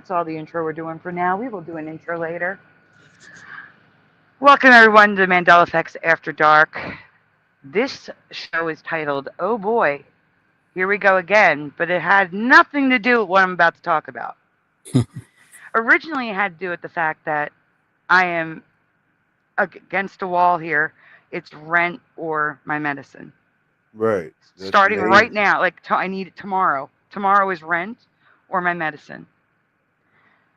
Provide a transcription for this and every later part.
that's all the intro we're doing for now. We will do an intro later. Welcome everyone to Mandela Effects After Dark. This show is titled, Oh Boy, Here We Go Again, but it had nothing to do with what I'm about to talk about. Originally, it had to do with the fact that I am against a wall here. It's rent or my medicine. Right. That's the Starting main. right now, like I need it tomorrow. Tomorrow is rent or my medicine.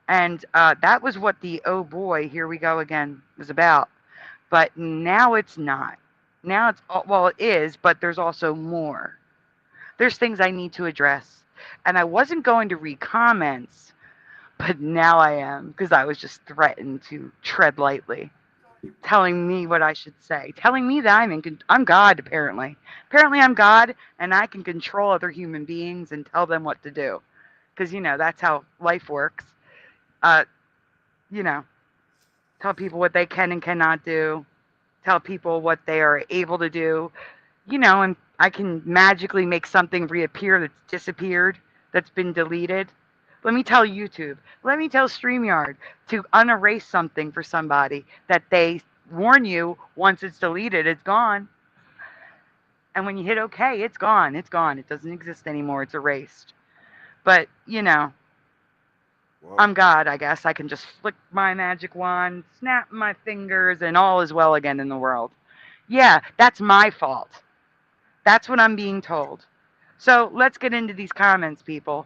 And that was what the oh boy, here we go again was about. But now it's not. Now it's, well, it is, but there's also more. There's things I need to address. And I wasn't going to read comments, but now I am because I was just threatened to tread lightly, telling me what I should say, telling me that I'm God, apparently. Apparently, I'm God, and I can control other human beings and tell them what to do. Because, that's how life works. Uh, you know, tell people what they can and cannot do, tell people what they are able to do, and I can magically make something reappear that's disappeared, that's been deleted. Let me tell YouTube, let me tell StreamYard to unerase something for somebody that they warn you once it's deleted, it's gone. And when you hit OK, it's gone. It's gone. It doesn't exist anymore. It's erased. But, Well, I'm God, I guess. I can just flick my magic wand, snap my fingers, and all is well again in the world. Yeah, that's my fault. That's what I'm being told. So let's get into these comments, people,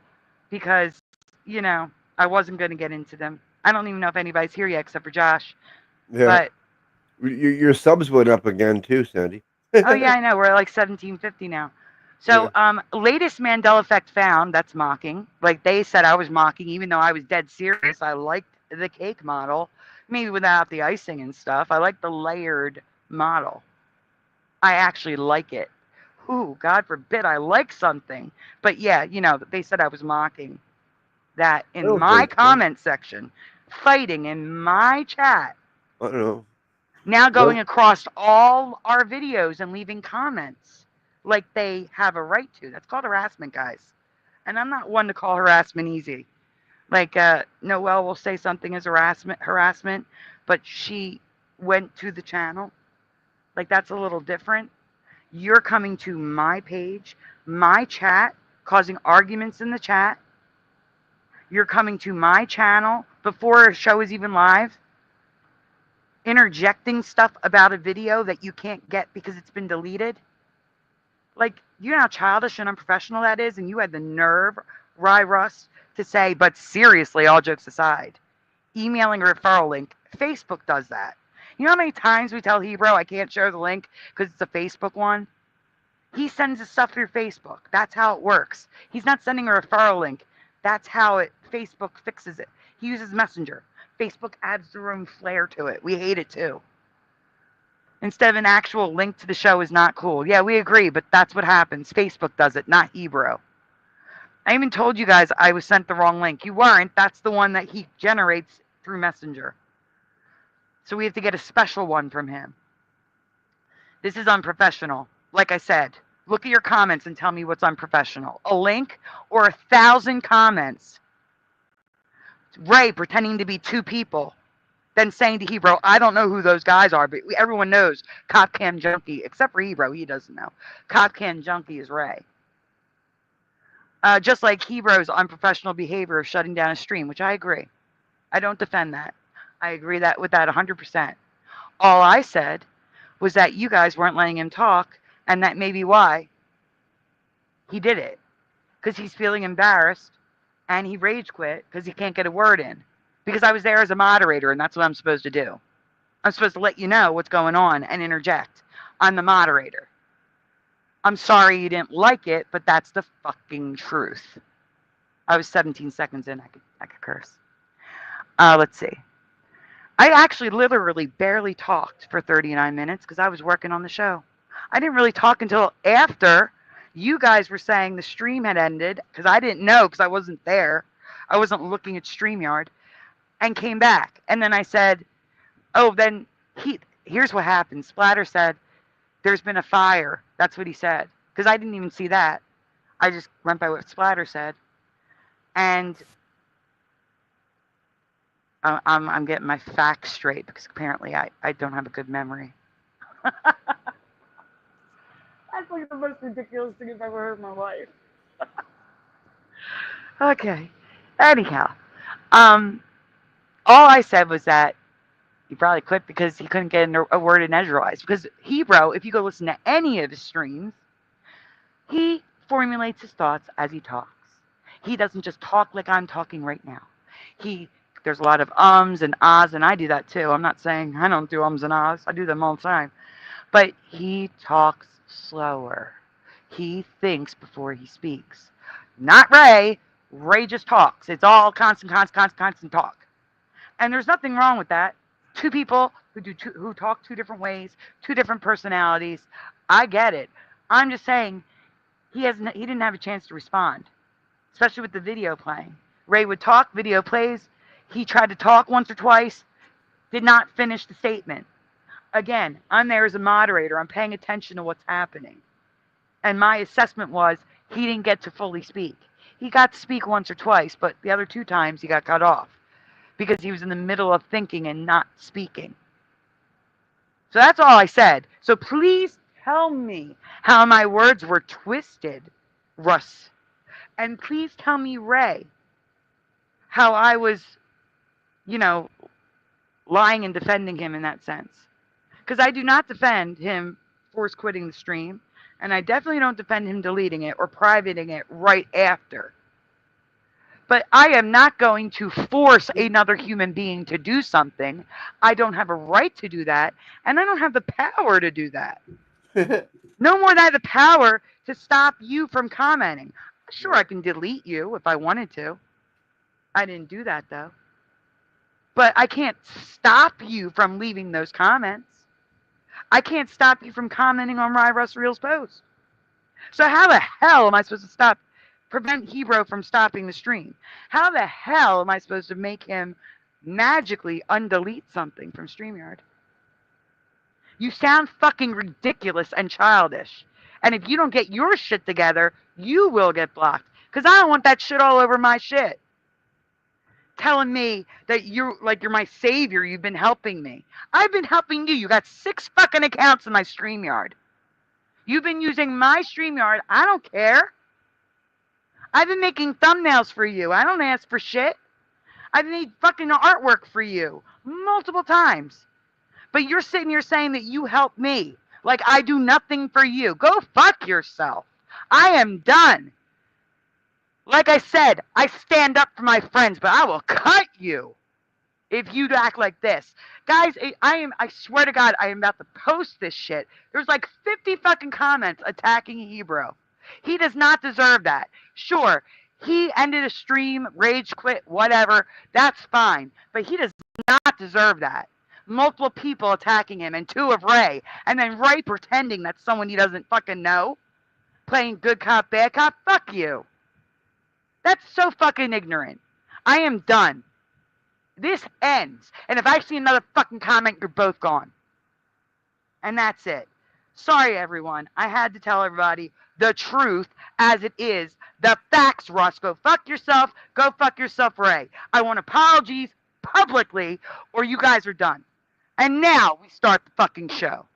because, I wasn't going to get into them. I don't even know if anybody's here yet except for Josh. yeah. But, Your subs went up again too, Sandy. oh, yeah, I know. We're at like 1750 now. Yeah. So, latest Mandela effect found, that's mocking. Like they said I was mocking, even though I was dead serious. I liked the cake model, maybe without the icing and stuff. I like the layered model. I actually like it. Ooh, God forbid I like something. But yeah, they said I was mocking that I in don't my think so. comment section, fighting in my chat, I don't know. now going Well, across all our videos and leaving comments like they have a right to. That's called harassment, guys. And I'm not one to call harassment easy. Like Noelle will say something is harassment, but she went to the channel. Like that's a little different. You're coming to my page, my chat, causing arguments in the chat. You're coming to my channel before a show is even live, interjecting stuff about a video that you can't get because it's been deleted. Like, you know how childish and unprofessional that is? And you had the nerve, Rye Russ, to say, but seriously, all jokes aside, emailing a referral link. Facebook does that. You know how many times we tell Hebrew I can't share the link because it's a Facebook one? He sends his stuff through Facebook. That's how it works. He's not sending a referral link. That's how Facebook fixes it. He uses Messenger. Facebook adds their own flair to it. We hate it too. Instead of an actual link to the show is not cool. Yeah, we agree, but that's what happens. Facebook does it, not Hebrew. I even told you guys I was sent the wrong link. You weren't. That's the one that he generates through Messenger. So we have to get a special one from him. This is unprofessional. Like I said, look at your comments and tell me what's unprofessional. A link or 1,000 comments. Ray pretending to be two people, then saying to Hebrew, I don't know who those guys are, but everyone knows Cop Can Junkie, except for Hebrew, he doesn't know. Cop Can Junkie is Ray. Just like Hebrew's unprofessional behavior of shutting down a stream, which I agree. I don't defend that. I agree with that 100%. All I said was that you guys weren't letting him talk, and that may be why he did it. Because he's feeling embarrassed, and he rage quit because he can't get a word in. Because I was there as a moderator, and that's what I'm supposed to do. I'm supposed to let you know what's going on and interject. I'm the moderator. I'm sorry you didn't like it, but that's the fucking truth. I was 17 seconds in. I could curse. Let's see. I actually literally barely talked for 39 minutes because I was working on the show. I didn't really talk until after you guys were saying the stream had ended because I didn't know because I wasn't there. I wasn't looking at StreamYard and came back. And then I said, oh, then here's what happened. Splatter said, there's been a fire. That's what he said. Because I didn't even see that. I just went by what Splatter said. And I'm getting my facts straight because apparently I don't have a good memory. That's like the most ridiculous thing I've ever heard in my life. Okay. Anyhow, all I said was that he probably quit because he couldn't get a word in edgewise. Because Hebrew, if you go listen to any of his streams, he formulates his thoughts as he talks. He doesn't just talk like I'm talking right now. There's a lot of ums and ahs, and I do that too. I'm not saying I don't do ums and ahs. I do them all the time. But he talks slower. He thinks before he speaks. Not Ray. Ray just talks. It's all constant talk. And there's nothing wrong with that. Two people who talk two different ways, two different personalities. I get it. I'm just saying he didn't have a chance to respond, especially with the video playing. Ray would talk, video plays. He tried to talk once or twice, did not finish the statement. Again, I'm there as a moderator. I'm paying attention to what's happening. And my assessment was he didn't get to fully speak. He got to speak once or twice, but the other 2 times he got cut off because he was in the middle of thinking and not speaking. So that's all I said. So please tell me how my words were twisted, Russ. And please tell me, Ray, how I was, lying and defending him in that sense. Because I do not defend him force quitting the stream, and I definitely don't defend him deleting it or privating it right after. But I am not going to force another human being to do something. I don't have a right to do that, and I don't have the power to do that. No more than I have the power to stop you from commenting. Sure, I can delete you if I wanted to. I didn't do that, though. But I can't stop you from leaving those comments. I can't stop you from commenting on Russ Real's post. So how the hell am I supposed to prevent Hebrew from stopping the stream? How the hell am I supposed to make him magically undelete something from StreamYard? You sound fucking ridiculous and childish. And if you don't get your shit together, you will get blocked. Because I don't want that shit all over my shit. Telling me that you're my savior, you've been helping me. I've been helping you. You got 6 fucking accounts in my StreamYard. You've been using my StreamYard. I don't care. I've been making thumbnails for you. I don't ask for shit. I've made fucking artwork for you multiple times. But you're sitting here saying that you help me. Like I do nothing for you. Go fuck yourself. I am done. Like I said, I stand up for my friends, but I will cut you if you act like this. Guys, I swear to God, I am about to post this shit. There's like 50 fucking comments attacking Hebrew. He does not deserve that. Sure, he ended a stream, rage quit, whatever. That's fine. But he does not deserve that. Multiple people attacking him, and 2 of Ray. And then Ray pretending that's someone he doesn't fucking know. Playing good cop, bad cop. Fuck you. That's so fucking ignorant. I am done. This ends. And if I see another fucking comment, you're both gone. And that's it. Sorry, everyone. I had to tell everybody the truth as it is. The facts, Russ. Go fuck yourself. Go fuck yourself, Ray. I want apologies publicly or you guys are done. And now we start the fucking show.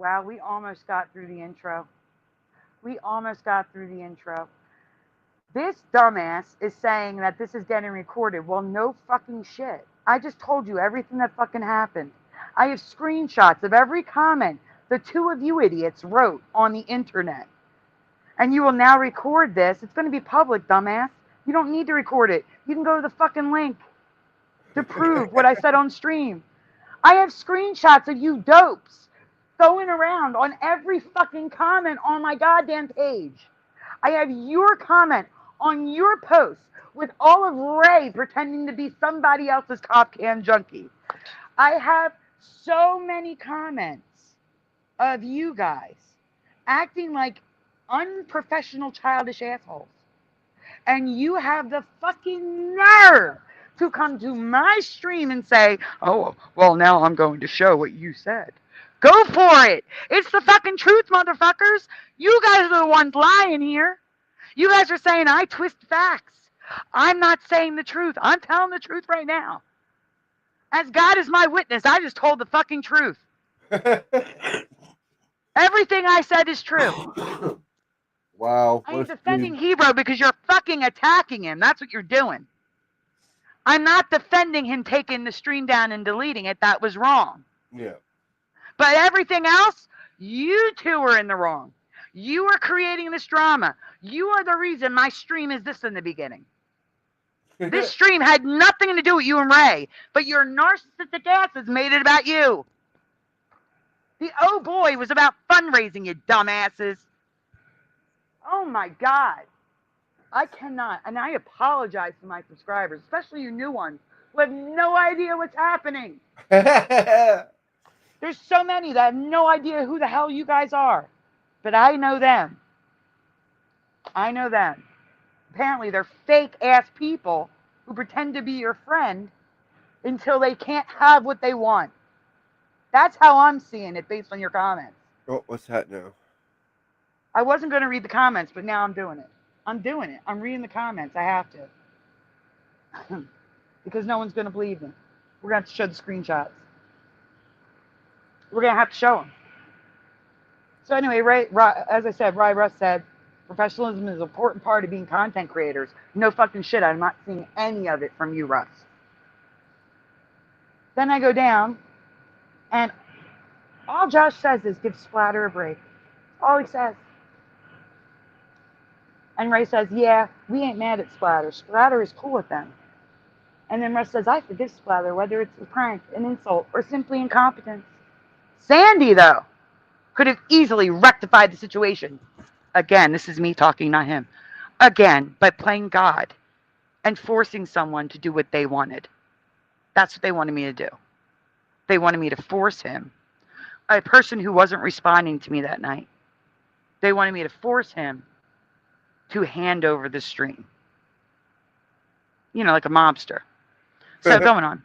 Wow, we almost got through the intro. We almost got through the intro. This dumbass is saying that this is getting recorded. Well, no fucking shit. I just told you everything that fucking happened. I have screenshots of every comment the two of you idiots wrote on the internet. And you will now record this. It's going to be public, dumbass. You don't need to record it. You can go to the fucking link to prove what I said on stream. I have screenshots of you dopes going around on every fucking comment on my goddamn page. I have your comment on your post with all of Ray pretending to be somebody else's cop cam junkie. I have so many comments of you guys acting like unprofessional, childish assholes. And you have the fucking nerve to come to my stream and say, oh, well, now I'm going to show what you said. Go for it. It's the fucking truth, motherfuckers. You guys are the ones lying here. You guys are saying I twist facts. I'm not saying the truth. I'm telling the truth right now. As God is my witness, I just told the fucking truth. Everything I said is true. Wow. I'm defending Hebrew because you're fucking attacking him. That's what you're doing. I'm not defending him taking the stream down and deleting it. That was wrong. Yeah. But everything else, you two are in the wrong. You are creating this drama. You are the reason my stream is this in the beginning. This stream had nothing to do with you and Ray, but your narcissistic asses made it about you. The oh boy was about fundraising, you dumbasses. Oh my God. I cannot, and I apologize to my subscribers, especially you new ones, who have no idea what's happening. There's so many that have no idea who the hell you guys are. But I know them. I know them. Apparently they're fake-ass people who pretend to be your friend until they can't have what they want. That's how I'm seeing it based on your comments. Oh, what's that now? I wasn't going to read the comments, but now I'm doing it. I'm doing it. I'm reading the comments. I have to. Because no one's going to believe me. We're going to have to show the screenshots. We're going to have to show them. So anyway, as I said, Ray Russ said, professionalism is an important part of being content creators. No fucking shit. I'm not seeing any of it from you, Russ. Then I go down, and all Josh says is give Splatter a break. All he says. And Ray says, yeah, we ain't mad at Splatter. Splatter is cool with them. And then Russ says, I forgive Splatter, whether it's a prank, an insult, or simply incompetence. Sandy, though, could have easily rectified the situation. Again, this is me talking, not him. Again, by playing God and forcing someone to do what they wanted. That's what they wanted me to do. They wanted me to force him, a person who wasn't responding to me that night. They wanted me to force him to hand over the stream. You know, like a mobster. So going on.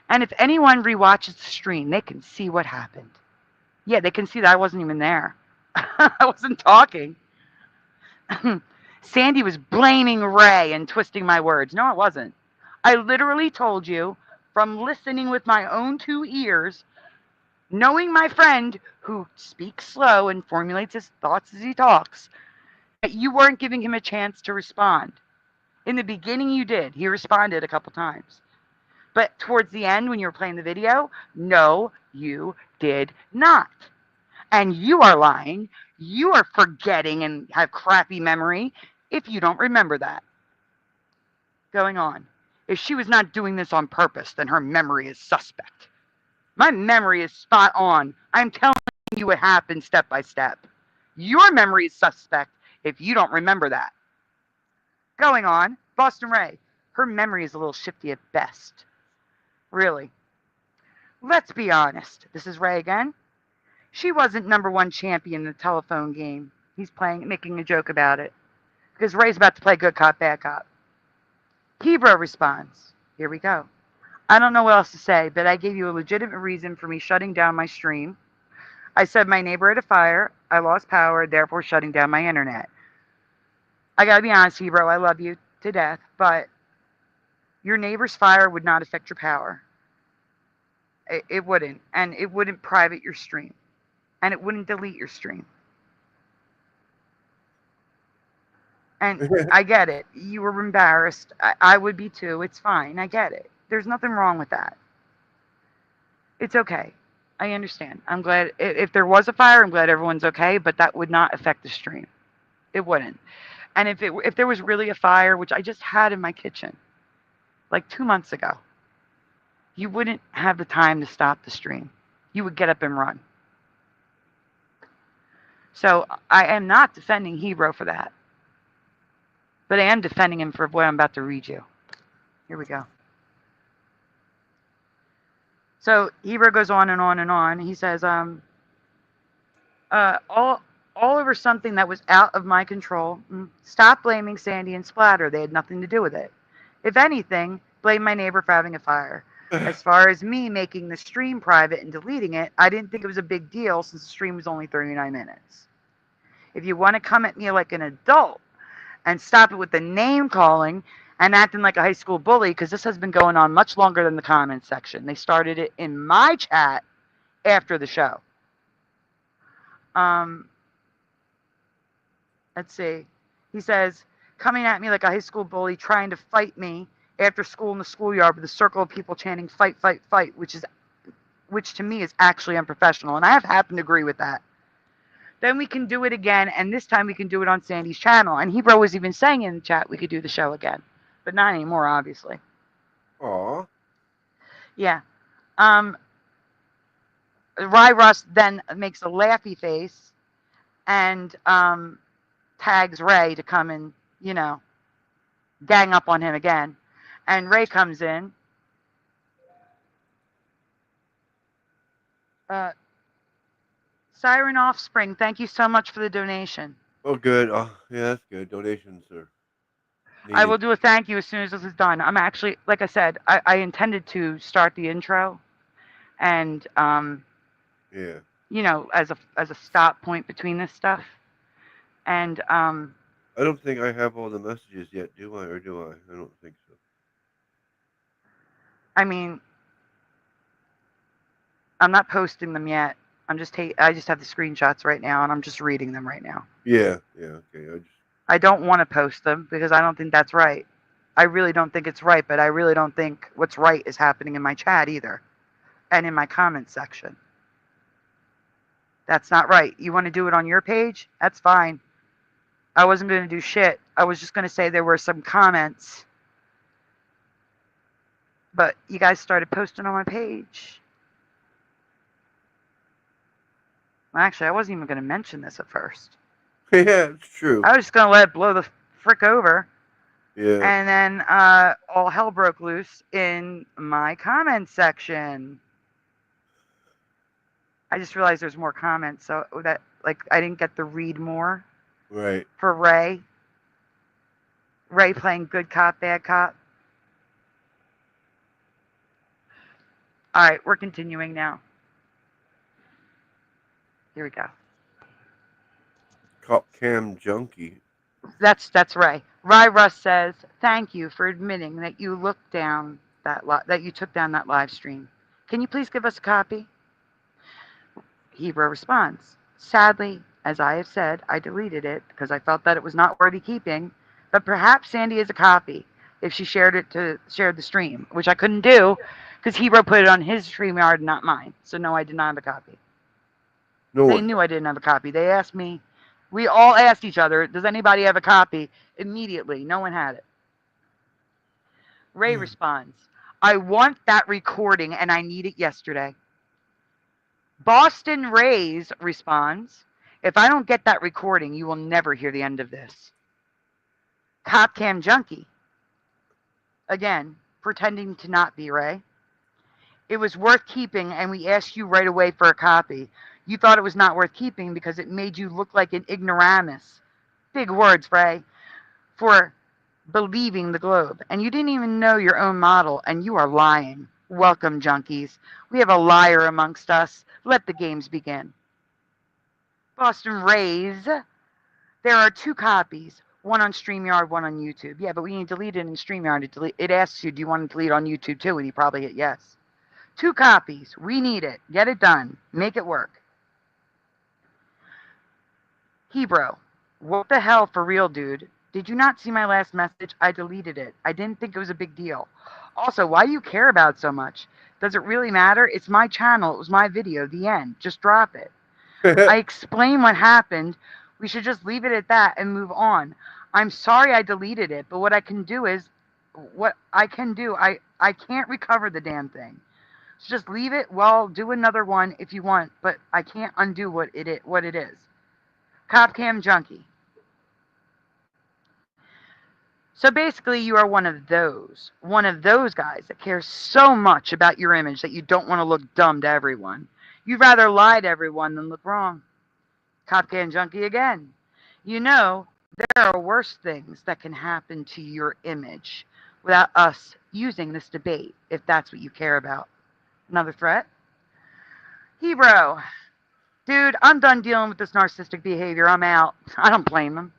And if anyone rewatches the stream, they can see what happened. Yeah, they can see that I wasn't even there. I wasn't talking. Sandy was blaming Ray and twisting my words. No, it wasn't. I literally told you from listening with my own two ears, knowing my friend who speaks slow and formulates his thoughts as he talks, that you weren't giving him a chance to respond. In the beginning, you did. He responded a couple times. But towards the end, when you were playing the video, no, you did not. And you are lying. You are forgetting and have crappy memory if you don't remember that. Going on. If she was not doing this on purpose, then her memory is suspect. My memory is spot on. I'm telling you what happened step by step. Your memory is suspect if you don't remember that. Going on. Boston Ray. Her memory is a little shifty at best. Really. Let's be honest. This is Ray again. She wasn't #1 champion in the telephone game. He's making a joke about it. Because Ray's about to play good cop, bad cop. Hebrew responds. Here we go. I don't know what else to say, but I gave you a legitimate reason for me shutting down my stream. I said my neighbor had a fire. I lost power, therefore shutting down my internet. I gotta be honest, Hebrew, I love you to death, but your neighbor's fire would not affect your power. It wouldn't. And it wouldn't private your stream. and it wouldn't delete your stream. And I get it. You were embarrassed. I would be too. It's fine. I get it. There's nothing wrong with that. It's okay. I understand. I'm glad. If there was a fire, I'm glad everyone's okay, but that would not affect the stream. It wouldn't. And if there was really a fire, which I just had in my kitchen like 2 months ago, you wouldn't have the time to stop the stream. You would get up and run. So I am not defending Hero for that. But I am defending him for what I'm about to read you. Here we go. So Hero goes on and on and on. He says, all over something that was out of my control. Stop blaming Sandy and Splatter. They had nothing to do with it. If anything, blame my neighbor for having a fire. As far as me making the stream private and deleting it, I didn't think it was a big deal since the stream was only 39 minutes. If you want to come at me like an adult and stop it with the name calling and acting like a high school bully, because this has been going on much longer than the comments section. They started it in my chat after the show. Let's see. He says, coming at me like a high school bully, trying to fight me after school in the schoolyard with a circle of people chanting fight, fight, fight, which to me is actually unprofessional. And I have happened to agree with that. Then we can do it again, and this time we can do it on Sandy's channel. And Hebrew was even saying in the chat we could do the show again. But not anymore, obviously. Aw. Yeah. Rye Russ then makes a laughy face and tags Ray to come and, gang up on him again. And Ray comes in. Siren Offspring, thank you so much for the donation. Oh, good. Oh, yeah, that's good. Donations are needed. I will do a thank you as soon as this is done. I'm actually, like I said, I intended to start the intro and, yeah. As a stop point between this stuff. And, I don't think I have all the messages yet, do I? Or do I? I don't think so. I mean, I'm not posting them yet. I just have the screenshots right now, and I'm just reading them right now. Yeah, okay. I don't want to post them because I don't think that's right. I really don't think it's right, but I really don't think what's right is happening in my chat either, and in my comments section. That's not right. You want to do it on your page? That's fine. I wasn't going to do shit. I was just going to say there were some comments, but you guys started posting on my page. Well, actually, I wasn't even going to mention this at first. Yeah, it's true. I was just going to let it blow the frick over. Yeah. And then all hell broke loose in my comments section. I just realized there's more comments, so that, I didn't get to read more. Right. For Ray. Ray playing good cop, bad cop. All right, we're continuing now. Here we go. Cop cam junkie. That's Ray. Rye Russ says, "Thank you for admitting that you looked down that you took down that live stream. Can you please give us a copy?" Hebrew responds, "Sadly, as I have said, I deleted it because I felt that it was not worthy keeping. But perhaps Sandy is a copy if she shared the stream, which I couldn't do because Hebrew put it on his StreamYard, not mine. So no, I did not have a copy." No They one. knew I didn't have a copy. They asked me. We all asked each other, "Does anybody have a copy?" Immediately, no one had it. Ray responds, "I want that recording and I need it yesterday." Boston Rays responds, "If I don't get that recording, you will never hear the end of this." Cop Cam Junkie, again, pretending to not be Ray. "It was worth keeping and we asked you right away for a copy. You thought it was not worth keeping because it made you look like an ignoramus." Big words, Ray. "For believing the Globe. And you didn't even know your own model, and you are lying. Welcome, junkies. We have a liar amongst us. Let the games begin." Boston Rays. "There are 2 copies. One on StreamYard, one on YouTube." Yeah, but we need to delete it in StreamYard. It asks you, do you want to delete on YouTube too? And you probably hit yes. 2 copies. We need it. Get it done. Make it work. Hebrew, what the hell for real, dude? Did you not see my last message? I deleted it. I didn't think it was a big deal. Also, why do you care about it so much? Does it really matter? It's my channel. It was my video. The end. Just drop it. I explain what happened. We should just leave it at that and move on. I'm sorry I deleted it, but what I can do is what I can do. I can't recover the damn thing. So just leave it. Well, do another one if you want, but I can't undo what it is. Cop Cam Junkie. So basically, you are one of those guys that cares so much about your image that you don't want to look dumb to everyone. You'd rather lie to everyone than look wrong. Cop Cam Junkie again. You know, there are worse things that can happen to your image without us using this debate, if that's what you care about. Another threat? Hebrew. Dude, I'm done dealing with this narcissistic behavior. I'm out. I don't blame him.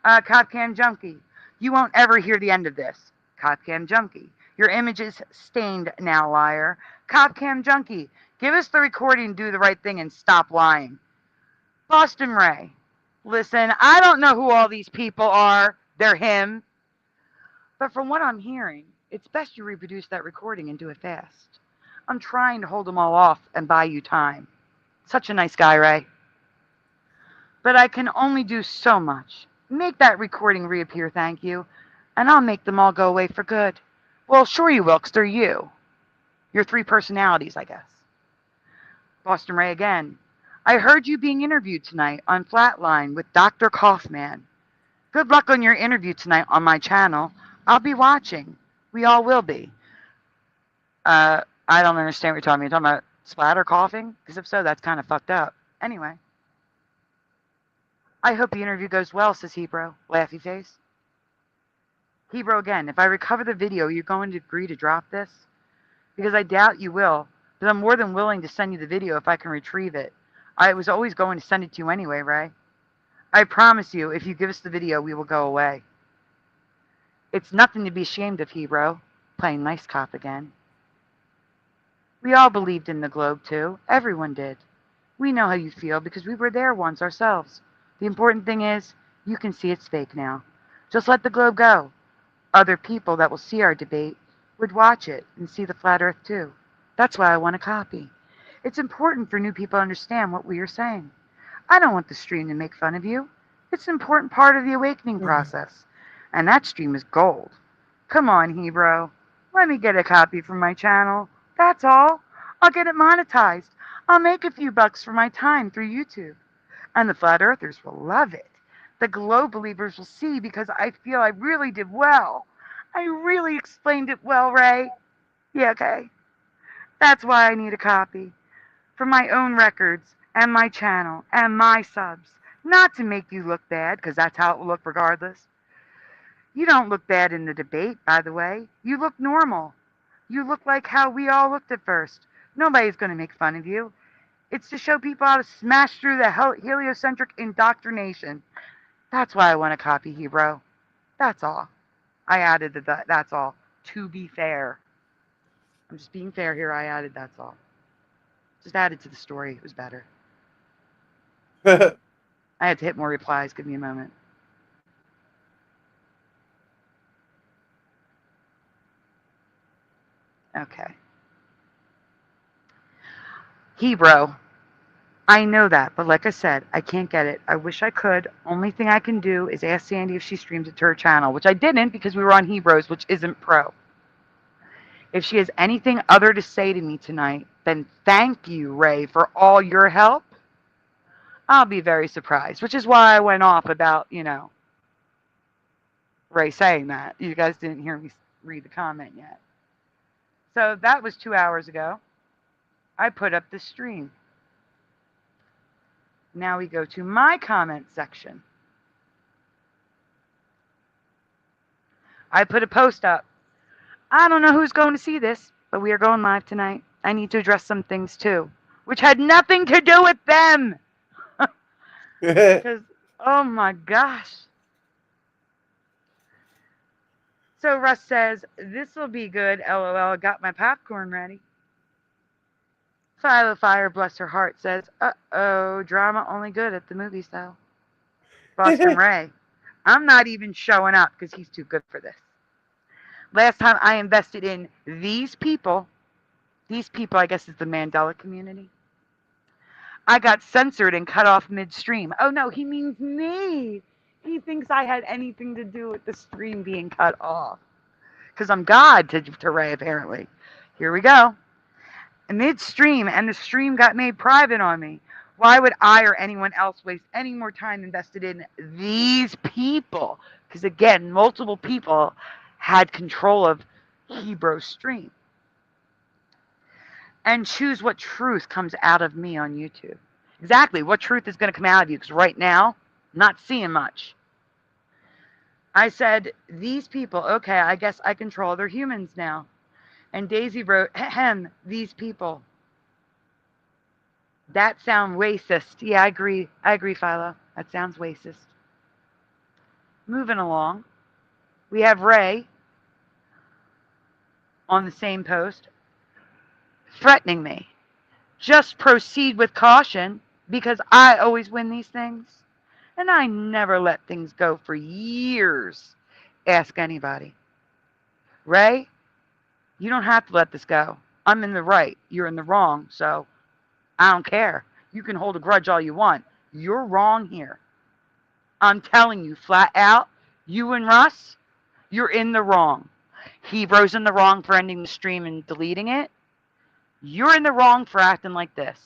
Cop Cam Junkie. You won't ever hear the end of this. Cop Cam Junkie. Your image is stained now, liar. Cop Cam Junkie. Give us the recording, do the right thing, and stop lying. Boston Ray. Listen, I don't know who all these people are. They're him. But from what I'm hearing, it's best you reproduce that recording and do it fast. I'm trying to hold them all off and buy you time. Such a nice guy, Ray. But I can only do so much. Make that recording reappear, thank you, and I'll make them all go away for good. Well, sure you will, 'cause they're you. Your three personalities, I guess. Boston Ray again. I heard you being interviewed tonight on Flatline with Dr. Kaufman. Good luck on your interview tonight on my channel. I'll be watching. We all will be. I don't understand what you're talking about. You're talking about splatter coughing? Because if so, that's kind of fucked up. Anyway. I hope the interview goes well, says Hebrew. Laughy face. Hebrew again. If I recover the video, you're going to agree to drop this? Because I doubt you will. But I'm more than willing to send you the video if I can retrieve it. I was always going to send it to you anyway, Ray. I promise you, if you give us the video, we will go away. It's nothing to be ashamed of, Hebrew. Playing nice cop again. We all believed in the globe, too. Everyone did. We know how you feel because we were there once ourselves. The important thing is, you can see it's fake now. Just let the globe go. Other people that will see our debate would watch it and see the flat earth too. That's why I want a copy. It's important for new people to understand what we are saying. I don't want the stream to make fun of you. It's an important part of the awakening process. And that stream is gold. Come on, Hebrew. Let me get a copy from my channel. That's all. I'll get it monetized. I'll make a few bucks for my time through YouTube. And the flat earthers will love it. The globe believers will see because I feel I really did well. I really explained it well, Ray. Yeah, okay. That's why I need a copy. For my own records and my channel and my subs. Not to make you look bad, because that's how it will look regardless. You don't look bad in the debate, by the way. You look normal. You look like how we all looked at first. Nobody's going to make fun of you. It's to show people how to smash through the heliocentric indoctrination. That's why I want a copy, Hebrew. That's all. I added the that's all. To be fair. I'm just being fair here. I added that's all. Just added to the story. It was better. I had to hit more replies. Give me a moment. Okay. Hebrew. I know that, but like I said, I can't get it. I wish I could. Only thing I can do is ask Sandy if she streams it to her channel, which I didn't because we were on Hebrews, which isn't pro. If she has anything other to say to me tonight, then thank you, Ray, for all your help. I'll be very surprised, which is why I went off about, Ray saying that. You guys didn't hear me read the comment yet. So that was 2 hours ago. I put up the stream. Now we go to my comment section. I put a post up. I don't know who's going to see this, but we are going live tonight. I need to address some things too, which had nothing to do with them. Because, oh my gosh. So Russ says, this will be good, LOL. I got my popcorn ready. Philo Fire, bless her heart, says, uh-oh, drama only good at the movies, though. Boston Ray. I'm not even showing up because he's too good for this. Last time I invested in these people, I guess, is the Mandela community. I got censored and cut off midstream. Oh no, he means me. He thinks I had anything to do with the stream being cut off. Because I'm God to Ray, apparently. Here we go. Midstream, and the stream got made private on me. Why would I or anyone else waste any more time invested in these people? Because again, multiple people had control of Hebrew stream. And choose what truth comes out of me on YouTube. Exactly, what truth is going to come out of you? Because right now, not seeing much. I said, these people, okay, I guess I control their humans now. And Daisy wrote, these people. That sounds racist. Yeah, I agree, Philo. That sounds racist. Moving along. We have Ray on the same post threatening me. Just proceed with caution because I always win these things. And I never let things go for years. Ask anybody. Ray, you don't have to let this go. I'm in the right. You're in the wrong. So I don't care. You can hold a grudge all you want. You're wrong here. I'm telling you flat out, you and Russ, you're in the wrong. Hebrew's in the wrong for ending the stream and deleting it. You're in the wrong for acting like this.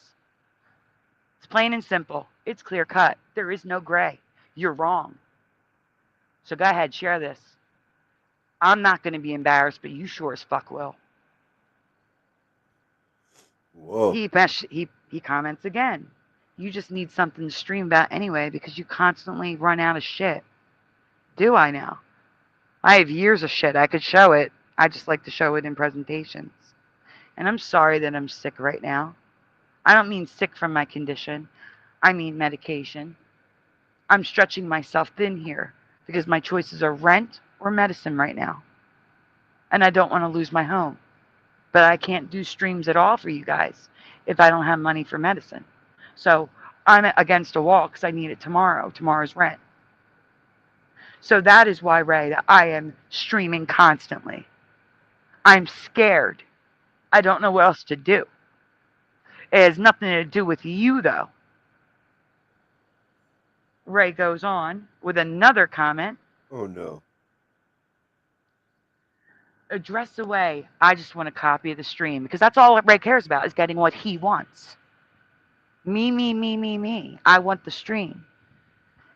It's plain and simple. It's clear cut. There is no gray. You're wrong. So go ahead, share this. I'm not going to be embarrassed, but you sure as fuck will. Whoa. He comments again. You just need something to stream about anyway because you constantly run out of shit. Do I now? I have years of shit. I could show it. I just like to show it in presentations. And I'm sorry that I'm sick right now. I don't mean sick from my condition. I mean medication. I'm stretching myself thin here because my choices are rent or medicine right now. And I don't want to lose my home. But I can't do streams at all for you guys if I don't have money for medicine. So I'm against a wall because I need it tomorrow. Tomorrow's rent. So that is why, Ray, that I am streaming constantly. I'm scared. I don't know what else to do. It has nothing to do with you, though. Ray goes on with another comment. Oh, no. Address away. I just want a copy of the stream because that's all Ray cares about is getting what he wants. Me. I want the stream.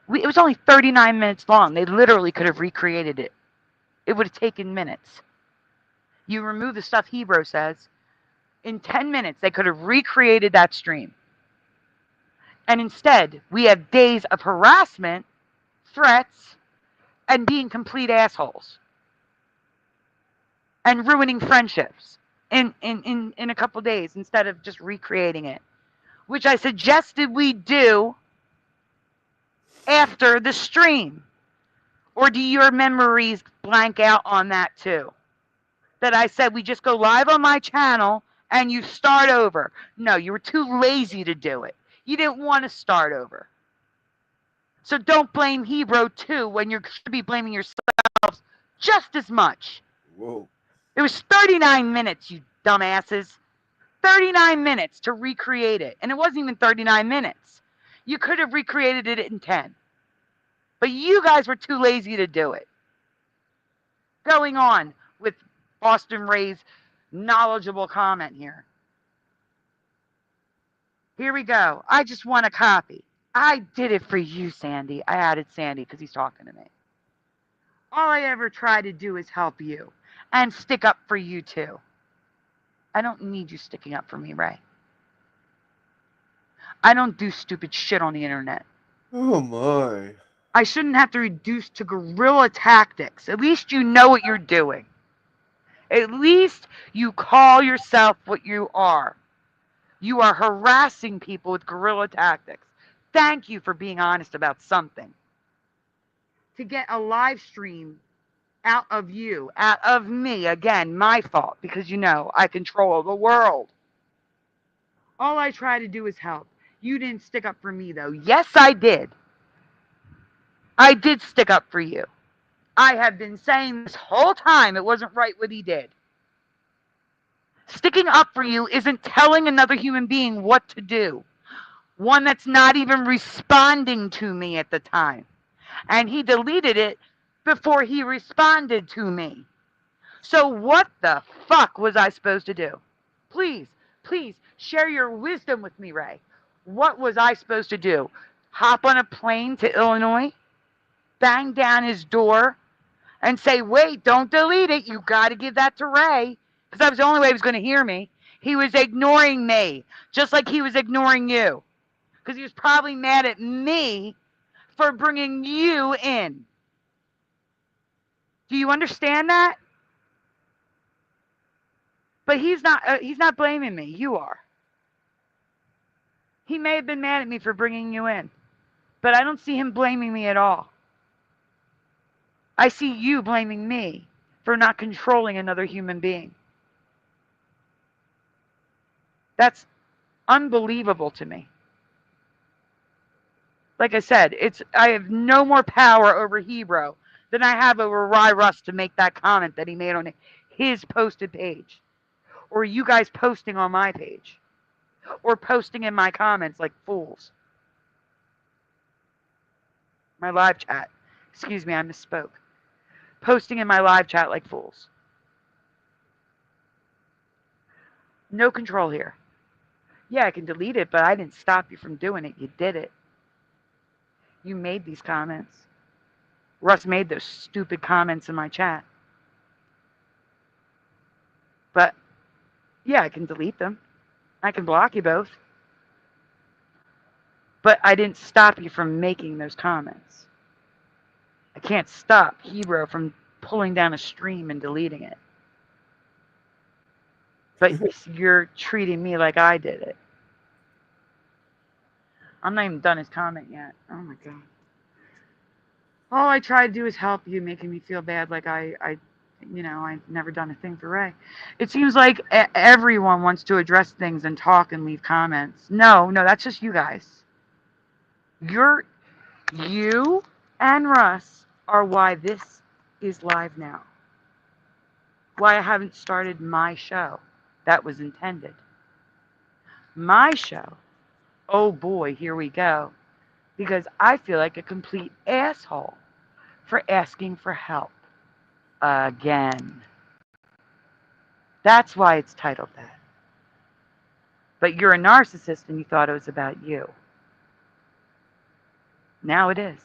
It was only 39 minutes long. They literally could have recreated it. It would have taken minutes. You remove the stuff Hebrew says. In 10 minutes, they could have recreated that stream. And instead, we have days of harassment, threats, and being complete assholes. And ruining friendships in a couple days instead of just recreating it. Which I suggested we do after the stream. Or do your memories blank out on that too? That I said we just go live on my channel and you start over. No, you were too lazy to do it. You didn't want to start over. So don't blame Hebrew too when you should be blaming yourselves just as much. Whoa. It was 39 minutes, you dumbasses. 39 minutes to recreate it. And it wasn't even 39 minutes. You could have recreated it in 10. But you guys were too lazy to do it. Going on with Boston Ray's knowledgeable comment here. Here we go. I just want a copy. I did it for you, Sandy. I added Sandy because he's talking to me. All I ever try to do is help you and stick up for you too. I don't need you sticking up for me, Ray. I don't do stupid shit on the internet. Oh, my. I shouldn't have to reduce to guerrilla tactics. At least you know what you're doing. At least you call yourself what you are. You are harassing people with guerrilla tactics. Thank you for being honest about something. To get a live stream out of you, out of me, again, my fault, because you know I control the world. All I try to do is help. You didn't stick up for me, though. Yes, I did. I did stick up for you. I have been saying this whole time it wasn't right what he did. Sticking up for you isn't telling another human being what to do. One that's not even responding to me at the time. And he deleted it before he responded to me. So what the fuck was I supposed to do? Please, please share your wisdom with me, Ray. What was I supposed to do? Hop on a plane to Illinois? Bang down his door? And say, wait, don't delete it. You got to give that to Ray. Because that was the only way he was going to hear me. He was ignoring me, just like he was ignoring you. Because he was probably mad at me for bringing you in. Do you understand that? But he's not blaming me. You are. He may have been mad at me for bringing you in. But I don't see him blaming me at all. I see you blaming me for not controlling another human being. That's unbelievable to me. Like I said, I have no more power over Hebrew than I have over Ry Russ to make that comment that he made on his posted page. Or you guys posting on my page. Or posting in my comments like fools. My live chat. Excuse me, I misspoke. Posting in my live chat like fools. No control here. Yeah, I can delete it, but I didn't stop you from doing it. You did it. You made these comments. Russ made those stupid comments in my chat. But, yeah, I can delete them. I can block you both. But I didn't stop you from making those comments. I can't stop Hebrew from pulling down a stream and deleting it. But you're treating me like I did it. I'm not even done his comment yet. Oh my God. All I try to do is help you, making me feel bad like I've never done a thing for Ray. It seems like everyone wants to address things and talk and leave comments. No, that's just you guys. You and Russ are why this is live now. Why I haven't started my show. That was intended. My show. Oh boy, here we go. Because I feel like a complete asshole for asking for help. Again. That's why it's titled that. But you're a narcissist and you thought it was about you. Now it is.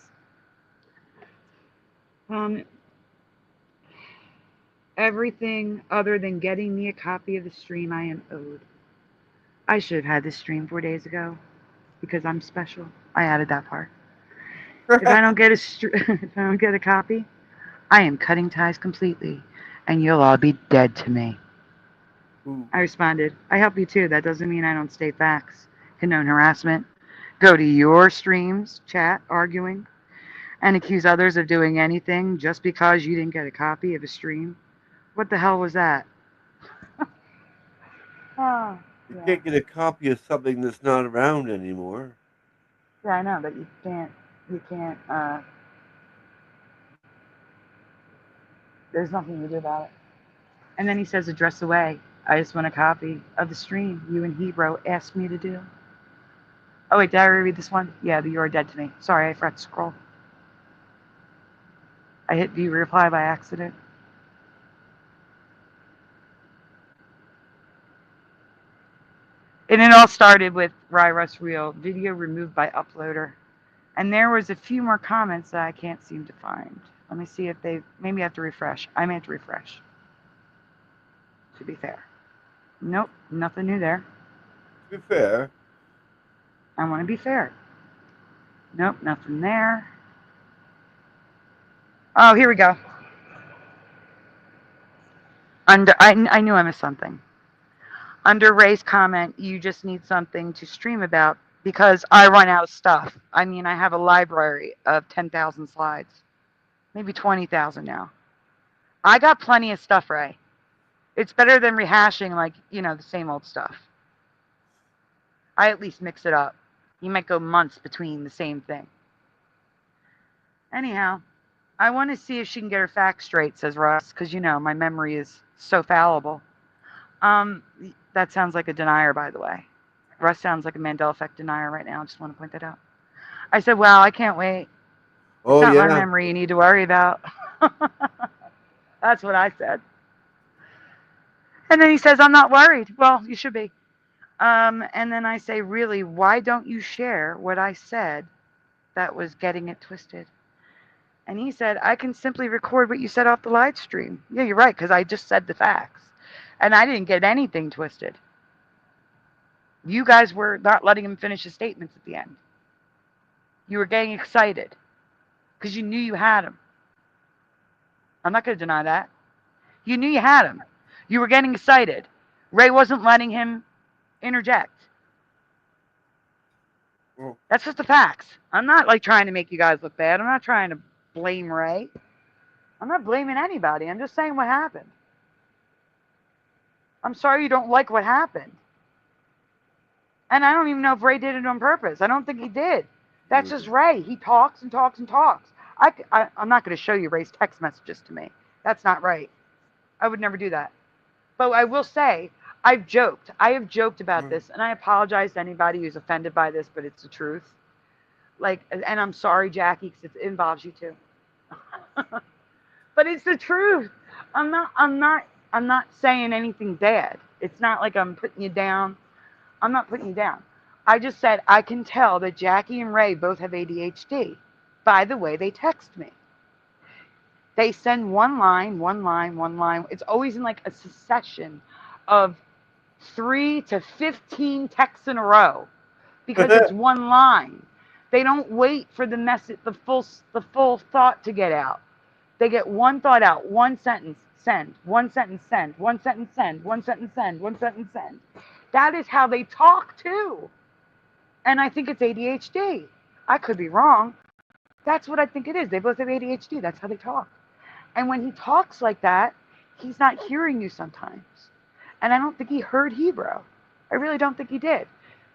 Everything other than getting me a copy of the stream I am owed. I should have had this stream 4 days ago because I'm special. I added that part. If I don't get a copy, I am cutting ties completely, and you'll all be dead to me. Ooh. I responded, I help you too. That doesn't mean I don't state facts, condone harassment, go to your streams, chat, arguing, and accuse others of doing anything just because you didn't get a copy of a stream. What the hell was that? You can't get a copy of something that's not around anymore. Yeah, I know, but you can't, there's nothing you do about it. And then he says, address away. I just want a copy of the stream you and Hebrew asked me to do. Oh, wait, did I read this one? Yeah, the you are dead to me. Sorry, I forgot to scroll. I hit view reply by accident. And it all started with Ry Russ Reel, video removed by uploader. And there was a few more comments that I can't seem to find. Let me see if maybe I have to refresh. I may have to refresh. To be fair. Nope, nothing new there. To be fair. I want to be fair. Nope, nothing there. Oh, here we go. I knew I missed something. Under Ray's comment, you just need something to stream about because I run out of stuff. I mean, I have a library of 10,000 slides. Maybe 20,000 now. I got plenty of stuff, Ray. It's better than rehashing the same old stuff. I at least mix it up. You might go months between the same thing. Anyhow, I want to see if she can get her facts straight, says Russ, because you know my memory is so fallible. That sounds like a denier, by the way. Russ sounds like a Mandela effect denier right now. I just want to point that out. I said, well, I can't wait. It's Oh not my yeah. memory you need to worry about. That's what I said. And then he says, I'm not worried. Well, you should be. And then I say, really, why don't you share what I said that was getting it twisted? And he said, I can simply record what you said off the live stream. Yeah, you're right, because I just said the facts. And I didn't get anything twisted. You guys were not letting him finish his statements at the end. You were getting excited because you knew you had him. I'm not going to deny that. You knew you had him. You were getting excited. Ray wasn't letting him interject. Well, That's just the facts. I'm not like trying to make you guys look bad. I'm not trying to blame Ray. I'm not blaming anybody. I'm just saying what happened. I'm sorry you don't like what happened. And I don't even know if Ray did it on purpose. I don't think he did. That's just Ray. He talks and talks and talks. I'm not going to show you Ray's text messages to me. That's not right. I would never do that. But I will say, I've joked. I have joked about this, and I apologize to anybody who's offended by this, but it's the truth. Like, and I'm sorry, Jackie, because it involves you too. But it's the truth. I'm not saying anything bad. It's not like I'm putting you down. I'm not putting you down. I just said I can tell that Jackie and Ray both have ADHD by the way they text me. They send one line, one line, one line. It's always in like a succession of 3 to 15 texts in a row because it's one line. They don't wait for the message, the full thought to get out. They get one thought out, one sentence, send, one sentence, send, one sentence, send, one sentence, send, one sentence, send. That is how they talk too. And I think it's ADHD. I could be wrong. That's what I think it is. They both have ADHD. That's how they talk. And when he talks like that, he's not hearing you sometimes. And I don't think he heard Hebrew. I really don't think he did.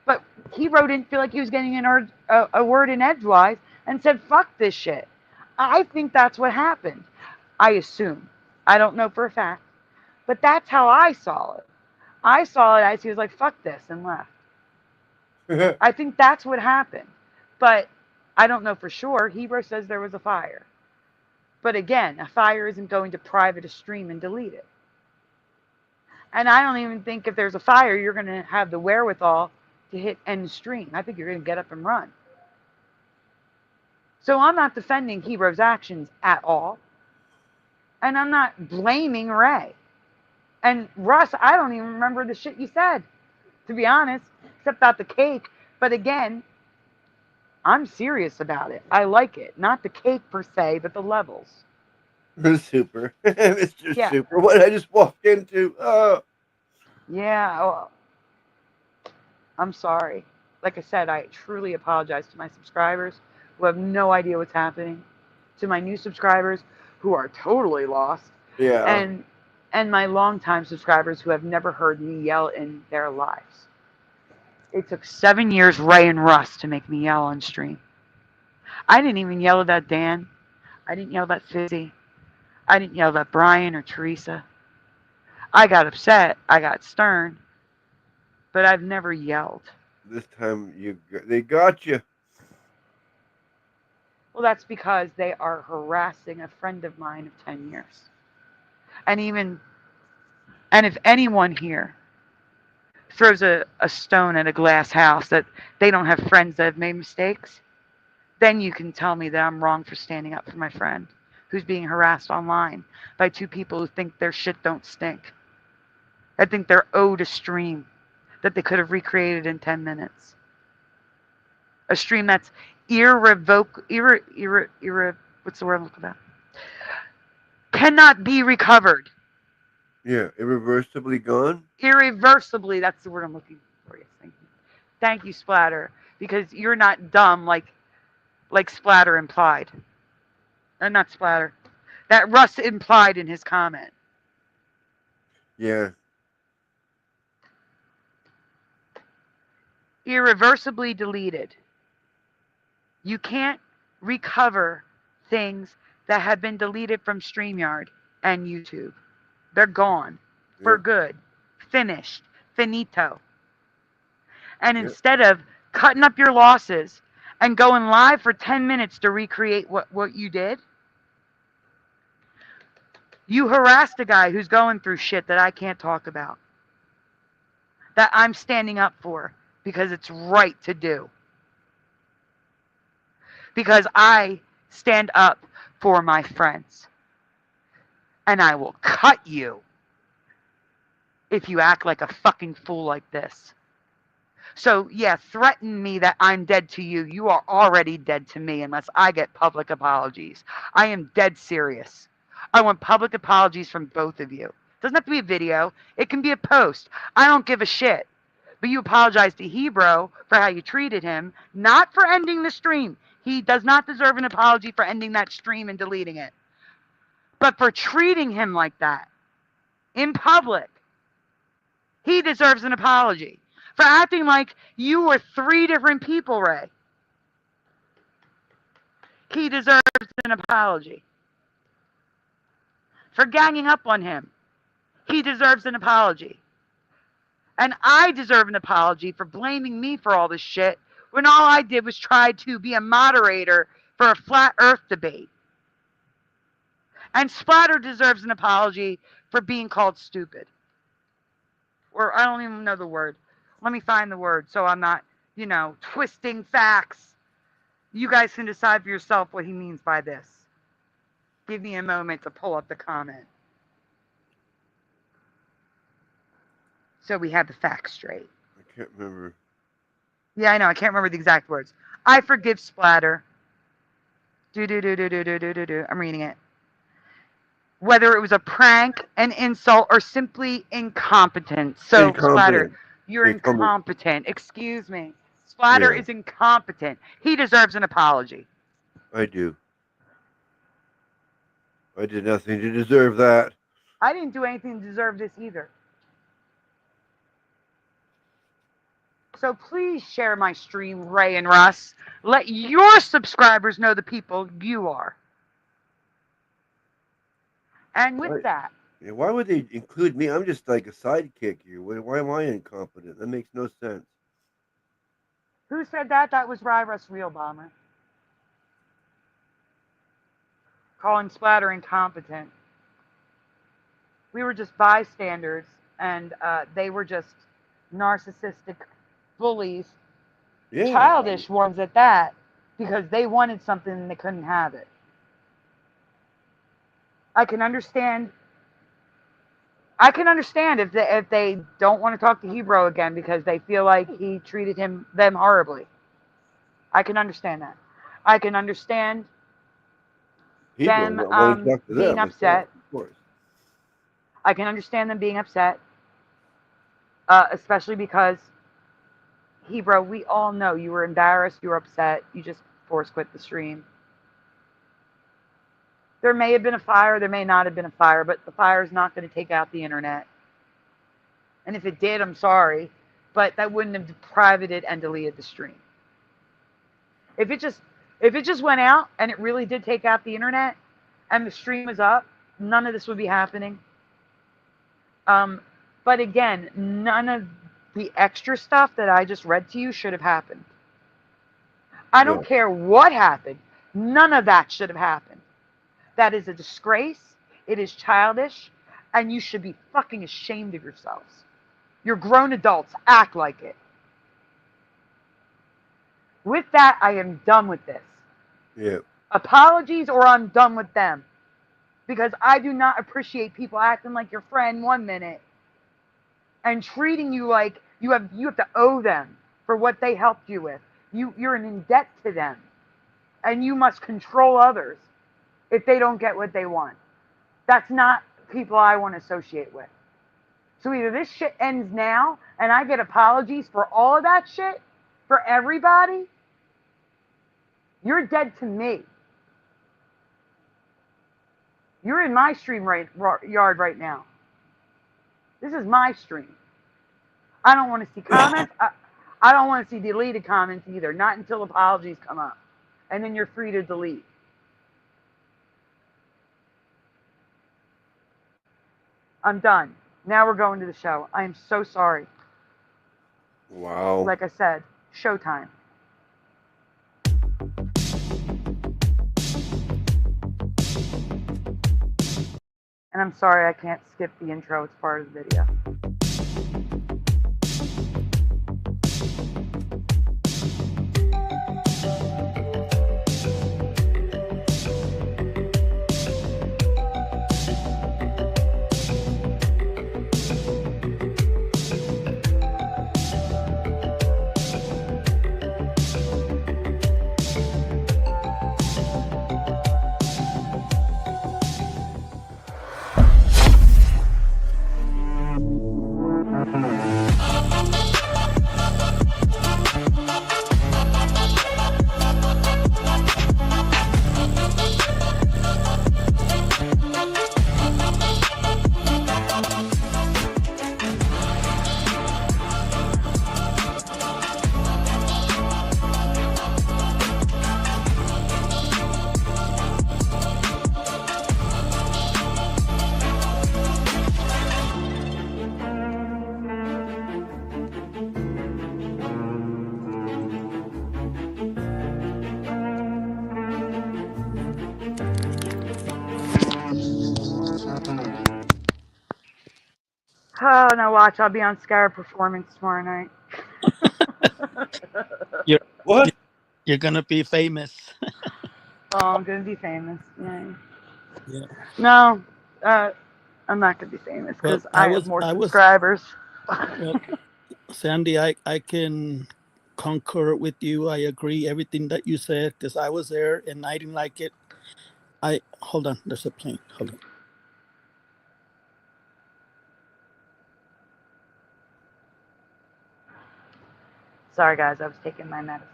But Hebrew didn't feel like he was getting a word in edgewise and said, fuck this shit. I think that's what happened. I assume. I don't know for a fact. But that's how I saw it. I saw it as he was like, fuck this, and left. I think that's what happened. But I don't know for sure. Hebrew says there was a fire. But again, a fire isn't going to private a stream and delete it. And I don't even think if there's a fire, you're going to have the wherewithal to hit end stream. I think you're going to get up and run. So I'm not defending Hebrew's actions at all. And I'm not blaming Ray. And Russ, I don't even remember the shit you said, to be honest, except about the cake. But again, I'm serious about it. I like it. Not the cake per se, but the levels. Super. Mr. Yeah. Super. What I just walked into. Yeah. Well, I'm sorry. Like I said, I truly apologize to my subscribers who have no idea what's happening, to my new subscribers who are totally lost, Yeah. and my longtime subscribers who have never heard me yell in their lives. It took 7 years, Ray and Russ, to make me yell on stream. I didn't even yell at Dan. I didn't yell at Fizzy. I didn't yell at Brian or Teresa. I got upset. I got stern. But I've never yelled. This time they got you. Well, that's because they are harassing a friend of mine of 10 years. And if anyone here throws a stone at a glass house that they don't have friends that have made mistakes, then you can tell me that I'm wrong for standing up for my friend who's being harassed online by two people who think their shit don't stink. I think they're owed a stream that they could have recreated in 10 minutes. A stream that's what's the word I'm looking for? Cannot be recovered. Yeah, irreversibly gone. Irreversibly, that's the word I'm looking for. Yes, thank you. Thank you, Splatter, because you're not dumb like Splatter implied. Not Splatter. That Russ implied in his comment. Yeah. Irreversibly deleted. You can't recover things that have been deleted from StreamYard and YouTube. They're gone for Yep. good. Finished. Finito. And Yep. instead of cutting up your losses and going live for 10 minutes to recreate what you did, you harassed a guy who's going through shit that I can't talk about, that I'm standing up for because it's right to do. Because I stand up for my friends. And I will cut you if you act like a fucking fool like this. So, yeah, threaten me that I'm dead to you. You are already dead to me unless I get public apologies. I am dead serious. I want public apologies from both of you. It doesn't have to be a video. It can be a post. I don't give a shit. But you apologize to Hebrew for how you treated him, not for ending the stream. He does not deserve an apology for ending that stream and deleting it. But for treating him like that in public, he deserves an apology. For acting like you were 3 different people, Ray. He deserves an apology. For ganging up on him, he deserves an apology. And I deserve an apology for blaming me for all this shit when all I did was try to be a moderator for a flat earth debate. And Splatter deserves an apology for being called stupid. Or I don't even know the word. Let me find the word so I'm not, twisting facts. You guys can decide for yourself what he means by this. Give me a moment to pull up the comment. So we have the facts straight. I can't remember. Yeah, I know. I can't remember the exact words. I forgive Splatter. I'm reading it. Whether it was a prank, an insult, or simply incompetence. So, Splatter, you're incompetent. Excuse me. Splatter is incompetent. He deserves an apology. I do. I did nothing to deserve that. I didn't do anything to deserve this either. So please share my stream, Ray and Russ. Let your subscribers know the people you are. And with that. Yeah, why would they include me? I'm just like a sidekick here. Why am I incompetent? That makes no sense. Who said that? That was Russ Real Bomber. Calling Splatter incompetent. We were just bystanders, and they were just narcissistic bullies, childish ones at that, because they wanted something and they couldn't have it. I can understand if they don't want to talk to Hebrew again because they feel like he treated them horribly. I can understand that. I can understand them being upset. Of course. I can understand them being upset, especially because Hebrew, we all know you were embarrassed, you were upset, you just force quit the stream. There may have been a fire, there may not have been a fire, but the fire is not going to take out the internet. And if it did, I'm sorry, but that wouldn't have deprived it and deleted the stream. If it just went out and it really did take out the internet and the stream was up, none of this would be happening. But again, none of the extra stuff that I just read to you should have happened. I don't care what happened. None of that should have happened. That is a disgrace. It is childish. And you should be fucking ashamed of yourselves. You're grown adults. Act like it. With that, I am done with this. Yeah. Apologies or I'm done with them. Because I do not appreciate people acting like your friend 1 minute and treating you like you have to owe them for what they helped you with. You're in debt to them. And you must control others if they don't get what they want. That's not people I want to associate with. So either this shit ends now and I get apologies for all of that shit, for everybody, you're dead to me. You're in my stream yard right now. This is my stream. I don't want to see comments. I don't want to see deleted comments either. Not until apologies come up. And then you're free to delete. I'm done. Now we're going to the show. I am so sorry. Wow. Like I said, showtime. And I'm sorry I can't skip the intro. It's part of the video. Oh, now watch. I'll be on Scar Performance tomorrow night. You're What? you're gonna be famous. Oh, I'm going to be famous. Yay. Yeah. No, I'm not going to be famous Well, because I have more I was subscribers. well, Sandy. I can concur with you. I agree everything that you said because I was there and I didn't like it. I hold on. There's a plane. Hold on. Sorry, guys. I was taking my medicine.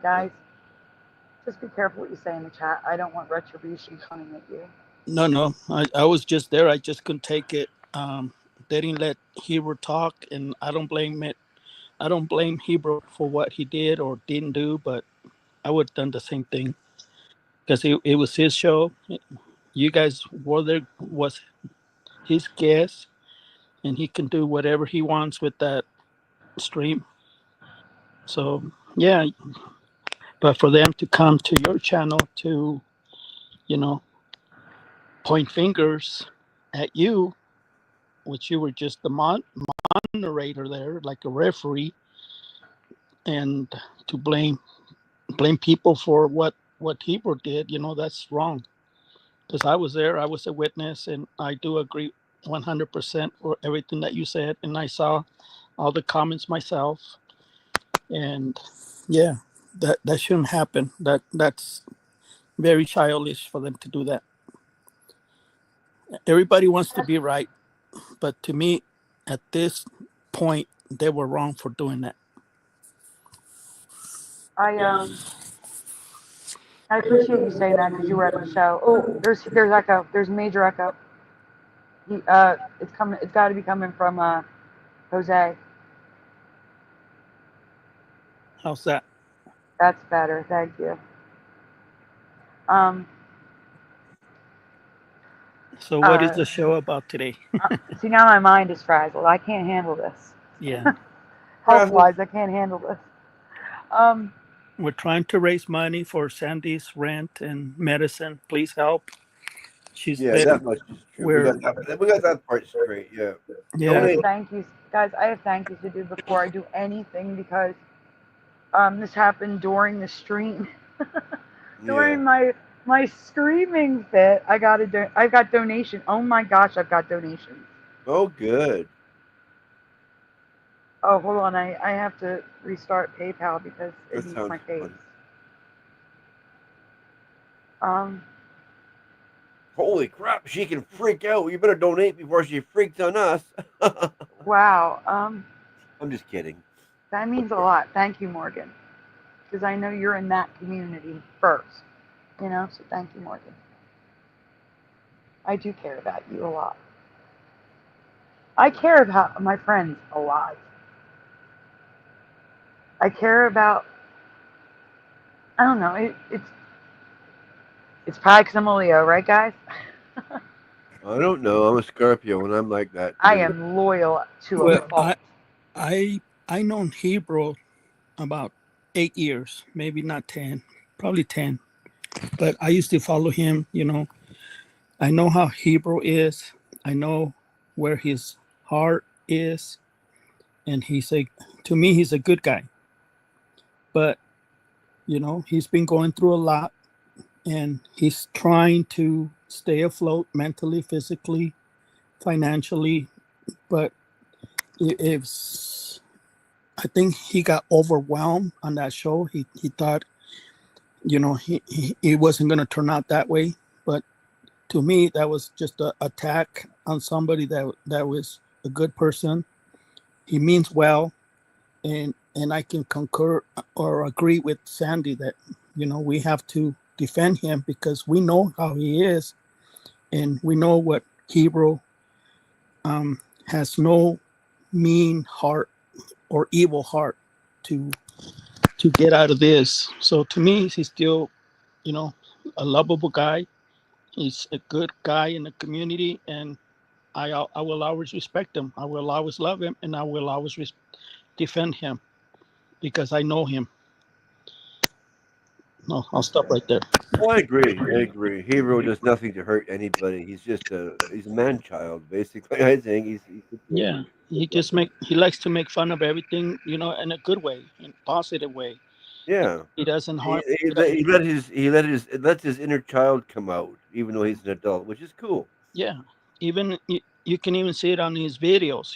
Guys, just be careful what you say in the chat. I don't want retribution coming at you. No. I was just there. I just couldn't take it. They didn't let Hebrew talk, and I don't blame it. I don't blame Hebrew for what he did or didn't do, but I would have done the same thing because it was his show. You guys were there, was his guest, and he can do whatever he wants with that stream. So yeah, but for them to come to your channel to, you know, point fingers at you, which you were just the moderator there, like a referee, and to blame people for what Hebrew did, that's wrong. Because I was there, I was a witness, and I do agree 100% for everything that you said, and I saw all the comments myself, and yeah, that shouldn't happen. That's very childish for them to do that. Everybody wants to be right, but to me, at this point, they were wrong for doing that. I appreciate you saying that because you were at the show. Oh, there's echo. There's major echo. It's coming. It's got to be coming from Jose. How's that? That's better. Thank you. So what is the show about today? See, now my mind is frazzled. I can't handle this. Yeah. Health-wise, I can't handle this. We're trying to raise money for Sandy's rent and medicine. Please help. She's Yeah, very, that much is true. We got that part straight. Yeah. yeah. I have thank yous, guys. I have thank yous to do before I do anything because this happened during the stream. During my screaming fit, I got donation. Oh my gosh, I've got donations. Oh, good. Oh, hold on. I have to restart PayPal because it That needs sounds my face. fun. Holy crap, she can freak out. You better donate before she freaks on us. Wow. I'm just kidding. That means a lot. Thank you, Morgan. Because I know you're in that community first. So thank you, Morgan. I do care about you a lot. I care about my friends a lot. I care about, I don't know, it's probably because I'm a Leo, right, guys? I don't know. I'm a Scorpio, and I'm like that. I Too. am loyal to a Well, fault. I known Hebrew about 8 years, maybe not 10, probably 10. But I used to follow him. I know how Hebrew is. I know where his heart is, and to me, he's a good guy. But he's been going through a lot, and he's trying to stay afloat mentally, physically, financially. But I think he got overwhelmed on that show. He thought, he wasn't going to turn out that way. But to me, that was just an attack on somebody that was a good person. He means well, and I can concur or agree with Sandy that we have to defend him because we know how he is, and we know what Hebrew has no mean heart or evil heart to get out of this. So to me, he's still, a lovable guy. He's a good guy in the community, and I will always respect him. I will always love him, and I will always defend him because I know him. No, I'll stop right there. Well, I agree. Hero does nothing to hurt anybody. He's a man child, basically. I think he's Yeah, he likes to make fun of everything, in a good way, in a positive way. yeah. He doesn't harm. He lets his inner child come out, even though he's an adult, which is cool. Yeah, even you can even see it on his videos.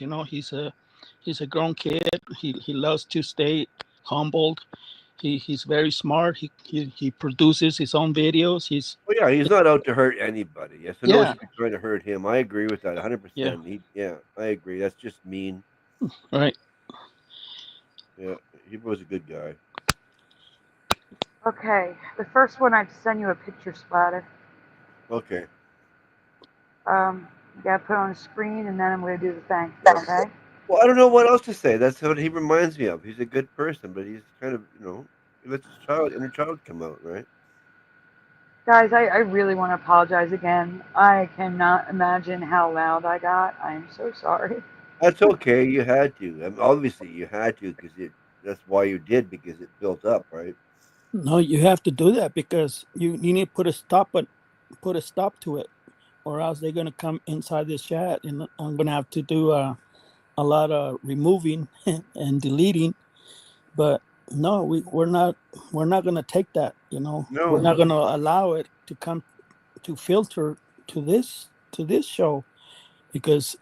He's a grown kid. He loves to stay humbled. He's very smart. He produces his own videos. He's not out to hurt anybody. Yes, so no one's trying to hurt him. I agree with that 100%. I agree. That's just mean. Right. Yeah, he was a good guy. Okay, the first one I have to send you a picture splatter. Okay. You gotta put it on the screen, and then I'm gonna do the thing. Okay. Well, I don't know what else to say. That's what he reminds me of. He's a good person, but he's kind of, he lets his inner child come out, right? Guys, I really want to apologize again. I cannot imagine how loud I got. I am so sorry. That's okay. You had to. I mean, obviously, you had to because that's why you did, because it built up, right? No, you have to do that because you need to put a stop to it, or else they're gonna come inside this chat, and I'm gonna have to do a lot of removing and deleting. But no, we're not gonna take that. No. We're not gonna allow it to come to filter to this show, because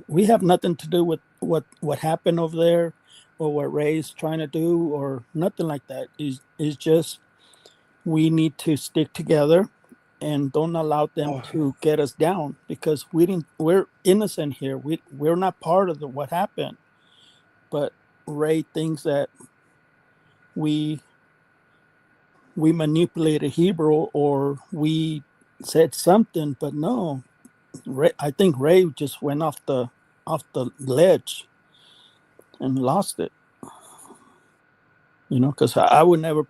we have nothing to do with what happened over there, or what Ray's trying to do, or nothing like that. Is just we need to stick together and don't allow them to get us down, because we're innocent here. We're not part of what happened. But Ray thinks that we manipulated Hebrew, or we said something, but no. I think Ray just went off the ledge and lost it. Because I would never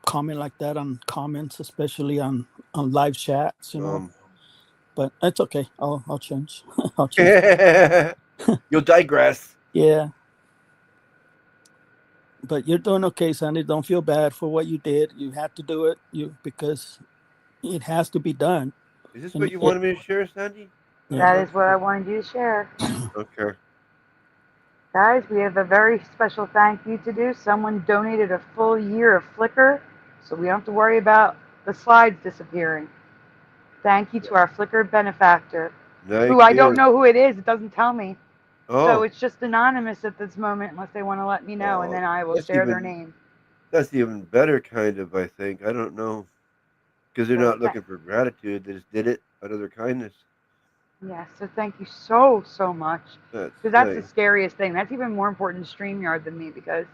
comment like that on comments, especially on live chats. But it's okay. I'll change. I'll change. You'll digress. Yeah. But you're doing okay, Sandy. Don't feel bad for what you did. You had to do it. Because it has to be done. Is this what you wanted me to share, Sandy? That is what I wanted you to share. Okay. Guys, we have a very special thank you to do. Someone donated a full year of Flickr, so we don't have to worry about the slides disappearing. Thank you to our Flickr benefactor, who I don't know who it is. It doesn't tell me. So it's just anonymous at this moment, unless they want to let me know, and then I will share their name. That's even better, kind of, I think. I don't know. Because they're not looking for gratitude. They just did it out of their kindness. Yeah, so thank you so much. Because that's nice. the scariest thing. That's even more important to StreamYard than me, because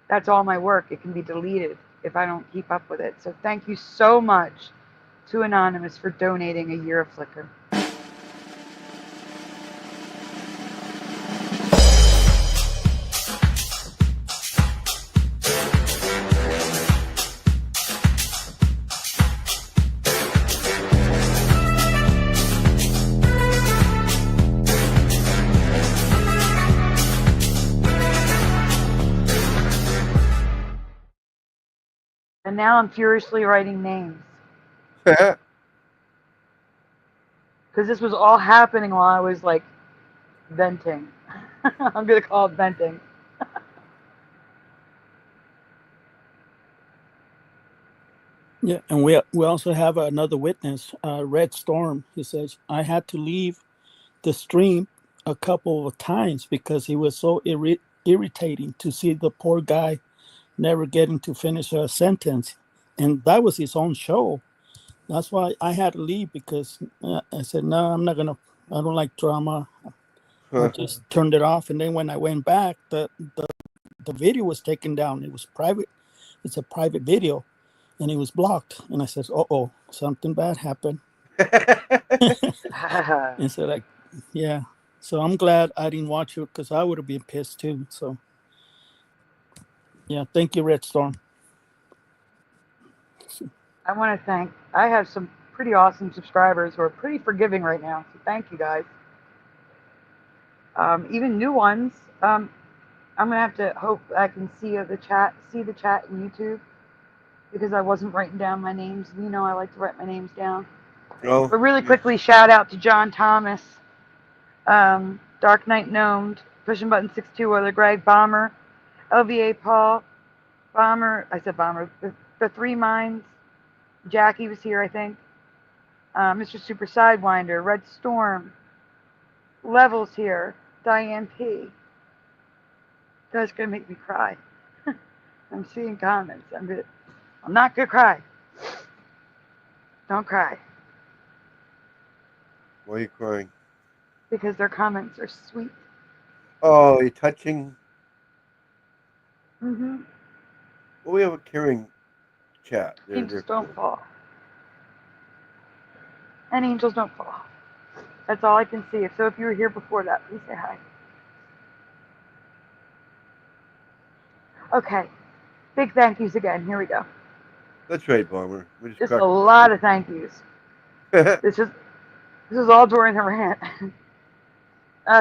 that's all my work. It can be deleted if I don't keep up with it. So thank you so much to Anonymous for donating a year of Flickr. And now I'm furiously writing names. Yeah. Because this was all happening while I was like venting. I'm going to call it venting. Yeah, and we also have another witness, Red Storm. He says, I had to leave the stream a couple of times because he was so irritating to see the poor guy never getting to finish a sentence. And that was his own show. That's why I had to leave, because I said, no, I'm not going to, I don't like drama. I just turned it off. And then when I went back, the video was taken down. It was private. It's a private video, and it was blocked. And I said, oh, something bad happened. And so, like, yeah. So I'm glad I didn't watch it, because I would have been pissed too. So, yeah, thank you, Red Storm. I want to thank, I have some pretty awesome subscribers who are pretty forgiving right now. So thank you guys. Even new ones. I'm going to have to hope I can see the chat in YouTube, because I wasn't writing down my names. You know I like to write my names down. Oh, But really quickly, shout out to John Thomas, Dark Knight Gnomed, Pushing Button 62, Oiler Greg, Bomber, LVA Paul, Bomber, I said Bomber, the Three Minds, Jackie was here, I think, Mr. Super Sidewinder, Red Storm, Levels here, Diane P. That's going to make me cry. I'm seeing comments. I'm not going to cry. Don't cry. why are you crying? Because their comments are sweet. Oh, you're touching. Mm-hmm. Well, we have a caring chat. Angels don't fall. And angels don't fall. That's all I can see. So if you were here before that, please say hi. Okay. Big thank yous again. Here we go. That's right, Bomber. We Just a lot of thank yous. This is all during the rant.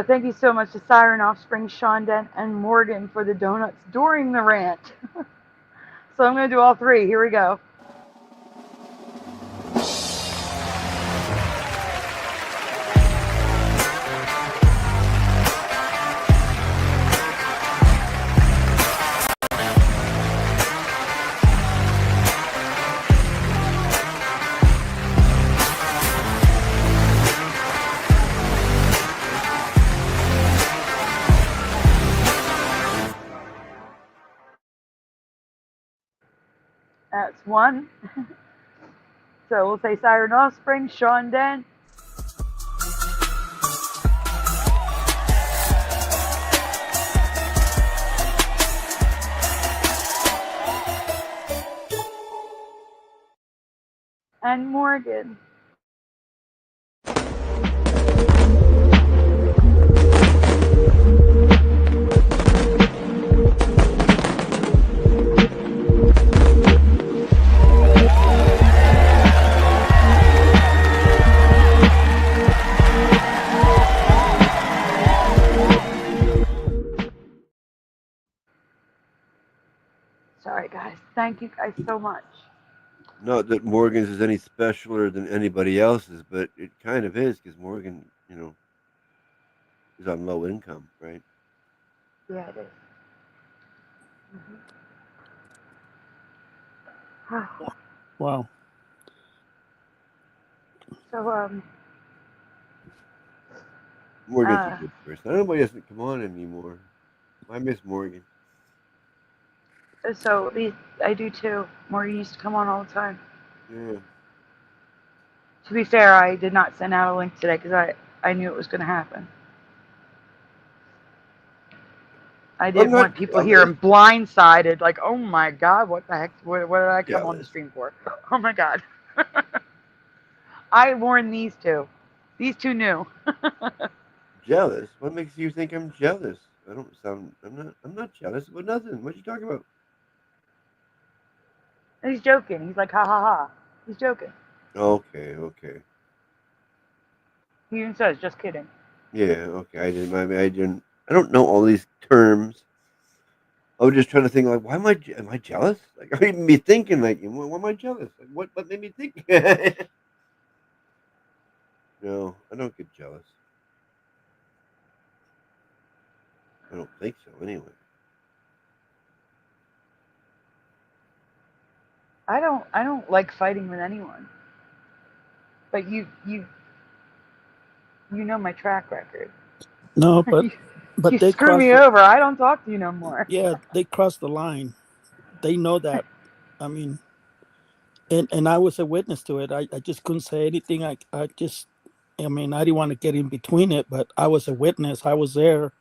Thank you so much to Siren Offspring, Sean Dent, and Morgan for the donuts during the rant. So I'm going to do all three. Here we go. That's one. So we'll say Siren Offspring, Sean Dent. And Morgan. Sorry, guys. Thank you guys so much. Not that Morgan's is any specialer than anybody else's, but it kind of is, because Morgan, is on low income, right? Yeah, it is. Mm-hmm. Wow. So, Morgan's a good person. Nobody doesn't come on anymore. I miss Morgan. So I do too. Morgan used to come on all the time. Yeah. To be fair, I did not send out a link today because I knew it was going to happen. I didn't want people here blindsided, like, oh my God, what the heck? What did I come on the stream for? Oh my God. I warned these two. These two knew. Jealous? What makes you think I'm jealous? I'm not jealous about nothing. What are you talking about? And he's joking. He's like, ha ha ha. He's joking. Okay. He even says, just kidding. Yeah, okay. I don't know all these terms. I was just trying to think, like, why am I jealous? Like, I made me thinking, like, why am I jealous? Like, what made me think? No, I don't get jealous. I don't think so, anyway. I don't like fighting with anyone. But you know my track record. No, but You they screw crossed. me over, I don't talk to you no more. Yeah, they crossed the line. They know that. I mean, and I was a witness to it. I just couldn't say anything. I mean, I didn't want to get in between it, but I was a witness. I was there,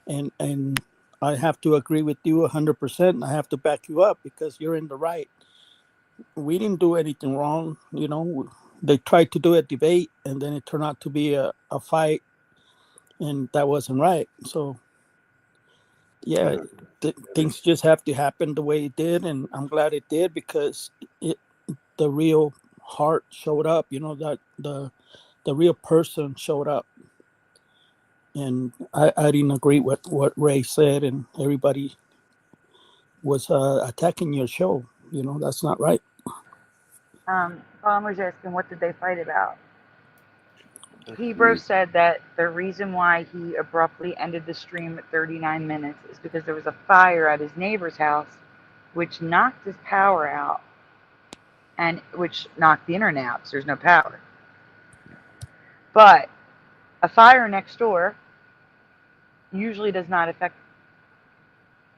and I have to agree with you 100%. I have to back you up because you're in the right. We didn't do anything wrong. They tried to do a debate, and then it turned out to be a fight, and that wasn't right. So yeah, things just have to happen the way it did, and I'm glad it did because the real heart showed up. That the real person showed up, and I didn't agree with what Ray said, and everybody was attacking your show. That's not right. Palmer's asking, what did they fight about? Let's Hebrew see. said that the reason why he abruptly ended the stream at 39 minutes is because there was a fire at his neighbor's house, which knocked his power out, and which knocked the internet out, so there's no power. But a fire next door usually does not affect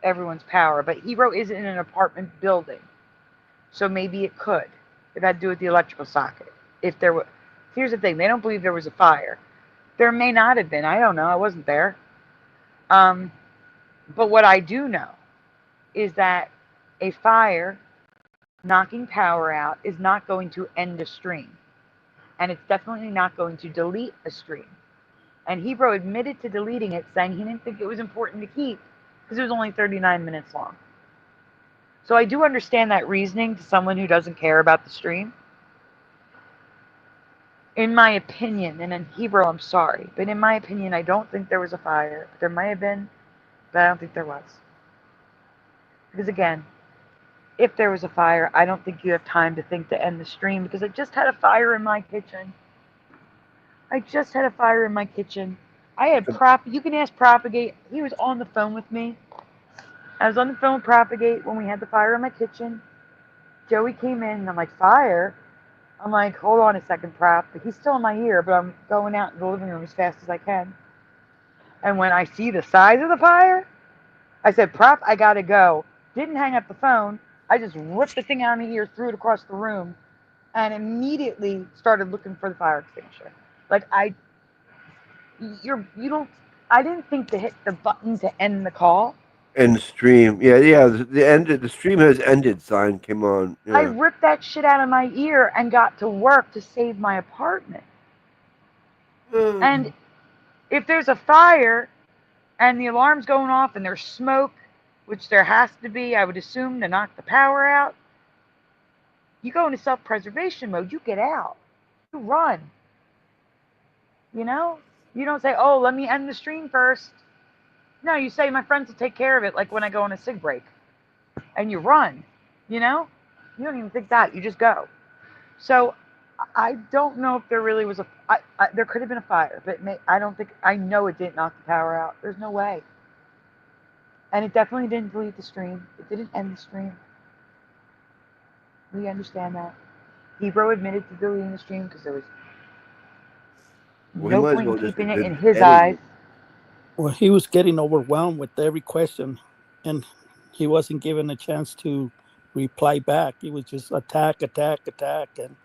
everyone's power. But Hebrew is in an apartment building, so maybe it could. It had to do with the electrical socket. If there were, here's the thing: they don't believe there was a fire. There may not have been. I don't know. I wasn't there. But what I do know is that a fire knocking power out is not going to end a stream. And it's definitely not going to delete a stream. And Hebrew admitted to deleting it, saying he didn't think it was important to keep because it was only 39 minutes long. So I do understand that reasoning to someone who doesn't care about the stream. In my opinion, and in Hebrew, I'm sorry, but in my opinion, I don't think there was a fire. There may have been, but I don't think there was. Because again, if there was a fire, I don't think you have time to think to end the stream because I just had a fire in my kitchen. I just had a fire in my kitchen. I had you can ask Propagate. He was on the phone with me. I was on the phone with Propagate when we had the fire in my kitchen. Joey came in and I'm like, fire? I'm like, hold on a second, Prop. He's still in my ear, but I'm going out in the living room as fast as I can. And when I see the size of the fire, I said, Prop, I gotta go. Didn't hang up the phone. I just ripped the thing out of my ear, threw it across the room, and immediately started looking for the fire extinguisher. Like I didn't think to hit the button to end the call. End stream. Yeah. The stream has ended sign came on. I Yeah. ripped that shit out of my ear and got to work to save my apartment. And if there's a fire and the alarm's going off and there's smoke, which there has to be, I would assume, to knock the power out, you go into self-preservation mode. You get out. You run. You know? You don't say, oh, let me end the stream first. No, you say, my friends will take care of it, like when I go on a cig break. And you run. You know? You don't even think that. You just go. So I don't know if there really was there could have been a fire, but I know it didn't knock the power out. There's no way. And it definitely didn't delete the stream. It didn't end the stream. We understand that. Hebrew admitted to deleting the stream because there was no point in keeping it in his eyes. Well, he was getting overwhelmed with every question, and he wasn't given a chance to reply back. He was just attack, and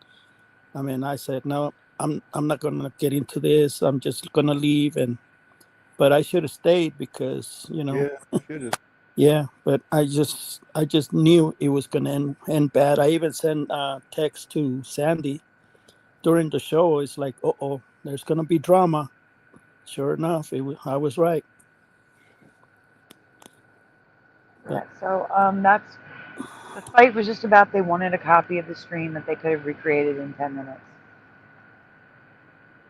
I mean, I said, no, I'm not gonna get into this. I'm just gonna leave, but I should have stayed because Yeah, should have. Yeah, but I just knew it was gonna end bad. I even sent a text to Sandy during the show. It's like, oh, there's gonna be drama. Sure enough, I was right. Yeah, so that's the fight was just about they wanted a copy of the stream that they could have recreated in 10 minutes.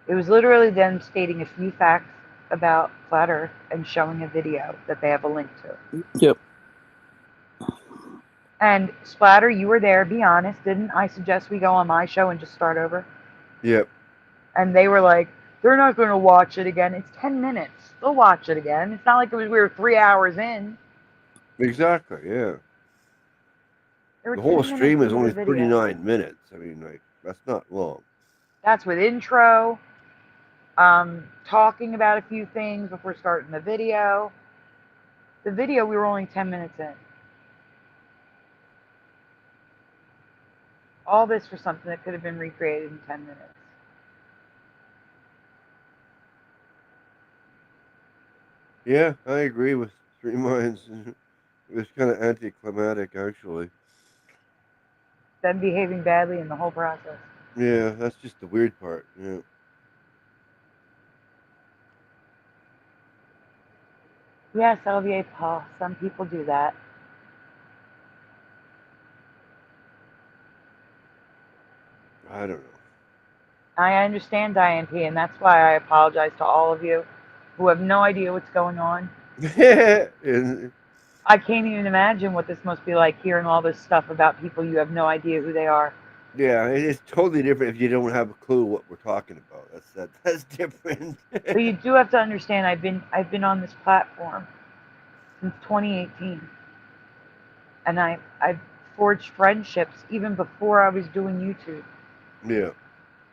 It was literally them stating a few facts about Flat Earth and showing a video that they have a link to. Yep. And Splatter, you were there. Be honest. Didn't I suggest we go on my show and just start over? Yep. And they were like, they're not going to watch it again. It's 10 minutes. They'll watch it again. It's not like we were 3 hours in. Exactly. Yeah. There were The whole 10 minutes stream is into the only video. 39 minutes. I mean, like, that's not long. That's with intro, talking about a few things before starting the video. The video, we were only 10 minutes in. All this for something that could have been recreated in 10 minutes. Yeah, I agree with Three Minds. It was kind of anticlimactic, actually. Them behaving badly in the whole process. Yeah, that's just the weird part. Yeah. Yes, Olivier Paul. Some people do that. I don't know. I understand Diane P, and that's why I apologize to all of you who have no idea what's going on. And, I can't even imagine what this must be like, hearing all this stuff about people you have no idea who they are. yeah, it's totally different if you don't have a clue what we're talking about. That's different. But you do have to understand, I've been on this platform since 2018, and I've forged friendships even before I was doing YouTube, Yeah.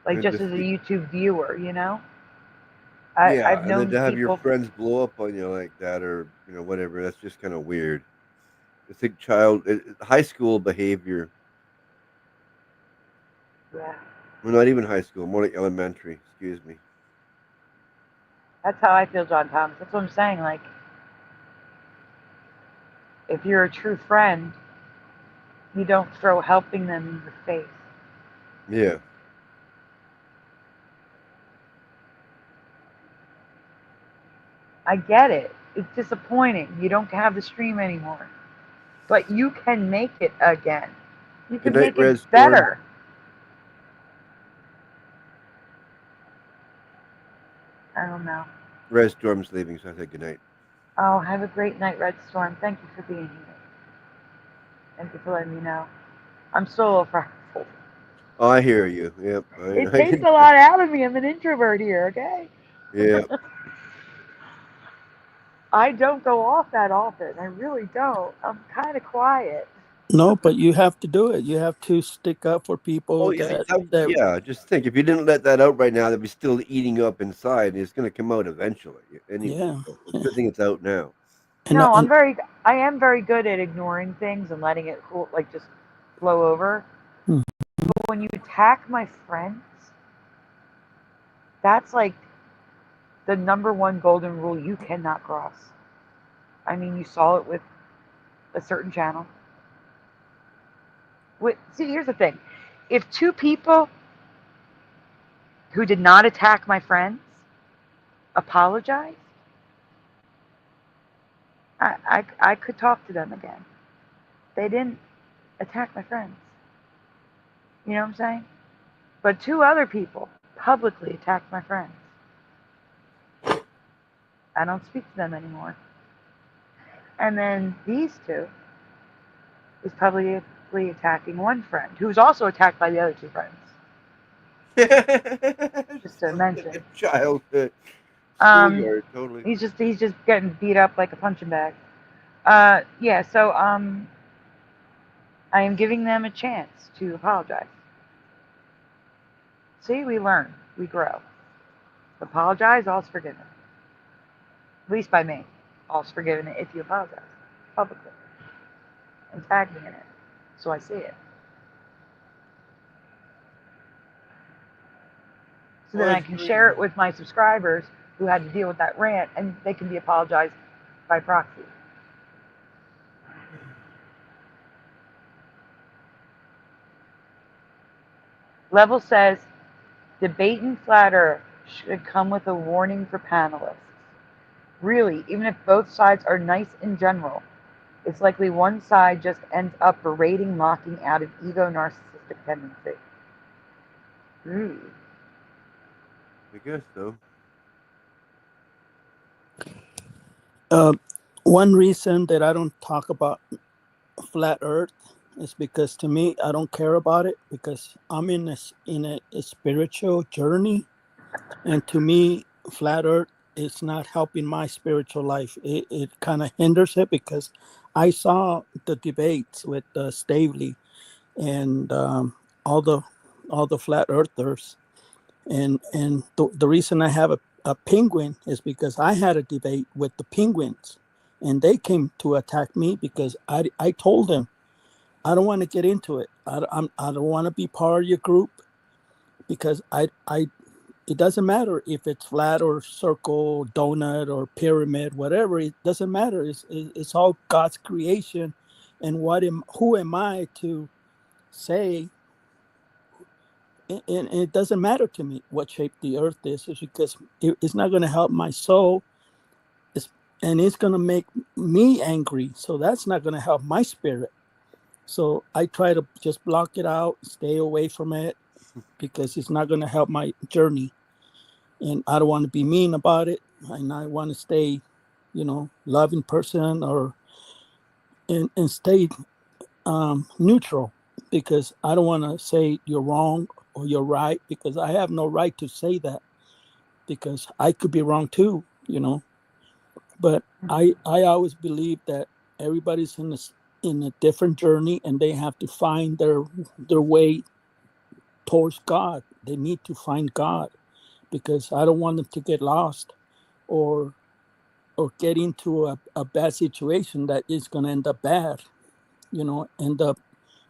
like And just to as a see- YouTube viewer, you know. yeah, I've and then known to have your people. friends blow up on you like that, or whatever, that's just kind of weird. It's like high school behavior. Yeah, Well, not even high school, more like elementary. Excuse me. that's how I feel, John Thomas. That's what I'm saying. Like, if you're a true friend, you don't throw helping them in your face. Yeah. I get it. It's disappointing. You don't have the stream anymore. But you can make it again. You Good can night, make it Red Storm. better. I don't know. Red Storm's leaving, so I said good night. Oh, have a great night, Red Storm. Thank you for being here. Thank you for letting me know. I'm still a little frightful. Oh, I hear you. Yep. It takes a lot out of me. I'm an introvert here, okay? Yeah. I don't go off that often. I really don't. I'm kind of quiet. No, but you have to do it. You have to stick up for people Oh, yeah. that Yeah. Just think, if you didn't let that out right now, that'd be still eating up inside, and it's going to come out eventually. Anyway, yeah. so it's a good thing it's out now. And, No, and I am very good at ignoring things and letting it cool, like just blow over. Mhm. But when you attack my friends, that's like the number one golden rule you cannot cross. I mean, you saw it with a certain channel. See, here's the thing. If two people who did not attack my friends apologized, I could talk to them again. They didn't attack my friends. You know what I'm saying? But two other people publicly attacked my friends. I don't speak to them anymore. And then these two is publicly attacking one friend who's also attacked by the other two friends. Just to mention. Like a childhood Um, schoolyard, totally. he's just getting beat up like a punching bag. Yeah. So I am giving them a chance to apologize. See, we learn, we grow. Apologize, all's forgiven. At least by me, all's forgiven if you apologize publicly and tag me in it, so I see it. So then I can share it with my subscribers who had to deal with that rant, and they can be apologized by proxy. Level says, debate and flatter should come with a warning for panelists. Really, even if both sides are nice in general, it's likely one side just ends up berating, mocking out of ego narcissistic tendency. Ooh. I guess so. One reason that I don't talk about flat Earth is because to me, I don't care about it because I'm in a spiritual journey, and to me, flat Earth is not helping my spiritual life. It kind of hinders it because I saw the debates with Stavely and all the all the flat earthers, and the reason I have a penguin is because I had a debate with the penguins, and they came to attack me because I told them I don't want to get into it. I don't want to be part of your group because I it doesn't matter if it's flat or circle, donut or pyramid, whatever. It doesn't matter. It's all God's creation, and who am I to say? And it doesn't matter to me what shape the earth is because it's not going to help my soul. And it's going to make me angry. So that's not going to help my spirit. So I try to just block it out, stay away from it because it's not going to help my journey. And I don't want to be mean about it. And I want to stay, loving person and stay neutral because I don't want to say you're wrong or you're right because I have no right to say that because I could be wrong too, But I always believe that everybody's in a different journey and they have to find their way towards God. They need to find God because I don't want them to get lost or get into a bad situation that is going to end up bad, end up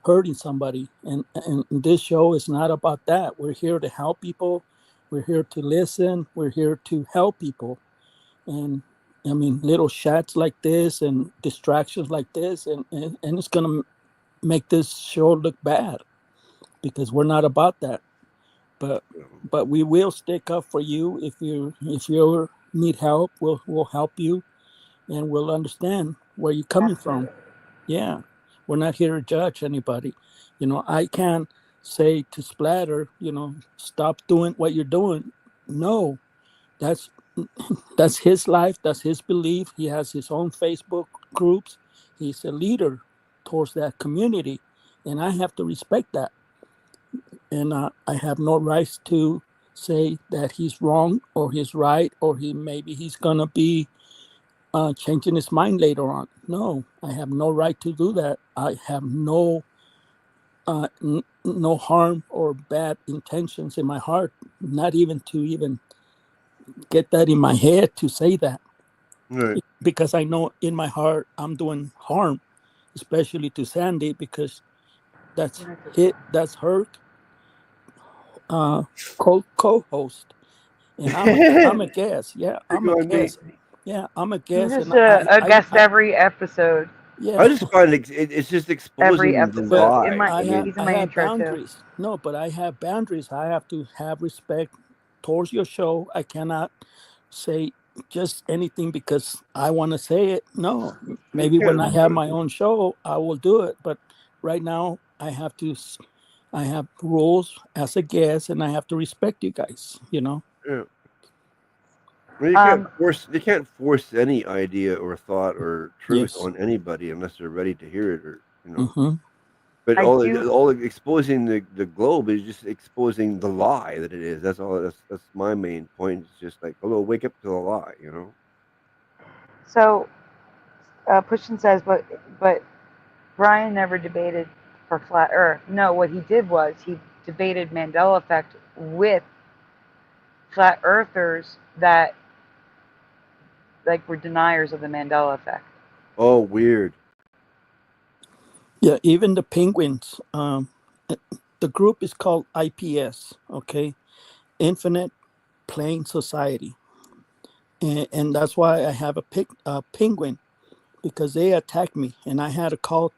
hurting somebody. And this show is not about that. We're here to help people. We're here to listen. We're here to help people. And I mean, little chats like this and distractions like this, and it's going to make this show look bad because we're not about that. But we will stick up for you if you need help. We'll help you, and we'll understand where you're coming from. Yeah, we're not here to judge anybody. I can't say to Splatter, stop doing what you're doing. No, that's his life. That's his belief. He has his own Facebook groups. He's a leader towards that community, and I have to respect that. And I have no rights to say that he's wrong or he's right or he's gonna be changing his mind later on. No, I have no right to do that. I have no harm or bad intentions in my heart. Not even to get that in my head to say that. Right. Because I know in my heart I'm doing harm, especially to Sandy because that's her co-host, and I'm a guest. Yeah, I'm a guest. Yeah, I'm a guest. Just and a guest every episode. Yeah, I just find it's just Every exposing the episode. lie. He's in I my have intro too. boundaries. No, but I have boundaries. I have to have respect towards your show. I cannot say just anything because I want to say it. No, maybe when I have my own show, I will do it. But right now, I have rules as a guest, and I have to respect you guys. Yeah. Well, you can't force any idea or thought or truth on anybody unless they're ready to hear it, or Mm-hmm. But all exposing the globe is just exposing the lie that it is. That's all. That's my main point. It's just like, hello, wake up to the lie. So, Pushkin says, but Brian never debated for flat Earth. No, what he did was he debated Mandela effect with flat earthers that were deniers of the Mandela effect. Oh, weird. Yeah, even the penguins. The group is called IPS. Okay, Infinite Plane Society, and that's why I have a penguin because they attacked me, and I had to call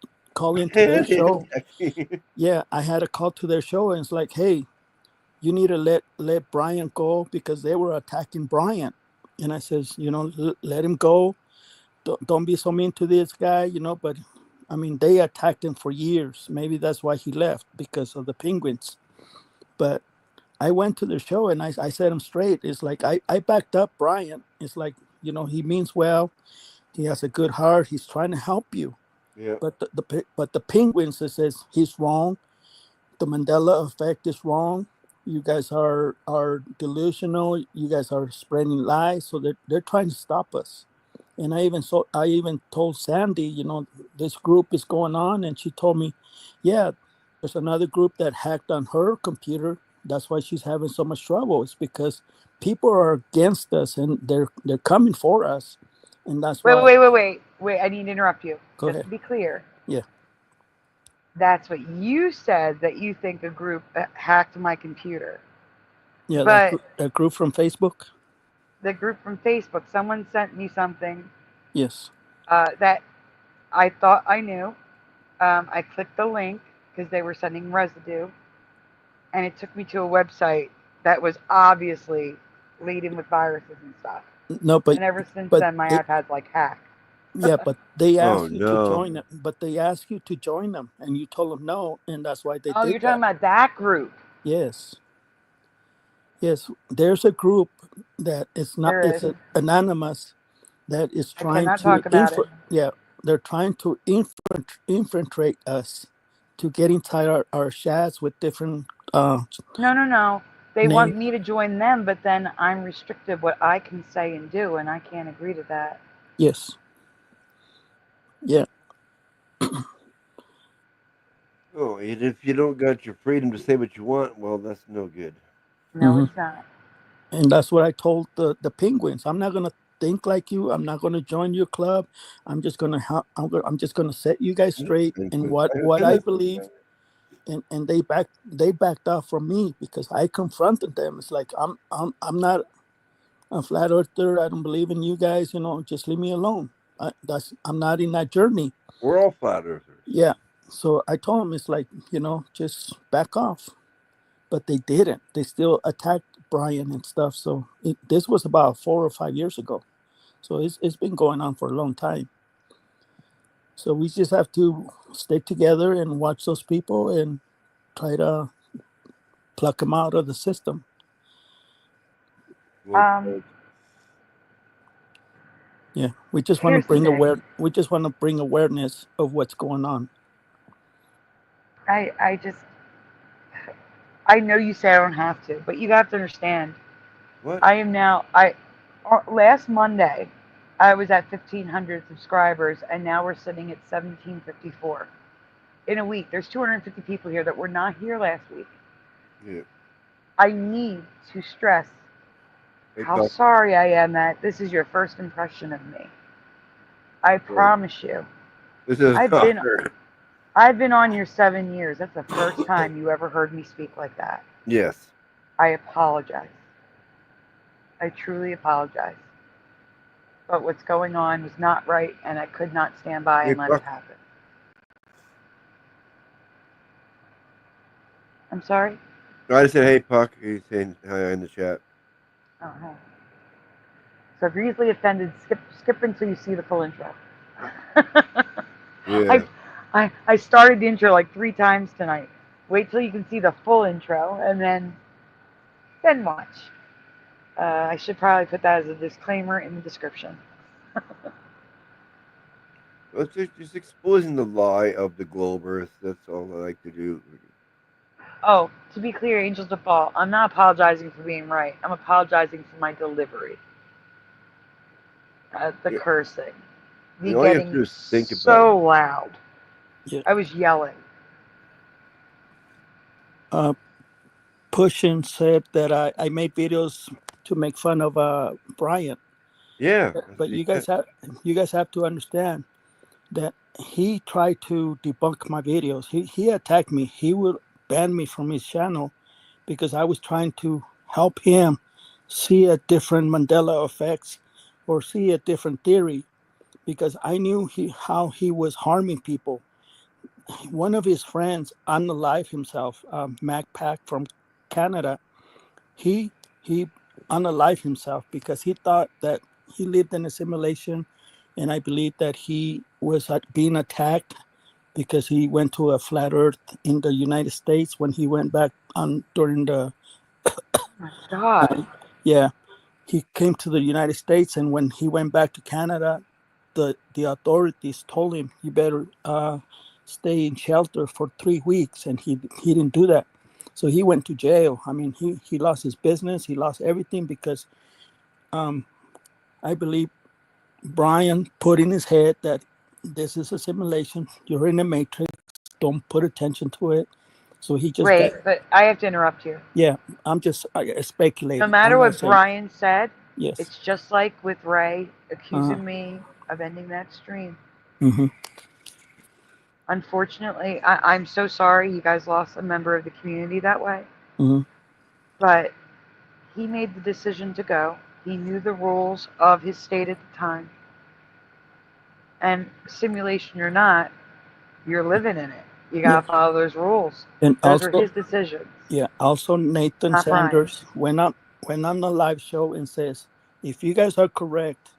into their show. Yeah, I had to call to their show, and it's like, hey, you need to let Brian go because they were attacking Brian, and I says, let him go. Don't be so mean to this guy, But I mean, they attacked him for years. Maybe that's why he left because of the penguins. But I went to the show and I set him straight. It's like I backed up Brian. It's like he means well. He has a good heart. He's trying to help you. Yeah. But the penguins that says he's wrong. The Mandela effect is wrong. You guys are delusional. You guys are spreading lies. So they're trying to stop us. And I even told Sandy, this group is going on, and she told me, yeah, there's another group that hacked on her computer. That's why she's having so much trouble. It's because people are against us and they're coming for us, and that's Wait, why. wait, wait, wait, wait. I need to interrupt you. Go Just ahead. to be clear. Yeah. That's what you said, that you think a group hacked my computer. Yeah, But that group from Facebook. the group from Facebook, someone sent me something Yes. that I thought I knew. I clicked the link because they were sending residue, and it took me to a website that was obviously laden with viruses and stuff. No, And ever since but then, my they, iPad's like hacked. yeah, but they Oh asked you to join no. them. But they asked you to join them, and you told them no, and that's why they Oh, did you're talking that. about that group. Yes. Yes, there's a group that There it's is. anonymous that is I trying cannot to talk about it. yeah, they're trying to infiltrate us to get inside our chats with different No, no, no. They want names. me to join them, but then I'm restricted what I can say and do, and I can't agree to that. Yes. Yeah. Oh, and if you don't got your freedom to say what you want, well, that's no good. No, Hmm. it's not. And that's what I told the penguins. I'm not gonna think like you. I'm not gonna join your club. I'm just gonna I'm just gonna set you guys straight in what I believe. And they backed off from me because I confronted them. It's like I'm not a flat earther. I don't believe in you guys. Just leave me alone. I'm not in that journey. We're all flat earthers. Yeah. So I told them it's like just back off. But they didn't. They still attacked Brian and stuff. So this was about 4 or 5 years ago. So it's been going on for a long time. So we just have to stick together and watch those people and try to pluck them out of the system. Well, Um, Yeah, we just want to Here's the thing. We just want to bring awareness of what's going on. I know you say I don't have to, but you have to understand. what? Last Monday, I was at 1,500 subscribers, and now we're sitting at 1,754. In a week, there's 250 people here that were not here last week. Yeah. I need to stress Hey, how Puck. sorry I am that this is your first impression of me. I promise you. This is I've been Connor. I've been on here 7 years. That's the first time you ever heard me speak like that. Yes. I apologize. I truly apologize. But what's going on was not right, and I could not stand by Hey, and let Puck. it happen. I'm sorry? I just said, hey, Puck. He's saying hi in the chat. Oh, hey. So if you're easily offended, skip until you see the full intro. Yeah. I started the intro like 3 times tonight. Wait till you can see the full intro, and then watch. I should probably put that as a disclaimer in the description. Well, it's just exposing the lie of the globe Earth. That's all I like to do. Oh, to be clear, Angels of Fall, I'm not apologizing for being right. I'm apologizing for my delivery. The Yeah. cursing. Me All you have to getting do is think about so loud. Yeah. I was yelling. Pushin said that I made videos to make fun of Brian. Yeah. But you guys have to understand that he tried to debunk my videos. He attacked me. He would ban me from his channel because I was trying to help him see a different Mandela effects or see a different theory, because I knew how he was harming people. One of his friends unalived himself, Mac Pack from Canada. He unalived himself because he thought that he lived in a simulation, and I believe that he was being attacked because he went to a flat Earth in the United States when he went back on during the Oh my God. yeah, he came to the United States, and when he went back to Canada, the authorities told him you better stay in shelter for 3 weeks, and he didn't do that. So he went to jail. I mean, he lost his business, he lost everything because I believe Brian put in his head that this is a simulation. You're in a matrix. Don't put attention to it. So he just Wait, but I have to interrupt you. Yeah, I'm just speculating. No matter I'm not what saying- Brian said, Yes. it's just like with Ray accusing me of ending that stream. Mm-hmm. Unfortunately, I'm so sorry you guys lost a member of the community that way. Mm-hmm. But he made the decision to go. He knew the rules of his state at the time. And simulation or not, you're living in it. You gotta follow those rules. And Those also, are his decisions. Yeah. Also, Nathan Not Sanders went on the live show and says, "If you guys are correct,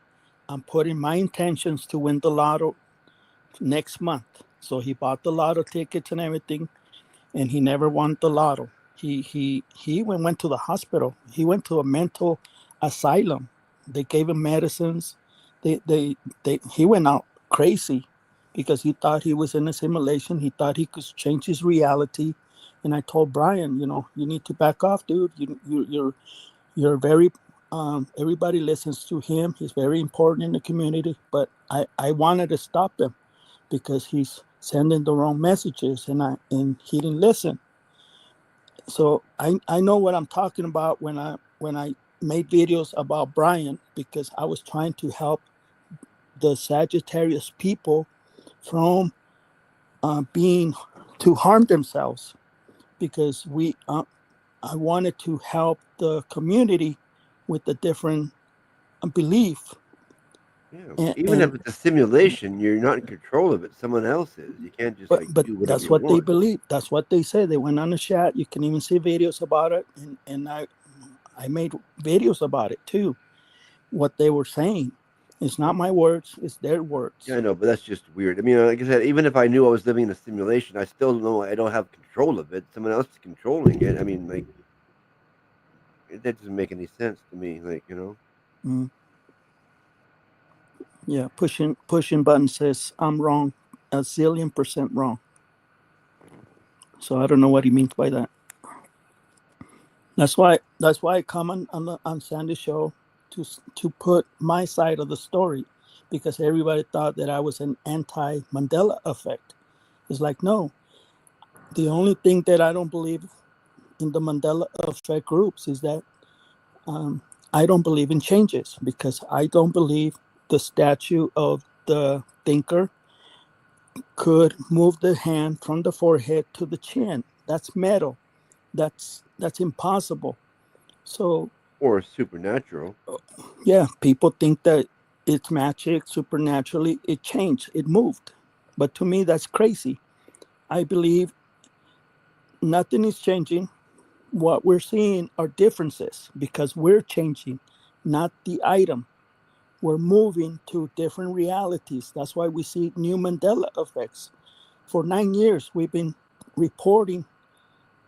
I'm putting my intentions to win the lotto next month." So he bought the lotto tickets and everything, and he never won the lotto. He even went to the hospital. He went to a mental asylum. They gave him medicines. He went out crazy because he thought he was in a simulation. He thought he could change his reality. And I told Brian, you need to back off, dude. You're very everybody listens to him. He's very important in the community. But I wanted to stop him because he's sending the wrong messages, and he didn't listen. So I know what I'm talking about when I made videos about Brian, because I was trying to help the Sagittarius people from being to harm themselves, because I wanted to help the community with a different belief. Yeah, even if it's a simulation, you're not in control of it. Someone else is. You can't just But do whatever that's you what want. they believe. That's what they say. They went on the chat. You can even see videos about it, and I made videos about it too. What they were saying, it's not my words; it's their words. Yeah, I know, but that's just weird. I mean, like I said, even if I knew I was living in a simulation, I still know I don't have control of it. Someone else is controlling it. I mean, like, that doesn't make any sense to me. Like, Mm. Yeah, pushing button says I'm wrong, a zillion % wrong. So I don't know what he means by that. That's why I come on Sandy's show to put my side of the story, because everybody thought that I was an anti-Mandela effect. It's like, no. The only thing that I don't believe in the Mandela effect groups is that I don't believe in changes, because I don't believe the statue of the thinker could move the hand from the forehead to the chin. That's metal. That's impossible. So, or supernatural. yeah, people think that it's magic, supernaturally it changed, it moved. But to me, that's crazy. I believe nothing is changing. What we're seeing are differences, because we're changing, not the item. We're moving to different realities. That's why we see new Mandela effects. For 9 years, we've been reporting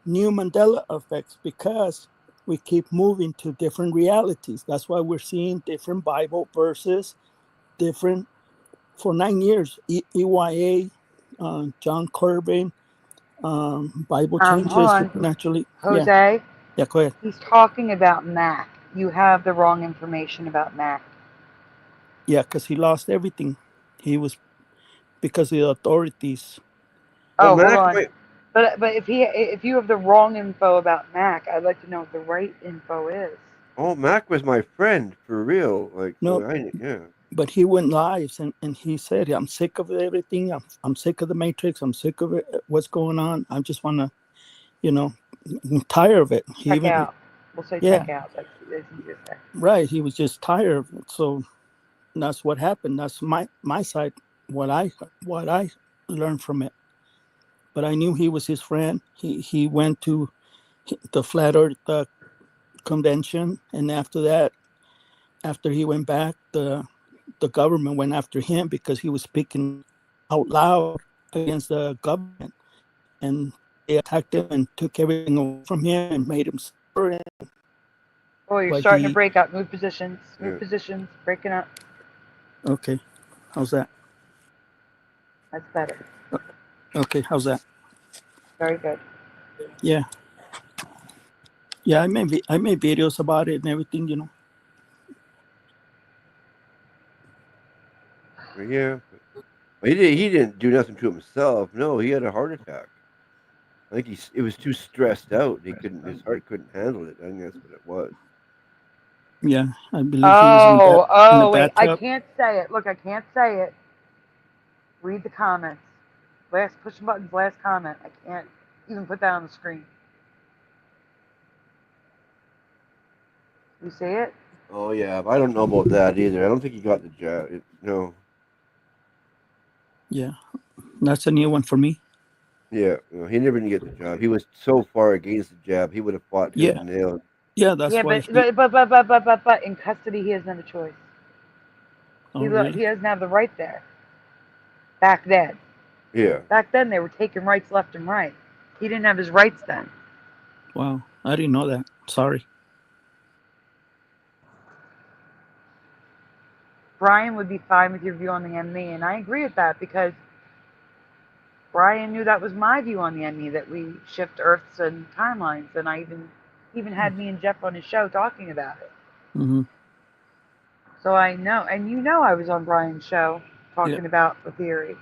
new Mandela effects because we keep moving to different realities. That's why we're seeing different Bible verses, different, for 9 years, EYA, John Corbin, Bible changes Hold on. supernaturally. Jose, Yeah, go ahead. he's talking about Mac. You have the wrong information about Mac. Yeah, because he lost everything. He was, because of the authorities. Well, Oh, hold Mac, on. But if you have the wrong info about Mac, I'd like to know what the right info is. Mac was my friend for real. Like, No. so yeah. But he went live and he said, I'm sick of everything. I'm sick of the Matrix. I'm sick of it. What's going on? I just want to, I'm tired of it. Check out. We'll say check out. That's easy to say. Right. He was just tired of it. So that's what happened. That's my side, what I learned from it. But I knew he was his friend. He went to the Flat Earth convention, and after that, after he went back, the government went after him because he was speaking out loud against the government, and they attacked him and took everything away from him and made him suffer. Oh, you're starting to break up. Move positions. Move positions. Breaking up. Okay. How's that? That's better. Okay, how's that? Very good. Yeah. Yeah, I made videos about it and everything, you know. Yeah. But he didn't do nothing to himself. No, he had a heart attack. I think it was too stressed out. His heart couldn't handle it. I think that's what it was. Yeah, I believe he was in the Wait, I bathtub. can't say it. Look, I can't say it. Read the comments. Push the buttons, last comment. I can't even put that on the screen. You see it? Oh yeah, but I don't know about that either. I don't think he got the jab. No. Yeah, that's a new one for me. Yeah, no, he never did get the job. He was so far against the jab. He would have fought tooth Yeah, and nail. yeah, that's Yeah, why. but in custody he has no choice. Oh, He really? doesn't have the right there. Back then. Yeah. Back then they were taking rights left and right. He didn't have his rights then. Wow, I didn't know that. Sorry. Brian would be fine with your view on the enemy, and I agree with that because Brian knew that was my view on the enemy, that we shift Earths and timelines, and I even had me and Jeff on his show talking about it. Mm-hmm. So I know, and you know I was on Brian's show talking Yep. about the theory,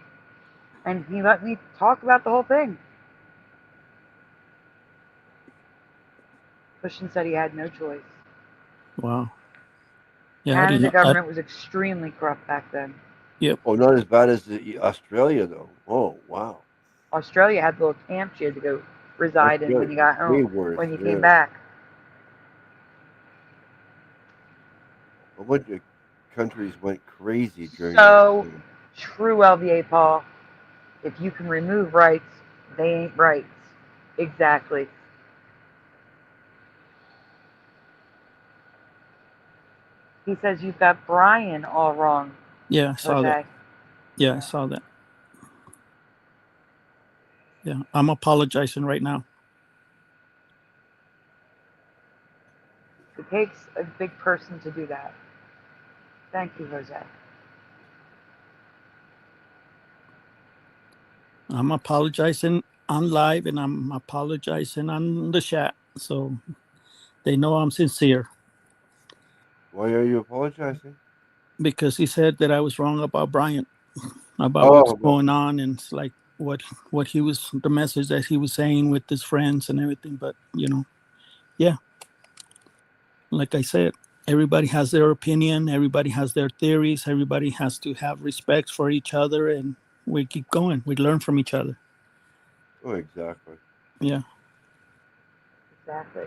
and he let me talk about the whole thing. Cushing said he had no choice. Wow. Yeah, And the government was extremely corrupt back then. Yep. Oh, not as bad as Australia though. Oh wow. Australia had the little camp she had to go reside in when he got way home, worse, when he yeah. came back. A bunch of countries went crazy during So that time. true, LVA Paul. If you can remove rights, they ain't rights. Exactly. He says you've got Brian all wrong. Yeah, I saw that. Okay. Yeah, I saw that. Yeah, I'm apologizing right now. It takes a big person to do that. Thank you, Jose. I'm apologizing on live and I'm apologizing on the chat, so they know I'm sincere. Why are you apologizing? Because he said that I was wrong about Brian, about what's going on, and it's like what he was, the message that he was saying with his friends and everything. But you know, yeah, like I said, everybody has their opinion, everybody has their theories, everybody has to have respect for each other, and we keep going. We learn from each other. Oh, exactly. Yeah. Exactly.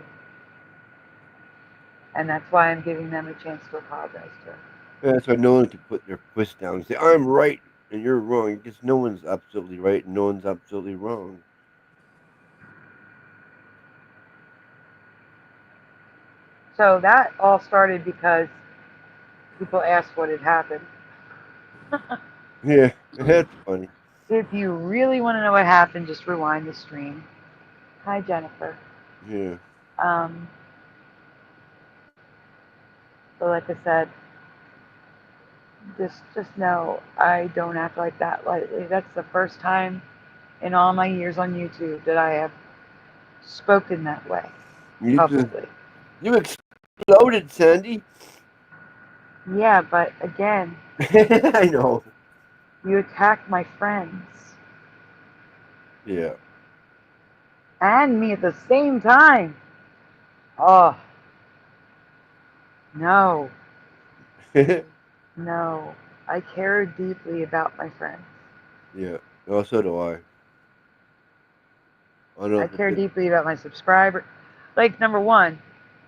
And that's why I'm giving them a chance to apologize to her. Yeah, that's why no one can put their fist down and say, I'm right and you're wrong. Because no one's absolutely right and no one's absolutely wrong. So that all started because people asked what had happened. Yeah, that's funny. If you really want to know what happened, just rewind the stream. Hi, Jennifer. Yeah. So like I said, just know I don't act like that lightly. That's the first time in all my years on YouTube that I have spoken that way publicly. You exploded, Sandy. Yeah, but again, I know. you attacked my friends. Yeah. And me at the same time. Oh. No. No. I care deeply about my friends. Yeah. Oh, so do I. I care deeply about my subscribers. Like, number one,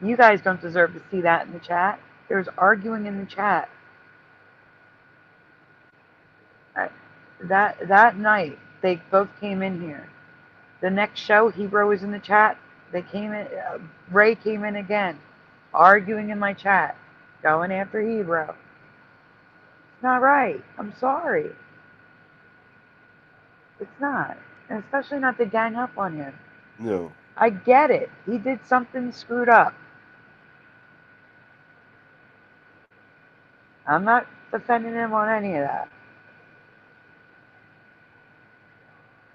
you guys don't deserve to see that in the chat. There's arguing in the chat. That night, they both came in here. The next show, Hebrew was in the chat. They came in. Ray came in again, arguing in my chat, going after Hebrew. It's not right. I'm sorry. It's not, and especially not to gang up on him. No. I get it. He did something screwed up. I'm not defending him on any of that.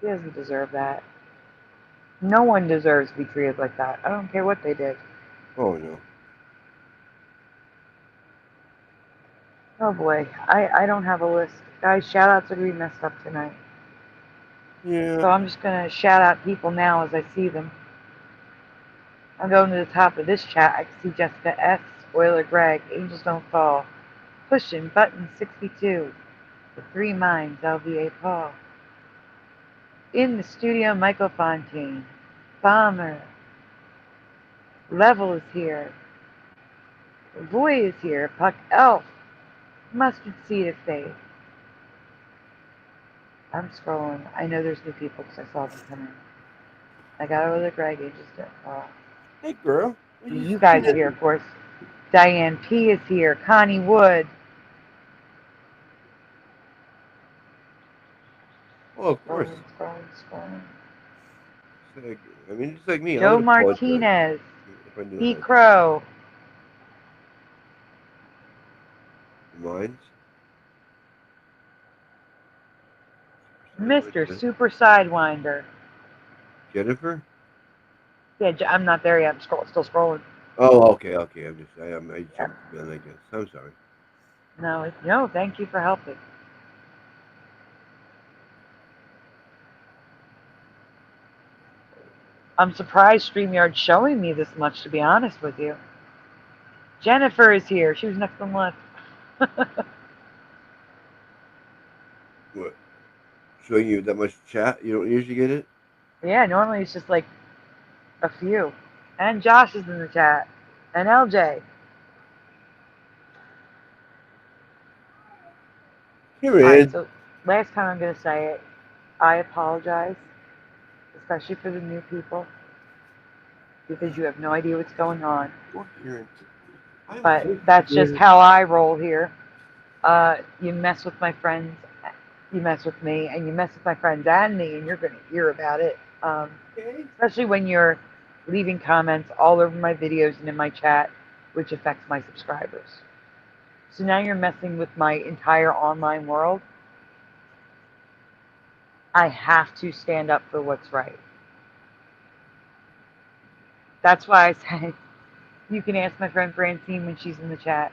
He doesn't deserve that. No one deserves to be treated like that. I don't care what they did. Oh no. Oh boy, I don't have a list. Guys, shout outs are gonna be messed up tonight. Yeah. So I'm just gonna shout out people now as I see them. I'm going to the top of this chat. I can see Jessica S, Spoiler Greg, Angels Don't Fall, Pushing Button 62, The Three Minds, LVA Paul. In the studio, Michael Fontaine, Bomber, Level is here, Boy is here, Puck Elf, Mustard Seed of Faith. I'm scrolling. I know there's new people because I saw them come in. I got over the Greg, Angels Don't Fall. Hey, girl. You guys are here, of course. Diane P is here, Connie Wood. Oh, of course. Scrolling. I mean, just like me. I Joe would apologize Martinez, if I knew Pete how Crow, minds. Mr. Super Sidewinder. Jennifer. Yeah, I'm not there yet. I'm still scrolling. Oh, okay. I Yeah. jumped the gun, I guess. I'm sorry. No, thank you for helping. I'm surprised StreamYard's showing me this much, to be honest with you. Jennifer is here. She was next on the left. What? Showing you that much chat? You don't usually get it? Yeah, normally it's just like a few. And Josh is in the chat. And LJ. Here All it right, is. so last time I'm going to say it. I apologize, especially for the new people, because you have no idea what's going on. But that's just how I roll here. You mess with my friends, you mess with me, and you mess with my friends and me, and you're going to hear about it. Especially when you're leaving comments all over my videos and in my chat, which affects my subscribers. So now you're messing with my entire online world. I have to stand up for what's right. That's why I say you can ask my friend Francine when she's in the chat.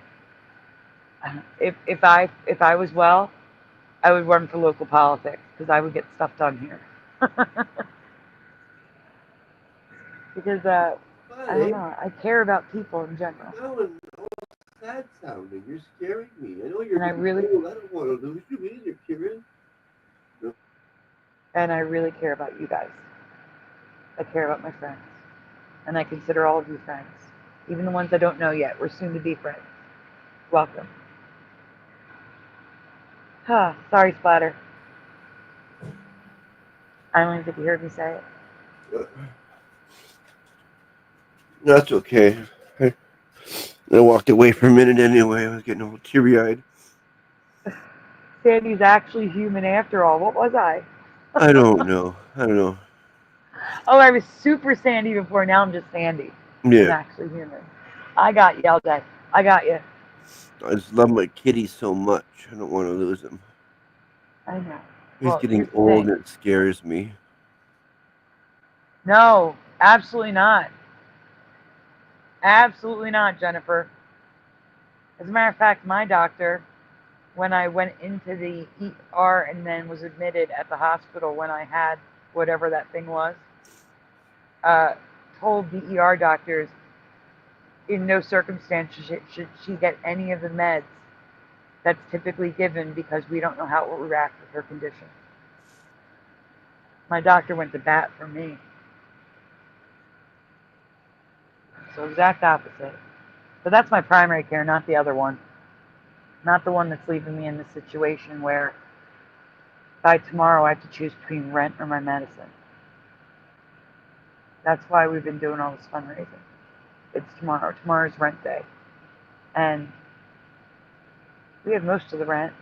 If I was well, I would run for local politics because I would get stuff done here. Because I don't know, I care about people in general. Sad sounding. You're scaring me. I know you're And I really, old. I don't want to lose you either, Kieran. No. and I really care about you guys. I care about my friends, and I consider all of you friends, even the ones I don't know yet. We're soon to be friends. Welcome. Sorry, Splatter. I don't even think you heard me say it. That's okay. I walked away for a minute anyway. I was getting all teary-eyed. Sandy's actually human after all. What was I? I don't know. Oh, I was super Sandy before. Now I'm just Sandy. Yeah. I'm actually human. I got you all day. I got you. I just love my kitty so much. I don't want to lose him. I know. He's getting old and it scares me. No, absolutely not. Absolutely not, Jennifer. As a matter of fact, my doctor, when I went into the ER and then was admitted at the hospital when I had whatever that thing was, told the ER doctors in no circumstance should she get any of the meds that's typically given because we don't know how it will react with her condition. My doctor went to bat for me. So exact opposite. But that's my primary care, not the other one. Not the one that's leaving me in this situation where by tomorrow I have to choose between rent or my medicine. That's why we've been doing all this fundraising. It's tomorrow. Tomorrow's rent day. And we have most of the rent.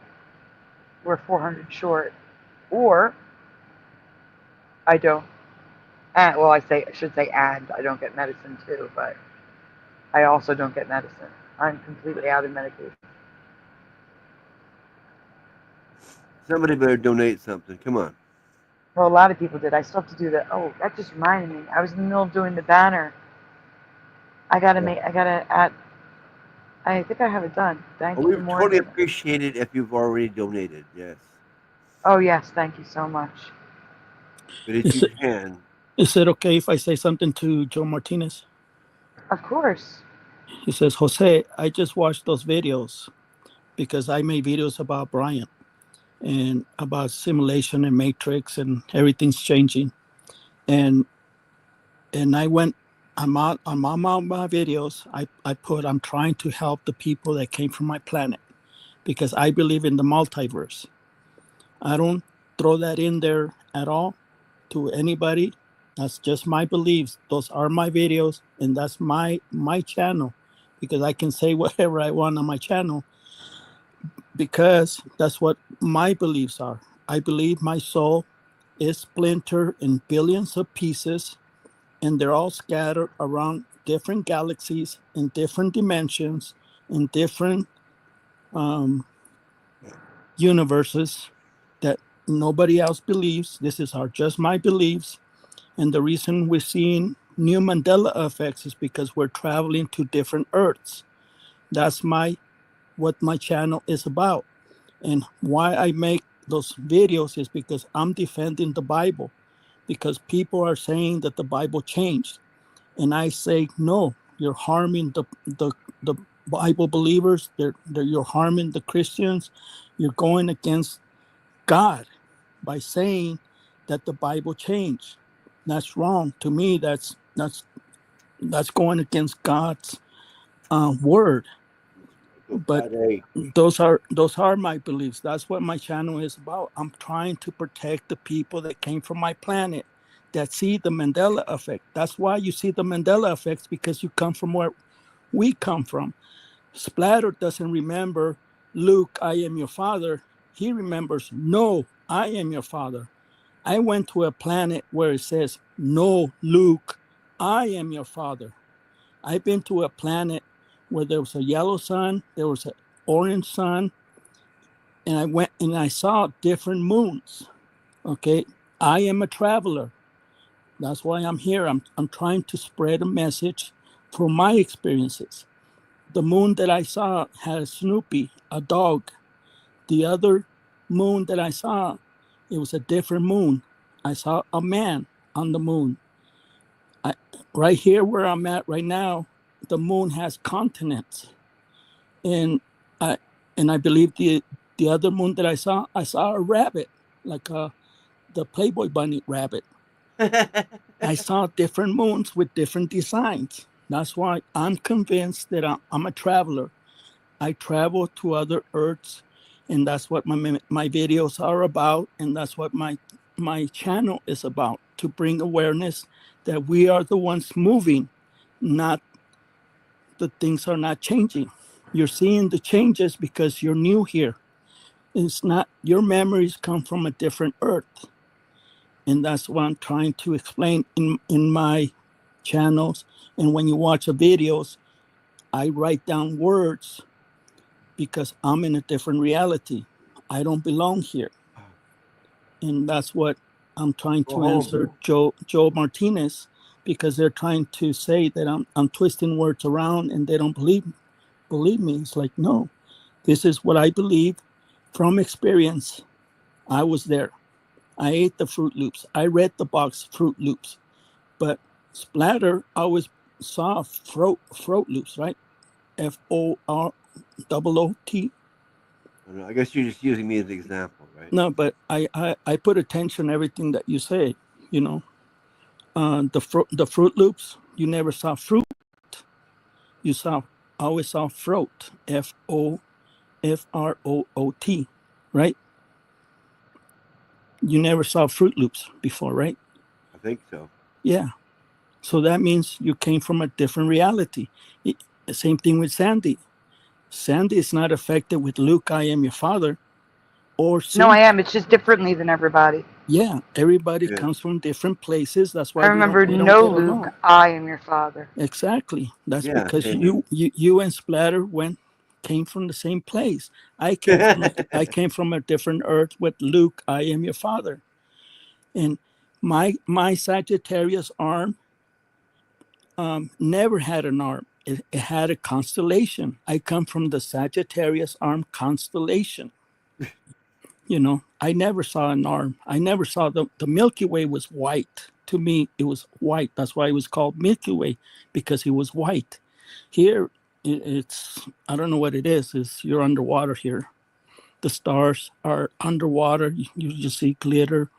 We're $400 short. Or I don't. Well, I should say I don't get medicine too, but I also don't get medicine. I'm completely out of medication. Somebody better donate something. Come on. Well, a lot of people did. I still have to do the. Oh, that just reminded me. I was in the middle of doing the banner. I gotta Yeah. make. I gotta add. I think I have it done. Thank Well, you we for would more. totally appreciate it if you've already donated. Yes, Oh yes, thank you so much. but if Is you it, can, is it okay if I say something to Joe Martinez? Of course. He says, Jose, I just watched those videos because I made videos about Brian and about simulation and matrix and everything's changing. And I went, I'm out on my videos. I put, I'm trying to help the people that came from my planet because I believe in the multiverse. I don't throw that in there at all to anybody. That's just my beliefs. Those are my videos, and that's my channel because I can say whatever I want on my channel because that's what my beliefs are. I believe my soul is splintered in billions of pieces, and they're all scattered around different galaxies in different dimensions in different um, universes that nobody else believes. This is our just my beliefs. And the reason we're seeing new Mandela effects is because we're traveling to different Earths. That's what my channel is about. And why I make those videos is because I'm defending the Bible. Because people are saying that the Bible changed. And I say, no, you're harming the Bible believers. You're harming the Christians. You're going against God by saying that the Bible changed. That's wrong. To me, that's going against God's word. so But Friday, those are my beliefs. That's what my channel is about. I'm trying to protect the people that came from my planet that see the Mandela effect. That's why you see the Mandela effects because you come from where we come from. Splatter doesn't remember Luke, I am your father. He remembers, no, I am your father. I went to a planet where it says, no, Luke, I am your father. I've been to a planet where there was a yellow sun, there was an orange sun, and I went and I saw different moons. Okay. I am a traveler. That's why I'm here. I'm trying to spread a message from my experiences. The moon that I saw had a Snoopy, a dog. The other moon that I saw, it was a different moon. I saw a man on the moon. I, right here where I'm at right now, the moon has continents. And I and I believe the other moon that I saw a rabbit, like the Playboy bunny rabbit. I saw different moons with different designs. That's why I'm convinced that I'm a traveler. I travel to other Earths, and that's what my videos are about, and that's what my channel is about, to bring awareness that we are the ones moving, not the things are not changing. You're seeing the changes because you're new here. It's not your memories come from a different Earth, and that's what I'm trying to explain in my channels. And when you watch the videos, I write down words because I'm in a different reality. I don't belong here. And that's what I'm trying go to home. answer Joe Martinez, because they're trying to say that I'm twisting words around and they don't believe me. It's like, no, this is what I believe from experience. I was there. I ate the Fruit Loops. I read the box Fruit Loops. But Splatter always saw Fruit Loops, right? FOROOT. I guess you're just using me as an example, right? No, but I put attention to everything that you say. You know, the Fruit Loops. You never saw fruit. You always saw fruit. FOFROOT. Right? You never saw Fruit Loops before, right? I think so. Yeah. So that means you came from a different reality. Same thing with Sandy. Sandy is not affected with Luke, I am your father, or No, I Simba. am. It's just differently than everybody. Yeah, everybody Yeah. comes from different places. That's I why remember, we don't no, get Luke, along. I am your father. Exactly. That's Yeah. because Same. you and Splatter came from the same place. I came from a different earth with Luke, I am your father. And my Sagittarius arm never had an arm. It had a constellation. I come from the Sagittarius arm constellation. You know, I never saw an arm. I never saw the Milky Way was white. To me, it was white. That's why it was called Milky Way, because it was white. Here, it's, I don't know what it is. It's, you're underwater here. The stars are underwater. You just see glitter.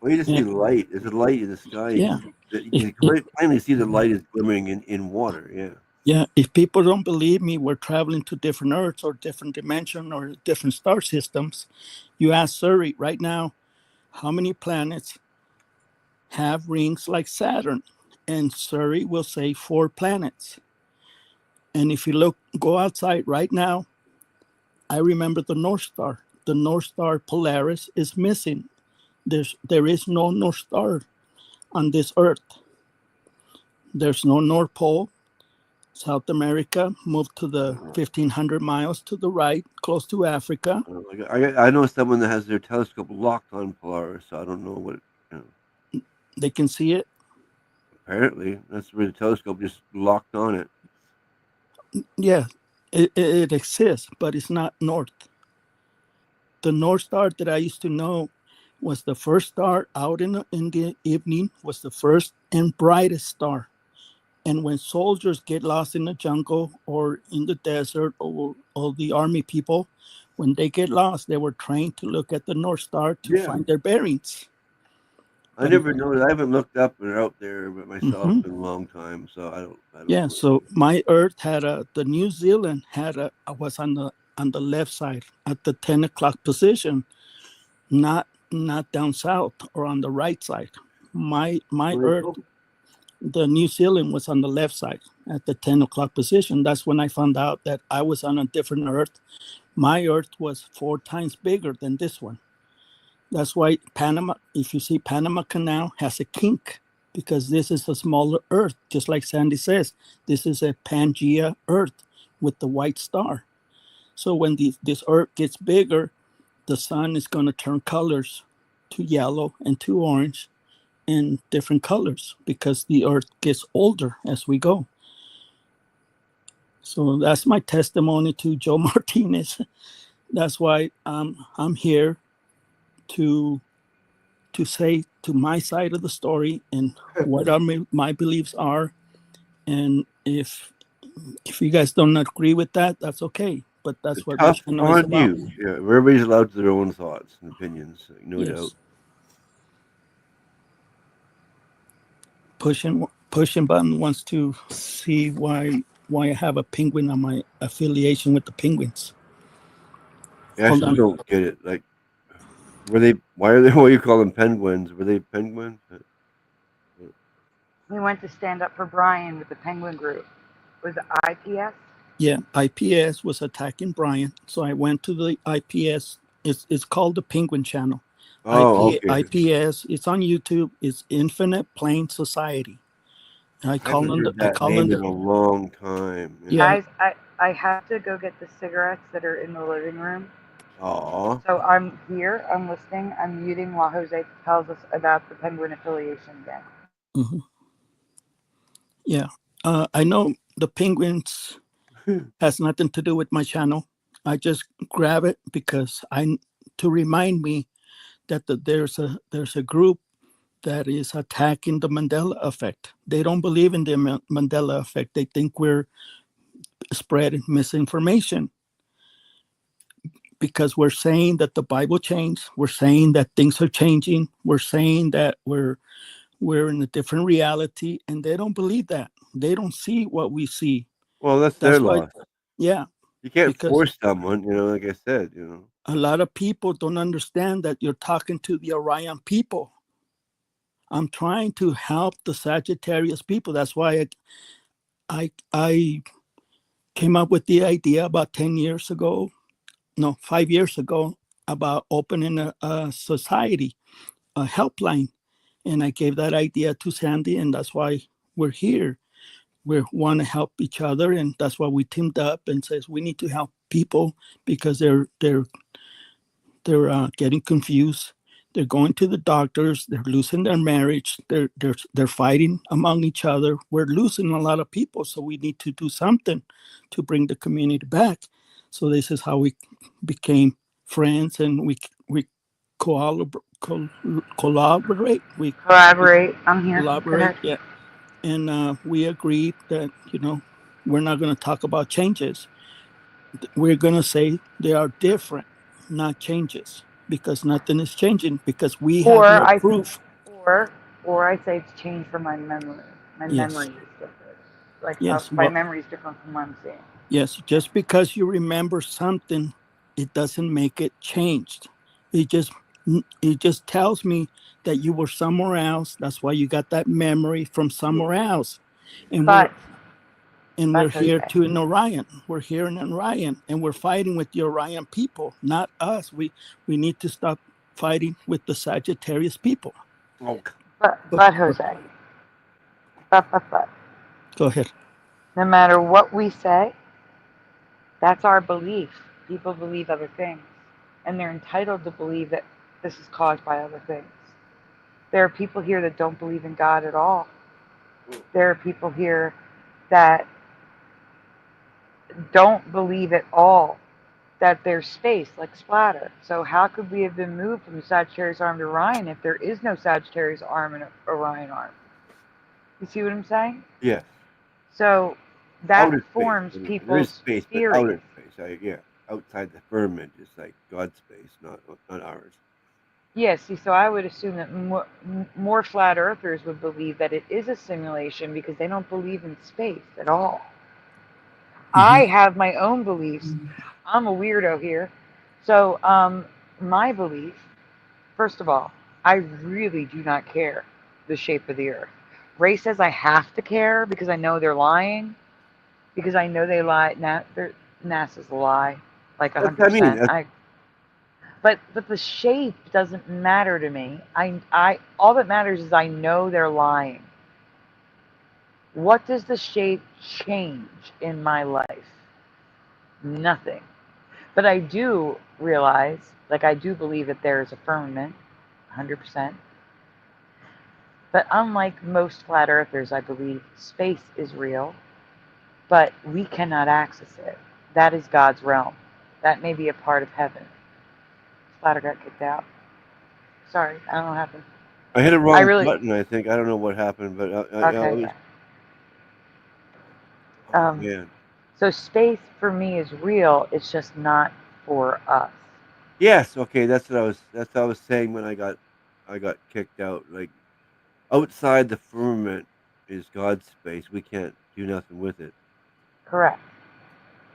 Well, you just see light. There's a light in the sky. Yeah. You can finally see the light is glimmering in water. Yeah. Yeah. If people don't believe me, we're traveling to different Earths or different dimension or different star systems. You ask Surrey right now, how many planets have rings like Saturn? And Surrey will say 4 planets. And if you go outside right now, I remember the North Star. The North Star Polaris is missing. There is no North Star on this Earth. There's no North Pole. South America moved to the 1,500 miles to the right, close to Africa. I know someone that has their telescope locked on Polaris, so I don't know what. They can see it. Apparently, that's where the telescope just locked on it. Yeah, it exists, but it's not north. The North Star that I used to know was the first star out in the evening, was the first and brightest star. And when soldiers get lost in the jungle or in the desert, or the army people, when they get lost, they were trained to look at the North Star to find their bearings. I never noticed. I haven't looked up or out there but myself in a long time, so I don't Yeah, know. so my Earth had the New Zealand was on the left side at the 10 o'clock position, not down south or on the right side. My Earth, the New Zealand was on the left side at the 10 o'clock position. That's when I found out that I was on a different Earth. My Earth was 4 times bigger than this one. That's why Panama, if you see Panama Canal, has a kink, because this is a smaller Earth. Just like Sandy says, this is a Pangea Earth with the white star. So when this Earth gets bigger, the sun is going to turn colors to yellow and to orange and different colors, because the Earth gets older as we go. So that's my testimony to Joe Martinez. That's why I'm here to say to my side of the story and what my beliefs are. And if you guys don't agree with that, that's okay. But that's what tough the channel is on about. you. Yeah, everybody's allowed their own thoughts and opinions, no doubt. Pushing button wants to see why I have a penguin on my affiliation with the Penguins. Yeah, I still don't get it. Like, why you call them penguins? Were they penguins? We went to stand up for Brian with the Penguin group. Was it IPS? Yeah, IPS was attacking Brian. So I went to the IPS. It's called the Penguin Channel. Oh, okay. IPS, it's on YouTube. It's Infinite Plane Society. And I call them in a long time. Yeah. Guys, I have to go get the cigarettes that are in the living room. Aww. So I'm here, I'm listening, I'm muting while Jose tells us about the Penguin affiliation again. Mm-hmm. Yeah, I know the Penguins has nothing to do with my channel. I just grab it because to remind me that there's a group that is attacking the Mandela effect. They don't believe in the Mandela effect. They think we're spreading misinformation because we're saying that the Bible changed. We're saying that things are changing. We're saying that we're in a different reality, and they don't believe that. They don't see what we see. Well, that's their loss. Yeah. You can't force someone, like I said, A lot of people don't understand that you're talking to the Orion people. I'm trying to help the Sagittarius people. That's why I came up with the idea about 5 years ago, about opening a society, a helpline. And I gave that idea to Sandy, and that's why we're here. We want to help each other, and that's why we teamed up and says we need to help people because they're getting confused. They're going to the doctors. They're losing their marriage. They're fighting among each other. We're losing a lot of people, so we need to do something to bring the community back. So this is how we became friends, and we collaborate. We Collaborate. I'm here. Go collaborate, ahead. yeah. And we agreed that we're not going to talk about changes. We're going to say they are different, not changes, because nothing is changing, because we have Or no I proof. or I say it's changed from my memory. My Yes, memory is different. Like yes. my Well, memory is different from what I'm seeing. yes. Just because you remember something, it doesn't make it changed. It just it just tells me that you were somewhere else. That's why you got that memory from somewhere else, and we're But and we're that's here Jose. to in Orion. We're here in Orion, and we're fighting with the Orion people, not us. We need to stop fighting with the Sagittarius people. Oh, But Jose. But. Go ahead. No matter what we say, that's our belief. People believe other things, and they're entitled to believe that this is caused by other things. There are people here that don't believe in God at all. There are people here that don't believe at all that there's space, like Splatter. So how could we have been moved from Sagittarius arm to Orion if there is no Sagittarius arm and Orion arm? You see what I'm saying? yes. So that Outer space. forms I mean, there is people's space, but theories. outer space. Yeah, outside the firmament is like God's space, not ours. Yes, see, so I would assume that more flat earthers would believe that it is a simulation because they don't believe in space at all. I have my own beliefs. I'm a weirdo here. So, my belief, first of all, I really do not care the shape of the earth. Ray says I have to care because I know they're lying, because I know they lie. NASA's a lie, like That's what I mean. 100%. But the shape doesn't matter to me. I all that matters is I know they're lying. What does the shape change in my life? Nothing. But I do realize, like I do believe that there is a firmament, 100%. But unlike most flat earthers, I believe space is real, but we cannot access it. That is God's realm. That may be a part of heaven. Splatter got kicked out. Sorry, I don't know what happened. I hit a I wrong really button. I think I don't know what happened, but okay. Yeah. oh man. So space for me is real. It's just not for us. Yes. Okay. That's what I was saying when I got kicked out. Like outside the firmament is God's space. We can't do nothing with it. Correct.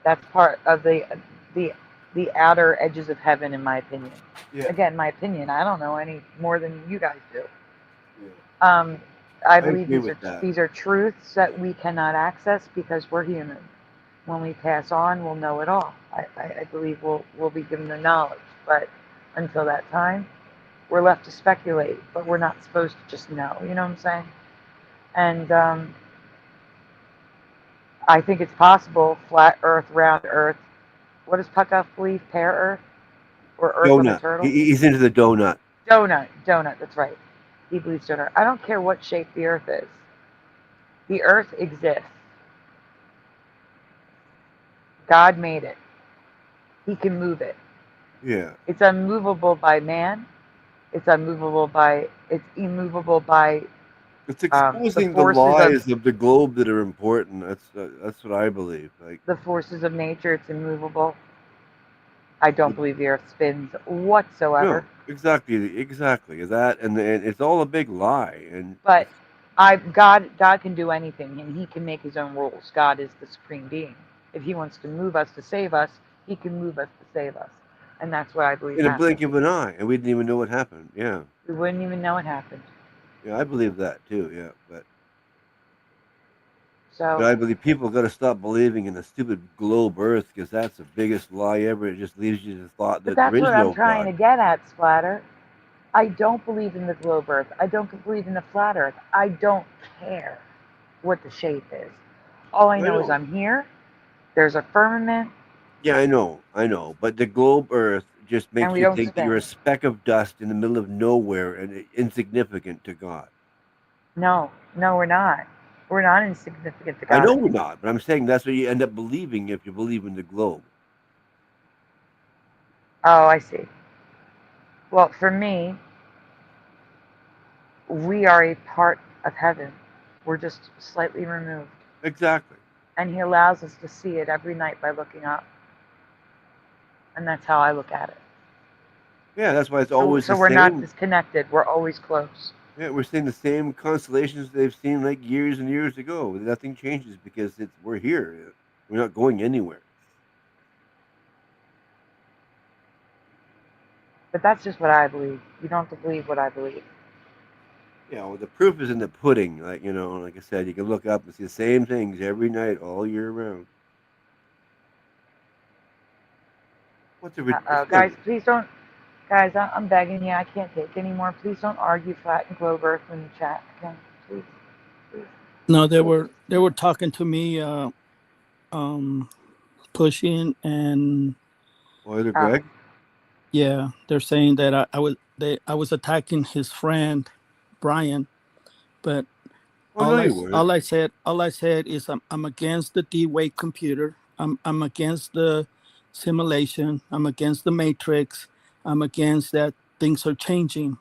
That's part of the the outer edges of heaven, in my opinion. Yeah. Again, my opinion. I don't know any more than you guys do. Yeah. I I believe agree with that. these are truths that we cannot access because we're human. When we pass on, we'll know it all. I believe we'll be given the knowledge, but until that time, we're left to speculate. But we're not supposed to just know. You know what I'm saying? And I think it's possible. Flat Earth, round Earth. What does Puckoff believe? Pear Earth or Earth with a Donut. turtle? He's into the donut. Donut. That's right. He believes donut. I don't care what shape the Earth is. The Earth exists. God made it. He can move it. Yeah. It's unmovable by man. It's immovable by It's the exposing the forces of lies of the globe that are important. That's what I believe. Like nature. It's immovable. I don't believe the Earth spins whatsoever. no, exactly that, and it's all a big lie. And But God can do anything, and He can make His own rules. God is the supreme being. If He wants to move us to save us, He can move us to save us, and that's what I believe in a happened. blink of an eye, and we didn't even know what happened. Yeah, We wouldn't even know it happened. yeah, I believe that too. Yeah, but So, I believe people got to stop believing in the stupid globe Earth because that's the biggest lie ever. It just leaves you to thought but that there that's is what I'm no trying God. to get at, Splatter. I don't believe in the globe Earth. I don't believe in the flat Earth. I don't care what the shape is. All I I know is know. I'm here. There's a firmament. Yeah, I know. But the globe Earth just And makes we you don't think that you're a spend. speck of dust in the middle of nowhere and insignificant to God. No, no, we're not. We're not insignificant to I know God. we're not, but I'm saying that's what you end up believing if you believe in the globe. Oh, I see. Well, for me, we are a part of heaven. We're just slightly removed. Exactly. And He allows us to see it every night by looking up. And that's how I look at it. Yeah, that's why it's So, always so the we're not same. disconnected. We're always close. Yeah, we're seeing the same constellations they've seen like years and years ago. Nothing changes because we're here. We're not going anywhere. But that's just what I believe. You don't have to believe what I believe. Yeah, well, the proof is in the pudding. Like I said, you can look up and see the same things every night, all year round. What's a it's Guys, not, please don't. Guys, I'm begging you. I can't take anymore. Please don't argue flat and globe earth in the chat. Okay? Please. Please. No, they were talking to me, pushing, and Oiler Oh, Greg? yeah, they're saying that I was attacking his friend Brian, but Oh no, you weren't. all I said is I'm against the D-Wave computer. I'm against the simulation. I'm against the matrix. I'm against that things are changing.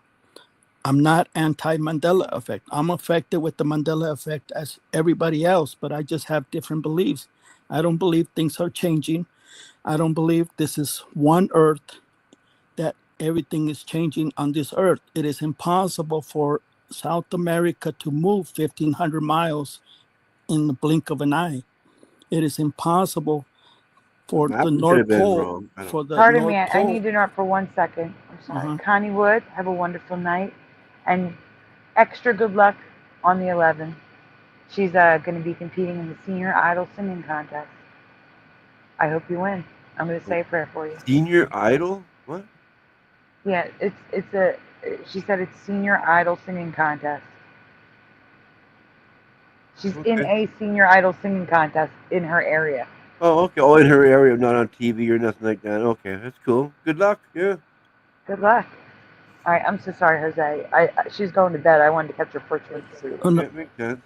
I'm not anti-Mandela effect. I'm affected with the Mandela effect as everybody else, but I just have different beliefs. I don't believe things are changing. I don't believe this is one earth, that everything is changing on this earth. It is impossible for South America to move 1,500 miles in the blink of an eye. It is impossible The for map the could have North been Pole, wrong. I don't for know. the pardon me. North I Pole. need to interrupt for 1 second. I'm sorry. Uh-huh. Connie Wood, have a wonderful night. And extra good luck on the 11th. She's going to be competing in the Senior Idol Singing Contest. I hope you win. I'm going to say a prayer for you. Senior Idol? What? Yeah, it's a. She said it's Senior Idol Singing Contest. She's in Okay. a Senior Idol Singing Contest in her area. Oh, okay. Oh, in her area, not on TV or nothing like that. Okay, that's cool. Good luck. Yeah. Good luck. All right, I'm so sorry, Jose. She's going to bed. I wanted to catch her before she went to sleep. Oh, no, Yeah, makes sense.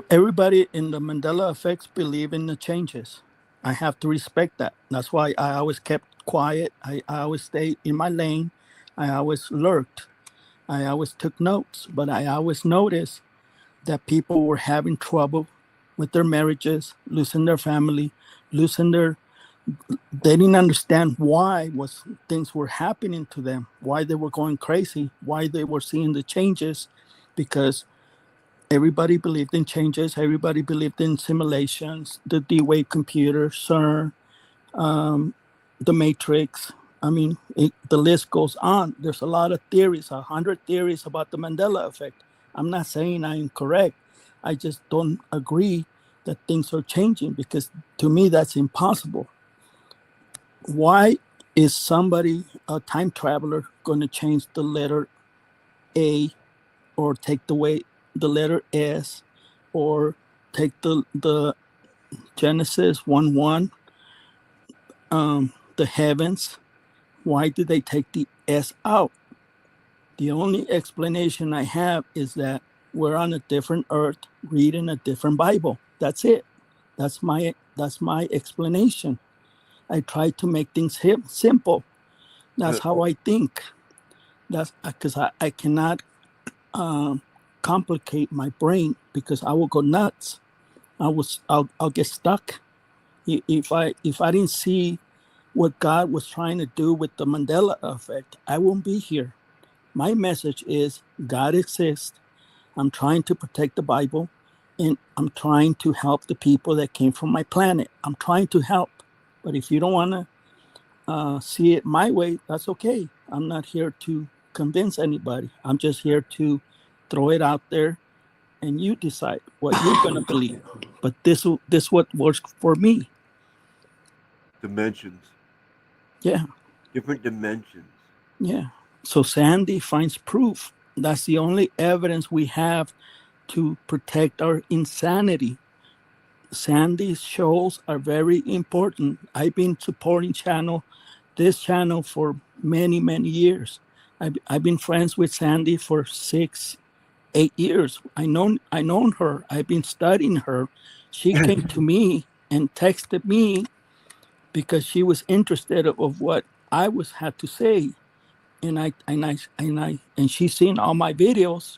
everybody in the Mandela effects believe in the changes. I have to respect that. That's why I always kept quiet. I always stayed in my lane. I always lurked. I always took notes, but I always noticed that people were having trouble with their marriages, losing their family, losing their. They didn't understand why was things were happening to them, why they were going crazy, why they were seeing the changes, because everybody believed in changes. Everybody believed in simulations, the D-Wave computer, CERN, the Matrix. I mean, the list goes on. There's a lot of theories, 100 theories about the Mandela effect. I'm not saying I'm correct. I just don't agree that things are changing, because to me, that's impossible. Why is somebody, a time traveler, going to change the letter A, or take the letter S, or take the Genesis 1:1, the heavens? Why did they take the S out? The only explanation I have is that we're on a different earth reading a different Bible. That's it. That's my explanation. I try to make things simple. That's how I think. That's because I cannot complicate my brain, because I will go nuts. I'll get stuck. If I didn't see what God was trying to do with the Mandela effect, I won't be here. My message is God exists. I'm trying to protect the Bible, and I'm trying to help the people that came from my planet. I'm trying to help. But if you don't want to see it my way, that's okay. I'm not here to convince anybody. I'm just here to throw it out there, and you decide what you're going to believe. But this what works for me. Dimensions. Yeah. Different dimensions. Yeah. So Sandy finds proof. That's the only evidence we have to protect our insanity. Sandy's shows are very important. I've been supporting channel this channel for many, many years. I've been friends with Sandy for 6, 8 years. I known her. I've been studying her. She came to me and texted me because she was interested of what I had to say, and she's seen all my videos.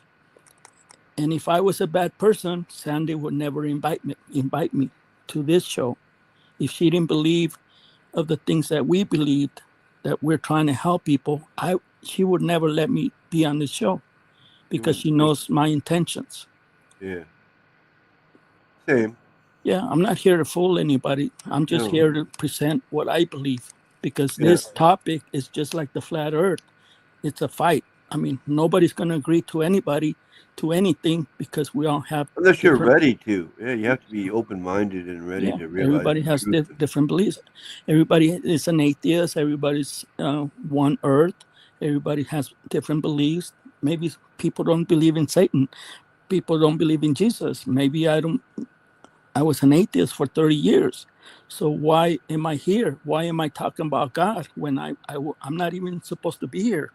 And if I was a bad person, Sandy would never invite me to this show. If she didn't believe of the things that we believed, that we're trying to help people, she would never let me be on the show because she knows my intentions. Yeah. Same. Yeah, I'm not here to fool anybody. I'm just here to present what I believe, because this topic is just like the flat earth. It's a fight. I mean, nobody's going to agree to anybody, to anything, because we all have unless you're ready to. Yeah, you have to be open-minded and ready to realize. Everybody has different beliefs. Everybody is an atheist. Everybody's one earth. Everybody has different beliefs. Maybe people don't believe in Satan. People don't believe in Jesus. Maybe I was an atheist for 30 years. So why am I here? Why am I talking about God when I'm not even supposed to be here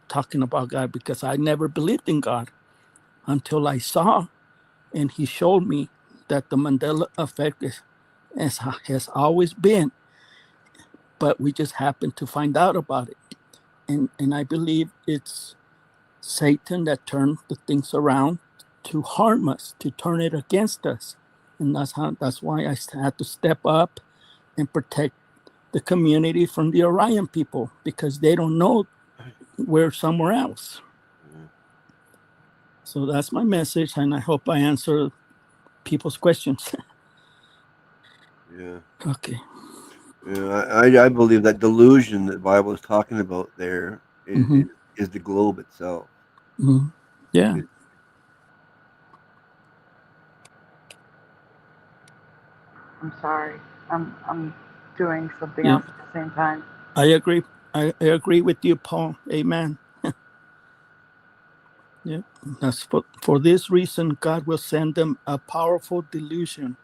talking about God? Because I never believed in God until I saw, and he showed me that the Mandela effect has always been, but we just happen to find out about it. And I believe it's Satan that turned the things around to harm us, to turn it against us. And that's why I had to step up and protect the community from the Orion people, because they don't know we're somewhere else. So that's my message, and I hope I answer people's questions. Yeah. Okay. Yeah, I believe that delusion that the Bible is talking about there is the globe itself. Mm-hmm. Yeah. I'm sorry. I'm doing something else at the same time. I agree. I agree with you, Paul. Amen. Yeah. That's for this reason, God will send them a powerful delusion.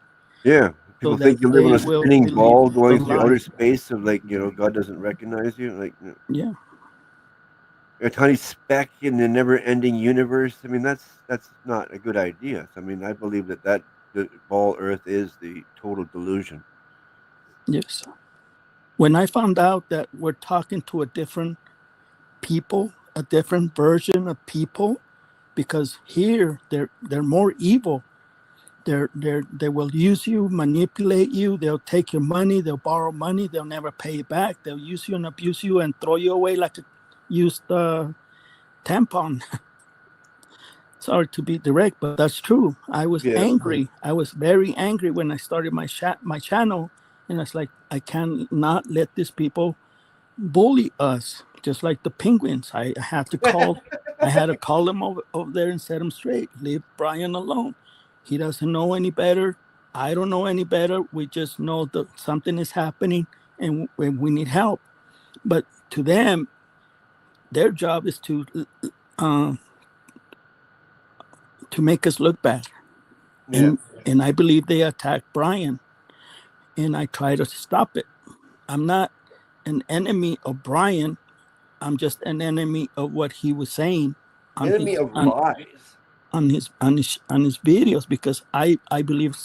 Yeah. People think you live on a spinning ball going through outer space of God doesn't recognize you. Yeah. A tiny speck in the never-ending universe. I mean, that's not a good idea. I mean, I believe that the ball Earth is the total delusion. Yes. When I found out that we're talking to a different people, a different version of people, because here they're more evil. They will use you, manipulate you. They'll take your money. They'll borrow money. They'll never pay it back. They'll use you and abuse you and throw you away like a used tampon. Sorry to be direct, but that's true. I was angry. I was very angry when I started my channel, and I was like, I cannot let these people bully us, just like the penguins. I had to call them over there and set them straight. Leave Brian alone. He doesn't know any better. I don't know any better. We just know that something is happening and we need help. But to them, their job is to make us look bad. Yeah. And I believe they attacked Brian, and I try to stop it. I'm not an enemy of Brian. I'm just an enemy of what he was saying on lies on his videos, because I believe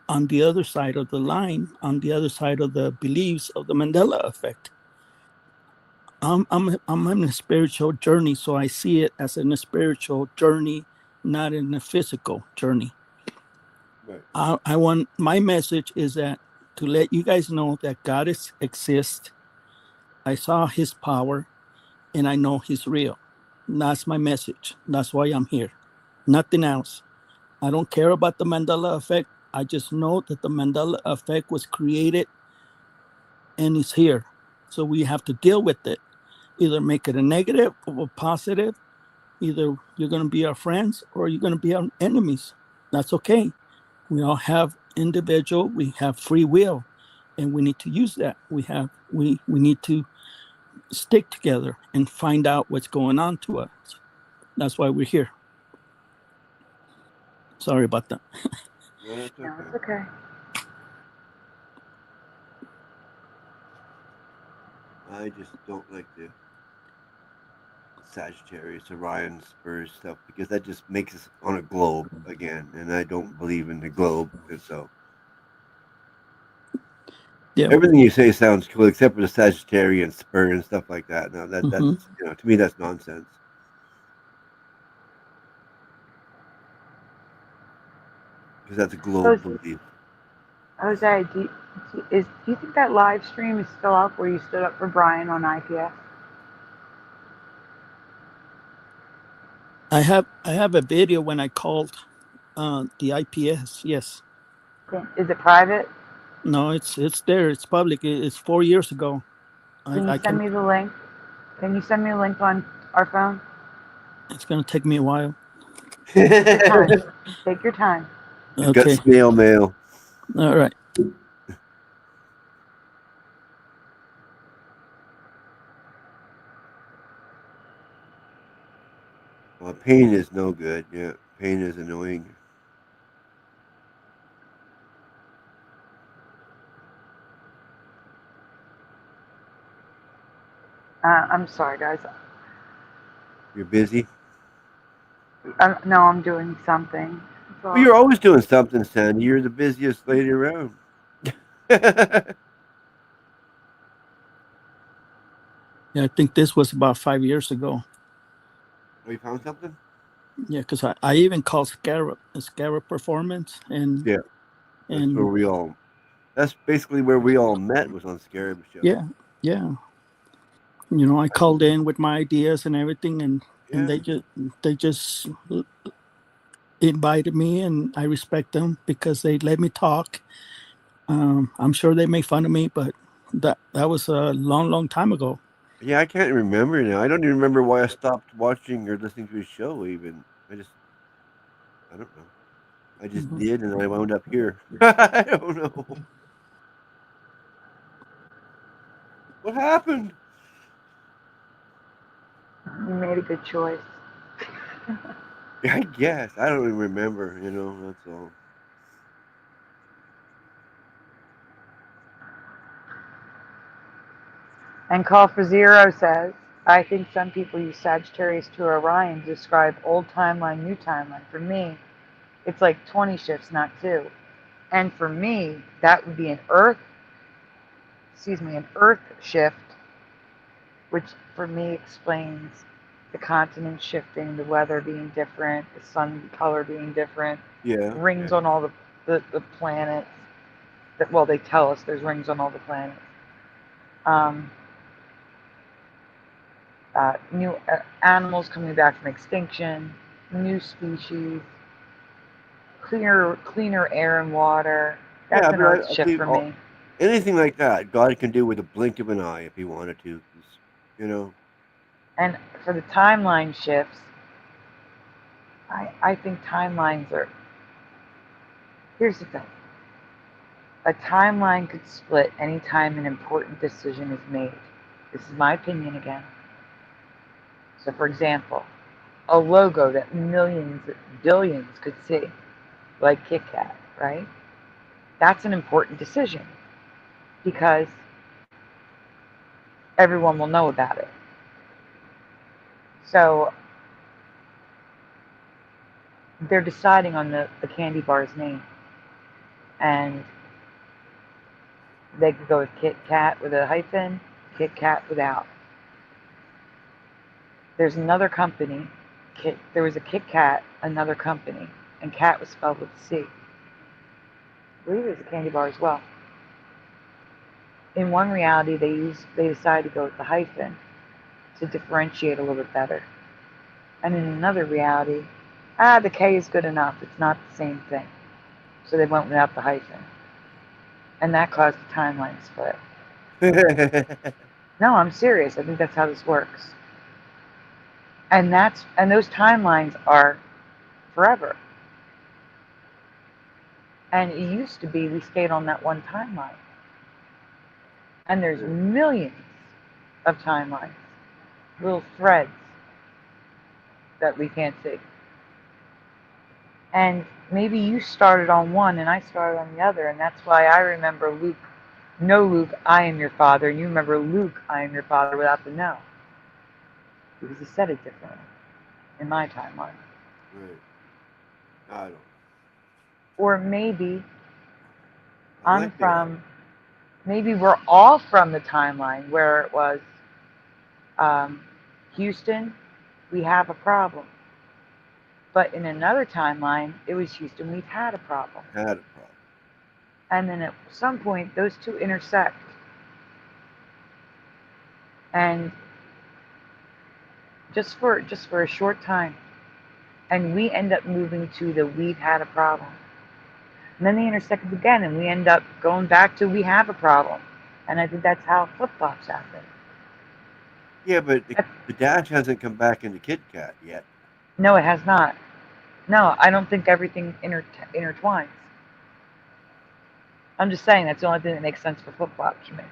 on the other side of the line, on the other side of the beliefs of the Mandela effect. I'm on a spiritual journey, so I see it as a spiritual journey, not in a physical journey. Right. I want, my message is that to let you guys know that God exists. I saw his power, and I know he's real. That's my message. That's why I'm here. Nothing else. I don't care about the Mandela effect. I just know that the Mandela effect was created and it's here. So we have to deal with it. Either make it a negative or a positive. Either you're going to be our friends or you're going to be our enemies. That's okay. We all have individual, we have free will, and we need to use that. We need to stick together and find out what's going on to us. That's why we're here. Sorry about that. No, it's okay. I just don't like the Sagittarius, Orion, Spurs stuff because that just makes us on a globe again, and I don't believe in the globe. And so Yeah. everything you say sounds cool except for the Sagittarian Spur and stuff like that. No, that's Hmm. to me that's nonsense because that's a globe belief. Jose, do you think that live stream is still up where you stood up for Brian on IPS? I have a video when I called the IPS. Yes. Is it private? No, it's there. It's public. It's 4 years ago. Can you I send can. me the link? Can you send me a link on our phone? It's gonna take me a while. Take your time. Take your time. He's got Okay. snail mail. All right. Well, pain is no good. Yeah, pain is annoying. I'm sorry, guys. You're busy. No, I'm doing something. Well, you're always doing something, Sandy. You're the busiest lady around. Yeah, I think this was about 5 years ago. Oh, you found something? Yeah, because I even called Scarab Performance, and Yeah, that's where we all. That's basically where we all met was on Scarab Show. yeah, yeah. I called in with my ideas and everything, and Yeah. they just invited me, and I respect them because they let me talk. I'm sure they make fun of me, but that was a long time ago. Yeah, I can't remember now. I don't even remember why I stopped watching or listening to his show. Even I don't know. I just Mhm. did, and I wound up here. I don't know what happened. You made a good choice. I guess I don't even remember. That's all. And Call for Zero says, I think some people use Sagittarius to Orion to describe old timeline, new timeline. For me, it's like 20 shifts, not two. And for me, that would be an Earth shift, which for me explains the continent shifting, the weather being different, the sun color being different, Yeah. rings on all the planets. Well, they tell us there's rings on all the planets. New animals coming back from extinction, new species, cleaner air and water. Yeah, That's an but Earth I shift think for me. anything like that, God can do with a blink of an eye if He wanted to. 'Cause, you know, And for the timeline shifts, I think timelines are. Here's the thing: a timeline could split anytime an important decision is made. This is my opinion again. So, for example, a logo that millions, billions could see, like Kit Kat, right? That's an important decision because everyone will know about it. So they're deciding on the candy bar's name. And they could go with Kit Kat with a hyphen, Kit Kat without. There's another company, there was a Kit Kat, another company, and cat was spelled with a C. I believe it was a candy bar as well. In one reality, they decided to go with the hyphen to differentiate a little bit better. And in another reality, the K is good enough. It's not the same thing. So they went without the hyphen. And that caused the timeline split. No, I'm serious. I think that's how this works. And those timelines are forever. And it used to be we stayed on that one timeline. And there's millions of timelines, little threads that we can't see. And maybe you started on one and I started on the other, and that's why I remember Luke No, Luke, I am your father. And you remember Luke, I am your father without the no. Because he said it differently in my timeline. Right. I don't know. Or maybe I I'm like that. from, maybe we're all from the timeline where it was um, Houston, we have a problem. But in another timeline, it was Houston, we've had a problem. Had a problem. And then at some point, those two intersect. And just for a short time. And we end up moving to the we've had a problem. And then they intersect again, and we end up going back to we have a problem. And I think that's how flip-flops happen. Yeah, but the dash hasn't come back into Kit Kat yet. No, it has not. No, I don't think everything intertwines. I'm just saying that's the only thing that makes sense for flip-flops for me.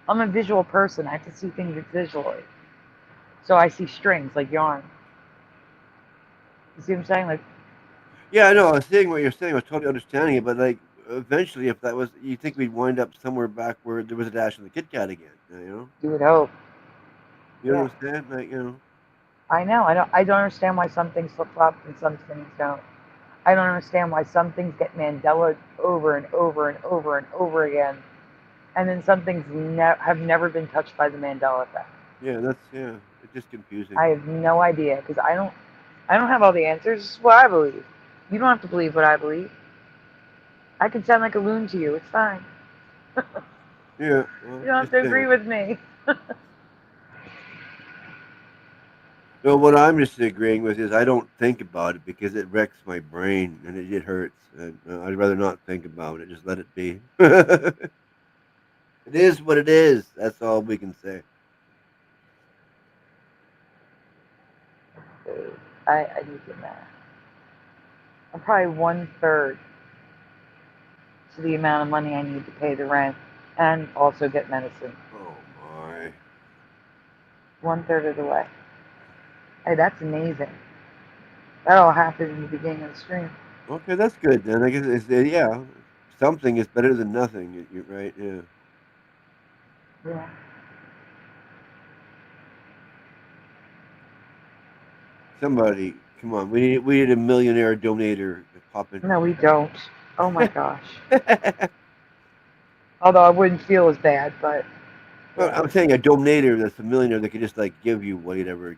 I'm a visual person. I have to see things visually. So I see strings like yarn. You see what I'm saying? Like, Yeah, I know. I was seeing what you're saying. I was totally understanding it, but like eventually, if that was, you think we'd wind up somewhere back where there was a dash in the Kit Kat again? You know? you would hope. You Yeah. understand? Like, you know? I know. I don't understand why some things flip flop and some things don't. I don't understand why some things get Mandela over and over and over and over again, and then some things have never been touched by the Mandela effect. Yeah, it's just confusing. I have no idea because I don't have all the answers. This is what I believe. You don't have to believe what I believe. I can sound like a loon to you. It's fine. Yeah, well, You don't have just to agree saying. with me. No, what I'm just agreeing with is I don't think about it because it wrecks my brain and it hurts. And, I'd rather not think about it. Just let it be. It is what it is. That's all we can say. I need to math. I'm probably 1/3 to the amount of money I need to pay the rent and also get medicine. Oh my. 1/3 of the way. Hey, that's amazing. That all happened in the beginning of the stream. Okay, that's good then. I guess yeah, something is better than nothing. You're right. Yeah. Yeah. Somebody, come on. We need a millionaire donator to pop in. No, we don't. Oh my gosh. Although I wouldn't feel as bad, but Well, yeah. I'm saying a donator that's a millionaire that could just like give you whatever,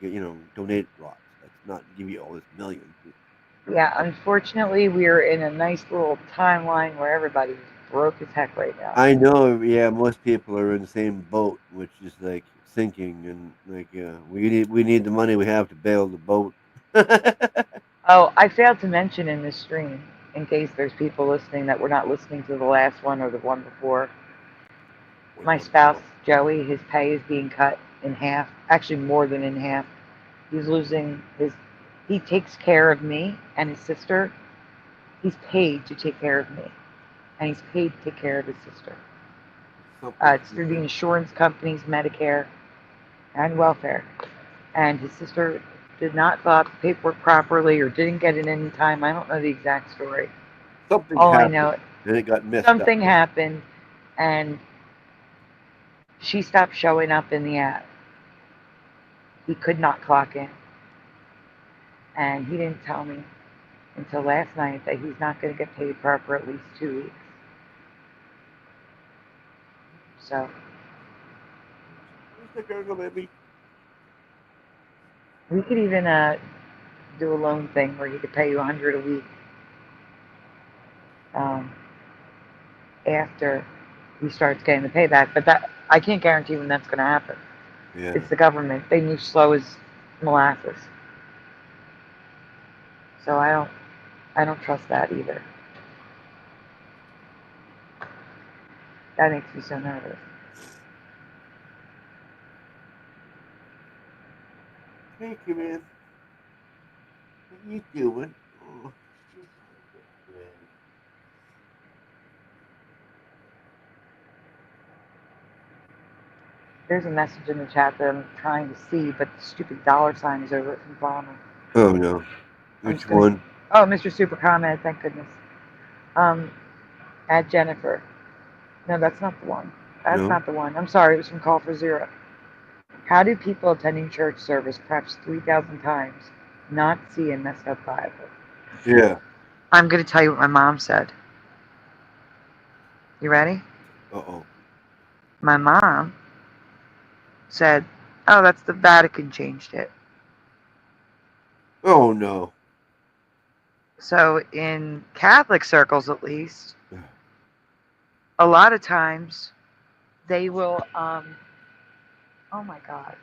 donate lots. That's not give you all this millions. Yeah, unfortunately, we're in a nice little timeline where everybody's broke as heck right now. I know, yeah, most people are in the same boat, which is like sinking, and like, we need the money we have to bail the boat. Oh, I failed to mention in this stream, in case there's people listening that were not listening to the last one or the one before. Which My one? spouse, Joey, his pay is being cut in half, actually more than in half. He's losing he takes care of me and his sister. He's paid to take care of me, and he's paid to take care of his sister. Something It's through the insurance company's Medicare and welfare. And his sister did not fill out the paperwork properly or didn't get it in time. I don't know the exact story. something All I happened, know, and it got messed up. something happened, and she stopped showing up in the app. He could not clock in. And he didn't tell me until last night that he's not going to get paid for at least 2 weeks. So Where's the girl, baby? we could even do a loan thing where he could pay you $100 a week um, after he starts getting the payback. But that I can't guarantee when that's going to happen. Yeah. It's the government. They move slow as molasses. So I don't trust that either. That makes me so nervous. Hey, come in. What you doing? Oh, you good. There's a message in the chat that I'm trying to see, but the stupid dollar sign is over it from Bomber. Oh no. I'm Which just gonna. one? Oh, Mr. Super comment. Thank goodness. At Jennifer. No, that's not the one. That's No. not the one. I'm sorry, it was from Call for Zero. How do people attending church service perhaps 3,000 times not see a messed up Bible? Yeah. I'm going to tell you what my mom said. You ready? Uh-oh. My mom said, oh, that's the Vatican changed it. Oh, no. So in Catholic circles, at least, a lot of times they will, oh my God,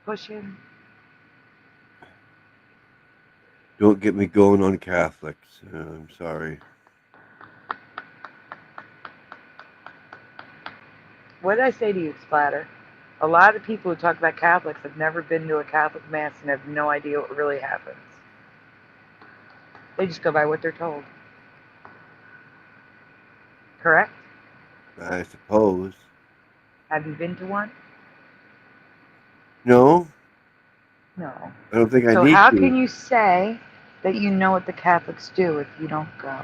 push him. Don't get me going on Catholics. I'm sorry. What did I say to you, Splatter? A lot of people who talk about Catholics have never been to a Catholic Mass and have no idea what really happens. They just go by what they're told. Correct? I suppose. Have you been to one? No, No. I don't think I So need how to. can you say that you know what the Catholics do if you don't go?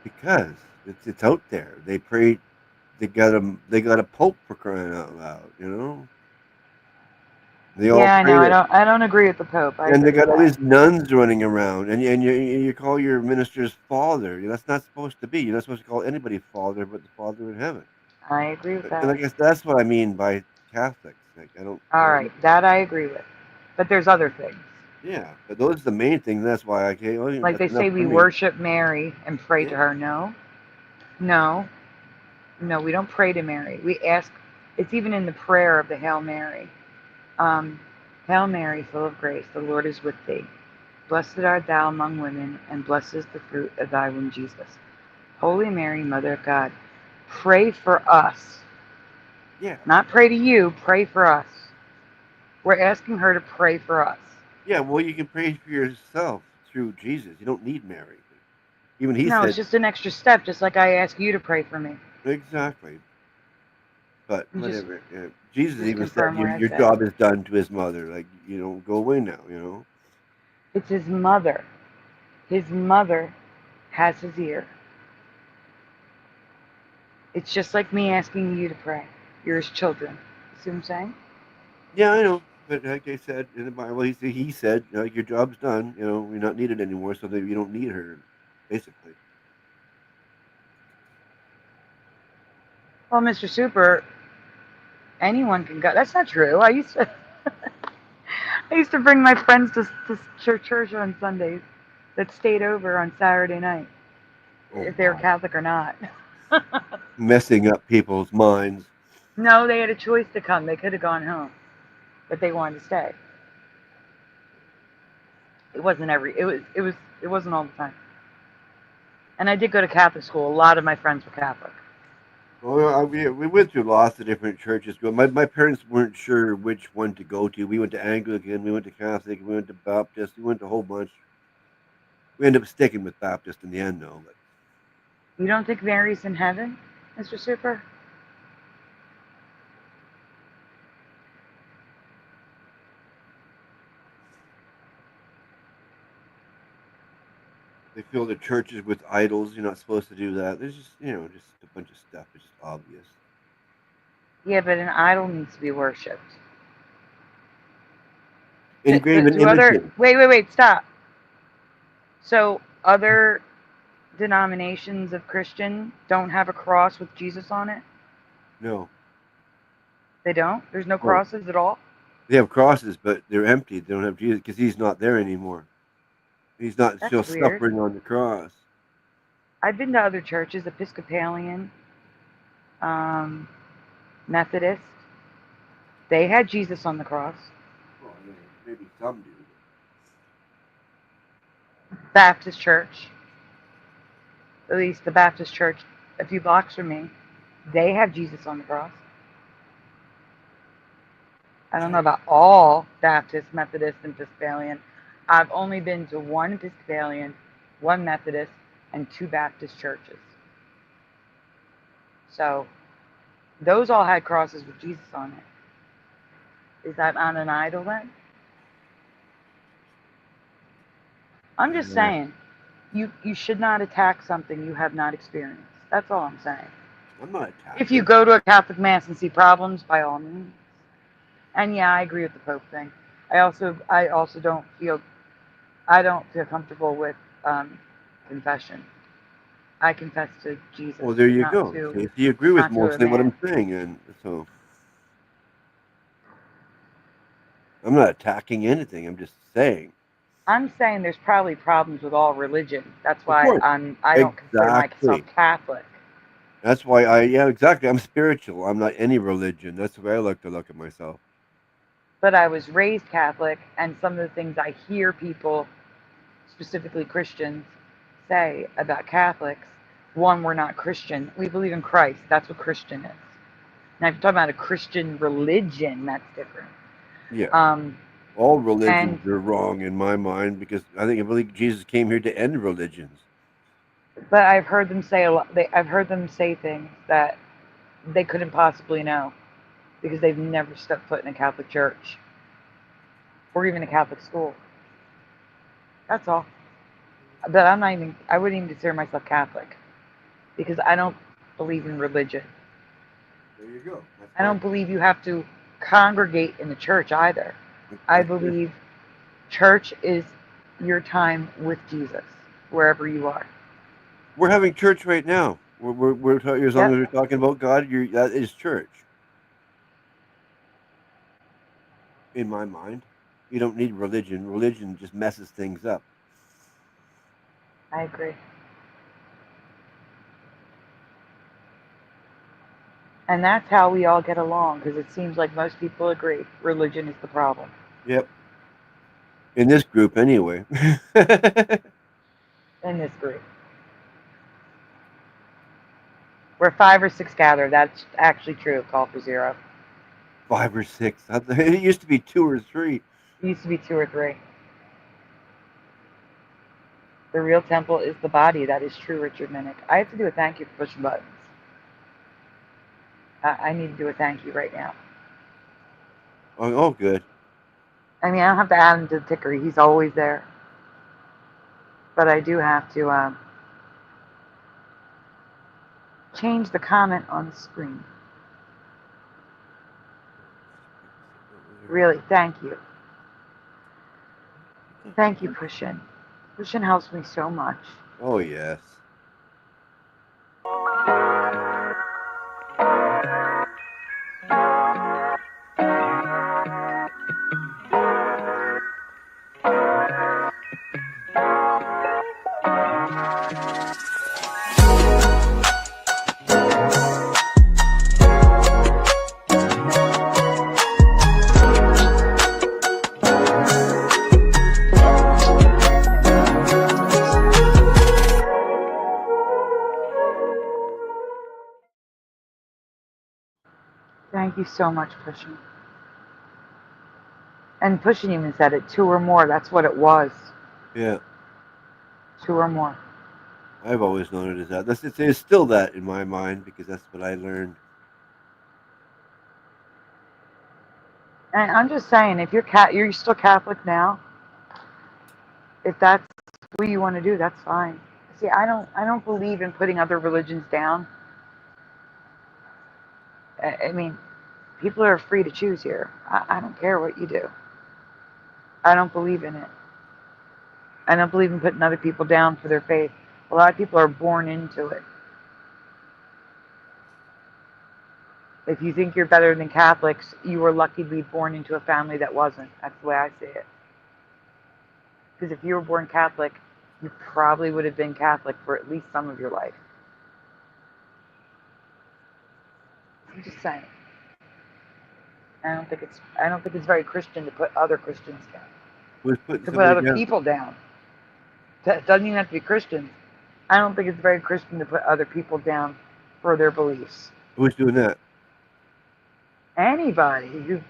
Because it's out there. They pray. They got a pope for crying out loud. You know. They all Yeah, I pray know. to, I don't agree with the Pope. I and they agree with got all that. these nuns running around, and you call your ministers father. That's not supposed to be. You're not supposed to call anybody father, but the Father in heaven. I agree with And that. I guess that's what I mean by Catholics. Like I All don't. right, that I agree with. But there's other things. Yeah, but those are the main things. That's why I can't. Well, Like that's they enough say for we me. worship Mary and pray to Yeah. her. No, no, no, we don't pray to Mary. We ask, it's even in the prayer of the Hail Mary. Um, Hail Mary, full of grace, the Lord is with thee. Blessed art thou among women, and blessed is the fruit of thy womb, Jesus. Holy Mary, Mother of God, pray for us. Yeah. Not pray to you, pray for us. We're asking her to pray for us. Yeah, well, you can pray for yourself through Jesus. You don't need Mary. Even he No, it's said just an extra step, just like I ask you to pray for me. exactly. But You whatever. Jesus just even said, confirm what I your said. job is done to his mother. Like, go away now, It's his mother. His mother has his ear. It's just like me asking you to pray. You're his children. See what I'm saying? Yeah, I know. But like I said in the Bible, he said, your job's done. You're not needed anymore, so that you don't need her, basically. Well, Mr. Super, anyone can go. That's not true. I used to bring my friends to church on Sundays that stayed over on Saturday night, Oh, if they were my. Catholic or not. Messing up people's minds. No, they had a choice to come. They could have gone home, but they wanted to stay. It wasn't it wasn't all the time. And I did go to Catholic school. A lot of my friends were Catholic. Well, we went through lots of different churches. But my parents weren't sure which one to go to. We went to Anglican, we went to Catholic, we went to Baptist, we went to a whole bunch. We ended up sticking with Baptist in the end, though. But You don't think Mary's in heaven, Mr. Super? they fill the churches with idols. You're not supposed to do that. There's just just a bunch of stuff. It's just obvious. Yeah, but an idol needs to be worshipped. Engraven Do other images. wait, stop. So other denominations of Christian don't have a cross with Jesus on it? No, They don't? There's no no. crosses at all? They have crosses, but they're empty. They don't have Jesus because he's not there anymore. He's not still That's weird. suffering on the cross. I've been to other churches, Episcopalian, um, Methodist. They had Jesus on the cross. Well, yeah, maybe some do. Baptist church, at least the Baptist church a few blocks from me, they have Jesus on the cross. I don't know about all Baptist, Methodist, and Episcopalian. I've only been to one Episcopalian, one Methodist, and two Baptist churches. So those all had crosses with Jesus on it. Is that on an idol then? I'm just Yeah. saying. You should not attack something you have not experienced. That's all I'm saying. I'm not If you attacking. go to a Catholic mass and see problems, by all means. And yeah, I agree with the Pope thing. I also don't feel comfortable with confession. I confess to Jesus, Well, there but you not go. to See, so you agree with not to a mostly what man. I'm saying, and so I'm not attacking anything. I'm just saying. I'm saying there's probably problems with all religion. That's Of why course, I don't consider myself exactly. Catholic. That's why yeah, exactly. I'm spiritual. I'm not any religion. That's the way I like to look at myself. But I was raised Catholic, and some of the things I hear people, specifically Christians, say about Catholics, one, we're not Christian. We believe in Christ. That's what Christian is. Now, if you're talking about a Christian religion, that's different. Yeah. Um, All and religions are wrong in my mind because I believe Jesus came here to end religions. but I've heard them say a lot. I've heard them say things that they couldn't possibly know because they've never stepped foot in a Catholic church or even a Catholic school. That's all. But I'm not even. I wouldn't even consider myself Catholic because I don't believe in religion. There you go. That's I don't believe you have to congregate in the church either. I that's good. believe church is your time with Jesus, wherever you are. We're having church right now. As long Yep. as we're talking about God, that is church in my mind. You don't need religion. Religion just messes things up. I agree. And that's how we all get along because it seems like most people agree religion is the problem. Yep. In this group, anyway. In this group. Where 5 or 6 gather, that's actually true. Call for zero. 5 or 6. It used to be 2 or 3. It used to be 2 or 3. The real temple is the body. That is true, Richard Minnick. I have to do a thank you for pushing buttons. I need to do a thank you right now. Oh, good. I mean, I don't have to add him to the ticker. He's always there. But I do have to change the comment on the screen. Really, thank you. Thank you, Pushin. Pushin helps me so much. Oh, yes. Thank you so much, Pushin. And Pushin even said it, 2 or more. That's what it was. Yeah. 2 or more. I've always known it as that. It's still that in my mind because that's what I learned. And I'm just saying, if you're still Catholic now, if that's what you want to do, that's fine. See, I don't believe in putting other religions down. I mean, people are free to choose here. I don't care what you do. I don't believe in it. I don't believe in putting other people down for their faith. A lot of people are born into it. If you think you're better than Catholics, you were lucky to be born into a family that wasn't. That's the way I see it. Because if you were born Catholic, you probably would have been Catholic for at least some of your life. I'm just saying. I don't think it's very Christian to put other Christians down. Who's putting To put somebody other down? people down. It doesn't even have to be Christians. I don't think it's very Christian to put other people down for their beliefs. Who's doing that? Anybody who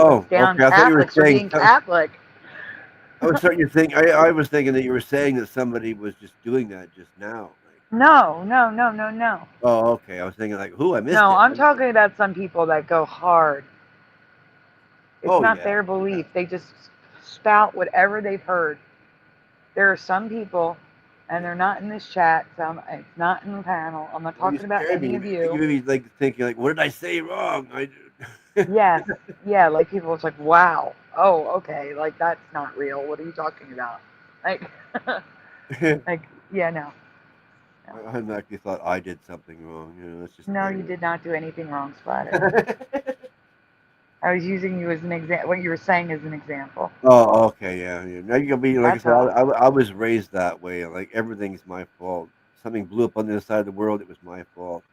puts Oh, down okay. I thought you were Catholics for saying. being Catholic. I was starting to think. I was thinking that you were saying that somebody was just doing that just now. Like, No, no, no, no, no. oh, okay. I was thinking like, who? I missed No, it. I'm talking about some people that go hard. It's Oh not yeah, their belief. They just spout whatever they've heard. There are some people And they're not in this chat, so it's not in the panel. I'm not Well, you talking about scared any me. of You you. made me like thinking, like, what did I say wrong? Yes, yeah, like people was like, wow, oh, okay, like that's not real. What are you talking about? Like, like, yeah, no, no, I actually thought I did something wrong. That's just no, you did not do anything wrong, Splatter. I was using you as an example. What you were saying as an example. Oh, okay, yeah, yeah. Now you can be like I That's said. all. I was raised that way. Like everything's my fault. Something blew up on the other side of the world. It was my fault.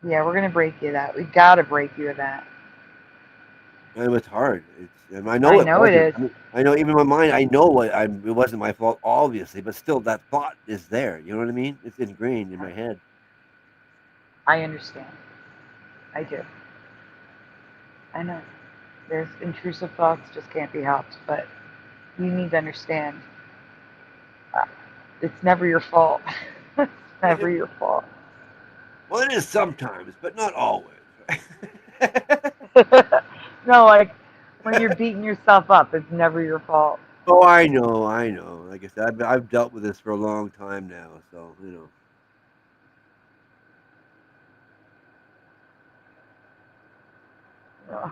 Yeah, we're gonna break you of that. We gotta break you of that. And it's hard. And I know I it know it wasn't. is. I mean, I know even in my mind, I know it wasn't my fault, obviously, but still, that thought is there. You know what I mean? It's ingrained in my head. I understand. I do. I know. There's intrusive thoughts just can't be helped, but you need to understand. Uh, it's never your fault. It's never your fault. Well, it is sometimes, but not always. No, like when you're beating yourself up, it's never your fault. Oh, I know, I know. Like I said, I've dealt with this for a long time now, so Ugh.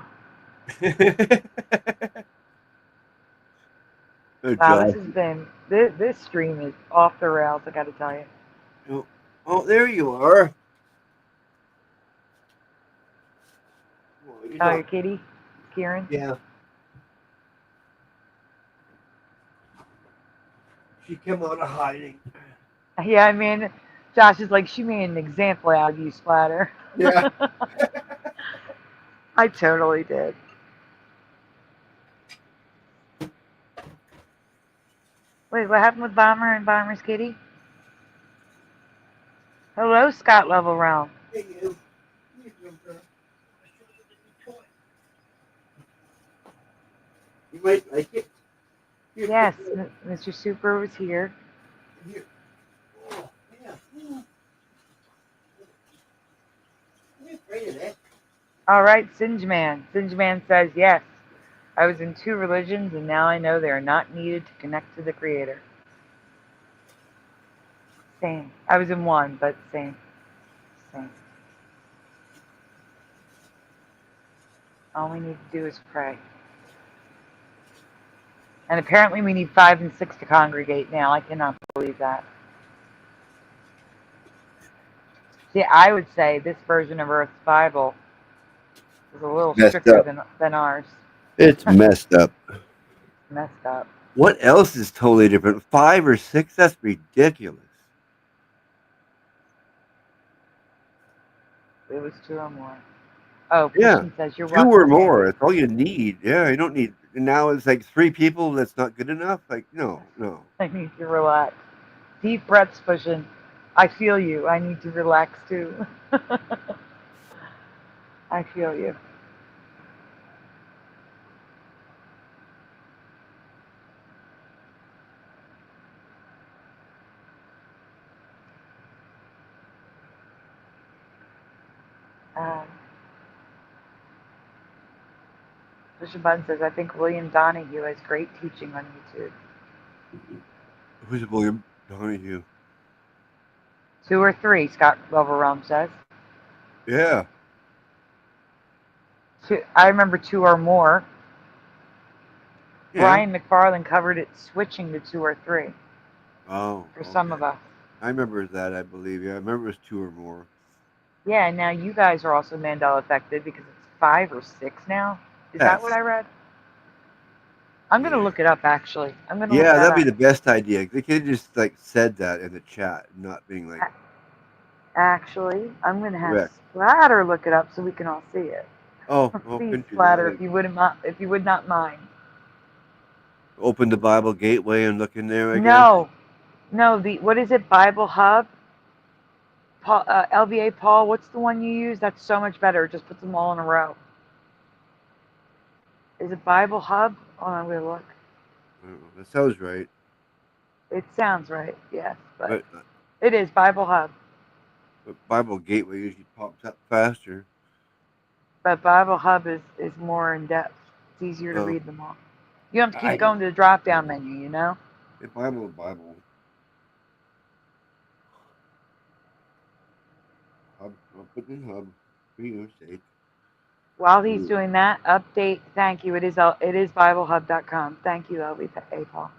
Good Wow, this job. has been this stream is off the rails. I got to tell you. Oh, there you are. Well, you're Oh, not. your kitty, Kieran. Yeah, she came out of hiding. Yeah, I mean, Josh is like, she made an example out of you, Splatter. Yeah. I totally did. Wait, what happened with Bomber and Bomber's kitty? Hello, Scott Level Realm. Hey, you. You might like it. Here, Yes, Mr. Super was here. here. Oh, yeah. I'm afraid of that. All right, Singe Man. Singe Man says, yes, I was in 2 religions and now I know they are not needed to connect to the Creator. Same. I was in 1, but same. Same. All we need to do is pray. And apparently we need 5 and 6 to congregate now. I cannot believe that. See, I would say this version of Earth's Bible is a little Messed stricter up. than ours. It's messed up. Messed up. What else is totally different? 5 or 6? That's ridiculous. It was 2 or more. Oh, Yeah. Christian says, you're 2 or welcome, more. Mary. That's all you need. Yeah, you don't need. Now it's like 3 people. That's not good enough. Like, no. I need to relax. Deep breaths pushing. I feel you. I need to relax too. I feel you. Um, Bishop Button says, I think William Donahue has great teaching on YouTube. Who's William Donahue? 2 or 3, Scott Realm says. Yeah. I remember 2 or more. Yeah. Brian McFarland covered it switching to 2 or 3 Oh. for some of us. I remember that, I believe. Yeah, I remember it was 2 or more. Yeah, and now you guys are also Mandela affected because it's 5 or 6 now. Is that what I read? I'm going to look it up, actually. I'm going to look Yeah, that that'd be up. the best idea. They could have just like said that in the chat, not being like. Actually, I'm going to have Correct. Splatter look it up so we can all see it. Oh, Please, couldn't do Splatter, that. if you would not mind. Open the Bible Gateway and look in there, I guess. No. What is it? Bible Hub. Paul, LVA Paul. What's the one you use? That's so much better. It just puts them all in a row. Is it Bible Hub? Oh, I'm gonna look. That sounds right. It sounds right. Yes, But it is Bible Hub. Bible Gateway usually pops up faster. But Bible Hub is more in depth. It's easier to read them all. You don't have to keep going to the drop down menu, you know? Bible. hub. I'll put it in hub for your sake. While he's doing that, update. Thank you. It is BibleHub.com. Thank you, LV Paul.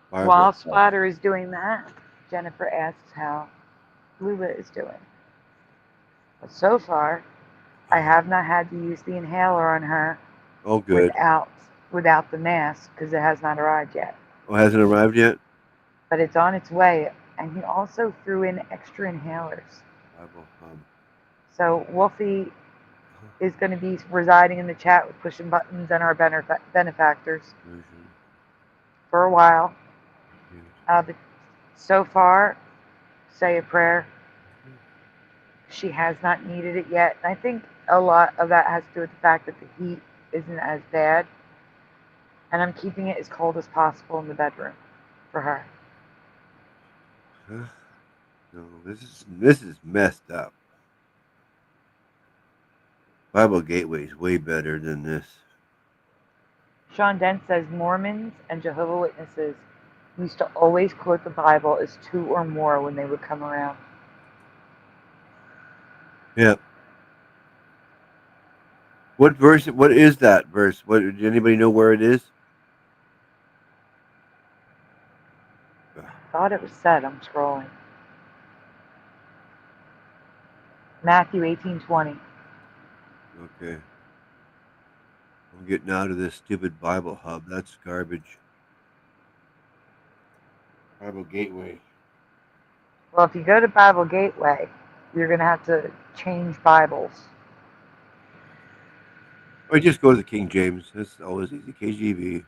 While Splatter is doing that, Jennifer asks how Lula is doing. But so far, I have not had to use the inhaler on her. Oh, good. Without the mask because it has not arrived yet. Oh, hasn't arrived yet? But it's on its way, and he also threw in extra inhalers. Bible Hub. So Wolfie is going to be residing in the chat with pushing buttons and our benefactors for a while. But so far, say a prayer. She has not needed it yet. And I think a lot of that has to do with the fact that the heat isn't as bad. And I'm keeping it as cold as possible in the bedroom for her. No, this is messed up. Bible Gateway is way better than this. Sean Dent says Mormons and Jehovah's Witnesses used to always quote the Bible as 2 or more when they would come around. Yeah. What verse? What is that verse? What? Does anybody know where it is? Thought it was said. I'm scrolling. Matthew 18:20. Okay. I'm getting out of this stupid Bible Hub. That's garbage. Bible Gateway. Well, if you go to Bible Gateway, you're going to have to change Bibles. Or just go to the King James. That's always easy. KJV.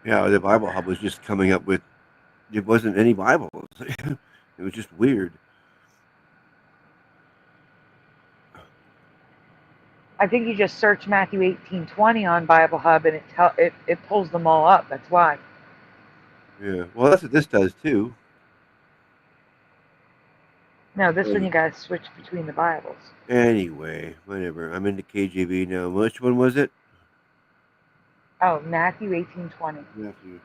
Yeah, the Bible Hub was just coming up with. It wasn't any Bibles. It was just weird. I think you just search Matthew 18:20 on Bible Hub and it pulls them all up. That's why. Yeah. Well, that's what this does too. No, this one you got to switch between the Bibles. Anyway, whatever. I'm into KJV now. Which one was it? Oh, Matthew 18:20. Matthew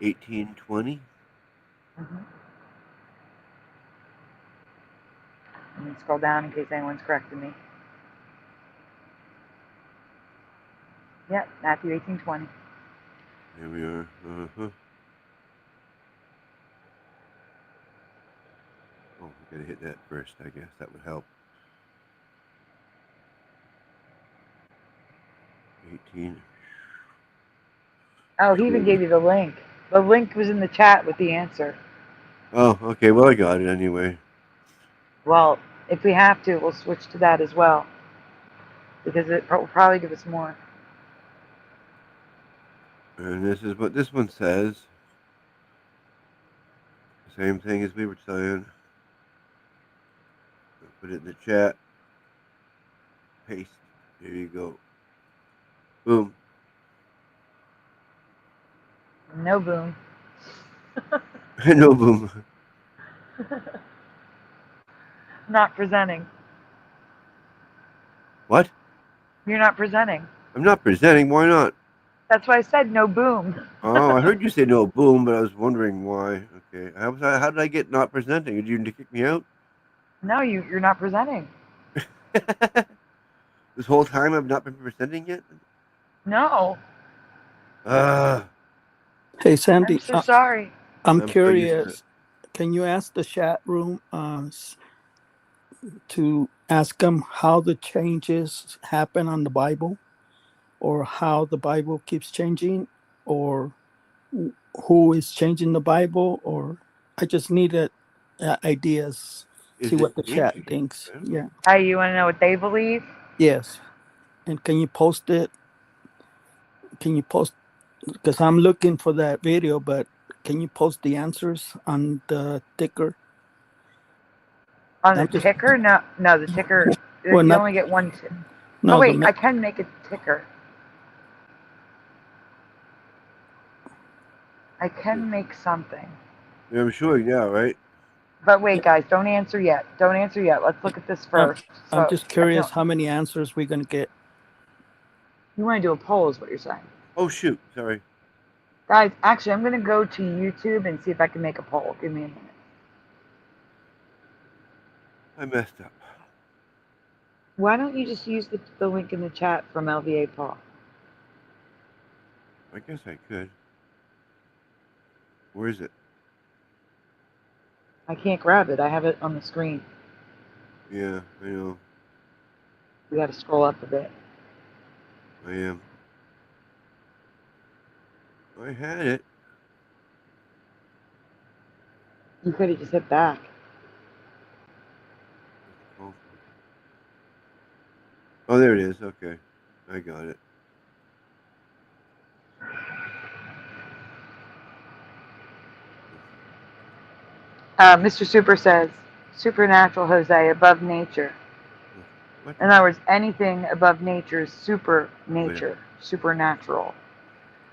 18:20. Mm-hmm. Let me scroll down in case anyone's correcting me. Yep, Matthew 18:20. Here we are. Oh, we gotta hit that first. I guess that would help. 18. Oh, he even gave you the link. The link was in the chat with the answer. Oh, okay. Well, I got it anyway. Well, if we have to, we'll switch to that as well. Because it will probably give us more. And this is what this one says. Same thing as we were saying. Put it in the chat. Paste. There you go. Boom. No boom. No boom. Not presenting. What? You're not presenting. I'm not presenting. Why not? That's why I said no boom. Oh, I heard you say no boom, but I was wondering why. Okay. How did I get not presenting? Did you kick me out? No, you're not presenting. This whole time I've not been presenting yet? No. Hey, Sandy. I'm so sorry. I'm curious. Can you ask the chat room to ask them how the changes happen on the Bible, or how the Bible keeps changing, or who is changing the Bible? Or I just needed ideas. See what the chat thinks. Yeah. Hey, you want to know what they believe? Yes. And can you post it? Can you post? Because I'm looking for that video, but can you post the answers on the ticker? On the ticker? No, the ticker. Well, you only get one. No, oh, wait, I can make a ticker. I can make something. Yeah, I'm sure. Yeah, right. But wait, guys, don't answer yet. Don't answer yet. Let's look at this I'm, first. I'm So just I can. curious how many answers we're gonna get. You want to do a poll, is what you're saying, Oh shoot, sorry. guys? Actually, I'm gonna go to YouTube and see if I can make a poll. Give me a minute. I messed up. Why don't you just use the link in the chat from LVA Paul? I guess I could. Where is it? I can't grab it. I have it on the screen. Yeah, I know. We got to scroll up a bit. I am. I had it. You could have just hit back. Oh, there it is. Okay, I got it. Mr. Super says, supernatural, Jose, above nature. What? In other words, anything above nature is super nature, Oh, supernatural.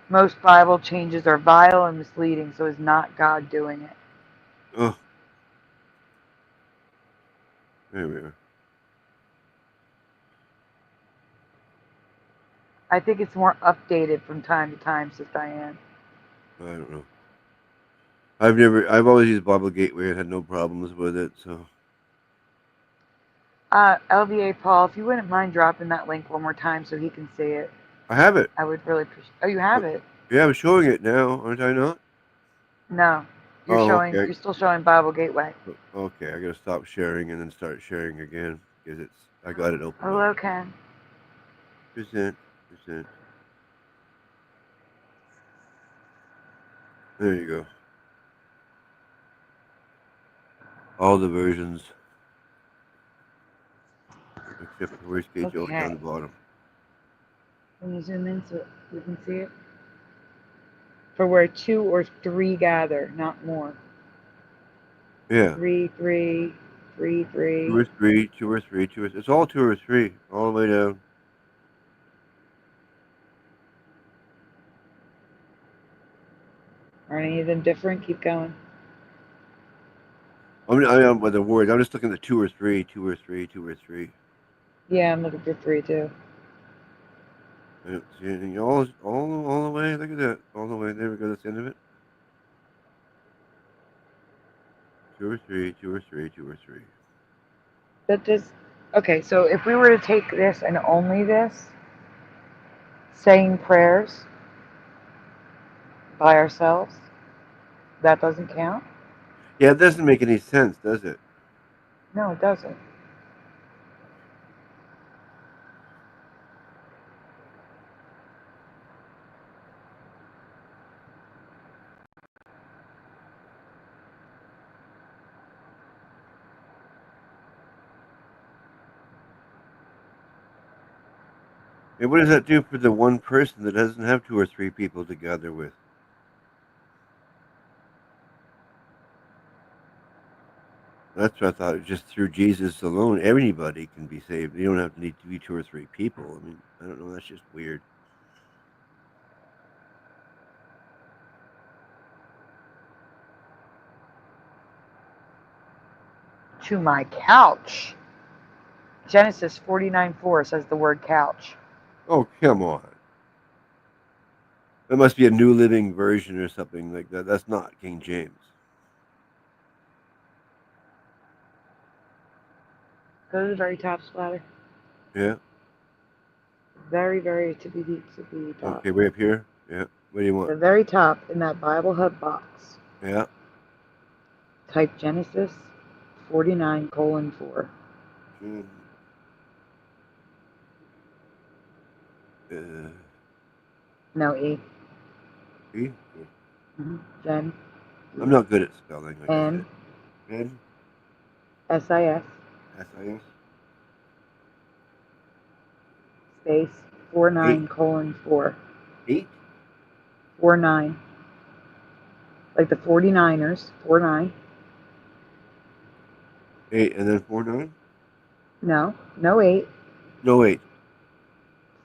Most Bible changes are vile and misleading, so is not God doing it. oh, there we are. I think it's more updated from time to time, says Diane. I don't know. I've always used Bible Gateway and had no problems with it. So LVA Paul, if you wouldn't mind dropping that link one more time so he can see it, I have it. I would really appreciate. Oh, you have it? Yeah, I'm showing it now, aren't I not? No, you're Oh, showing. okay. You're still showing Bible Gateway. Okay, I gotta stop sharing and then start sharing again because I got it open. Hello, Ken. Present. There you go. All the versions except for worst case Okay. down the bottom. Can you zoom in so we can see it? For where 2 or 3 gather, not more. Yeah. 3, 3, 3, 3. 2 or 3, 2 or 3, 2 or 3. It's all 2 or 3, all the way down. Are any of them different? Keep going. I am with the words. I'm just looking at 2 or 3, 2 or 3, 2 or 3. Yeah, I'm looking for 3 too. I don't see anything. All the way. Look at that. All the way. There we go. That's the end of it. 2 or 3, 2 or 3, 2 or 3. That does. Okay, so if we were to take this and only this, saying prayers by ourselves, that doesn't count? Yeah, it doesn't make any sense, does it? No, it doesn't. And what does that do for the one person that doesn't have 2 or 3 people to gather with? That's what I thought. Just through Jesus alone, anybody can be saved. You don't have to need to be 2 or 3 people. I mean, I don't know. That's just weird. To my couch. Genesis 49:4 says the word couch. Oh, come on. That must be a New Living Version or something like that. That's not King James. Go to the very top, Splatter. Yeah. Very, very to be top. Okay, way up here. Yeah. What do you want? The very top in that Bible Hub box. Yeah. Type Genesis 49:4. No E. E? Gen. I'm not good at spelling, like I N. said. N. SIS. S-I-S. Space 49:4. 8? 49. Like the 49ers. 49. 8 and then 4-9? No. No 8. No, 8.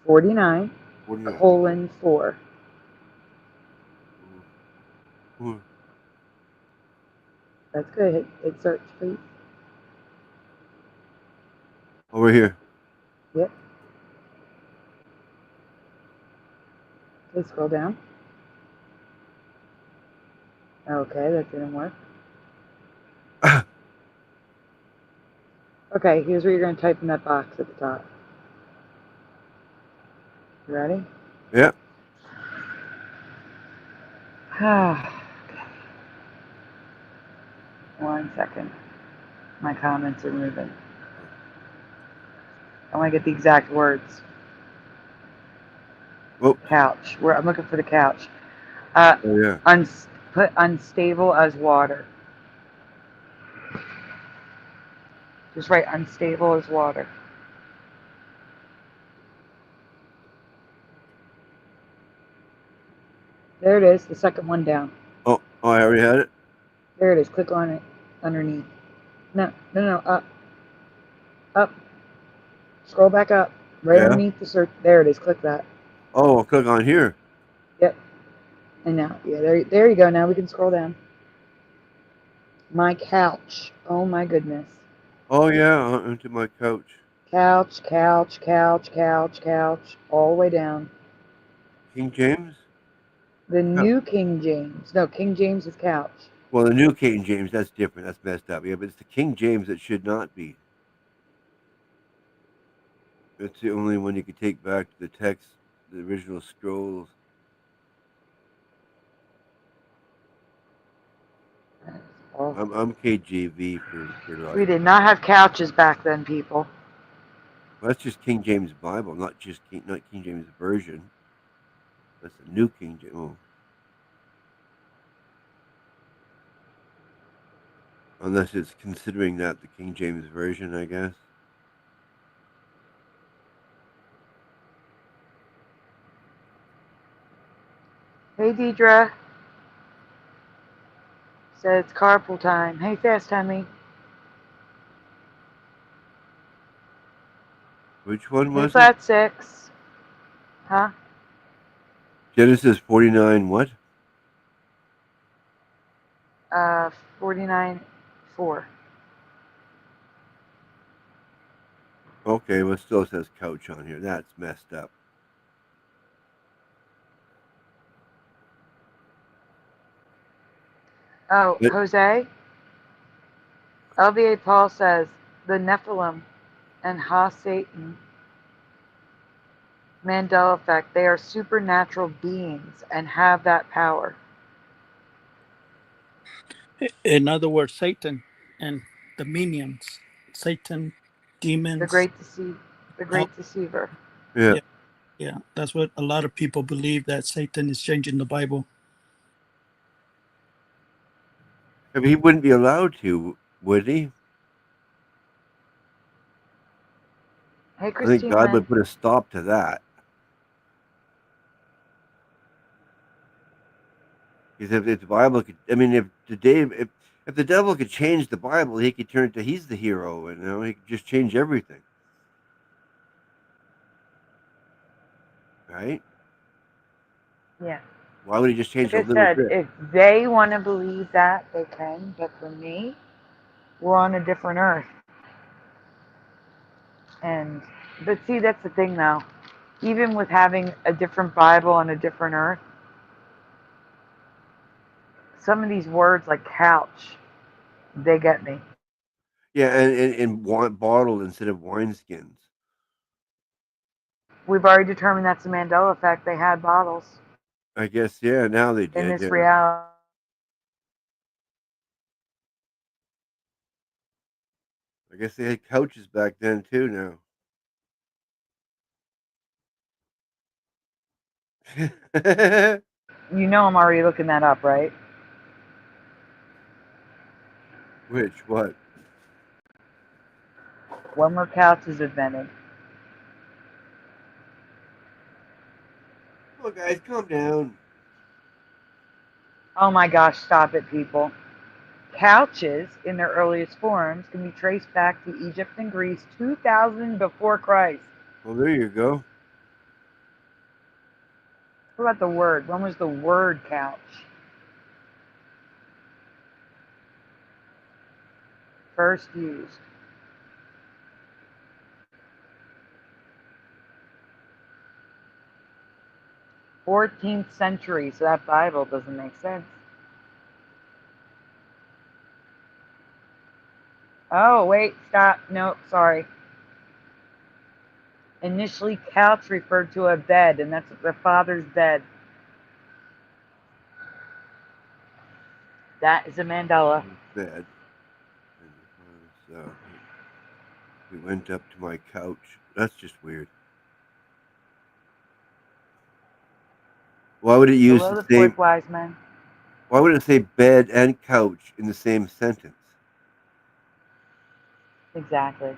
49. 49. 4. That's good. Hit search, please. Over here. Yep. Okay, scroll down. Okay, that didn't work. Okay, here's what you're going to type in that box at the top. You ready? Yeah. Okay. 1 second. My comments are moving. I want to get the exact words. Oh. Couch. I'm looking for the couch. Oh yeah. Put unstable as water. Just write unstable as water. There it is, the second one down. Oh, I already had it. There it is. Click on it underneath. No, up. Up. Scroll back up. Right Yeah. underneath the search. There it is. Click that. Oh, I'll click on here. Yep. And now, yeah, there you go. Now we can scroll down. My couch. Oh my goodness. Oh yeah, onto my couch. Couch, couch, couch, couch, couch. All the way down. King James? The New King James. No, King James is couch. Well, the new King James, that's different. That's messed up. Yeah, but it's the King James that should not be. It's the only one you could take back to the text, the original scrolls. I'm KJV for life. We did not have couches back then, people. Well, that's just King James Bible, not King James Version. That's the new King James. Oh. Unless it's considering that the King James Version, I guess. Hey, Deidre. Said it's carpool time. Hey, Fast Tummy. Which one Hey, was it? Flat Six. Huh? Genesis 49 what? 49:4. Okay, well, it still says couch on here. That's messed up. Oh, But, Jose. LVA Paul says the Nephilim and Satan Mandela effect. They are supernatural beings and have that power. In other words, Satan and the minions, Satan, demons. The great deceiver. yeah. Yeah, that's what a lot of people believe, that Satan is changing the Bible. I mean, he wouldn't be allowed to, would he? Hey, I think God Christina. would put a stop to that. Because if the Bible could, I mean, if the devil could change the Bible, he could turn to he's the hero, and he could just change everything, right? Yeah. Why would he just change Like a I little said, bit? if they want to believe that, they can. But for me, we're on a different earth. But see, that's the thing, though. Even with having a different Bible on a different earth, some of these words like couch, they get me. Yeah, and bottled instead of wineskins. We've already determined that's the Mandela effect. They had bottles I guess, yeah. Now they in did. this Yeah. reality. I guess they had couches back then too. Now. You know I'm already looking that up, right? Which what? When were couches invented? Oh, guys, calm down. Oh my gosh, stop it, people. Couches, in their earliest forms, can be traced back to Egypt and Greece 2000 before Christ. Well, there you go. What about the word? When was the word couch? First used. 14th century, so that Bible doesn't make sense. Oh, wait, stop. No, sorry. Initially, couch referred to a bed, and that's the father's bed. That is a Mandela. Bed. And we went up to my couch. That's just weird. Why would it use Below the the same? fourth wise man. Why would it say bed and couch in the same sentence? Exactly.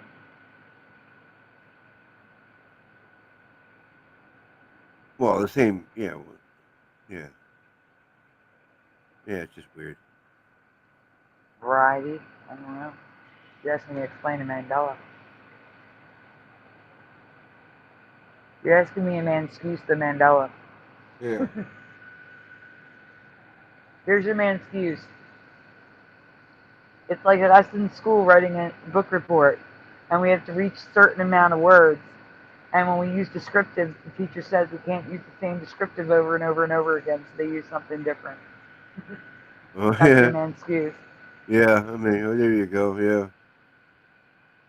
Well, the same. Yeah. Yeah. Yeah. It's just weird. Variety. I don't know. You're asking me to explain a Mandela. You're asking me a man excuse the Mandela. Yeah. Here's your man excuse. It's like us in school writing a book report, and we have to reach a certain amount of words. And when we use descriptives, the teacher says we can't use the same descriptive over and over and over again, so they use something different. Oh That's yeah. your man excuse. Yeah. I mean, oh, there you go. Yeah.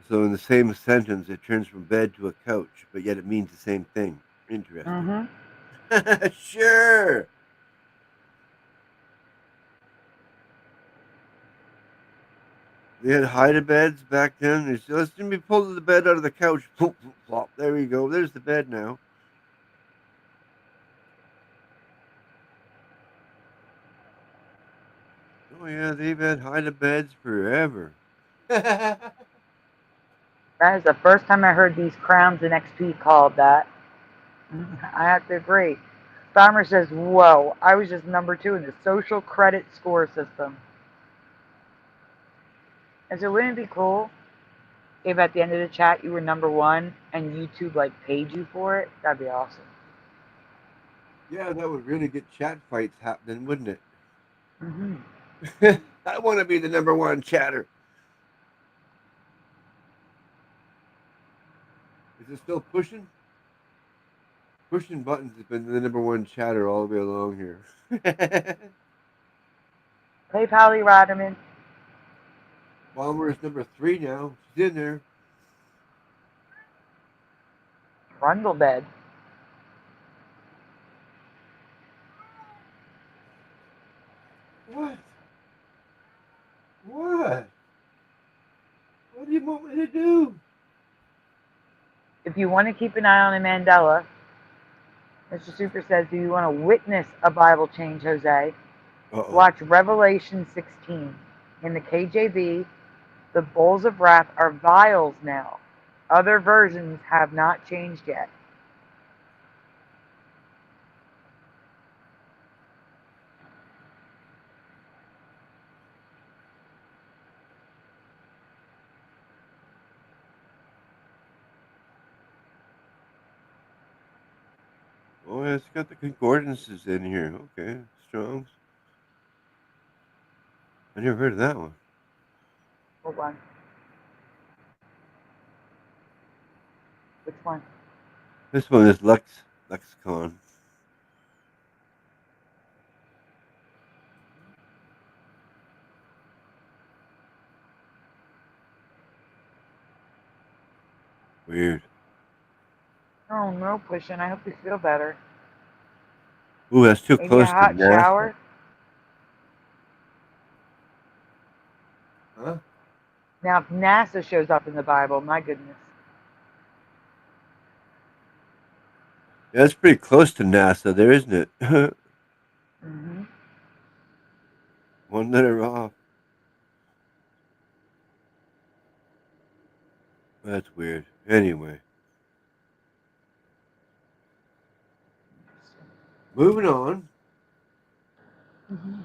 So in the same sentence, it turns from bed to a couch, but yet it means the same thing. Interesting. Mm-hmm. Sure. They had hide-a-beds back then. They said, let's me pull the bed out of the couch. Plop, plop, plop. There we go. There's the bed now. Oh yeah, they've had hide-a-beds forever. That is the first time I heard these crowns in XP called that. I have to agree. Farmer says, whoa, I was just number 2 in the social credit score system. And so wouldn't it be cool if at the end of the chat you were number 1 and YouTube like paid you for it? That'd be awesome. Yeah, that would really get chat fights happening, wouldn't it? Mm-hmm. I want to be the number 1 chatter. Is it still pushing? Pushing buttons has been the number 1 chatter all the way along here. Hey, Polly Rodderman. Bomber is number 3 now. She's in there. Trundlebed. What? What? What do you want me to do? If you want to keep an eye on a Mandela, Mr. Super says, do you want to witness a Bible change, Jose? Uh-oh. Watch Revelation 16. In the KJV, the bowls of wrath are vials now. Other versions have not changed yet. Oh, yeah, it's got the concordances in here. Okay, Strong's. I never heard of that one. Hold on. Which one? This one is Lexicon. Weird. Oh, no, pushing. I hope you feel better. Ooh, that's too Maybe a close to hot NASA. shower? Huh? Now, if NASA shows up in the Bible, my goodness. Yeah, that's pretty close to NASA there, isn't it? Mm-hmm. One letter off. That's weird. Anyway. Moving on. Mm-hmm.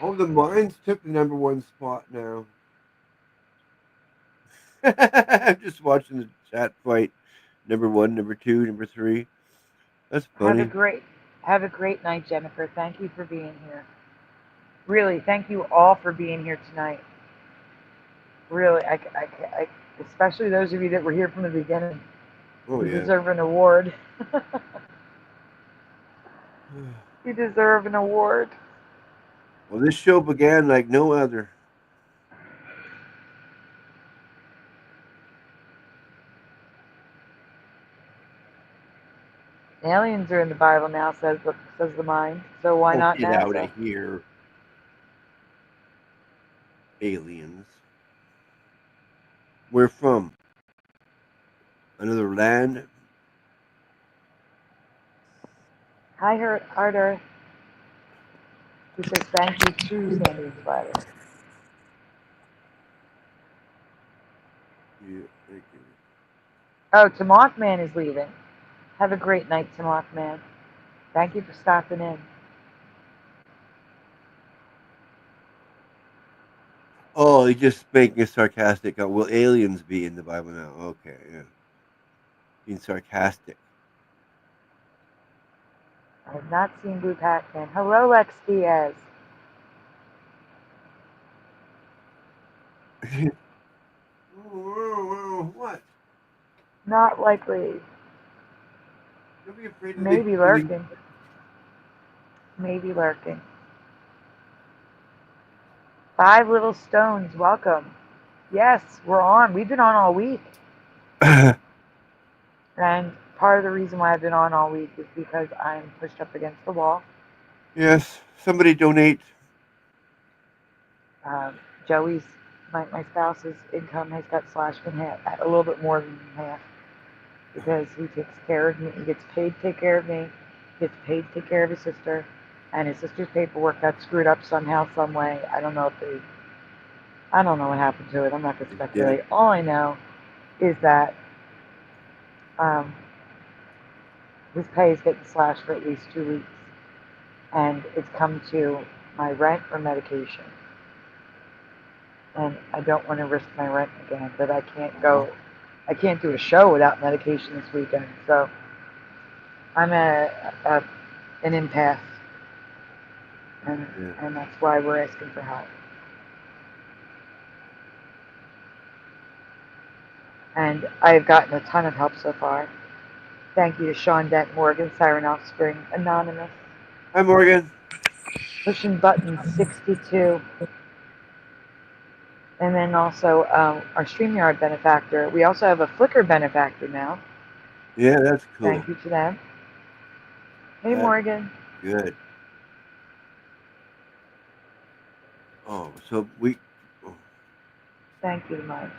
Oh, the mines took the number 1 spot now. I'm just watching the chat fight. Number 1, number 2, number 3. That's funny. Have a great night, Jennifer. Thank you for being here. Really, thank you all for being here tonight. Really, especially those of you that were here from the beginning. Oh, You yeah. deserve an award. You deserve an award. Well, this show began like no other. Aliens are in the Bible now, says the mind. So why Oh, not get out NASA? of here. Aliens. We're from another land. Hi, Arter. Who says thank you to Sandy and Spider. Yeah, thank you. Oh, Mothman is leaving. Have a great night, Mothman. Thank you for stopping in. Oh, he's just making a sarcastic. Will aliens be in the Bible now? Okay, yeah. Being sarcastic. I have not seen Blue Pac-Man. Hello, Lex Diaz. What? Not likely. Don't be afraid of the Maybe feeling. lurking. Maybe lurking. 5 Little Stones, welcome. Yes, we're on. We've been on all week. And part of the reason why I've been on all week is because I'm pushed up against the wall. Yes, somebody donate. Joey's, my spouse's income has got slashed in half, a little bit more than half, because he takes care of me. He gets paid to take care of me. He gets paid to take care of his sister, and his sister's paperwork got screwed up somehow, some way. I don't know what happened to it. I'm not going to speculate. All I know is that his pay is getting slashed for at least 2 weeks, and it's come to my rent or medication. And I don't want to risk my rent again, but I can't do a show without medication this weekend. So I'm at an impasse, and that's why we're asking for help. And I've gotten a ton of help so far. Thank you to Sean Dent, Morgan, Siren Offspring, Anonymous. Hi, Morgan. Pushing button 62. And then also our StreamYard benefactor. We also have a Flickr benefactor now. Yeah, that's cool. Thank you to them. Hey, Morgan. Good. Oh, so we. Oh. Thank you, Mike.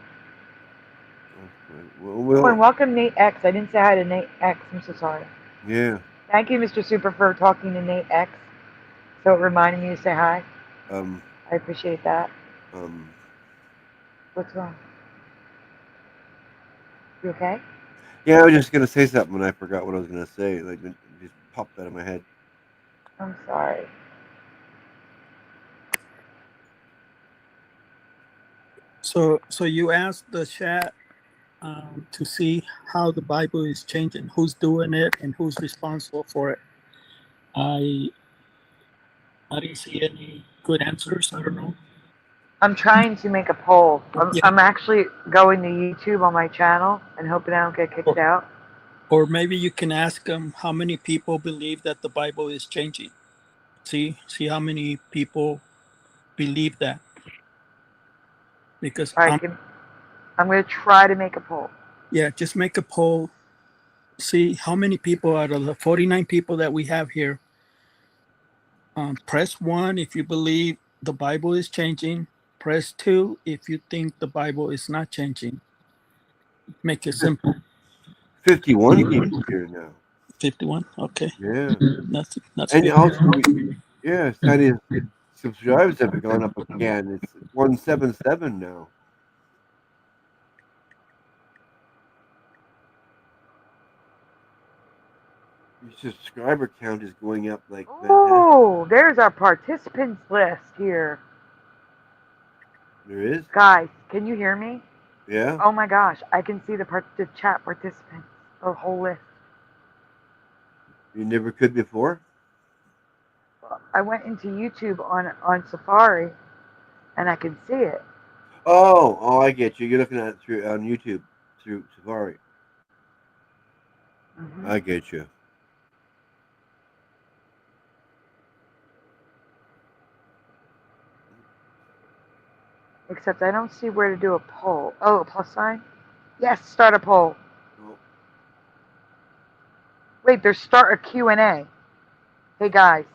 Well, and welcome Nate X. I didn't say hi to Nate X. I'm so sorry. Yeah. Thank you, Mr. Super, for talking to Nate X. So it reminded me to say hi. I appreciate that. What's wrong? You okay? Yeah, I was just gonna say something and I forgot what I was gonna say. Like it just popped out of my head. I'm sorry. So you asked the chat to see how the Bible is changing, who's doing it, and who's responsible for it. I didn't see any good answers. I don't know. I'm trying to make a poll. I'm actually going to YouTube on my channel and hoping I don't get kicked out. Or maybe you can ask them how many people believe that the Bible is changing. See how many people believe that. Because I'm going to try to make a poll. Yeah, just make a poll. See how many people out of the 49 people that we have here. Press 1 if you believe the Bible is changing. Press 2 if you think the Bible is not changing. Make it simple. 51 people here now. 51. Okay. Yeah. That's and good. also, Sandy's subscribers have gone up again. It's 177 now. Your subscriber count is going up like fantastic. Oh, there's our participants list here. There is? Guys, can you hear me? Yeah. Oh my gosh, I can see the chat participants, the whole list. You never could before? I went into YouTube on Safari, and I can see it. Oh, I get you. You're looking at it through on YouTube through Safari. Hmm. I get you. Except I don't see where to do a poll. Oh, a plus sign? Yes, start a poll. Oh. Wait, there's start a Q&A. Hey guys,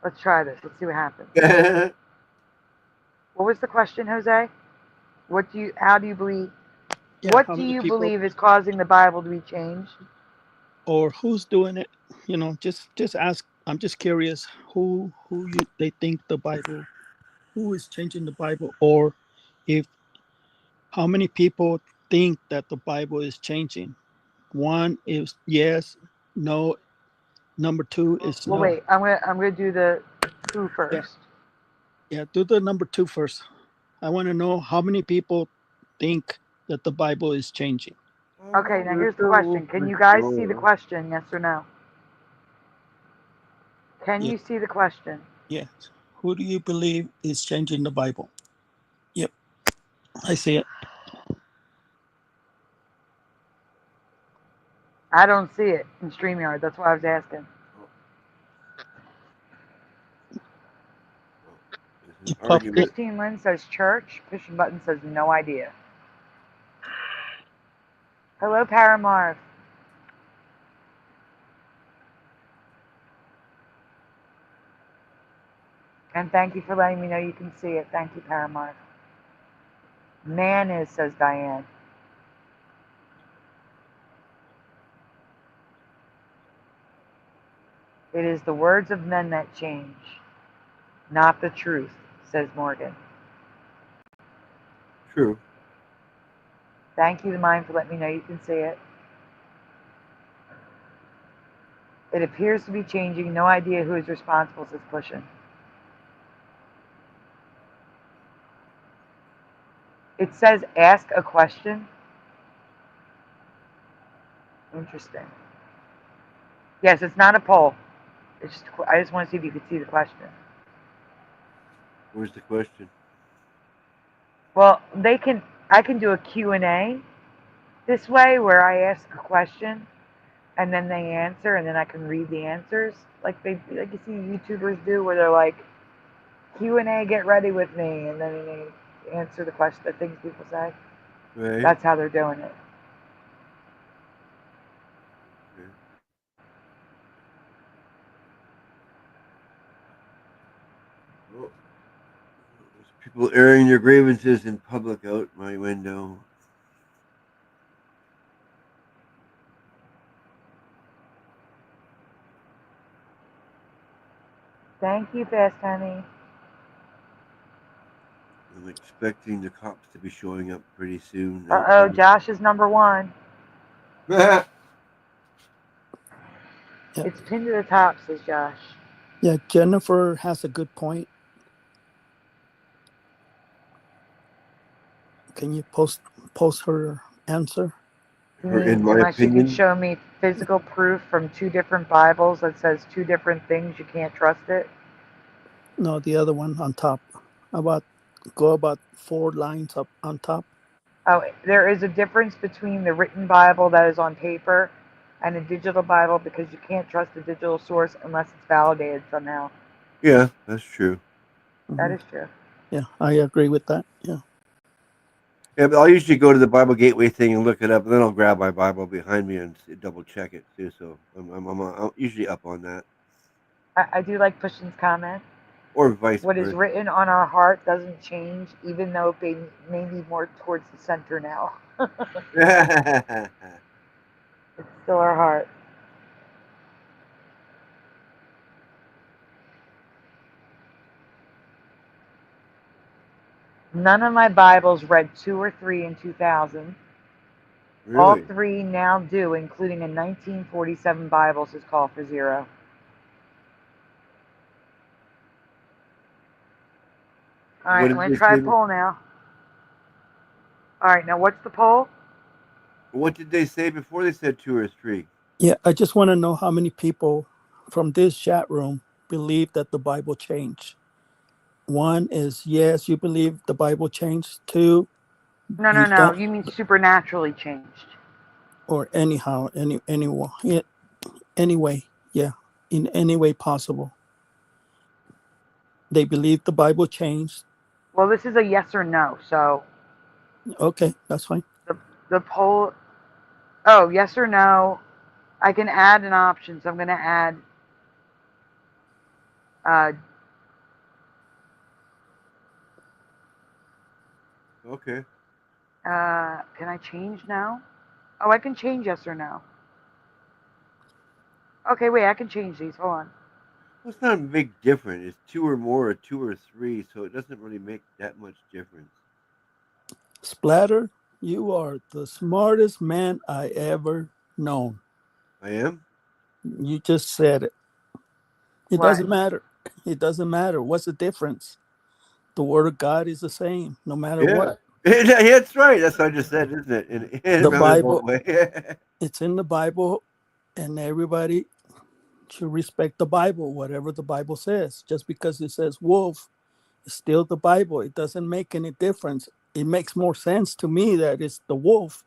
let's try this. Let's see what happens. What was the question, Jose? How do you believe, Yeah, what how do many you people believe is causing the Bible to be changed? or who's doing it? Just ask. I'm just curious they think the Bible, who is changing the Bible, or if how many people think that the Bible is changing. One is yes, no. Number two is Well, no. wait, I'm gonna do the who Yeah, first. yeah. Do the number two first. I want to know how many people think that the Bible is changing. Okay, now here's the Oh, question. Can for you guys see the sure. question? Yes or no? Can Yeah, you see the question? yes. Who do you believe is changing the Bible? Yep, I see it. I don't see it in StreamYard. That's why I was asking. It's an You popped argument. it. Christine Lynn says church. Pushing button says no idea. Hello, Paramarv. And thank you for letting me know you can see it. Thank you, Paramarv. Man is, says Diane. It is the words of men that change, not the truth, says Morgan. True. Thank you, the mind, for letting me know you can see it. It appears to be changing. No idea who is responsible, says Pushing. It says ask a question. Interesting. Yes, it's not a poll. It's just, I just want to see if you could see the question. Where's the question? Well, I can do a Q&A this way where I ask a question and then they answer and then I can read the answers like you see YouTubers do where they're like Q&A, get ready with me, and then they answer the question, the things people say. Right. That's how they're doing it. Okay. Oh, there's people airing their grievances in public out my window. Thank you, Fast Honey. I'm expecting the cops to be showing up pretty soon. Uh-oh, Josh is number one. Yeah, It's pinned to the top, says Josh. yeah. Jennifer has a good point. Can you post her answer? You Or mean in my unless you can opinion, show me physical proof from two different Bibles that says two different things, you can't trust it? No, the other one on top. About 4 lines up on top. Oh, there is a difference between the written Bible that is on paper and a digital Bible because you can't trust a digital source unless it's validated somehow. yeah, that's true. That Mhm. is true. Yeah, I agree with that. Yeah. Yeah, but I'll usually go to the Bible Gateway thing and look it up, and then I'll grab my Bible behind me and double check it too. So I'm usually up on that, I do like Pushkin's comment. or vice What is versa. written on our heart doesn't change, even though it may be more towards the center now. It's still our heart. None of my Bibles read 2 or 3 in 2000. All Really? 3 now do, including a 1947 Bible says call for 0. All What right, I'm did going they to try a say? poll now. All right, now what's the poll? What did they say before they said 2 or 3? Yeah, I just want to know how many people from this chat room believe that the Bible changed. One is yes, you believe the Bible changed. Two, No, you no, no. don't, You mean supernaturally changed. or anyhow, anyway, yeah, in any way possible. They believe the Bible changed. Well, this is a yes or no. So Okay, that's fine. the poll. Oh, yes or no. I can add an option. So I'm going to add. Uh, Okay. can I change now? Oh, I can change yes or no. Okay, wait. I can change these. Hold on. Well, it's not a big difference. It's two or more, or two or three, so it doesn't really make that much difference. Splatter, you are the smartest man I ever known. I am? You just said it. It What? doesn't matter. It doesn't matter. What's the difference? The word of God is the same, no matter Yeah. what. That's right. That's what I just said, isn't it? In a The roundabout Bible, way. it's in the Bible, and everybody should respect the Bible, whatever the Bible says. Just because it says wolf, it's still the Bible. It doesn't make any difference. It makes more sense to me that it's the wolf.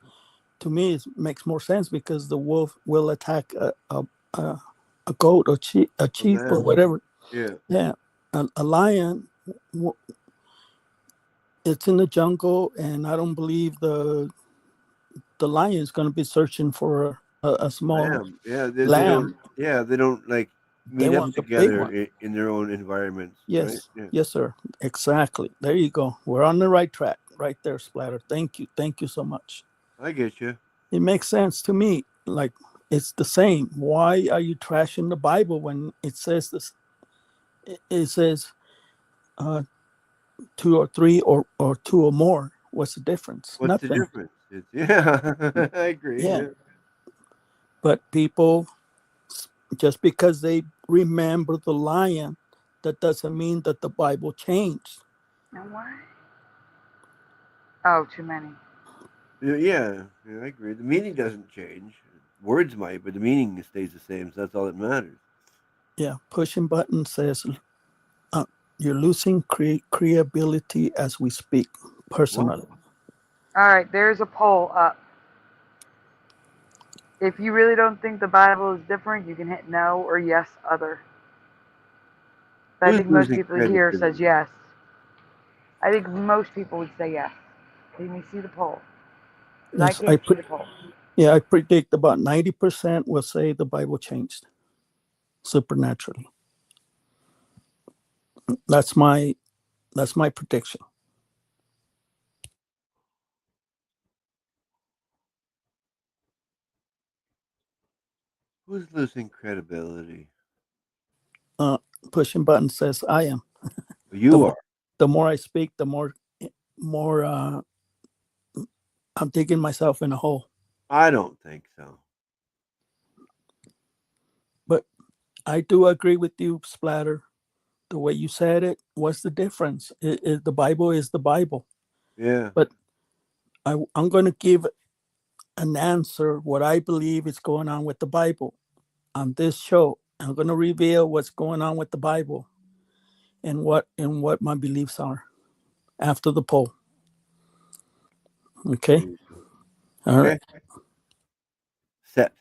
To me, it makes more sense because the wolf will attack a goat or a A sheep or lamb. whatever. Yeah. Yeah, a lion, it's in the jungle, and I don't believe the lion is going to be searching for a small Lamb. Yeah. They don't. lamb. Yeah. They don't like They meet up want the big together one. in their own environments, right? Yes, Yeah. yes, sir. Exactly. There you go. We're on the right track, right there, Splatter. Thank you. Thank you so much. I get you. It makes sense to me. Like it's the same. Why are you trashing the Bible when it says this? It says two or three or two or more. What's the difference? What's the Nothing. difference? It's, yeah. I agree. Yeah. Yeah. But people, just because they remember the lion, that doesn't mean that the Bible changed. No, what? Oh, too many. Yeah. Yeah. I agree. The meaning doesn't change. Words might, but the meaning stays the same. So that's all that matters. Yeah. Pushing button says uh, you're losing creability as we speak. What? Personally, All right, there's a poll up. If you really don't think the Bible is different, you can hit no or yes other. But I Who's think most losing people here says credibility? yes. I think most people would say yes. Can you see the poll? Because I yes, can't see the poll. I predict about 90% will say the Bible changed supernaturally. That's my prediction. Who's losing credibility? Uh, Pushing button says I am. The You more are. the more I speak, the more I'm digging myself in a hole. I don't think so. But I do agree with you, Splatter. The way you said it, what's the difference? The Bible is the Bible. Yeah. But I'm going to give an answer what I believe is going on with the Bible on this show. I'm going to reveal what's going on with the Bible and what my beliefs are after the poll. Okay. All Okay. right. Set.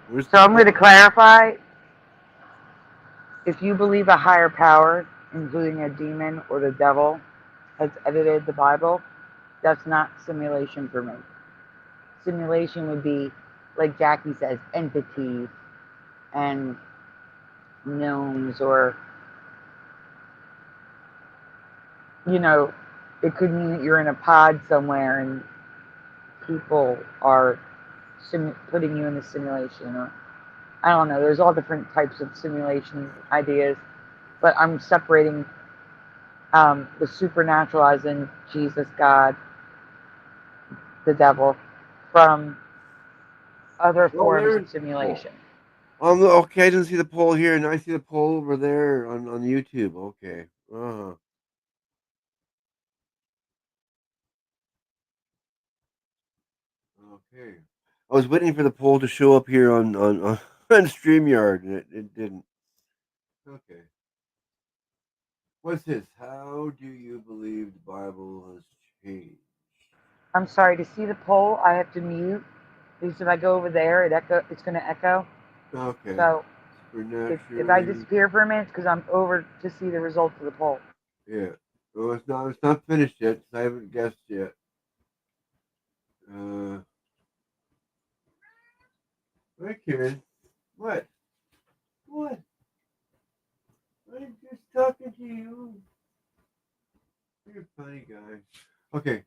Where's So the I'm going to poll? clarify. If you believe a higher power, including a demon or the devil, has edited the Bible, that's not simulation for me. Simulation would be, like Jackie says, entities and gnomes, or, you know, it could mean that you're in a pod somewhere and people are putting you in the simulation, or I don't know. There's all different types of simulation ideas, but I'm separating the supernatural, as in Jesus, God, the devil, from other Well, forms there's of the poll. simulation. Okay, I didn't see the poll here, and I see the poll over there on YouTube. Okay. Okay. I was waiting for the poll to show up here on on StreamYard, and it didn't. Okay. What's this? How do you believe the Bible has changed? I'm sorry, to see the poll, I have to mute because if I go over there, it's going to echo. Okay. So if I Supernaturally. disappear for a minute, it's because I'm over to see the results of the poll. Yeah. Well, it's not finished yet. 'Cause I haven't guessed yet. Uh. Hi, Karen. What? What? I'm just talking to you. You're a funny guy. Okay.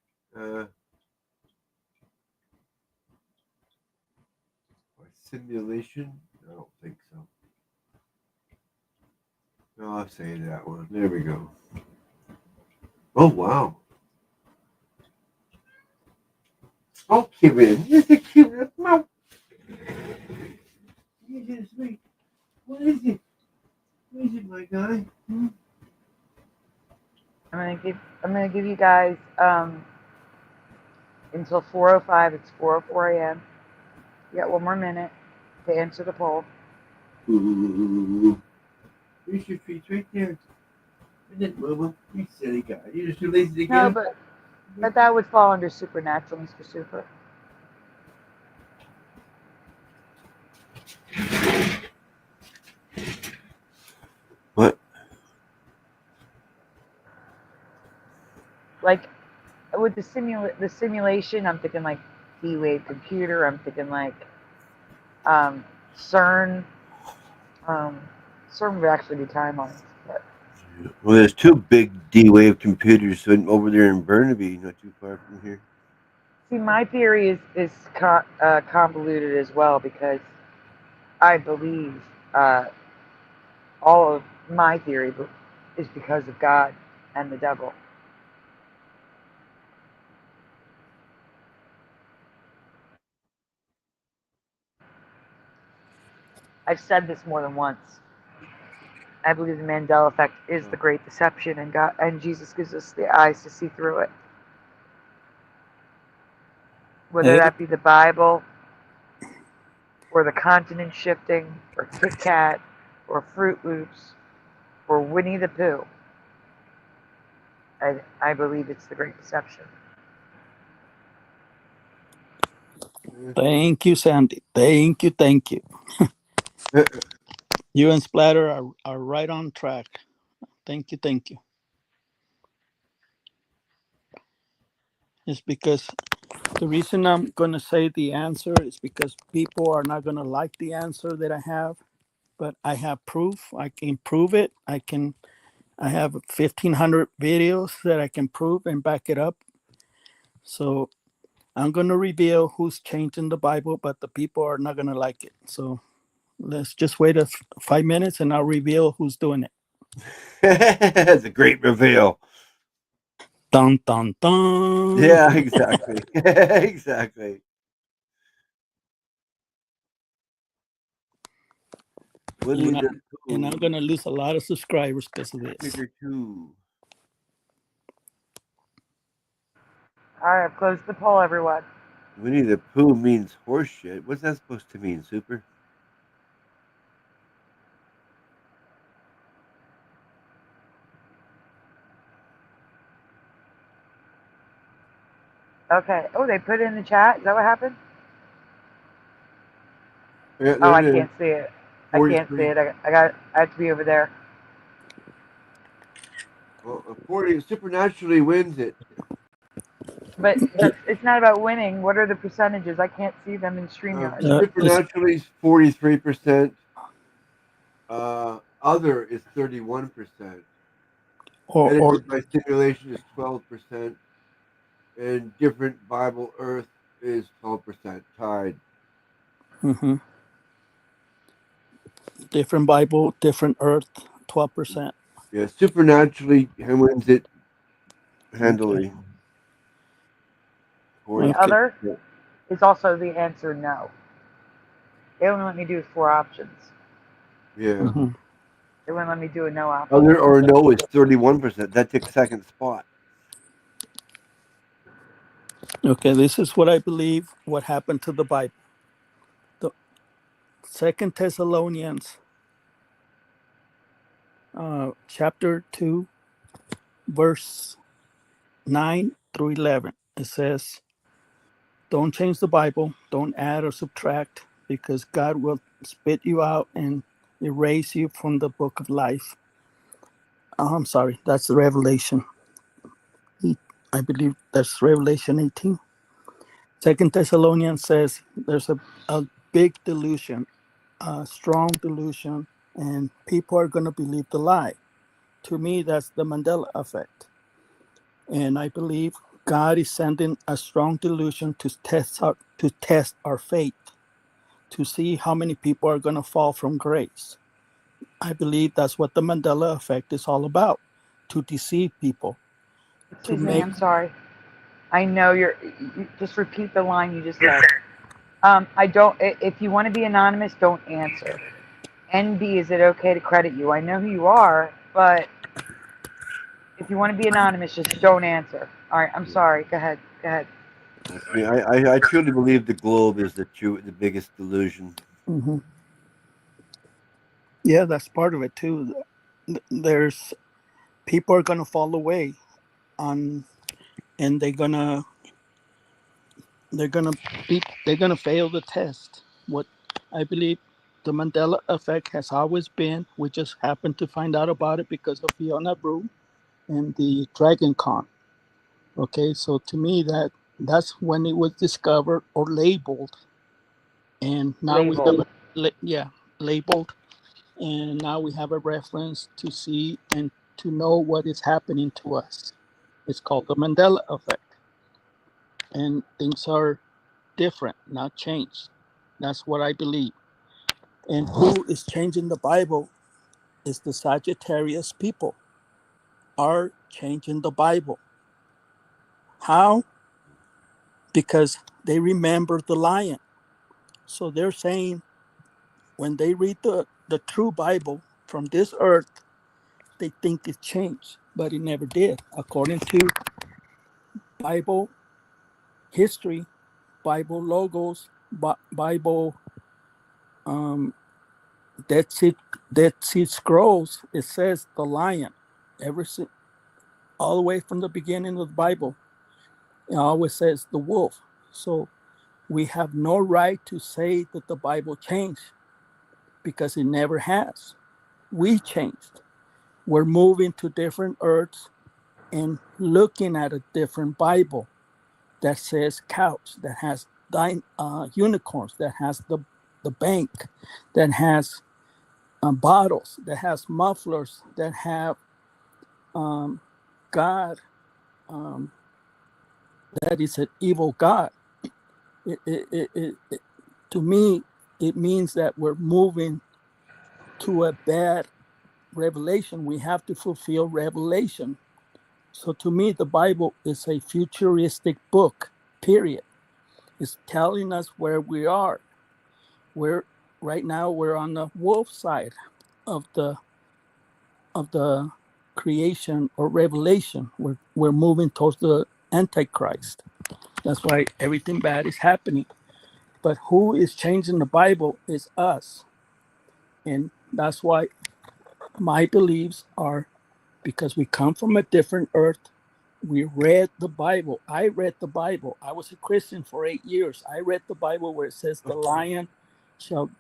Simulation? I don't think so. No, I'll say that one. There we go. Oh, wow. Oh, Kevin. You're the cute little mouth. You're just sweet. What is it? What is it, my guy? Hmm? I'm gonna give you guys until 4:05. It's 4:04 a.m. You got one more minute to answer the poll. Ooh. Here's your feet right there. Isn't it, Mama? You silly guy. You're just too lazy to get No, up. but that would fall under supernatural, Mr. Super. What? Like with the simulation, I'm thinking like D-Wave computer. I'm thinking like CERN. CERN would actually be timelines. But Well, there's two big D-Wave computers over there in Burnaby, not too far from here. see, my theory is convoluted as well because I believe all of my theory is because of God and the devil. I've said this more than once. I believe the Mandela effect is the great deception, and God and Jesus gives us the eyes to see through it. Whether Hey, that be the Bible, or the continent shifting, or Kit Kat, or Fruit Loops, or Winnie the Pooh, I believe it's the great deception. thank you, Sandy. Thank you, thank you. You and Splatter are right on track. Thank you, thank you. It's because the reason I'm going to say the answer is because people are not going to like the answer that I have, but I have proof. I can prove it. I have 1,500 videos that I can prove and back it up. So I'm going to reveal who's changing the Bible, but the people are not going to like it. So let's just wait 5 minutes and I'll reveal who's doing it. That's a great reveal. Dun, dun, dun. Yeah, exactly. Exactly. And, and I'm going to lose a lot of subscribers because of this. Figure two. All right, I've closed the poll, everyone. Winnie the Pooh means horse shit. What's that supposed to mean, Super? Okay. Oh, they put it in the chat. Is that what happened? Yeah, Oh, there I it is. can't see it. I can't see it. I have to be over there. Well, 40 supernaturally wins it. But it's not about winning. What are the percentages? I can't see them in StreamYard. Supernaturally is 43%. Other is 31%. Edited by simulation is 12%. And different Bible Earth is 12%. Tied. Mm-hmm. Different Bible, different Earth, 12%. Yeah, supernaturally wins it handily. The other is also the answer no. They only let me do 4 options. Yeah. Mhm. They wouldn't let me do a no option. Other or no is 31%. That took second spot. Okay, this is what I believe what happened to the Bible. The Second Thessalonians, chapter 2, verse 9 through 11. It says, don't change the Bible, don't add or subtract, because God will spit you out and erase you from the book of life. I'm sorry, that's the Revelation. I believe that's Revelation 18. Second Thessalonians says there's a big delusion, a strong delusion, and people are going to believe the lie. To me, that's the Mandela effect. And I believe God is sending a strong delusion to test our faith, to see how many people are going to fall from grace. I believe that's what the Mandela effect is all about, to deceive people, to Excuse me, make. I'm sorry. I know you just repeat the line you just said. I don't. If you want to be anonymous, don't answer. NB, is it okay to credit you? I know who you are, but if you want to be anonymous, just don't answer. All right, I'm sorry. Go ahead. Go ahead. I mean, I truly believe the globe is the biggest delusion. Mhm. Yeah, that's part of it too. There's people are going to fall away on, and they're gonna fail the test. What I believe the Mandela effect has always been. We just happened to find out about it because of Fiona Brew and the Dragon Con. Okay, so to me that's when it was discovered or labeled, and now we have Labeled. labeled, and now we have a reference to see and to know what is happening to us. It's called the Mandela effect, and things are different, not changed. That's what I believe. And who is changing the Bible is the Sagittarius people are changing the Bible. How? Because they remember the lion. So they're saying when they read the true Bible from this earth, they think it changed, but it never did. According to Bible history, Bible logos, Bible um, Dead Sea Scrolls, it says the lion. Ever since all the way from the beginning of the Bible, it always says the wolf. So we have no right to say that the Bible changed because it never has. We changed. We're moving to different earths and looking at a different Bible that says couch, that has unicorns, that has the bank, that has bottles, that has mufflers, that have God, um, that is an evil God. To me, it means that we're moving to a bad revelation. We have to fulfill revelation. So to me, the Bible is a futuristic book, period. It's telling us where we are. We're right now we're on the wolf side of the creation or revelation. We're moving towards the Antichrist. That's why everything bad is happening. But who is changing the Bible is us. And that's why my beliefs are because we come from a different earth. We read the Bible. I read the Bible. I was a Christian for 8 years. I read the Bible where it says the lion shall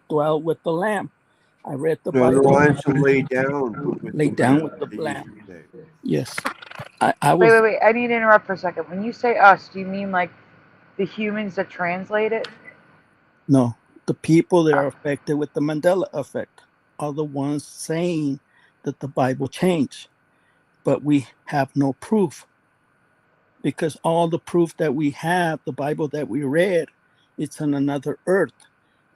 dwell with the lamb. I read the No, the Bible. lion shall lay down with Lay the down lamb. with the They used lamb. to say. Yes. I Wait, was wait, wait. I need to interrupt for a second. When you say us, do you mean like the humans that translate it? no. The people that Uh, are affected with the Mandela effect are the ones saying that the Bible changed, but we have no proof because all the proof that we have, the Bible that we read, it's on another earth.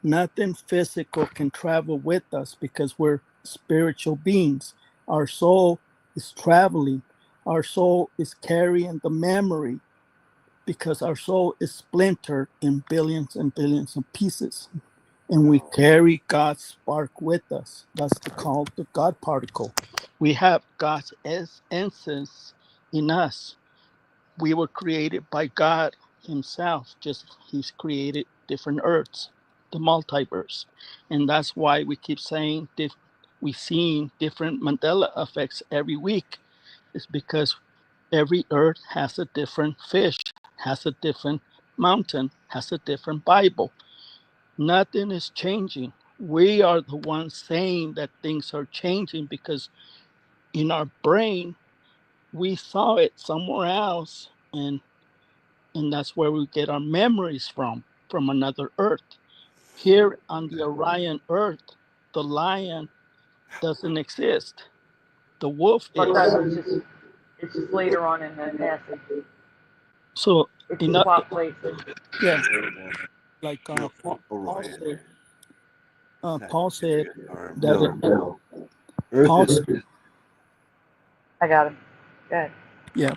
Nothing physical can travel with us because we're spiritual beings. Our soul is traveling. Our soul is carrying the memory because our soul is splintered in billions and billions of pieces. and we carry God's spark with us. That's called the God particle. We have God's essence in us. We were created by God Himself, just He's created different earths, the multiverse. And that's why we keep saying we seeing different Mandela effects every week. It's because every earth has a different fish, has a different mountain, has a different Bible. Nothing is changing. We are the ones saying that things are changing because in our brain we saw it somewhere else, and that's where we get our memories from another earth. Here on the Orion earth, the lion doesn't exist. The wolf But is. it's just later on in the passage. So It's in just other, swap places. yeah, like No, Paul Orion. said, Paul said Arm. that No. Earth Paul, is I got him. Good. yeah,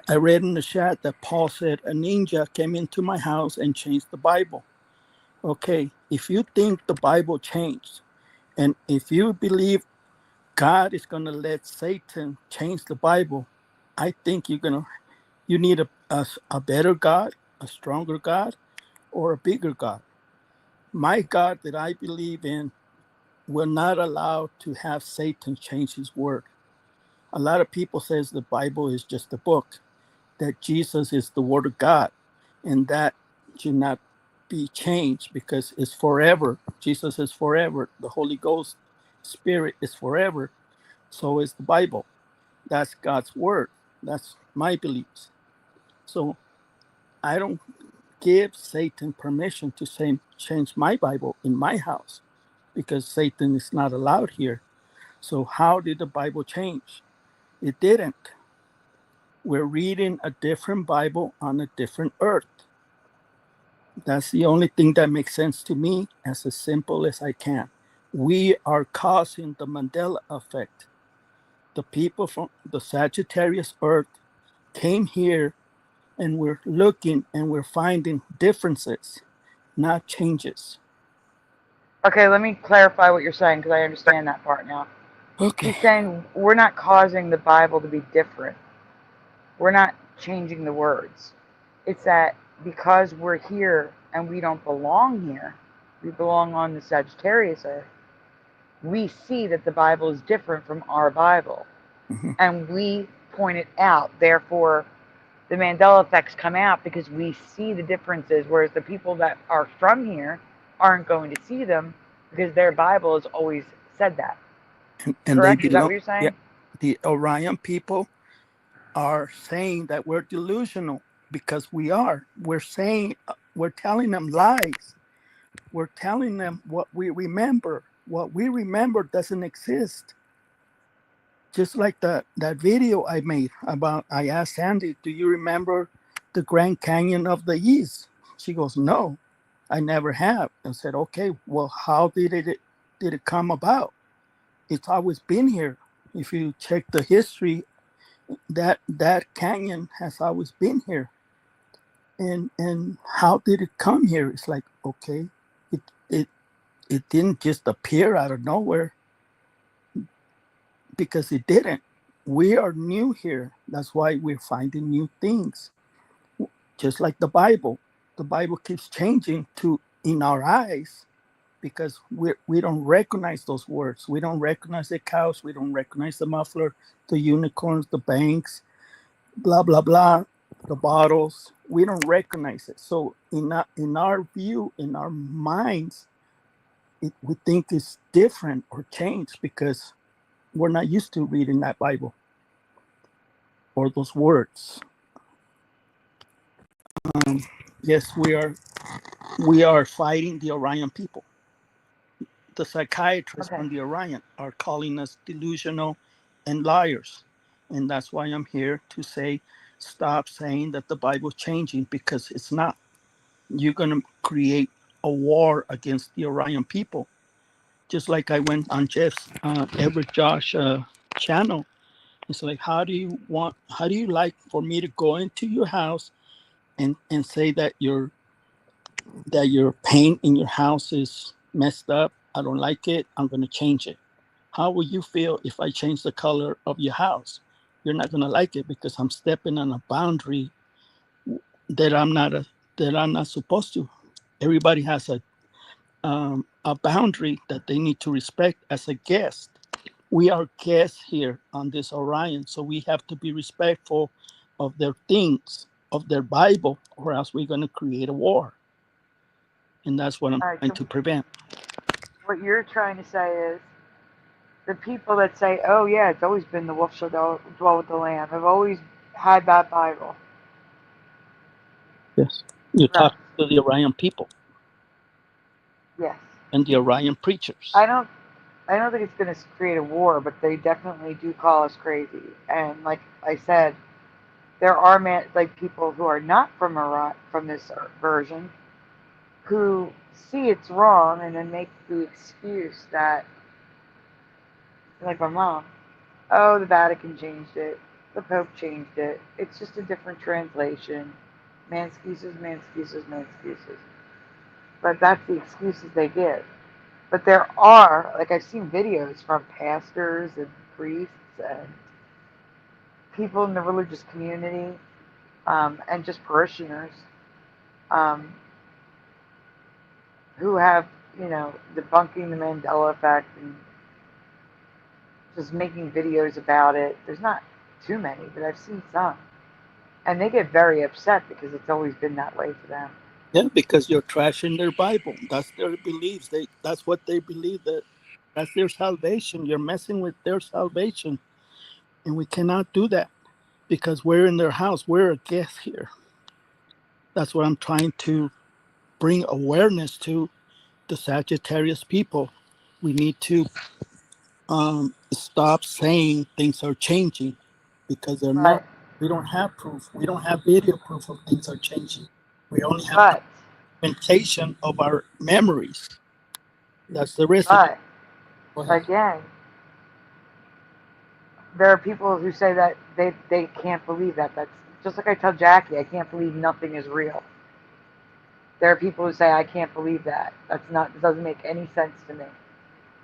I read in the chat that Paul said a ninja came into my house and changed the Bible. Okay, if you think the Bible changed, and if you believe God is going to let Satan change the Bible, I think you need a better God, a stronger God, or a bigger God. My God that I believe in will not allow to have Satan change his word. A lot of people says the Bible is just a book, that Jesus is the word of God, and that should not be changed because it's forever. Jesus is forever. The Holy Ghost Spirit is forever. So is the Bible. That's God's word. That's my beliefs. So I don't give Satan permission to say change my Bible in my house because Satan is not allowed here. So how did the Bible change? It didn't. We're reading a different Bible on a different earth. That's the only thing that makes sense to me, as simple as I can. We are causing the Mandela effect. The people from the Sagittarius earth came here and we're looking and we're finding differences, not changes. Okay, let me clarify what you're saying because I understand that part now. Okay. He's saying we're not causing the Bible to be different. We're not changing the words. It's that because we're here and we don't belong here, we belong on the Sagittarius earth, we see that the Bible is different from our Bible. Mhm. And we point it out. Therefore, the Mandela effects come out because we see the differences, whereas the people that are from here aren't going to see them because their Bible has always said that. And they Correct? Is that belong. what you're Yeah, saying? the Orion people are saying that we're delusional because we are. We're saying we're telling them lies. We're telling them what we remember. What we remember doesn't exist. Just like that video I made about, I asked Sandy, do you remember the Grand Canyon of the East? She goes, no, I never have. I said, okay, well, how did it come about? It's always been here. If you check the history, that canyon has always been here. And how did it come here? It's like, okay, it it it didn't just appear out of nowhere, because it didn't. We are new here. That's why we're finding new things. Just like the Bible. The Bible keeps changing to in our eyes because we don't recognize those words. We don't recognize the cows. We don't recognize the muffler, the unicorns, the banks, blah blah blah, the bottles. We don't recognize it. So in our view, in our minds, we think it's different or changed because we're not used to reading that Bible or those words. Yes, we are fighting the Orion people. The psychiatrists Okay. on the Orion are calling us delusional and liars. And that's why I'm here to say, stop saying that the Bible's changing, because it's not. You're going to create a war against the Orion people. Just like I went on Jeff's Everett Josh channel. It's like, how do you like for me to go into your house and say that that your paint in your house is messed up. I don't like it. I'm going to change it. How will you feel if I change the color of your house? You're not going to like it because I'm stepping on a boundary that I'm not supposed to. Everybody has a boundary that they need to respect as a guest. We are guests here on this Orion, so we have to be respectful of their things, of their Bible, or else we're going to create a war. And that's what I'm All right, trying so to prevent. what you're trying to say is the people that say, "Oh yeah, it's always been the wolf shall dwell with the lamb," have always had that Bible. Yes. You're Correct. talking to the Orion people Yes. and the Orion preachers. I don't. I don't think it's going to create a war, but they definitely do call us crazy. And like I said, there are like people who are not from this version who see it's wrong and then make the excuse that, like my mom, oh, the Vatican changed it, the Pope changed it, it's just a different translation. Man excuses, man excuses, man excuses. But that's the excuses they give. But there are, like I've seen videos from pastors and priests and people in the religious community, and just parishioners, um, who have, debunking the Mandela effect and just making videos about it. There's not too many, but I've seen some. And they get very upset because it's always been that way for them. Yeah, because you're trashing their Bible. That's their beliefs. That's what they believe, that that's their salvation. You're messing with their salvation. And we cannot do that because we're in their house. We're a guest here. That's what I'm trying to bring awareness to the Sagittarius people. We need to stop saying things are changing because they're not. But, We don't have proof. We don't have video proof of things are changing. We only have but, documentation of our memories. That's the recipe. but, Go ahead. again, there are people who say that they can't believe that. That's just like I tell Jackie, I can't believe nothing is real. There are people who say I can't believe that. It doesn't make any sense to me.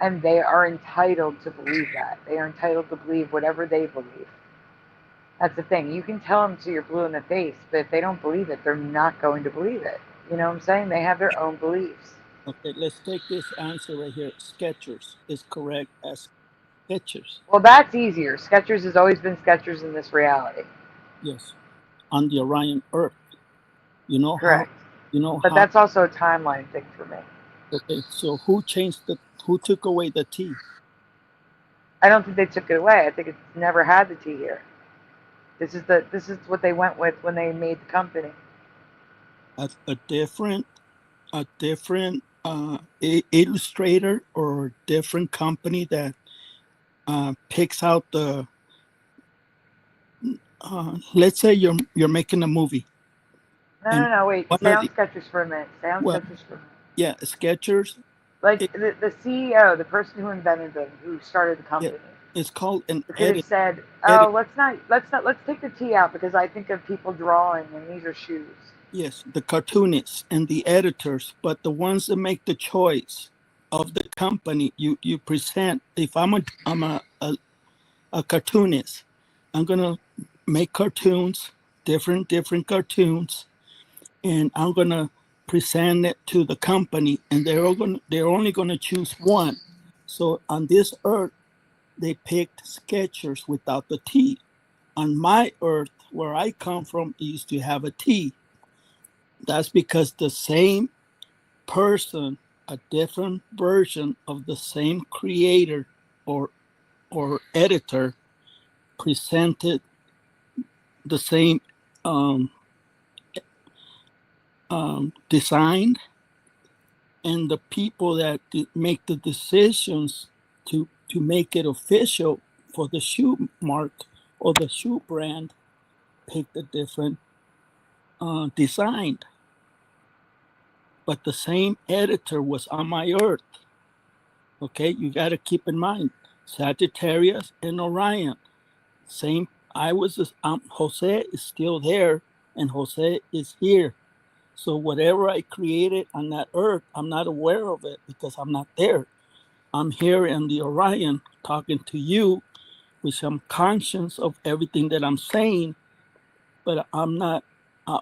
And they are entitled to believe that. They are entitled to believe whatever they believe. That's the thing. You can tell them till you're blue in the face, but if they don't believe it, they're not going to believe it. You know what I'm saying? They have their own beliefs. Okay, let's take this answer right here. Skechers is correct as Skechers. Well, that's easier. Skechers has always been Skechers in this reality. Yes, on the Orion Earth. You know how? Correct. You know But how? that's also a timeline thing for me. Okay, so who changed the? Who took away the T? I don't think they took it away. I think it's never had the T here. This is what they went with when they made the company. A different illustrator or different company that picks out the. Let's say you're making a movie, and No. Wait. one Stay of on the Skechers for a minute. Stay on well, Skechers for a minute. yeah, Skechers. Like It, the CEO, the person who invented them, who started the yeah, company, it's called an could have said, edit. "Oh, let's take the T out because I think of people drawing and these are shoes." Yes, the cartoonists and the editors, but the ones that make the choice of the company, you present. If I'm a cartoonist, I'm gonna make cartoons, different cartoons, and I'm gonna present it to the company, and they're only gonna choose one. So on this earth, they picked Skechers without the T. On my earth, where I come from, it used to have a T. That's because the same person, a different version of the same creator or editor, presented the same um, design, and the people that make the decisions to make it official for the shoe mark or the shoe brand picked a different design. But the same editor was on my earth. Okay, you got to keep in mind Sagittarius and Orion. Same. Jose is still there, and Jose is here. So whatever I created on that earth, I'm not aware of it because I'm not there. I'm here in the Orion talking to you with some conscience of everything that I'm saying, but I'm not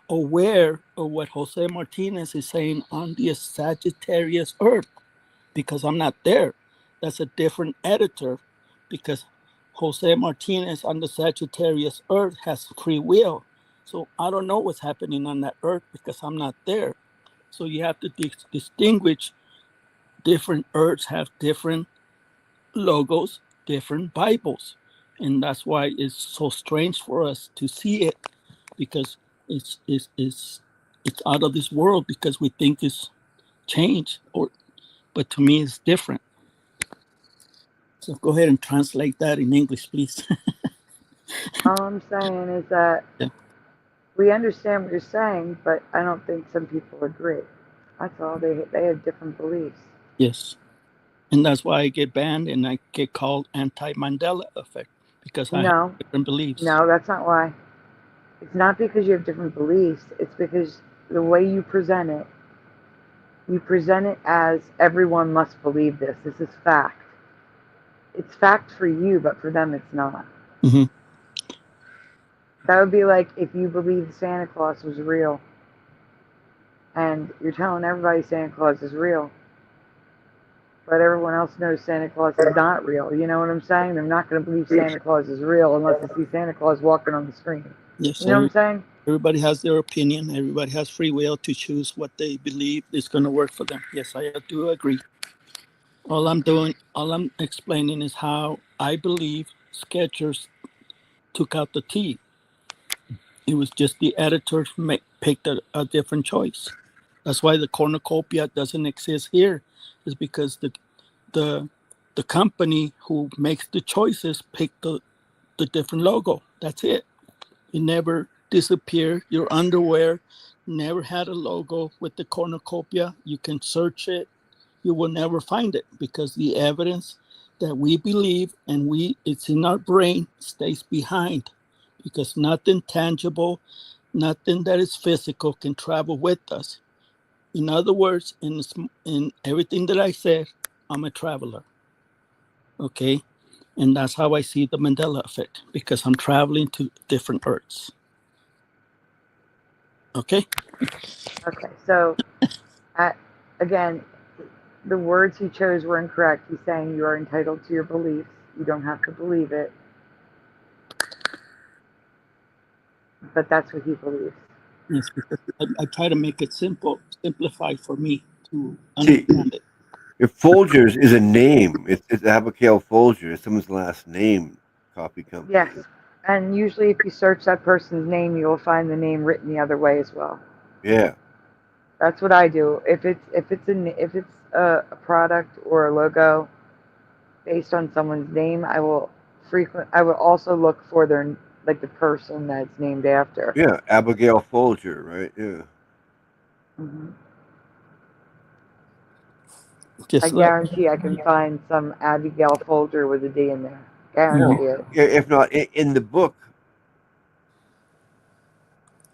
aware of what Jose Martinez is saying on the Sagittarius earth because I'm not there. That's a different editor because Jose Martinez on the Sagittarius earth has free will. So I don't know what's happening on that earth because I'm not there. So you have to distinguish different earths have different logos, different Bibles. And that's why it's so strange for us to see it because it's out of this world because we think it's change or but to me it's different. So go ahead and translate that in English, please. All I'm saying is that Yeah. we understand what you're saying, but I don't think some people agree. That's all. They have different beliefs. Yes. And that's why I get banned and I get called anti-Mandela effect because I have No, different beliefs. no, that's not why. It's not because you have different beliefs. It's because the way you present it as everyone must believe this. This is fact. It's fact for you, but for them it's not. Mm-hmm. That would be like if you believed Santa Claus was real and you're telling everybody Santa Claus is real, but everyone else knows Santa Claus is not real. You know what I'm saying? They're not going to believe Santa Claus is real unless they see Santa Claus walking on the screen. Yes, You know what I'm saying? everybody has their opinion. Everybody has free will to choose what they believe is going to work for them. Yes, I do agree. All I'm explaining is how I believe Skechers took out the T. It was just the editors picked a different choice. That's why the cornucopia doesn't exist here, is because the company who makes the choices picked the different logo. That's it. It never disappeared. Your underwear never had a logo with the cornucopia. You can search it. You will never find it because the evidence that we believe and it's in our brain stays behind because nothing tangible, nothing that is physical can travel with us. In other words, in everything that I said, I'm a traveler. Okay. And that's how I see the Mandela effect because I'm traveling to different Earths. Okay. Okay, so again, the words he chose were incorrect. He's saying you are entitled to your beliefs. You don't have to believe it. But that's what he believes. Yes, because I try to make it simplified for me to See, understand it. if Folgers is a name, it's Abigail Folger. It's someone's last name. Coffee company. Yes. And usually if you search that person's name, you will find the name written the other way as well. Yeah. That's what I do. If it's a product or a logo based on someone's name, I will also look for their like the person that it's named after. Yeah, Abigail Folger, right? Yeah. Mm-hmm. I Just guarantee I can find some Abigail Folger with a D in there. Guarantee Well, it. yeah, if not in the book,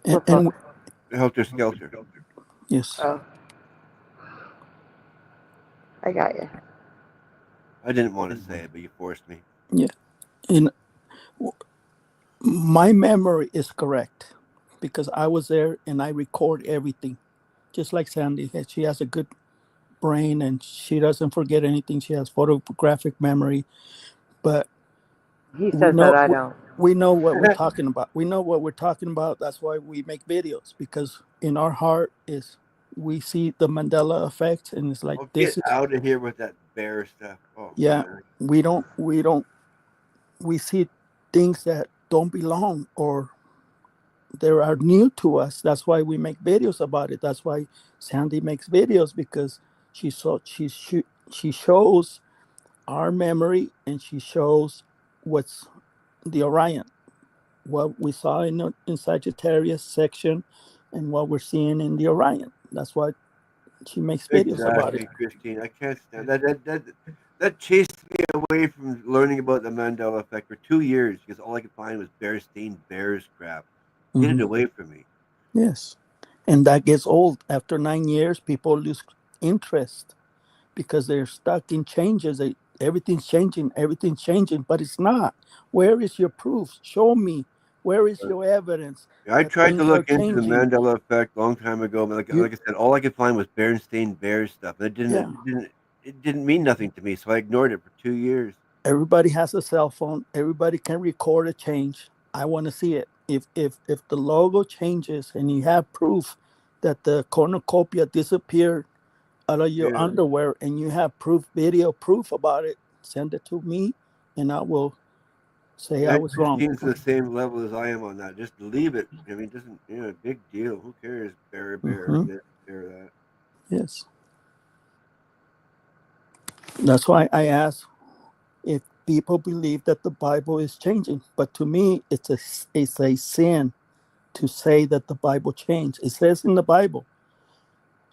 What and book? Helter Skelter. yes, Oh, I got you. I didn't want to say it, but you forced me. yeah. And my memory is correct because I was there and I record everything, just like Sandy. She has a good brain and she doesn't forget anything. She has photographic memory, but He we says that know I don't. we know what we're talking about. We know what we're talking about. That's why we make videos because in our heart is we see the Mandela effect and it's like Oh, this get is out of here with that bear stuff. Oh yeah. man. We see things that don't belong or they are new to us. That's why we make videos about it. That's why Sandy makes videos because she shows our memory and she shows what's the Orion, what we saw in Sagittarius section, and what we're seeing in the Orion. That's why she makes videos about it. Exactly, Christine. I can't stand that chased me away from learning about the Mandela effect for 2 years because all I could find was bear stained bears crap. Get Mhm. it away from me. Yes, And that gets old. After 9 years, people lose interest because they're stuck in changes. Everything's changing, but it's not. Where is your proof? Show me. Where is your evidence I that tried to things are look into the changing? Mandela effect a long time ago, but You, like I said, all I could find was Berenstain Bears stuff. And yeah. it didn't mean nothing to me, so I ignored it for 2 years. Everybody has a cell phone. Everybody can record a change. I want to see it. If the logo changes and you have proof that the cornucopia disappeared out of your Yeah. underwear and you have proof, video proof about it, send it to me, and I will say I Yeah, was wrong. Christine's the same level as I am on that. Just leave it. I mean, it doesn't, big deal. Who cares? Bear, Hmm. this, bear that. Yes, that's why I ask if people believe that the Bible is changing. But to me, it's a sin to say that the Bible changed. It says in the Bible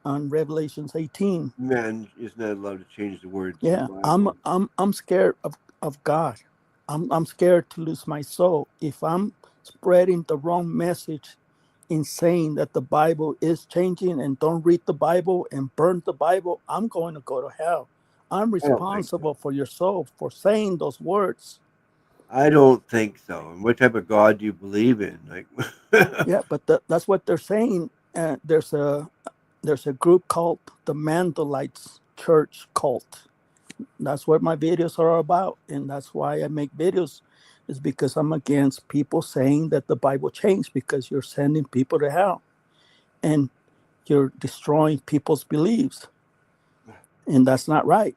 on Revelations 18. Man is not allowed to change the words in the Yeah, Bible. I'm scared of God. I'm scared to lose my soul if I'm spreading the wrong message in saying that the Bible is changing and don't read the Bible and burn the Bible. I'm going to go to hell. I'm I don't think so. responsible for your soul for saying those words. I don't think so. And what type of God do you believe in? Like, Yeah, but that's what they're saying. There's a group called the Mandelites Church Cult. That's what my videos are about, and that's why I make videos. Is because I'm against people saying that the Bible changed because you're sending people to hell and you're destroying people's beliefs, and that's not right.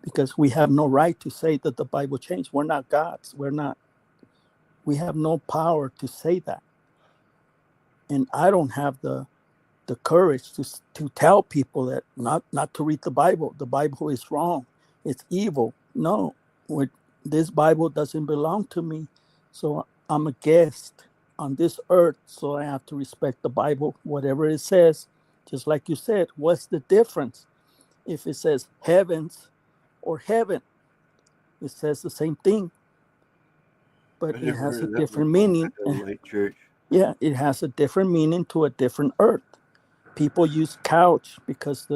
Because we have no right to say that the Bible changed. We're not gods. We're not. We have no power to say that, and I don't have the courage to tell people that not to read the Bible. The Bible is wrong. It's evil. No, this Bible doesn't belong to me. So I'm a guest on this earth. So I have to respect the Bible, whatever it says. Just like you said, what's the difference if it says heavens or heaven? It says the same thing, but I it never has heard a of that one different called meaning. Mandela Church. Yeah, it has a different meaning to a different earth. People use couch because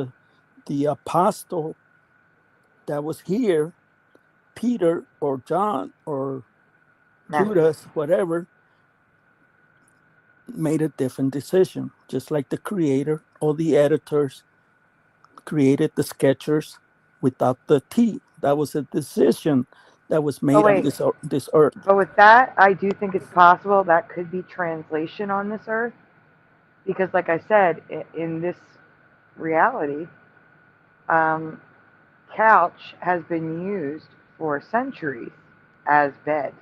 the apostle that was here, Peter or John or Matthew. Judas, whatever, made a different decision. Just like the creator or the editors created the sketchers without the T. That was a decision that was Oh made on wait, this earth. but with that, I do think it's possible that could be translation on this earth, because, like I said, in this reality, um, couch has been used for centuries as bed.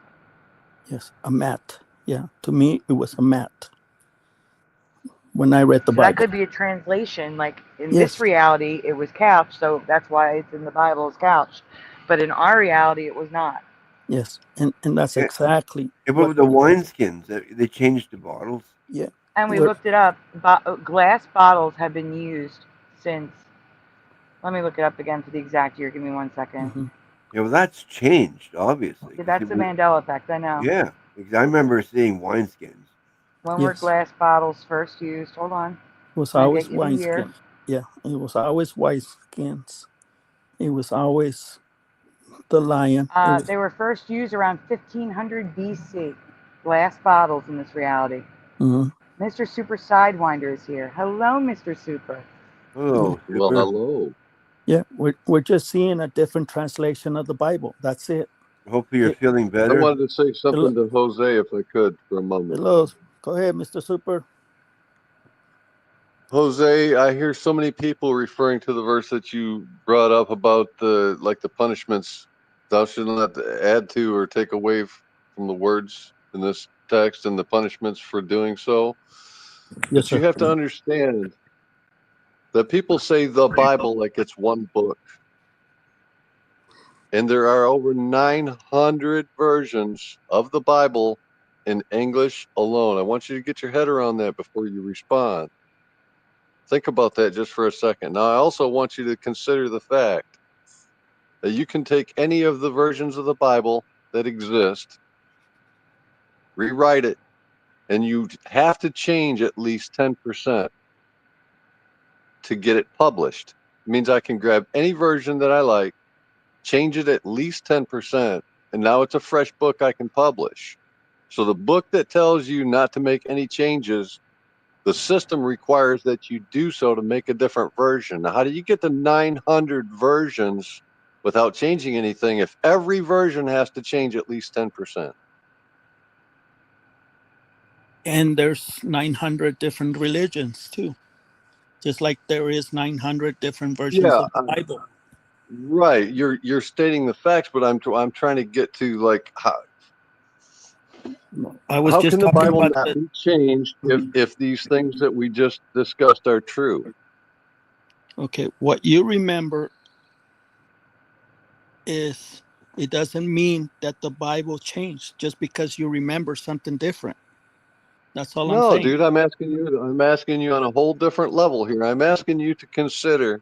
Yes, a mat. Yeah, to me it was a mat when I read the So that Bible. could be a translation. Like in this Yes, reality, it was couch, so that's why it's in the Bible as couch. But in our reality, it was not. yes, and that's Yeah, exactly but what. with the wineskins, they changed the bottles. Yeah, And we we're looked it up. Glass bottles have been used since. Let me look it up again for the exact year. Give me 1 second. mhm. Yeah, well, that's changed, obviously. Yeah, that's the Mandela effect. I know. Yeah, because I remember seeing wineskins. When were Yes, glass bottles first used? Hold on. it was Trying to get always you the year. wineskin. Yeah, it was always wineskins. It was always the lion. It was. They were first used around 1500 BC. Glass bottles in this reality. Mhm. Mr. Super Sidewinder is here. Hello, Mr. Super. Yeah, Oh, Well, super. hello. yeah. We're just seeing a different translation of the Bible. That's it. Hopefully you're it feeling I better. wanted to say hello, something to Jose if I could for a moment. hello. Go ahead, Mr. Super. Jose, I hear so many people referring to the verse that you brought up about the punishments thou shalt not add to or take away from the words in this text and the punishments for doing so. Yes, But you sir. have to understand that people say the Bible like it's one book. And there are over 900 versions of the Bible in English alone. I want you to get your head around that before you respond. Think about that just for a second. Now, I also want you to consider the fact that you can take any of the versions of the Bible that exist, rewrite it, and you have to change at least 10% to get it published. It means I can grab any version that I like, change it at least 10%, and now it's a fresh book I can publish. So the book that tells you not to make any changes, the system requires that you do so to make a different version. Now, how do you get to 900 versions without changing anything if every version has to change at least 10%? And there's 900 different religions too, just like there is 900 different versions Yeah, of the Bible. right. You're stating the facts, but I'm trying to get to like I was how just can the talking Bible about not be changed if these things that we just discussed are true? okay, what you remember is, it doesn't mean that the Bible changed just because you remember something different. That's all I'm No, saying. dude, I'm asking you on a whole different level here. I'm asking you to consider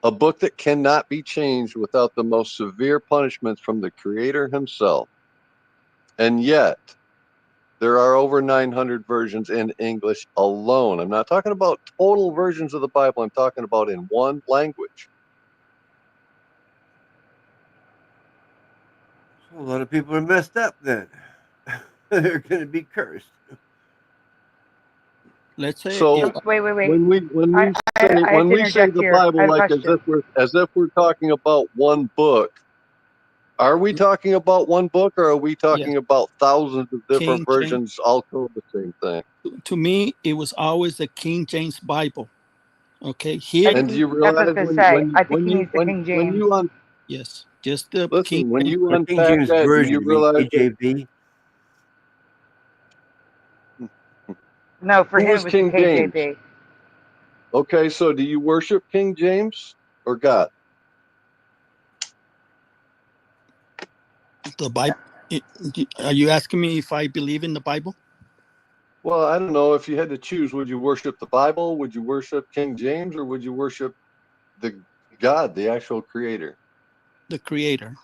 a book that cannot be changed without the most severe punishments from the Creator himself. And yet, there are over 900 versions in English alone. I'm not talking about total versions of the Bible. I'm talking about in one language. A lot of people are messed up then. They're going to be cursed. Let's say So Wait. when we I have to say interject the here. I Bible have a like question. as if we're talking about one book, are we talking about one book, or are we yes, talking about thousands of different King James. versions all called the same thing? To me, it was always the King James Bible. Okay, here, And do you That's what I was realize going to say. I think he means the King when James. you yes, just the King listen, when James. you The King unpack James that, do Version, you you mean realize that KJV? No, for who him was it was the King James? KJV. Okay, so do you worship King James or God? The Bible. Are you asking me if I believe in the Bible? Well, I don't know. If you had to choose, would you worship the Bible? Would you worship King James, or would you worship the God, the actual creator? The Creator.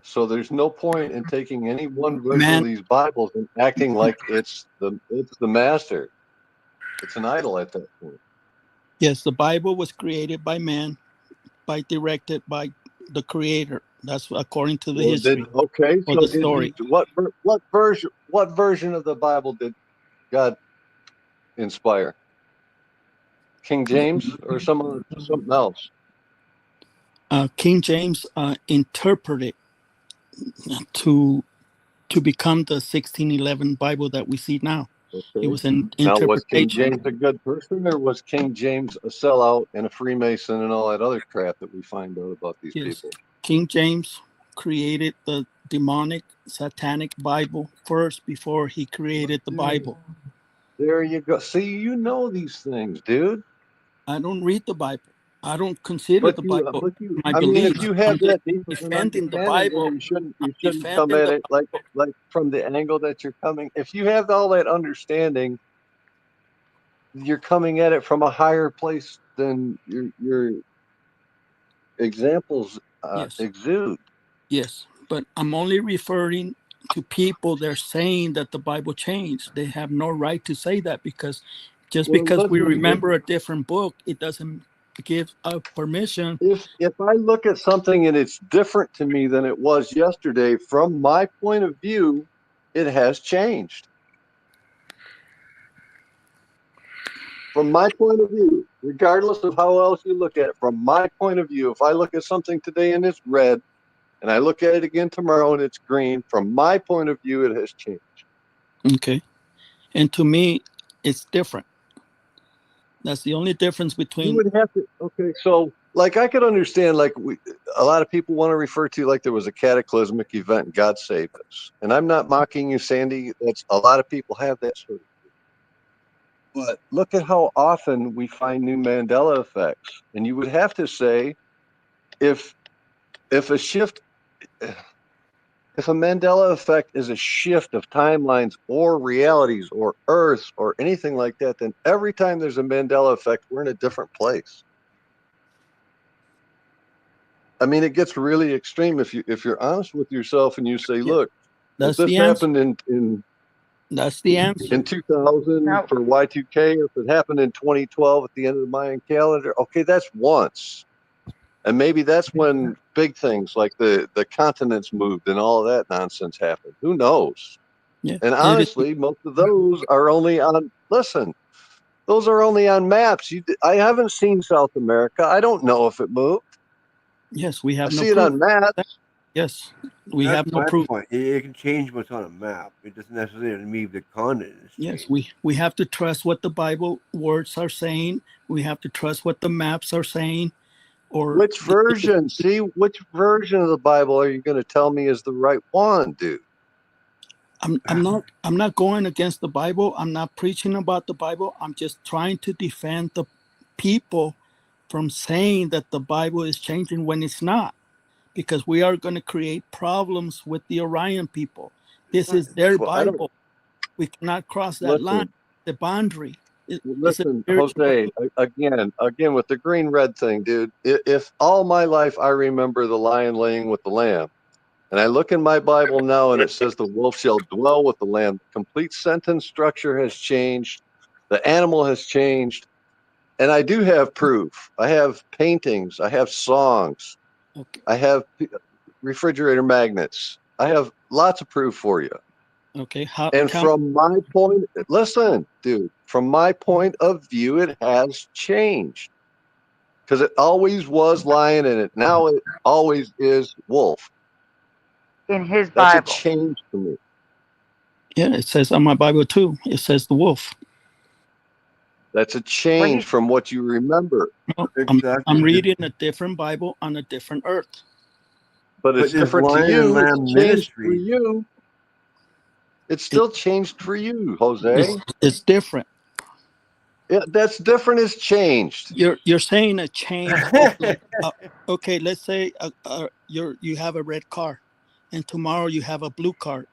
So there's no point in taking any one version Man, of these Bibles and acting like it's the master. It's an idol at that point. yes, the Bible was created by man, directed by the Creator. That's according to the Well, history okay, or so the did he story. what version of the Bible did God inspire? King James or something else? King James interpreted to become the 1611 Bible that we see now. It Okay. was an Now, was King interpretation. James a good person, or was King James a sellout and a Freemason and all that other crap that we find out about these Yes, people? King James created the demonic, satanic Bible first before he created the Bible. There you go. See, you know these things, dude. I don't read the Bible. I don't consider the Bible my I mean, if belief. you I'm have just that deep of an defending the understanding, then Bible. I'm you shouldn't come defending at the it Bible. like from the angle that you're coming. If you have all that understanding, you're coming at it from a higher place than your examples Yes, exude. yes. But I'm only referring to people that are saying that the Bible changed. They have no right to say that, because just Well, because we listen, remember a different book, it doesn't give us permission. if I look at something and it's different to me than it was yesterday, from my point of view, it has changed. From my point of view, regardless of how else you look at it, from my point of view, if I look at something today and it's red, and I look at it again tomorrow and it's green, from my point of view, it has changed. Okay. And to me, it's different. That's the only difference You between. would have to, okay, so like I could understand, like a lot of people want to refer to like there was a cataclysmic event and God saved us. And I'm not mocking you, Sandy. That's a lot of people have that sort of thing. But look at how often we find new Mandela effects. And you would have to say, if if a shift if a Mandela effect is a shift of timelines or realities or Earths or anything like that, then every time there's a Mandela effect, we're in a different place. I mean, it gets really extreme if you're honest with yourself and you say, Yeah, look, if that's this the answer. happened in That's the answer. In 2000 No. for Y2K, or if it happened in 2012 at the end of the Mayan calendar, okay, that's once. And maybe that's when big things like the continents moved and all of that nonsense happened. Who knows? Yeah. And honestly, most of those are only on, listen, those are only on maps. I haven't seen South America. I don't know if it moved. Yes, we I have no see it proof. on maps. Yes, we That's have no my proof. point. It can change what's on a map. It doesn't necessarily mean the continent is Yes, changed. we have to trust what the Bible words are saying. We have to trust what the maps are saying. Or Which version? See, which version of the Bible are you going to tell me is the right one, dude? I'm not going against the Bible. I'm not preaching about the Bible. I'm just trying to defend the people from saying that the Bible is changing when it's not, because we are going to create problems with the Orion people. This is their Well, I don't Bible. We cannot cross that line, listen. the boundary. It's a Listen, spiritual Jose, again with the green red thing, dude. If all my life I remember the lion laying with the lamb, and I look in my Bible now and it says the wolf shall dwell with the lamb, complete sentence structure has changed, the animal has changed, and I do have proof. I have paintings, I have songs, Okay. I have refrigerator magnets. I have lots of proof for you. Okay. And from my point, listen, dude, from my point of view, it has changed. Because it always was lion and it now it always is wolf. In his That's a Bible. change to me. Yeah, it says on my Bible too. It says the wolf. That's a change from what you remember. No, Exactly. I'm reading a different Bible on a different earth. But it's there's different to lion and you. lamb It's changed for ministries. you. It's still changed for you, Jose. It's different. Yeah, that's different as changed. You're saying a change. Like, okay, let's say you have a red car, and tomorrow you have a blue car.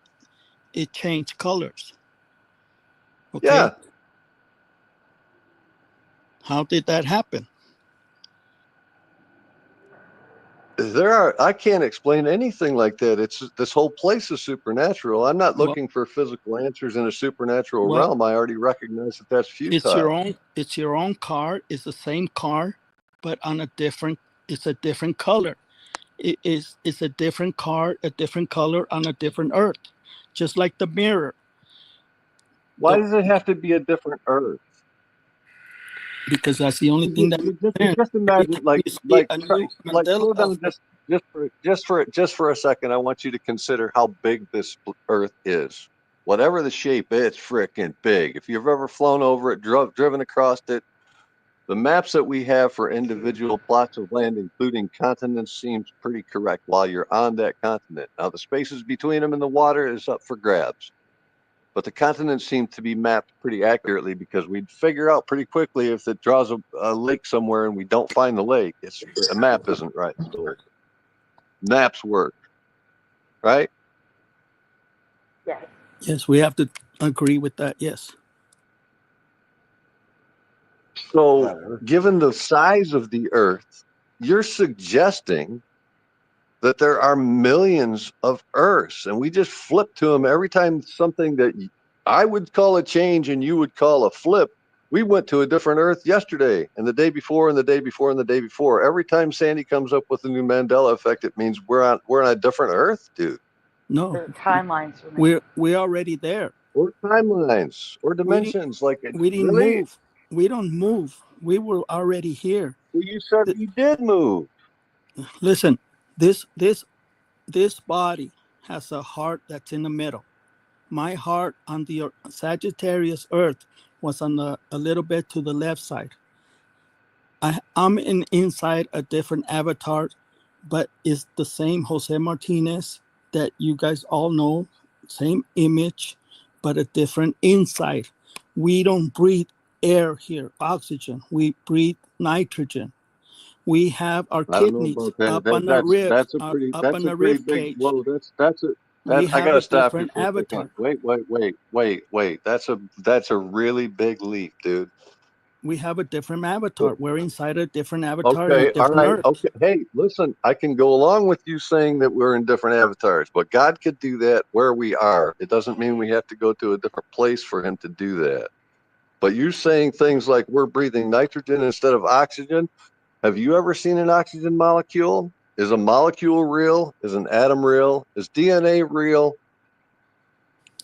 It changed colors. Okay. Yeah. How did that happen? I can't explain anything like that. It's this whole place is supernatural. I'm not looking for physical answers in a supernatural realm. I already recognize that that's futile. It's your own car. It's the same car, but on it's a different color. It's a different car, a different color on a different earth. Just like the mirror. Why does it have to be a different earth? Because that's the only thing that just imagine just for a second, I want you to consider how big this earth is. Whatever the shape, it's freaking big. If you've ever flown over it, driven across it, the maps that we have for individual plots of land, including continents, seems pretty correct while you're on that continent. Now the spaces between them in the water is up for grabs. But the continents seem to be mapped pretty accurately, because we'd figure out pretty quickly if it draws a lake somewhere and we don't find the lake, the map isn't right. So maps work, right? Yes. Yes, we have to agree with that. Yes. So given the size of the earth, you're suggesting that there are millions of earths, and we just flip to them every time something that I would call a change and you would call a flip. We went to a different earth yesterday and the day before and the day before and the day before. Every time Sandy comes up with a new Mandela effect, it means we're on a different earth, dude. No. Timelines. We're already there. Or timelines or dimensions. We didn't move. We don't move. We were already here. Well, you said we did move. Listen, this body has a heart that's in the middle. My heart on the Sagittarius Earth was on a little bit to the left side. I'm inside a different avatar, but it's the same Jose Martinez that you guys all know, same image, but a different inside. We don't breathe air here, oxygen. We breathe nitrogen. We have our kidneys up on the rib, up on the rib cage. Whoa, I gotta stop you for a second. Wait. That's a really big leap, dude. We have a different avatar. We're inside a different avatar in a Okay, all different right. earth. Okay, hey, listen, I can go along with you saying that we're in different avatars, but God could do that where we are. It doesn't mean we have to go to a different place for him to do that. But you're saying things like we're breathing nitrogen instead of oxygen. Have you ever seen an oxygen molecule? Is a molecule real? Is an atom real? Is DNA real?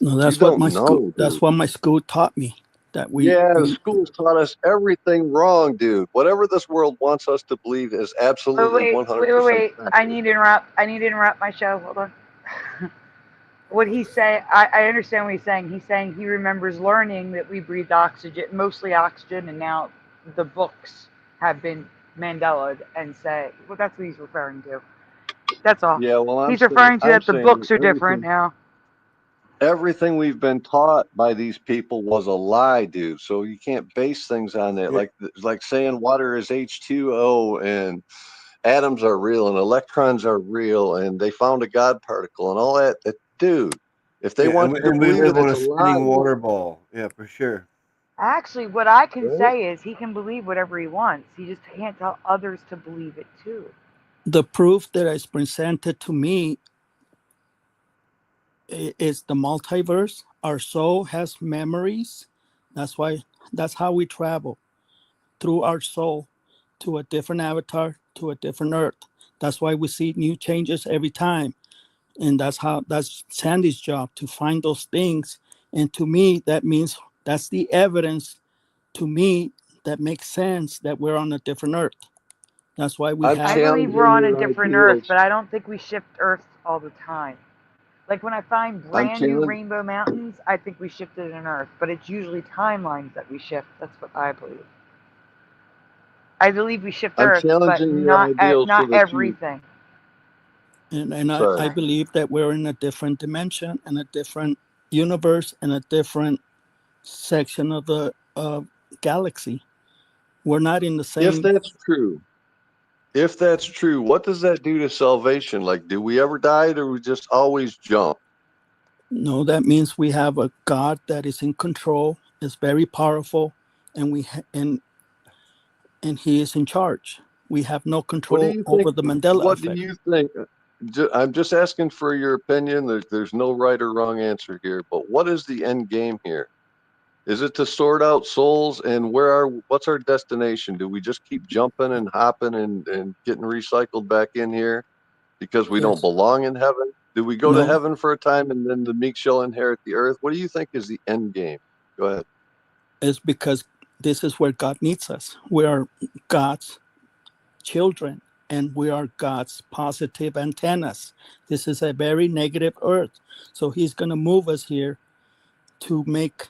No, You don't know, that's dude. what my school taught me. That Yeah, the schools taught us everything wrong, dude. Whatever this world wants us to believe is absolutely 100% Wait. fact. I need to interrupt my show. Hold on. What he's saying, I understand what he's saying. He's saying he remembers learning that we breathe oxygen, mostly oxygen, and now the books have been Mandela and say, well, that's what he's referring to. That's all. Yeah, well, He's referring to I'm that the saying books are different now. everything we've been taught by these people was a lie, dude. So you can't base things on that. Yeah. Like saying water is H2O and atoms are real and electrons are real and they found a God particle and all that. Dude, if they Yeah, want you to and we believe live it, on it's a a lie. spinning water ball. Yeah, for sure. Actually, what I can Right? say is he can believe whatever he wants. He just can't tell others to believe it too. The proof that is presented to me is the multiverse. Our soul has memories. That's how we travel, through our soul, to a different avatar, to a different earth. That's why we see new changes every time. And that's Sandy's job, to find those things. And to me, that means that's the evidence to me that makes sense that we're on a different earth. That's why we I'm I have believe we're challenging on a your different Earth, ideals. but I don't think we shift Earths all the time. Like when I find I'm brand new challenging. rainbow mountains, I think we shifted an Earth, but it's usually timelines that we shift. That's what I believe. I believe we shift I'm Earth, but challenging your ideals so not that you. everything. and I Sorry. believe that we're in a different dimension and a different universe and a different section of the galaxy. We're not in the If same. that's true, what does that do to salvation? Like, do we ever die or do we just always jump? No, that means we have a God that is in control, is very powerful, and and He is in charge. We have no What do control you think? over the Mandela What do effect. you think? I'm just asking for your opinion. There's no right or wrong answer here, but what is the end game here? Is it to sort out souls and what's our destination? Do we just keep jumping and hopping and getting recycled back in here because we don't Yes. belong in heaven? Do we go to No, heaven for a time and then the meek shall inherit the earth? What do you think is the end game? Go ahead. it's because this is where God needs us. We are God's children, and we are God's positive antennas. This is a very negative earth. So He's going to move us here to make,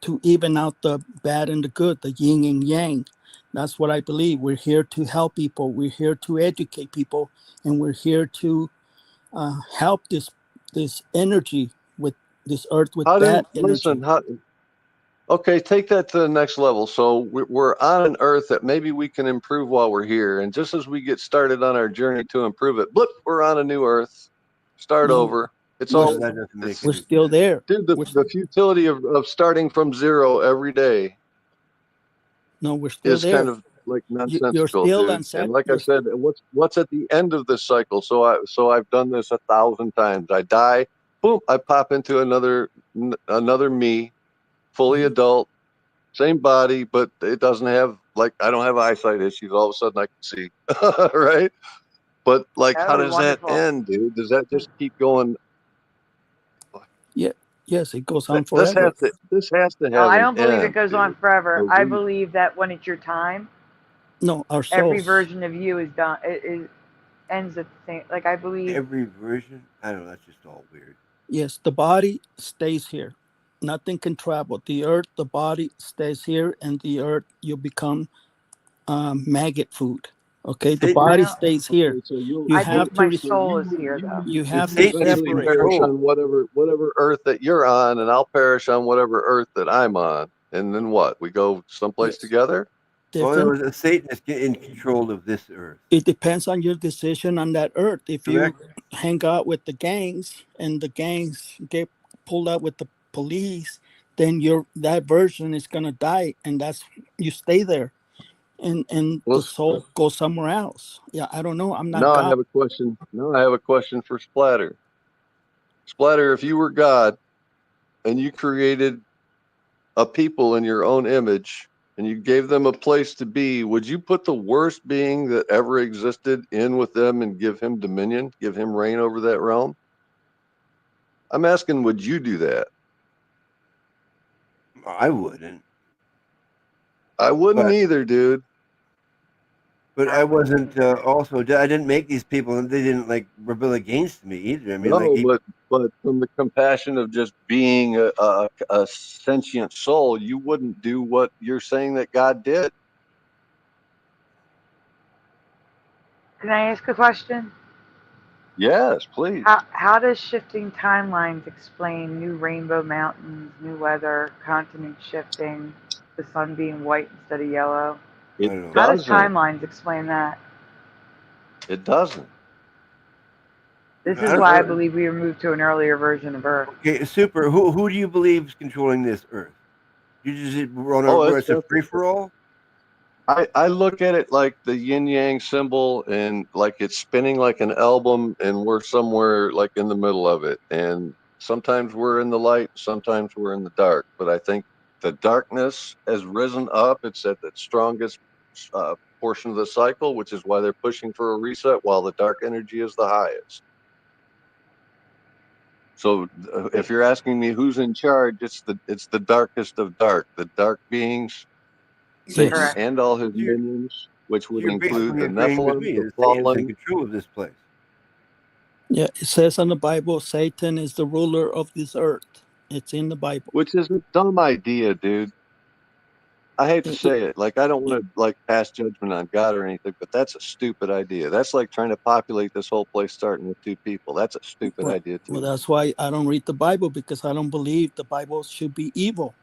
to even out the bad and the good, the yin and yang. That's what I believe. We're here to help people. We're here to educate people, and we're here to help this energy with this earth with bad energy. Okay, take that to the next level. So we're on an earth that maybe we can improve while we're here. And just as we get started on our journey to improve it, blip, we're on a new earth. Start No, over. It's we're No, all, that doesn't make it's, we're any still sense. there. dude, We're the futility of starting from zero every day no, we're still is kind there. of like You're nonsensical, still dude. on And set. like I said, what's at the end of this cycle? So I've done this 1,000 times. I die, boom, I pop into another me, fully Mhm. adult, same body, but it doesn't have like I don't have eyesight issues. All of a sudden I can see, right? But like, That how would be does that wonderful. end, dude? Does that just keep going? Yeah, yes, it goes on This forever. has to Oh, have I an don't believe it end, goes on dude. forever. So I we believe that when it's your time, No, our every souls. version of you is done. It ends at the same. Like I believe. Every version? I don't know. That's just all weird. Yes, the body stays here. Nothing can travel. The earth, the body stays here, and the earth, you become maggot food. Okay, the Satan, I body don't. stays here. okay. So You I have think to my re- soul is here though. you you have to Satan is eventually separate. perish control. on whatever earth that you're on, and I'll perish on whatever earth that I'm on. And then what? We go someplace Yes, together? Well, in other different. words, Satan is in control of this earth. It depends on your decision on that earth. If you Correct? hang out with the gangs and the gangs get pulled out with the police, then that version is gonna die, and you stay there, and Well, the soul goes somewhere else. Yeah, I don't know. I'm not now I God. have a question. Now I have a question for Splatter. Splatter, if you were God and you created a people in your own image and you gave them a place to be, would you put the worst being that ever existed in with them and give him dominion, give him reign over that realm? I'm asking, would you do that? I wouldn't. I wouldn't But either, dude. but I wasn't also. I didn't make these people, and they didn't like rebel against me either. I mean, like No, but from the compassion of just being a sentient soul, you wouldn't do what you're saying that God did. Can I ask a question? Yes, please. How does shifting timelines explain new rainbow mountains, new weather, continent shifting, the sun being white instead of yellow? It I don't know. How does doesn't. timelines explain that? It doesn't. This I is don't why I know. believe we were moved to an earlier version of Earth. Okay, super. Who do you believe is controlling this Earth? You just run Oh, where it's it's a free definitely. for all. I look at it like the yin yang symbol, and like it's spinning like an album, and we're somewhere like in the middle of it. And sometimes we're in the light, sometimes we're in the dark. But I think the darkness has risen up. It's at the strongest portion of the cycle, which is why they're pushing for a reset, while the dark energy is the highest. So if you're asking me who's in charge, it's the darkest of dark, the dark beings, Satan Yes. Correct. and all his You're minions, which would you're include basically the agreeing with Nephilim, me the that Satan's in fallen, control of this place. Yeah, it says in the Bible, Satan is the ruler of this earth. It's in the Bible. which is a dumb idea, dude. I hate to It- it- say it. Like, I don't want to like pass judgment on God or anything, but that's a stupid idea. That's like trying to populate this whole place starting with 2 people. That's a stupid well, idea well, too. that's why I don't read the Bible, because I don't believe the Bible should be evil.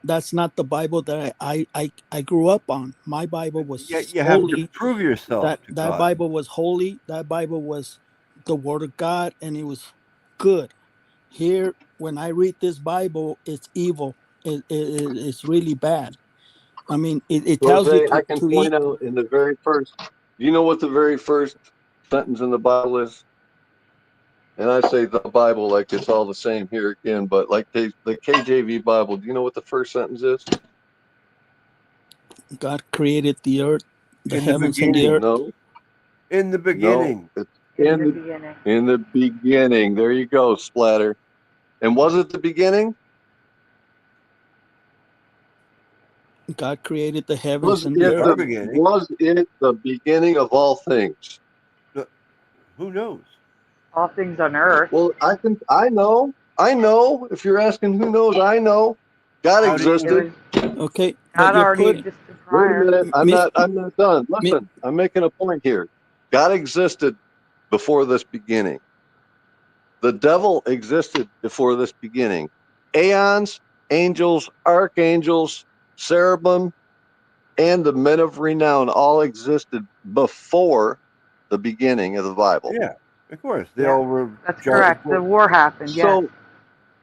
That's not the Bible that I grew up on. My Bible Yet was you have to holy. prove yourself to That God. Bible was holy. That Bible was the Word of God, and it was good. Here, when I read this Bible, it's evil. It's really bad. I mean, it tells you Jose, I can to point eat. out in the very first. Do you know what the very first sentence in the Bible is? And I say the Bible like it's all the same here again, but like the KJV Bible. Do you know what the first sentence is? God created the earth, the In the heavens and the beginning. earth. No, In the no. beginning. It's In the beginning. in the beginning. There you go, Splatter. And was it the beginning? God created the heavens Was and the It's it earth. our the beginning. was it the beginning of all things? No, who knows? All things on Earth. Well, I know. I know. If you're asking who knows, I know. God How do you It know? existed. was Okay, but God you're already putting existed Wait a prior. minute. Miss. I'm not done. Mi- Listen, I'm making a point here. God existed before this beginning. The devil existed before this beginning. Aeons, angels, archangels, cherubim, and the men of renown all existed before the beginning of the Bible. Yeah, of course. They Yeah, all were that's giant. correct. The war happened. Yes. So,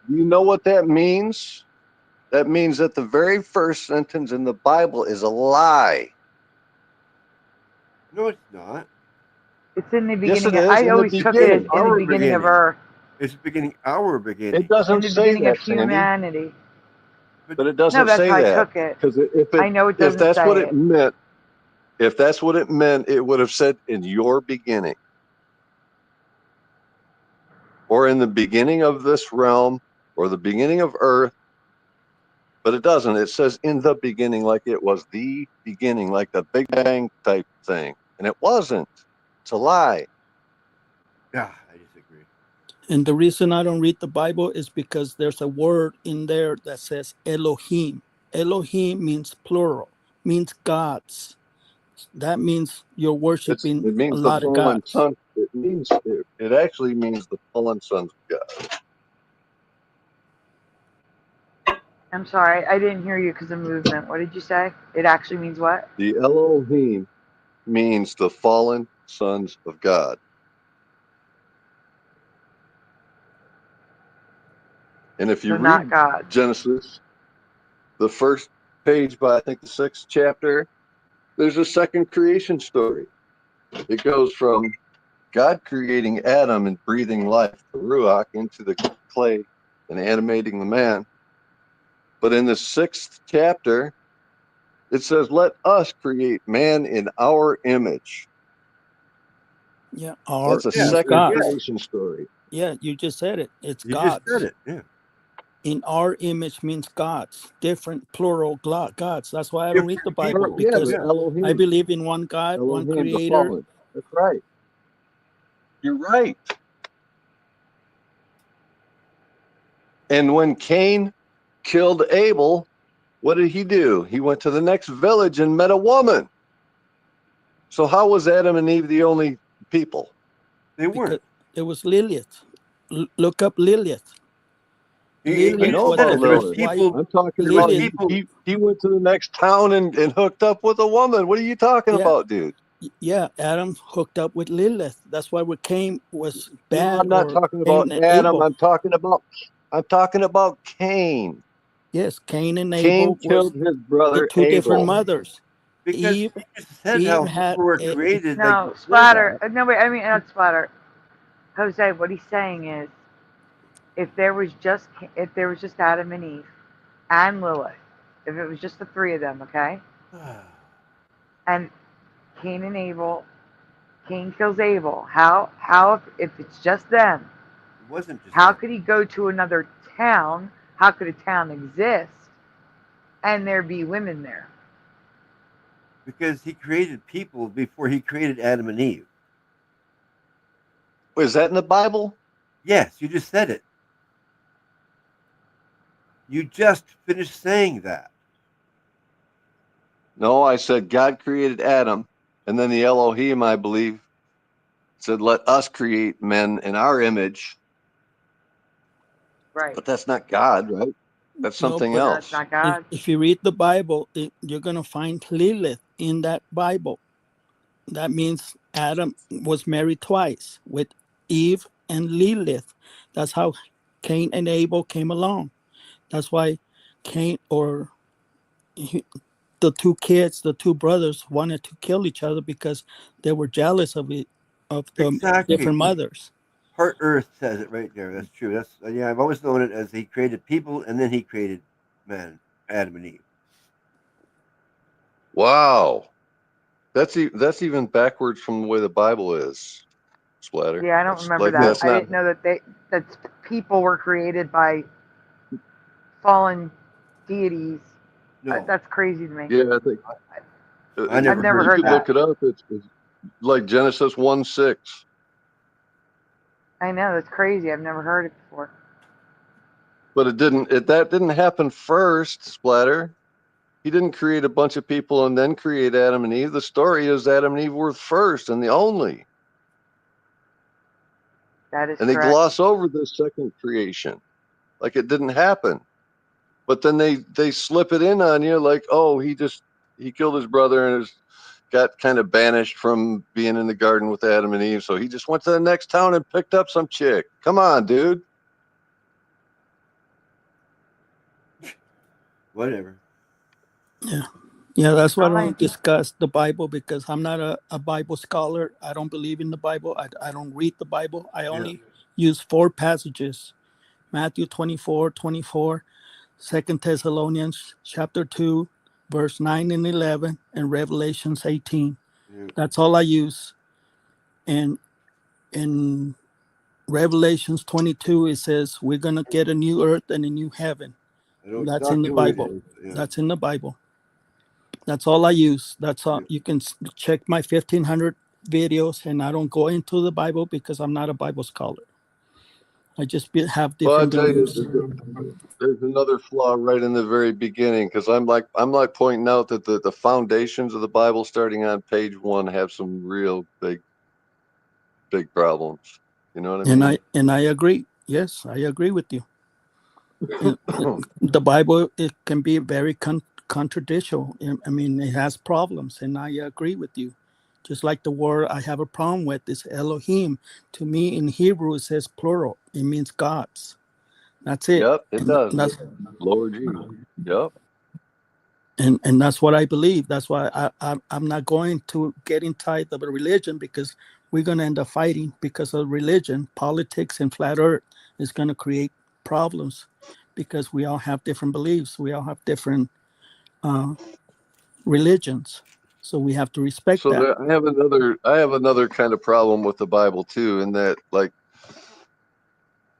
you know what that means? That means that the very first sentence in the Bible is a lie. No, it's not. It's in the Yes, it beginning. is. I In the always took it as beginning. in the Our beginning of beginning. Earth, It's beginning. Our It beginning. in doesn't the say beginning of that, Sandy. humanity. But But it No, doesn't that's say how I that. took it. Because I know it if doesn't that's what say it it. meant, if that's what it meant, it would have said in your beginning. Or in the beginning of this realm, or the beginning of Earth. But it doesn't. It says in the beginning, like it was the beginning, like the Big Bang type thing. And it wasn't. It's a lie. I disagree. And the reason I don't read the Bible is because there's a word in there that says Elohim. Elohim means plural, means gods. That means you're worshiping It a means the lot of fallen gods. son. It actually means the fallen sons of God. I'm sorry, I didn't hear you because of movement. What did you say? It actually means what? The Elohim means the fallen sons of God. And if you So not read God. Genesis, the first page by I think the 6th chapter, there's a second creation story. It goes from God creating Adam and breathing life, the ruach, into the clay and animating the man. But in the 6th chapter, it says, "Let us create man in our image." Yeah, That's a Yeah, second God. creation story. Yeah, you just said it. It's you just God's. said it. Yeah. In our image means God's. Different plural gods. That's why I don't read the Different Bible, people. Yeah, because the Yeah. I Elohim, believe in one God, one Elohim, the creator. fallen. That's right. You're right. And when Cain killed Abel, what did he do? He went to the next village and met a woman. So how was Adam and Eve the only people? They Because weren't. it was Lilith. Look up Lilith. You I Lilith know just was said the about it. There was first Lilith. wife. people. I'm talking There was about Lilith, people. he went to the next town and hooked up with a woman. What are you talking yeah, about, dude? yeah. Adam hooked up with Lilith. That's why we Cain was No, bad, I'm not or talking about Cain and Adam. Abel. I'm talking about Cain. Yes, Cain and Cain Abel was killed his the brother two different Abel. mothers. Because Eve, you just said Eve how had people were a, created like No, before Splatter. that. No, wait. I mean, not Splatter. Jose, what he's saying is, if there was just Adam and Eve and Lilith, if it was just the three of them, okay, and Cain and Abel, Cain kills Abel. How if it's just them? It wasn't just How that. could he go to another town? How could a town exist and there be women there? Because he created people before he created Adam and Eve. Is that in the Bible? Yes, you just said it. You just finished saying that. No, I said God created Adam, and then the Elohim, I believe, said, "Let us create men in our image." Right. But that's not God, right? That's no, something but No, it's else. not God. if you read the Bible, you're going to find Lilith in that Bible. That means Adam was married twice with Eve and Lilith. That's how Cain and Abel came along. That's why Cain, or the two kids, the two brothers, wanted to kill each other because they were jealous of the Exactly. different mothers. Heart Earth says it right there. That's true. That's yeah. I've always known it as he created people and then he created man, Adam and Eve. Wow, that's even backwards from the way the Bible is. Splatter. Yeah, I don't That's remember like that. that's I not. didn't know that people were created by fallen deities. No, That's crazy to me. Yeah, I think I never never heard you heard could that. look it up. It's like Genesis 1:6. I know, that's crazy. I've never heard it before. But that didn't happen first, Splatter. He didn't create a bunch of people and then create Adam and Eve. The story is Adam and Eve were first and the only. That is And they correct. gloss over this second creation like it didn't happen. But then they slip it in on you like, oh, he killed his brother and got kind of banished from being in the garden with Adam and Eve. So he just went to the next town and picked up some chick. Come on, dude. Whatever. Yeah, that's why I Fine. don't discuss the Bible, because I'm not a Bible scholar. I don't believe in the Bible. I don't read the Bible. I only use 4 passages: Matthew 24:24, 2 Thessalonians chapter 2, verse 9 and 11, and Revelations 18. Yeah. That's all I use. And in Revelations 22, it says we're going to get a new earth and a new heaven. I know That's in the exactly what it Bible. is. Yeah. That's in the Bible. That's all I use. That's all. Yeah. You can check my 1,500 videos, and I don't go into the Bible because I'm not a Bible scholar. I just have Well, I'll different tell you, beliefs. there's another flaw right in the very beginning because I'm like pointing out that the foundations of the Bible starting on page 1 have some real big problems. You know what I mean? And I agree. Yes, I agree with you. The Bible, it can be very contradictory. I mean, it has problems, and I agree with you. Just like the word I have a problem with is Elohim. To me, in Hebrew, it says plural. It means gods. That's it. Yep, it does. That's, Lower G. Yep. and that's what I believe. That's why I'm not going to get inside of a religion, because we're going to end up fighting because of religion. Politics and flat earth is going to create problems because we all have different beliefs. We all have different religions. So we have to respect that. So I have another kind of problem with the Bible too, in that, like,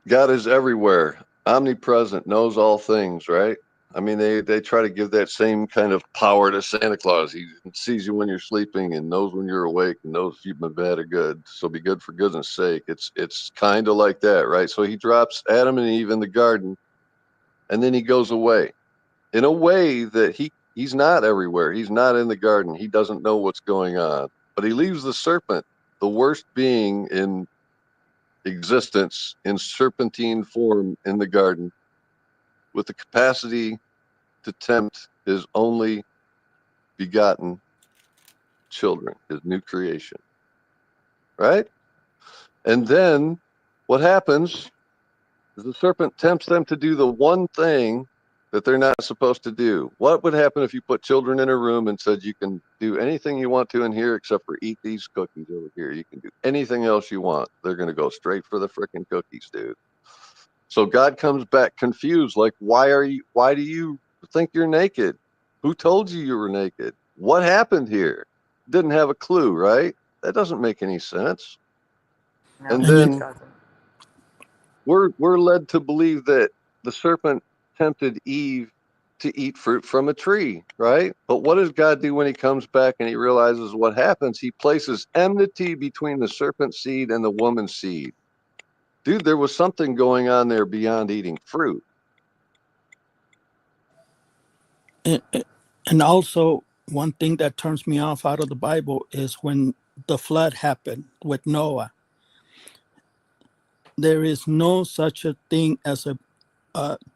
God is everywhere, omnipresent, knows all things, right? I mean, they try to give that same kind of power to Santa Claus. He sees you when you're sleeping and knows when you're awake and knows if you've been bad or good. So be good for goodness sake. It's kind of like that, right? So he drops Adam and Eve in the garden, and then he goes away in a way that he's not everywhere. He's not in the garden. He doesn't know what's going on, but he leaves the serpent, the worst being in existence, in serpentine form in the garden, with the capacity to tempt his only begotten children, his new creation, right? And then what happens is the serpent tempts them to do the one thing that they're not supposed to do. What would happen if you put children in a room and said, you can do anything you want to in here except for eat these cookies over here? You can do anything else you want. They're going to go straight for the frickin' cookies, dude. So God comes back confused, like, why do you think you're naked? Who told you were naked? What happened here? Didn't have a clue, right? That doesn't make any sense. No, And it then doesn't. we're led to believe that the serpent tempted Eve to eat fruit from a tree, right? But what does God do when he comes back and he realizes what happens? He places enmity between the serpent seed and the woman's seed. Dude, there was something going on there beyond eating fruit. And also, one thing that turns me off out of the Bible is when the flood happened with Noah. There is no such a thing as a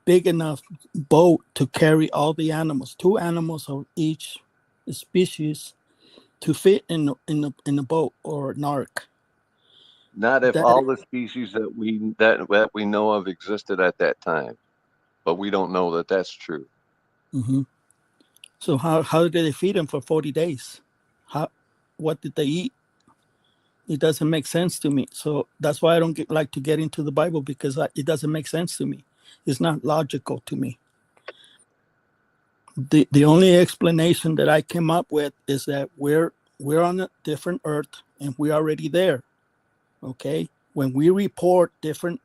big enough boat to carry all the animals, 2 animals of each species, to fit in the boat or an ark. Not if That, all the species that we know of existed at that time, but we don't know that that's true. mm-hmm. So how did they feed them for 40 days? What did they eat? It doesn't make sense to me. So that's why I don't like to get into the Bible, because it doesn't make sense to me. It's not logical to me. The only explanation that I came up with is that we're on a different earth and we're already there. Okay, when we report the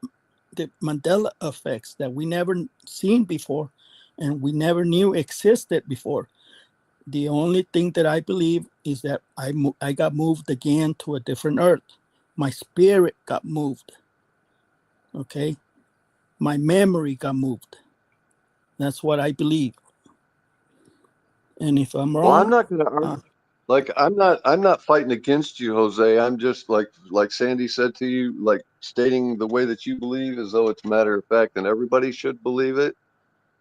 Mandela effects that we never seen before and we never knew existed before, the only thing that I believe is that I got moved again to a different earth. My spirit got moved. Okay, my memory got moved. That's what I believe. And if I'm wrong, Well, I'm not going to argue. Like, I'm not fighting against you, Jose. I'm just like Sandy said to you, like, stating the way that you believe as though it's matter of fact, and everybody should believe it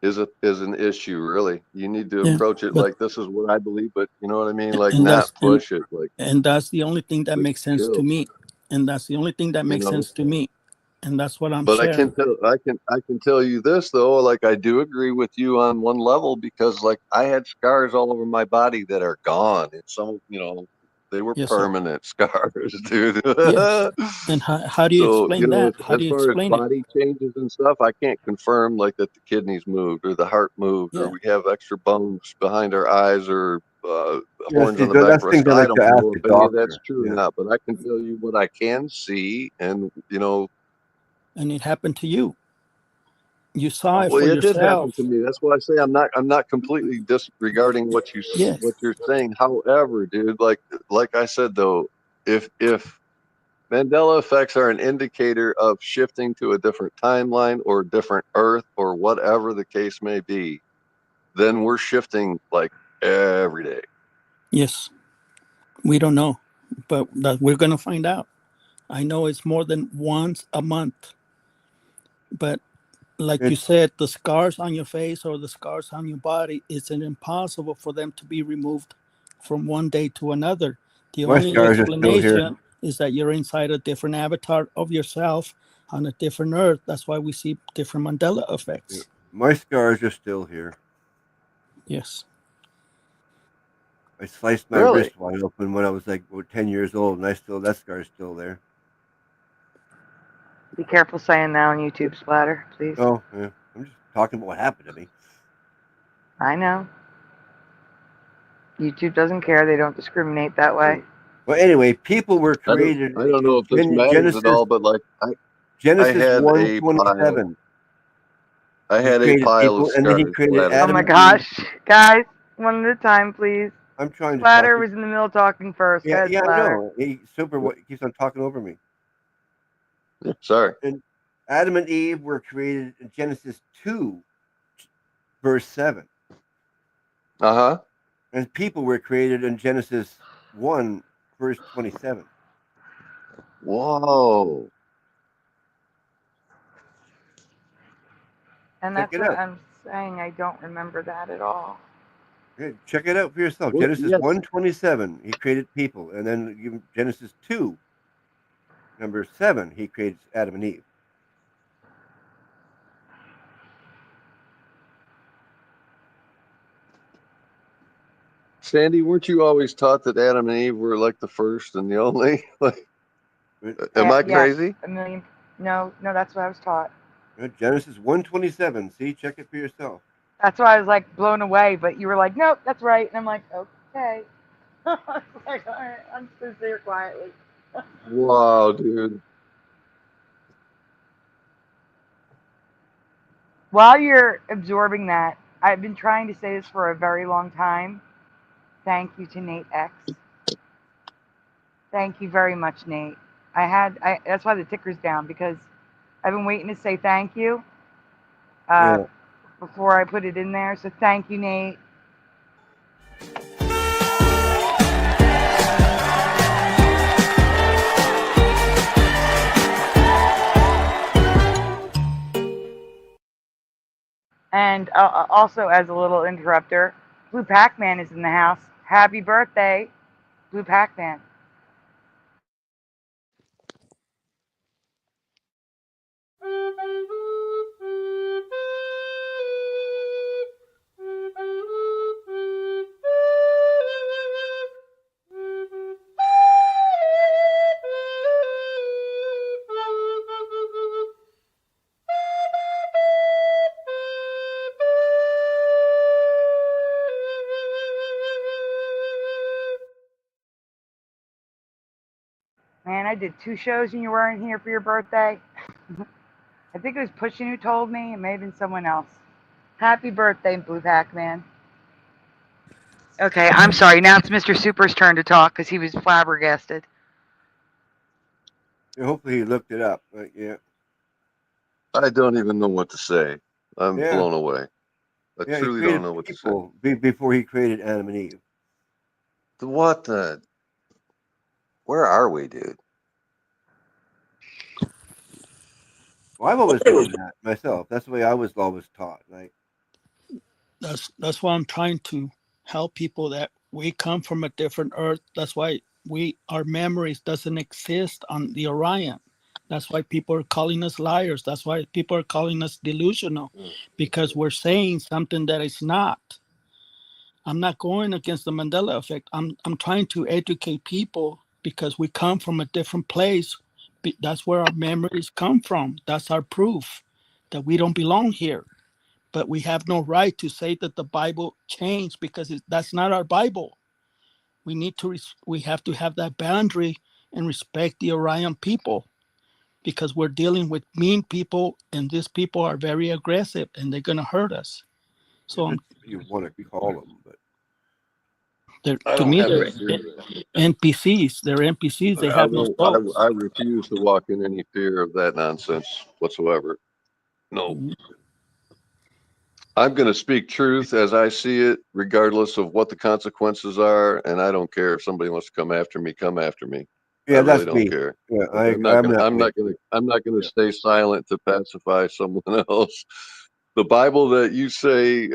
is an issue. Really, you need to approach it like, this is what I believe, but you know what I mean, like, not push it. Like, and that's the only thing that makes sense chill. to me. And that's the only thing that makes sense to me. And that's what I'm But sharing. I can tell you this though, like, I do agree with you on one level, because like I had scars all over my body that are gone. And some, they were permanent scars, dude. Yes. And how do you explain that? How As do you far as explain body changes and stuff, I can't confirm like that the kidneys moved or the heart moved or we have extra bones behind our eyes or horns on the back of our skull. I don't know if any of that's true or not, but I can tell you what I can see, and and it happened to you. You saw it for it yourself. did happen to me. That's why I say I'm not completely disregarding what you're saying. However, dude, like I said though, if Mandela effects are an indicator of shifting to a different timeline or different Earth or whatever the case may be, then we're shifting like every day. Yes. We don't know, but we're going to find out. I know it's more than once a month, but like you said, the scars on your face or the scars on your body, it's impossible for them to be removed from one day to another. The only explanation is that you're inside a different avatar of yourself, on a different earth. That's why we see different Mandela effects. Yeah. My scars are still here. Yes. I sliced my Really? wrist wide open when I was like 10 years old, and that scar's still there. Be careful saying that on YouTube, Splatter, please. Oh, yeah. I'm just talking about what happened to me. I know. YouTube doesn't care. They don't discriminate that way. Well, anyway, people were I created. don't know if this in matters at all, but like Genesis had a 1:27. I He had a created pile people, of and then he scars. created Splatter. Oh Adam my and gosh. Guys, one at a time, please. I'm trying to Splatter talk. was in the middle of talking first. Go Yeah, ahead, yeah, I Splatter. know. He keeps on talking over me. Yeah, sorry. And Adam and Eve were created in Genesis 2, verse 7. Uh-huh. And people were created in Genesis 1, verse 27. Whoa. And Check that's it what out. I'm saying. I don't remember that at all. Good. Check it out for yourself. Well, Genesis yes. 1:27, he created people. And then Genesis 2, number 7, he creates Adam and Eve. Sandy, weren't you always taught that Adam and Eve were like the first and the only? Like, am I Yes, crazy? a million. No, that's what I was taught. Genesis 1:27. See, check it for yourself. That's why I was like blown away. But you were like, nope, that's right. And I'm like, okay. I was like, all right, I'm just going to sit here quietly. Wow, dude. While you're absorbing that, I've been trying to say this for a very long time. Thank you to Nate X. Thank you very much, Nate. That's why the ticker's down, because I've been waiting to say thank you before I put it in there. So thank you, Nate. And also, as a little interrupter, Blue Pac-Man is in the house. Happy birthday, Blue Pac-Man. Man, I did 2 shows and you weren't here for your birthday. I think it was Pushing who told me. It may have been someone else. Happy birthday, Blue Pac-Man. Okay, I'm sorry. Now it's Mr. Super's turn to talk because he was flabbergasted. Yeah, hopefully he looked it up. Yeah. I don't even know what to say. I'm blown away. I Yeah, truly don't know what to say. Before he created Adam and Eve. What the? Where are we, dude? Well, I've always known that myself. That's the way I was always taught. Like, that's why I'm trying to help people that we come from a different earth. That's why our memories doesn't exist on the Orion. That's why people are calling us liars. That's why people are calling us delusional, because we're saying something that is not. I'm not going against the Mandela effect. I'm trying to educate people because we come from a different place. That's where our memories come from. That's our proof that we don't belong here. But we have no right to say that the Bible changed, because that's not our Bible. We have to have that boundary and respect the Orion people, because we're dealing with mean people, and these people are very aggressive and they're going to hurt us. So you want to call them, but to me, they're NPCs. They're NPCs. They have no souls. I refuse to walk in any fear of that nonsense whatsoever. No. Mhm. I'm going to speak truth as I see it, regardless of what the consequences are, and I don't care if somebody wants to come after me. Come after me. yeah, I that's really don't me. care. Yeah, I'm not going to stay silent to pacify someone else. The Bible that you say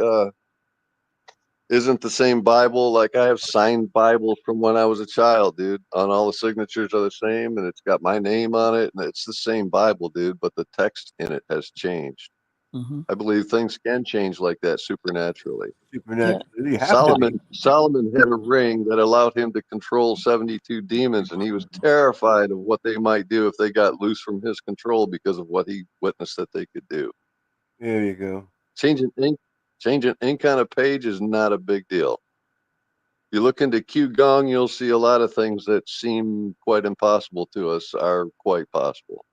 isn't the same Bible. Like I have signed Bibles from when I was a child, dude. On all the signatures are the same, and it's got my name on it, and it's the same Bible, dude. But the text in it has changed. Mm-hmm. I believe things can change like that supernaturally. Yeah. Supernatural. You have to be. Solomon had a ring that allowed him to control 72 demons, and he was terrified of what they might do if they got loose from his control because of what he witnessed that they could do. There you go. Changing ink on a page is not a big deal. You look into Qigong, you'll see a lot of things that seem quite impossible to us are quite possible.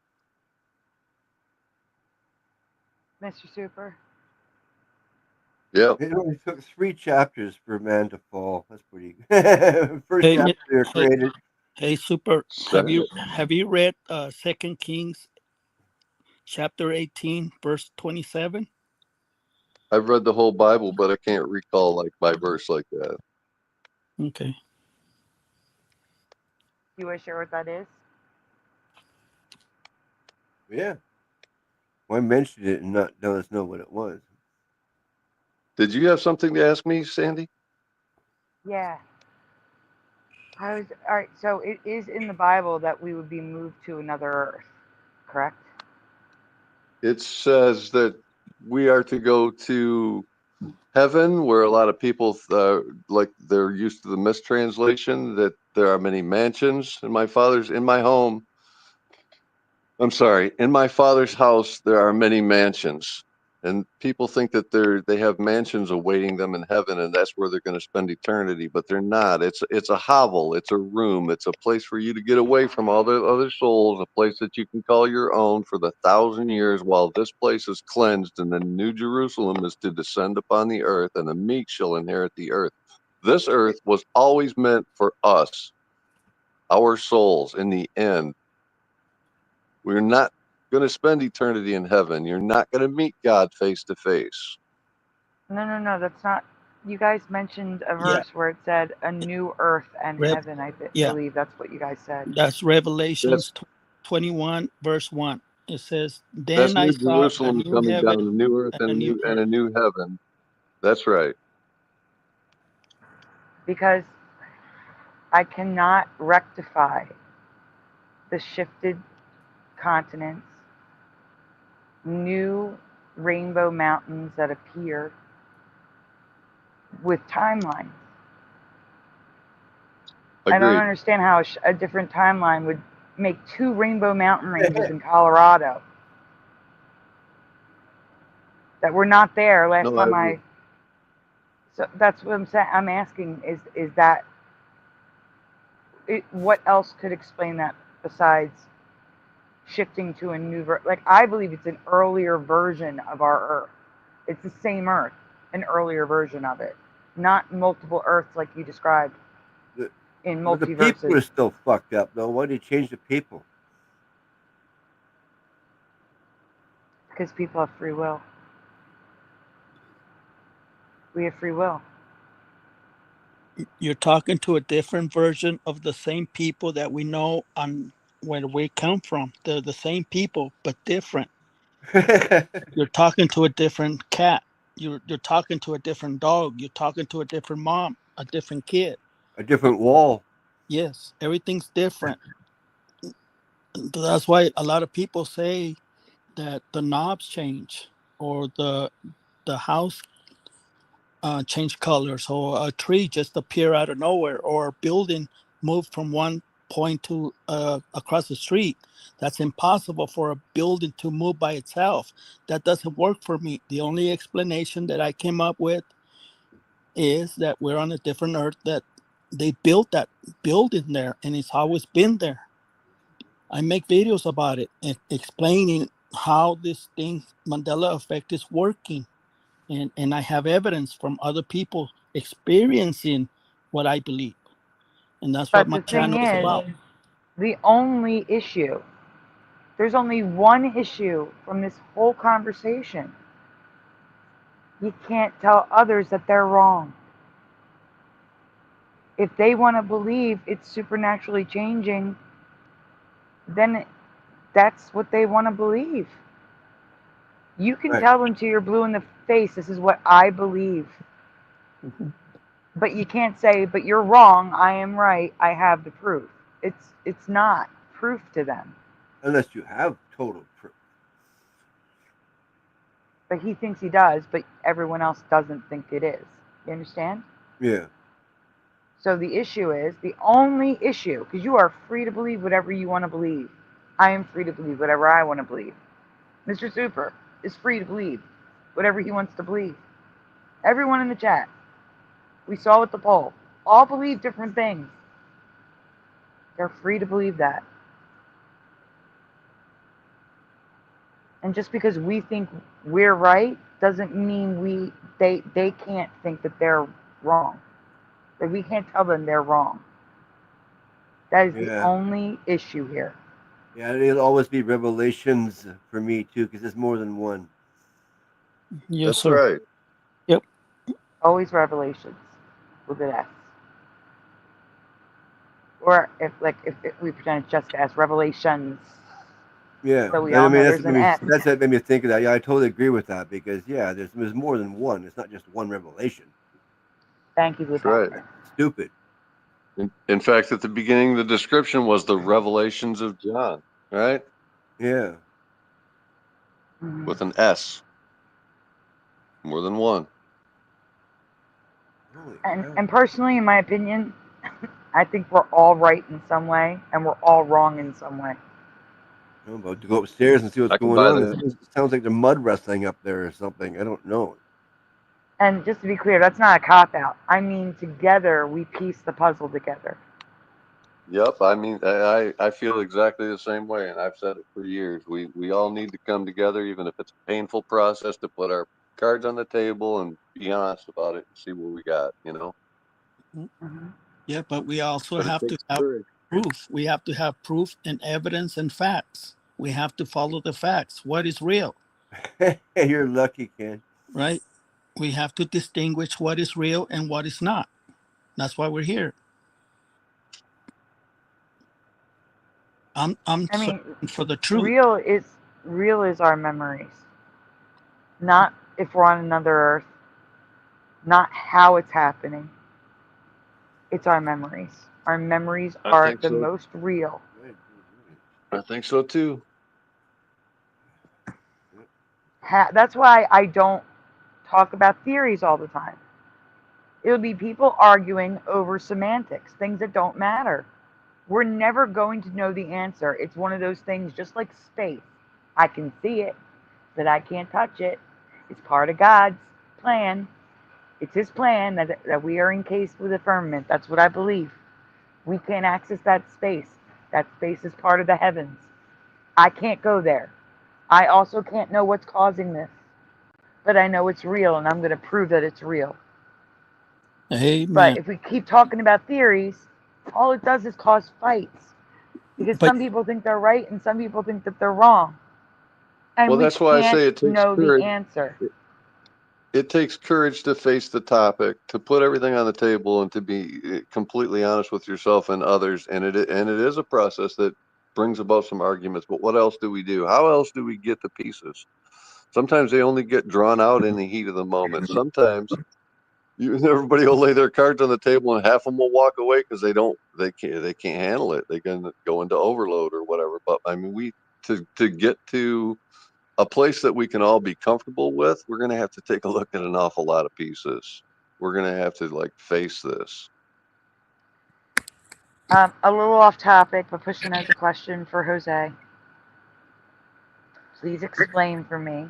Mr. Super. Yep. It only took 3 chapters for man to fall. That's pretty. First Hey, chapter they were hey, created. hey, Super. Have you read 2 Kings chapter 18, verse 27? I've read the whole Bible, but I can't recall like by verse like that. Okay. You want to share what that is? Yeah. Well, I mentioned it and not let us know what it was. Did you have something to ask me, Sandy? Yeah. All right. So it is in the Bible that we would be moved to another earth, correct? It says that we are to go to heaven, where a lot of people like they're used to the mistranslation that there are many mansions in my home. I'm sorry, in my father's house there are many mansions, and people think that they have mansions awaiting them in heaven, and that's where they're going to spend eternity. But they're not. It's a hovel. It's a room. It's a place for you to get away from all the other souls. A place that you can call your own for the 1,000 years while this place is cleansed, and the New Jerusalem is to descend upon the earth, and the meek shall inherit the earth. This earth was always meant for us, our souls. In the end, we're not going to spend eternity in heaven. You're not going to meet God face to face. No. That's not. You guys mentioned a Yeah. verse where it said a new earth and heaven. I Yeah. believe that's what you guys said. That's Revelations 21, verse 1. It says, That's Then I New saw a Jerusalem new coming down, heaven a new earth and and a new a earth. new heaven. That's right. Because I cannot rectify the shifted continents, new rainbow mountains that appear with timelines. I don't Agreed. understand how a different timeline would make 2 rainbow mountain ranges in Colorado that were not there last No, I time agree. So that's what I'm saying. I'm asking is that what else could explain that besides shifting to a new like I believe it's an earlier version of our Earth. It's the same Earth, an earlier version of it, not multiple Earths like you described in The people multiverses. are still fucked up, though. Why do you change the people? Because people have free will. We have free will. You're talking to a different version of the same people that we know on where we come from. They're the same people, but different. You're talking to a different cat. You're talking to a different dog. You're talking to a different mom, a different kid. A different wall. Yes, everything's different. That's why a lot of people say that the knobs change or the house change colors, or a tree just appear out of nowhere, or a building move from one point to across the street. That's impossible for a building to move by itself. That doesn't work for me. The only explanation that I came up with is that we're on a different earth, that they built that building there and it's always been there. I make videos about it and explaining how this thing Mandela effect is working, and I have evidence from other people experiencing what I believe, and that's what But my the thing channel is is, about. the only issue, there's only one issue from this whole conversation. You can't tell others that they're wrong. If they want to believe it's supernaturally changing, then that's what they want to believe. You can Right. tell them till you're blue in the face, this is what I believe. Mhm. But you can't say, but you're wrong, I am right, I have the proof. It's not proof to them. Unless you have total proof. But he thinks he does, but everyone else doesn't think it is. You understand? Yeah. So the issue is, the only issue, because you are free to believe whatever you want to believe. I am free to believe whatever I want to believe. Mr. Super is free to believe whatever he wants to believe. Everyone in the chat, we saw with the poll, all believe different things. They're free to believe that. And just because we think we're right doesn't mean they can't think that they're wrong. That we can't tell them they're wrong. That is the Yeah. only issue here. Yeah, it'll always be revelations for me too, because there's more than one. Yes, That's sir. right. Yep. Always revelations with an S. Or if we pretend it's just S, revelations. Yeah, So we I all mean know there's an S. that's what made me think of that. Yeah, I totally agree with that because yeah, there's more than one. It's not just one revelation. Thank you, That's right. Lieutenant. Stupid. In fact, at the beginning, the description was the revelations of John, right? Yeah. Mhm. With an S. More than one. Holy And cow. and personally, in my opinion, I think we're all right in some way, and we're all wrong in some way. I'm about to go upstairs and see what's I can going buy on. that. It sounds like they're mud wrestling up there or something. I don't know. And just to be clear, that's not a cop out. I mean, together we piece the puzzle together. Yep, I mean, I feel exactly the same way, and I've said it for years. We all need to come together, even if it's a painful process, to put our cards on the table and be honest about it and see what we got, you know? Mm-hmm. Yeah, but we also But it have to takes have courage. proof. We have to have proof and evidence and facts. We have to follow the facts. What is real, You're lucky, Ken. right? We have to distinguish what is real and what is not. That's why we're here. I'm I mean, searching for the truth. real is our memories, not if we're on another Earth, not how it's happening. It's our memories. Our memories I are think the so. most real. I think so too. That's why I don't talk about theories all the time. It'll be people arguing over semantics, things that don't matter. We're never going to know the answer. It's one of those things, just like space. I can see it, but I can't touch it. It's part of God's plan. It's His plan that we are encased with a firmament. That's what I believe. We can't access that space. That space is part of the heavens. I can't go there. I also can't know what's causing this, but I know it's real, and I'm going to prove that it's real. Amen. But if we keep talking about theories, all it does is cause fights. Because But some people think they're right and some people think that they're wrong. And Well, we that's why I can't say it takes know the courage. answer. It takes courage to face the topic, to put everything on the table, and to be completely honest with yourself and others. And it is a process that brings about some arguments. But what else do we do? How else do we get the pieces? Sometimes they only get drawn out in the heat of the moment. Sometimes everybody will lay their cards on the table and half of them will walk away because they can't handle it. They can go into overload or whatever. But I mean, to get to a place that we can all be comfortable with, we're going to have to take a look at an awful lot of pieces. We're going to have to like face this. A little off topic, but Pushkin has a question for Jose. Please explain for me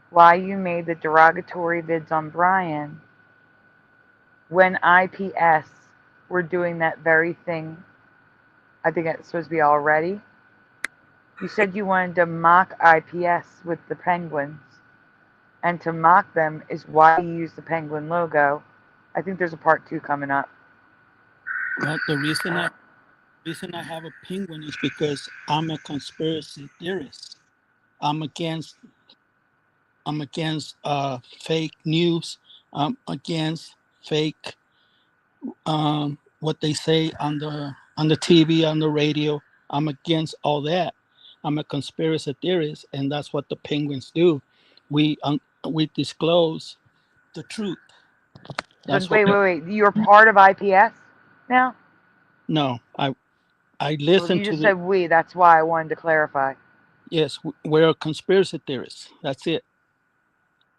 why you made the derogatory vids on Brian when IPS were doing that very thing. I think it's supposed to be already. You said you wanted to mock IPS with the penguins, and to mock them is why you use the penguin logo. I think there's a part 2 coming up. well, the reason I have a penguin is because I'm a conspiracy theorist. I'm against fake news. I'm against fake what they say on the TV, on the radio. I'm against all that. I'm a conspiracy theorist, and that's what the penguins do. We disclose the truth. That's wait, what. You're part of IPS now? No, I Well, listen you to just the. said we. That's why I wanted to clarify. Yes, we're conspiracy theorists. That's it,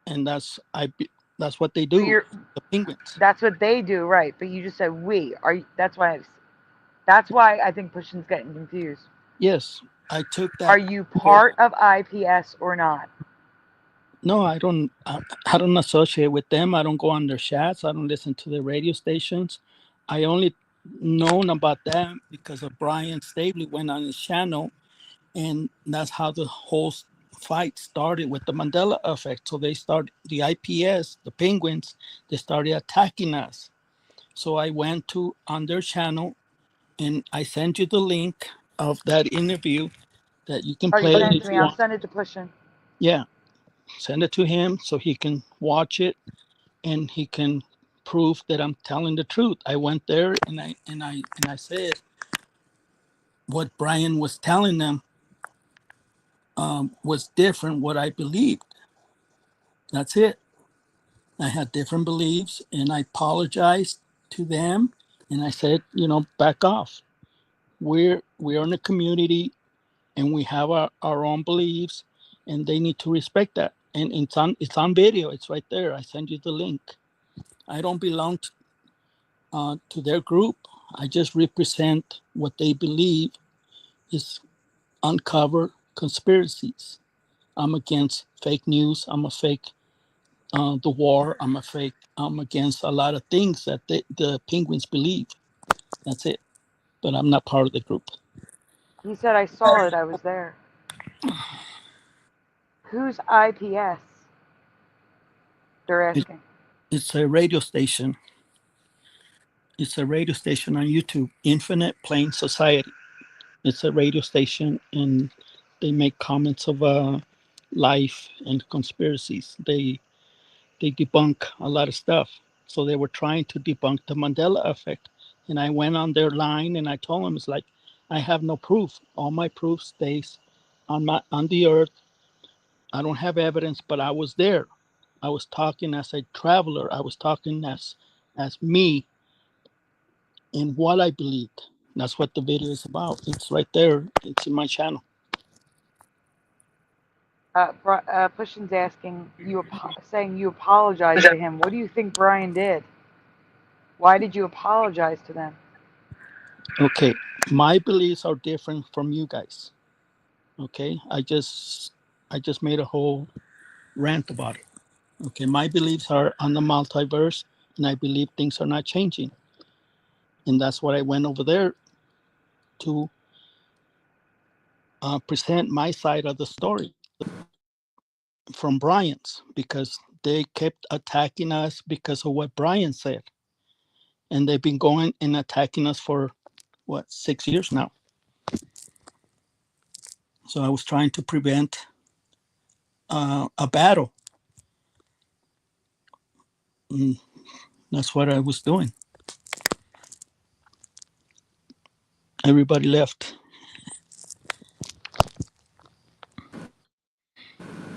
and that's what they But do. you're. The penguins. That's what they do, right? But you just said we. Are you, that's why. That's why I think Pushkin's getting confused. Yes, I took Are that. you Here. part of IPS or not? No, I don't. I don't associate with them. I don't go on their chats. I don't listen to their radio stations. I only known about them because of Brian Stabley went on his channel, and that's how the whole fight started with the Mandela effect. So they started the IPS, the penguins. They started attacking us. So I went to on their channel, and I sent you the link of that interview that you can Are you play sending it if to you me? I'll want. send it to Pushkin. Yeah, send it to him so he can watch it and he can prove that I'm telling the truth. I went there and I said what Brian was telling them was different what I believed. That's it. I had different beliefs and I apologized to them and I said, back off. We're in a community and we have our own beliefs and they need to respect that. And it's on video. It's right there. I send you the link. I don't belong to their group. I just represent what they believe is uncover conspiracies. I'm against fake news. I'm a fake the war. I'm against a lot of things that the penguins believe. That's it. But I'm not part of the group. He said I saw it. I was there. Who's IPS? They're It, asking. it's a radio station. It's a radio station on YouTube. Infinite Plane Society. It's a radio station, and they make comments of life and conspiracies. They debunk a lot of stuff. So they were trying to debunk the Mandela effect. And I went on their line and I told them, it's like, I have no proof. All my proof stays on the earth. I don't have evidence, but I was there. I was talking as a traveler. I was talking as me in what I believed. That's what the video is about. It's right there. It's in my channel. Pushkin's asking saying you apologized to him. What do you think Brian did? Why did you apologize to them? Okay, my beliefs are different from you guys. Okay, I just made a whole rant about it. Okay, my beliefs are on the multiverse, and I believe things are not changing, and that's what I went over there to present my side of the story from Brian's, because they kept attacking us because of what Brian said, and they've been going and attacking us for what 6 years now. So I was trying to prevent a battle. And that's what I was doing. Everybody left.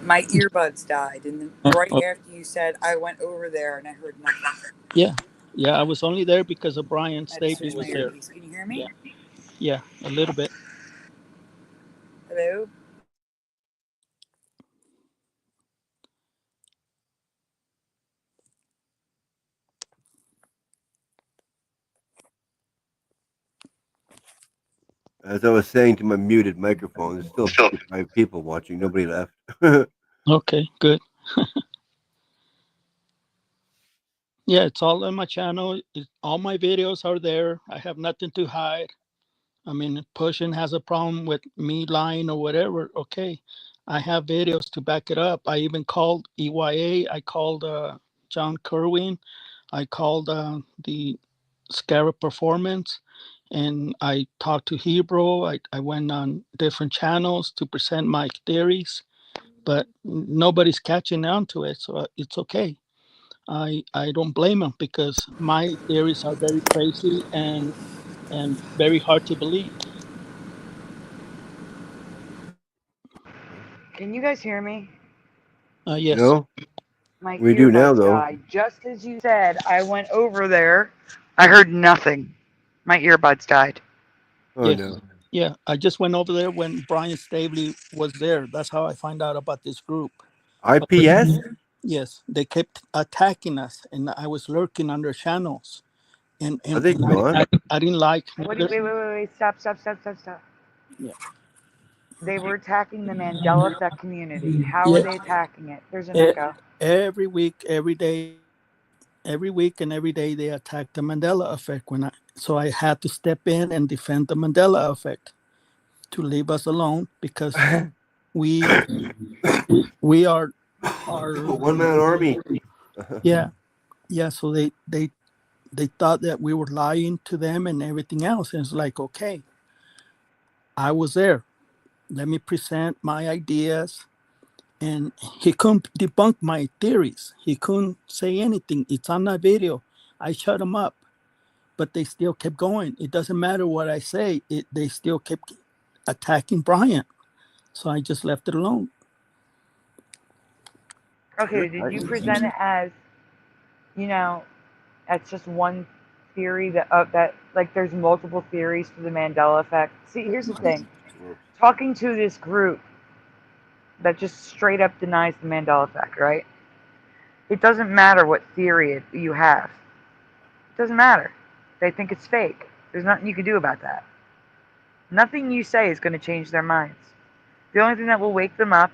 My earbuds died, and then right Oh, after you said, I went over there and I heard nothing. yeah, yeah. I was only there because of Brian I had to Stabley switch my was there. earpiece. Can you hear me? Yeah, yeah, a little bit. Hello? As I was saying to my muted microphone, there's still 55 people watching. Nobody left. Okay, good. Yeah, it's all on my channel. All my videos are there. I have nothing to hide. I mean, Pushing has a problem with me lying or whatever. Okay, I have videos to back it up. I even called EYA. I called John Kerwin. I called the Scarab Performance, and I talked to Hebrew. I went on different channels to present my theories, but nobody's catching on to it, so it's okay. I don't blame them because my theories are very crazy and very hard to believe. Can you guys hear me? Yes. No? My We do now, earbuds though. died. Just as you said, I went over there. I heard nothing. My earbuds died. Oh Yeah. no. Yeah, I just went over there when Brian Stabley was there. That's how I find out about this group. IPS? Yes, they kept attacking us, and I was lurking under channels, and Are they gone? I didn't like. Wait. Stop. Yeah. They were attacking the Mandela effect community. How are Yeah. they attacking it? There's an E- echo. Every week, every day, every week, and every day they attack the Mandela effect. So I had to step in and defend the Mandela effect to leave us alone because we we are One man army. yeah. So they thought that we were lying to them and everything else. And it's like, okay, I was there. Let me present my ideas. And he couldn't debunk my theories. He couldn't say anything. It's on that video. I shut him up, but they still kept going. It doesn't matter what I say. They still kept attacking Brian. So I just left it alone. Okay, did you present it as, that's just one theory that like there's multiple theories for the Mandela effect? See, here's the thing. Talking to this group that just straight up denies the Mandela effect, right? It doesn't matter what theory you have. It doesn't matter. They think it's fake. There's nothing you can do about that. Nothing you say is going to change their minds. The only thing that will wake them up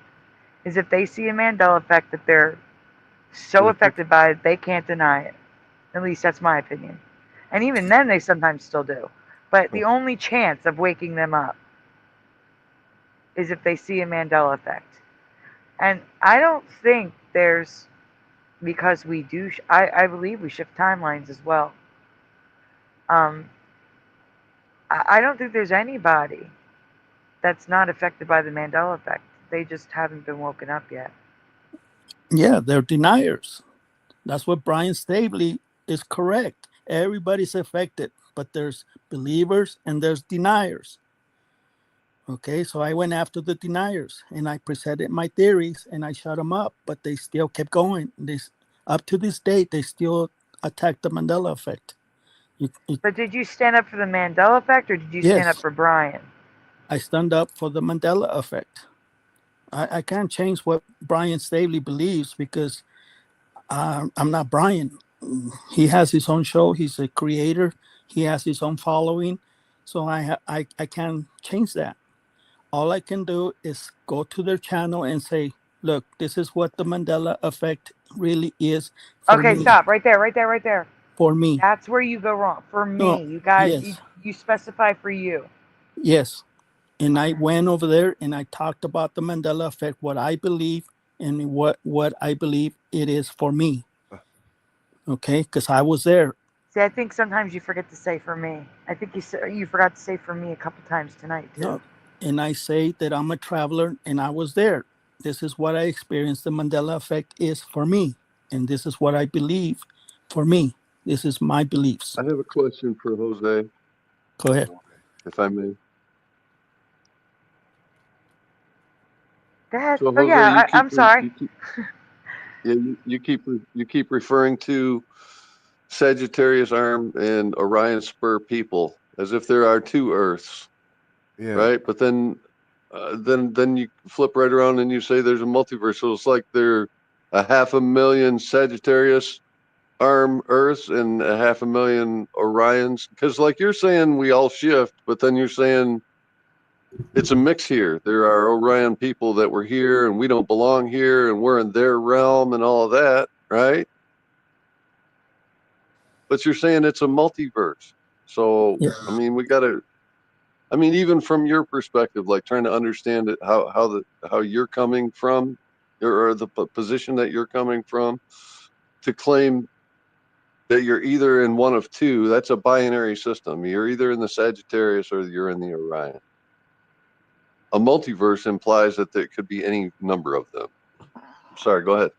is if they see a Mandela effect that they're so affected by it, they can't deny it. At least that's my opinion. And even then, they sometimes still do. But the only chance of waking them up is if they see a Mandela effect. And I don't think there's, because we do, I believe we shift timelines as well. I don't think there's anybody that's not affected by the Mandela effect. They just haven't been woken up yet. Yeah, they're deniers. That's what Brian Stabley is correct. Everybody's affected, but there's believers and there's deniers. Okay, so I went after the deniers and I presented my theories and I shut them up, but they still kept going. Up to this date, they still attack the Mandela effect. But did you stand up for the Mandela effect or did you stand up Yes, for Brian? I stand up for the Mandela effect. I can't change what Brian Stabley believes because I'm not Brian. He has his own show. He's a creator. He has his own following. So I can't change that. All I can do is go to their channel and say, look, this is what the Mandela effect really is for Okay, me. stop. Right there. For me. That's where you go wrong. For me. No, You guys, yes. you specify for you. Yes. And I went over there and I talked about the Mandela effect, what I believe and what I believe it is for me. Okay, because I was there. See, I think sometimes you forget to say for me. I think you forgot to say for me a couple times tonight too. No. And I say that I'm a traveler and I was there. This is what I experienced. The Mandela effect is for me. And this is what I believe for me. This is my beliefs. I have a question for Jose, Go ahead. if I may. Go ahead. So, Oh Jose, yeah, I'm sorry. You keep referring to Sagittarius arm and Orion spur people as if there are two Earths, Yeah. right? But then you flip right around and you say there's a multiverse. So it's like there are 500,000 Sagittarius arm Earths and 500,000 Orions. Because like you're saying, we all shift, but then you're saying it's a mix here. There are Orion people that were here and we don't belong here and we're in their realm and all of that, right? But you're saying it's a multiverse. So, Yeah. I mean, even from your perspective, like trying to understand it, how you're coming from, or the position that you're coming from, to claim that you're either in one of two, that's a binary system. You're either in the Sagittarius or you're in the Orion. A multiverse implies that there could be any number of them. Sorry, go ahead.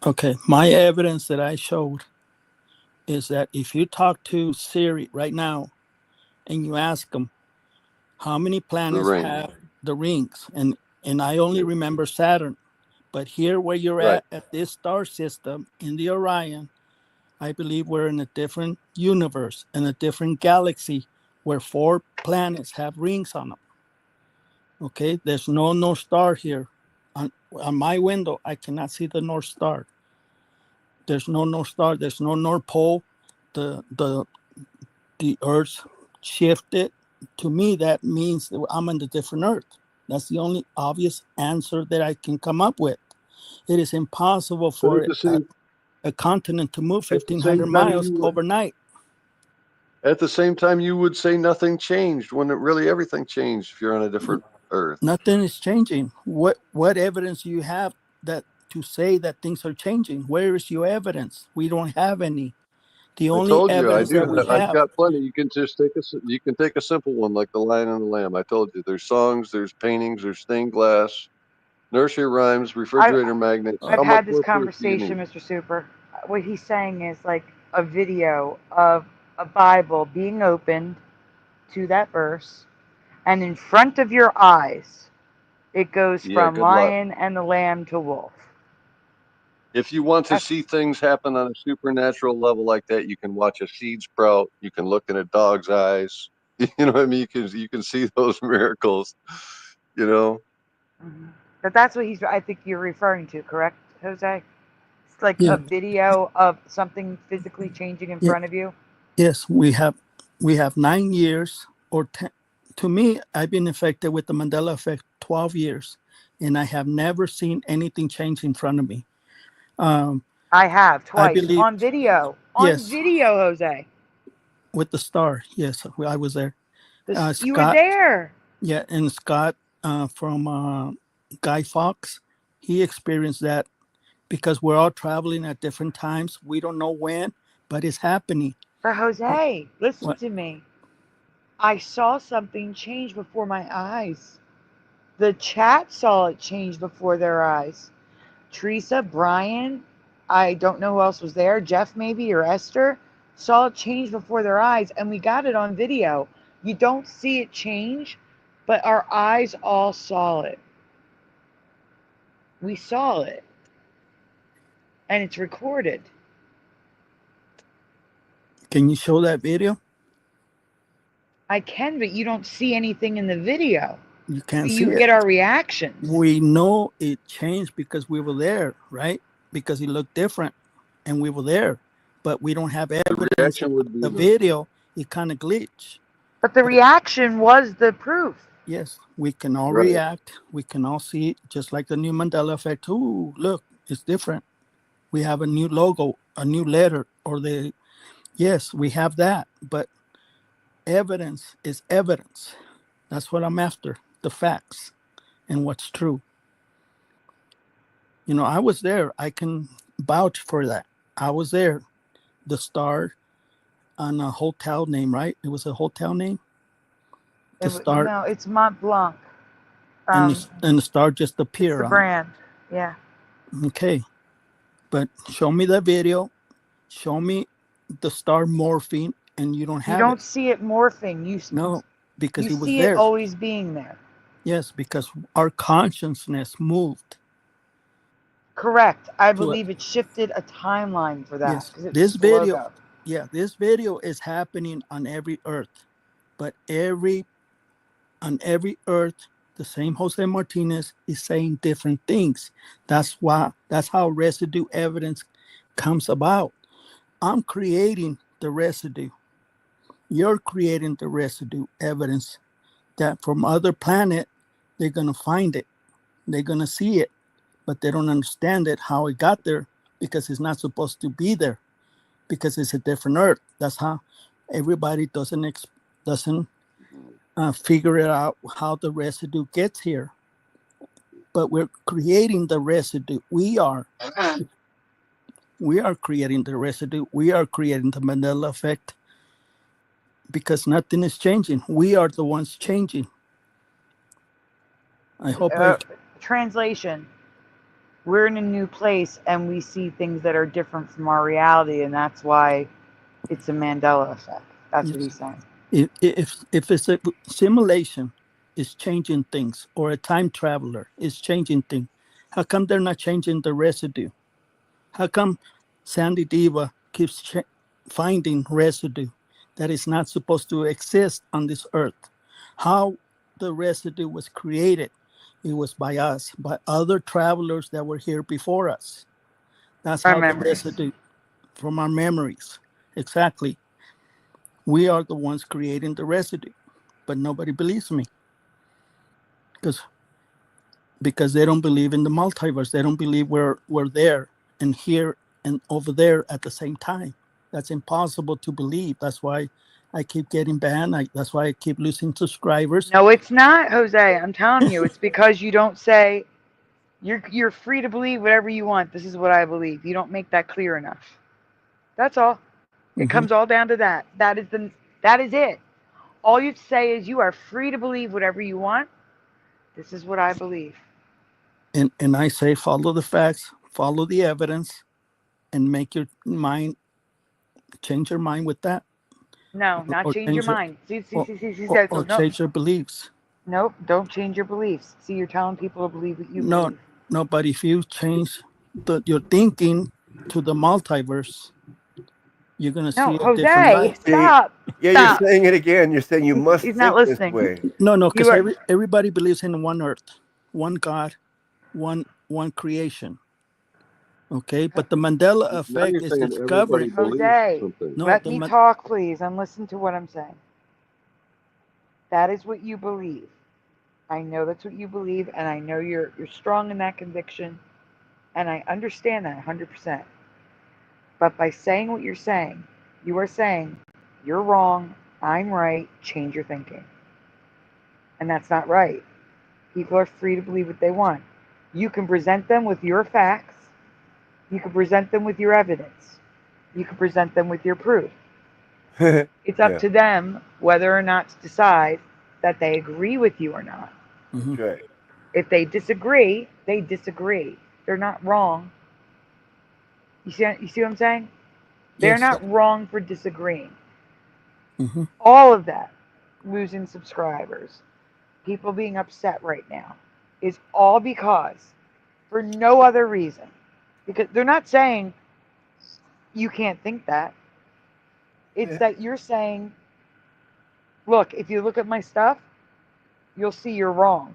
Okay. My evidence that I showed is that if you talk to Siri right now and you ask them how many planets have the rings, and I only remember Saturn, But here where you're Right. at this star system in the Orion, I believe we're in a different universe, in a different galaxy where 4 planets have rings on them. Okay, there's no North Star here. On my window, I cannot see the North Star. There's no North Star. There's no North Pole. The Earth shifted. To me, that means that I'm on a different Earth. That's the only obvious answer that I can come up with. It is impossible But for at the same a continent to move at the same 1,500 time, miles overnight. at the same time, you would say nothing changed when it really everything changed if you're on a different Earth. Nothing is changing. What evidence do you have that to say that things are changing? Where is your evidence? We don't have any. The I only told you I evidence that do. we I've have. got plenty. You can just you can take a simple one like the Lion and the Lamb. I told you there's songs, there's paintings, there's stained glass, nursery rhymes, refrigerator magnets. I've How much had this more proof do you conversation, need? Mr. Super. What he's saying is like a video of a Bible being opened to that verse, and in front of your eyes, it goes Yeah, from good luck. lion and the lamb to wolf. If you want to That's, see things happen on a supernatural level like that, you can watch a seed sprout. You can look in a dog's eyes. You know what I mean? You can see those miracles. You know? but that's what I think you're referring to, correct, Jose? It's like Yeah, a video of something physically changing in yeah, front of you. yes, we have 9 years or 10. To me, I've been affected with the Mandela effect 12 years, and I have never seen anything change in front of me. I have I twice believe, on video. On yes, video, Jose. with the star. Yes, I was there. You were Scott, there. yeah, and Scott from Guy Fawkes, he experienced that because we're all traveling at different times. We don't know when, but it's happening. But Jose, listen What? to me. I saw something change before my eyes. The chat saw it change before their eyes. Teresa, Brian, I don't know who else was there, Jeff maybe, or Esther, saw it change before their eyes, and we got it on video. You don't see it change, but our eyes all saw it. We saw it. And it's recorded. Can you show that video? I can, but you don't see anything in the video. You can't see You it. get our reactions. We know it changed because we were there, right? Because it looked different and we were there, but we don't have evidence. reaction would be The video, it kind of glitched. But the reaction was the proof. Yes, we can all Right. react. We can all see it, just like the new Mandela effect. Ooh, look, it's different. We have a new logo, a new letter, yes, we have that. But evidence is evidence. That's what I'm after, the facts and what's true. You know, I was there. I can vouch for that. I was there. The star on a hotel name, right? It was a hotel name. The star. No, it's Mont Blanc. And the star just It's appeared the on brand. Yeah. it. Okay. But show me the video. Show me the star morphing, and you don't have You don't it. see it morphing. No, because you it was see there. it always being there. Yes, because our consciousness moved. Correct. I believe it shifted a timeline for that. Yes. 'Cause it's This the video, logo. yeah, this video is happening on every earth, but on every earth, the same Jose Martinez is saying different things. That's how residue evidence comes about. I'm creating the residue. You're creating the residue evidence that from other planet, they're going to find it. They're going to see it, but they don't understand it, how it got there, because it's not supposed to be there, because it's a different earth. That's how everybody doesn't figure it out how the residue gets here. But we're creating the residue. We are creating the residue. We are creating the Mandela effect because nothing is changing. We are the ones changing. I hope Translation. We're in a new place and we see things that are different from our reality, and that's why it's a Mandela effect. That's what he's saying. If it's a simulation, is changing things, or a time traveler is changing things. How come they're not changing the residue? How come Sandy Diva keeps finding residue that is not supposed to exist on this earth? How the residue was created? It was by us, by other travelers that were here before us. That's Our how the memories. residue, from our memories. Exactly. We are the ones creating the residue, but nobody believes me because they don't believe in the multiverse. They don't believe we're there and here and over there at the same time. That's impossible to believe. That's why I keep getting banned. That's why I keep losing subscribers. No, it's not, Jose. I'm telling you, it's because you don't say you're free to believe whatever you want. This is what I believe. You don't make that clear enough. That's all. It comes all down to that. That is it. All you say is you are free to believe whatever you want. This is what I believe. And I say follow the facts, follow the evidence, and make your mind, change your mind with that. No, not or change your mind. See, or change your beliefs. Nope, don't change your beliefs. See, you're telling people to believe what you believe. No, but if you change your thinking to the multiverse, you're going to see a different Jose, life. stop. Yeah, Stop. you're saying it again. You're saying you must He's think not this listening. way. No, because You are- everybody believes in one earth, one God, one creation. Okay, but the Mandela Now effect you're is saying everybody discovered. believes Jose, something. No, let me talk, please, and listen to what I'm saying. That is what you believe. I know that's what you believe, and I know you're strong in that conviction, and I understand that 100%. But by saying what you're saying, you are saying you're wrong, I'm right, change your thinking. And that's not right. People are free to believe what they want. You can present them with your facts. You can present them with your evidence. You can present them with your proof. It's up to them whether or not to decide that they agree with you or not. Right. If they disagree, they disagree. They're not wrong. You see what I'm saying? They're Yes. not wrong for disagreeing. Mm-hmm. All of that, losing subscribers, people being upset right now, is all because, for no other reason, because they're not saying you can't think that. It's that you're saying, look, if you look at my stuff, you'll see you're wrong.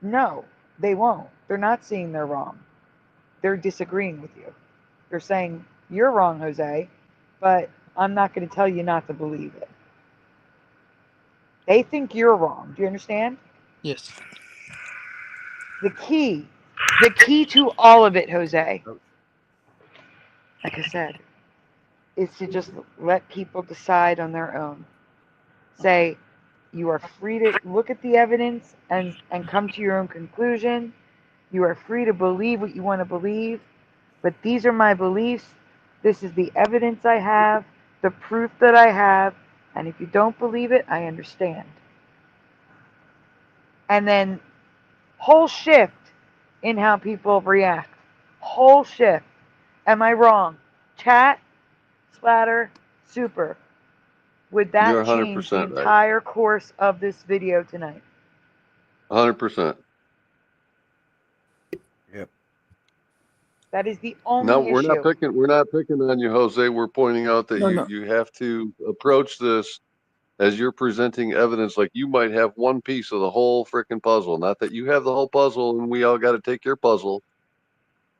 No, they won't. They're not seeing they're wrong. They're disagreeing with you. They're saying, you're wrong, Jose, but I'm not going to tell you not to believe it. They think you're wrong. Do you understand? Yes. The key to all of it, Jose, like I said, is to just let people decide on their own. Say, you are free to look at the evidence and come to your own conclusion. You are free to believe what you want to believe, but these are my beliefs. This is the evidence I have, the proof that I have, and if you don't believe it, I understand. And then whole shift in how people react. Whole shift. Am I wrong? Chat, splatter, super. Would that You're change the 100% right. entire course of this video tonight? 100%. Yep. That is the only No, issue. we're not picking on you, Jose. We're pointing out that you have to approach this as you're presenting evidence like you might have one piece of the whole freaking puzzle. Not that you have the whole puzzle and we all got to take your puzzle.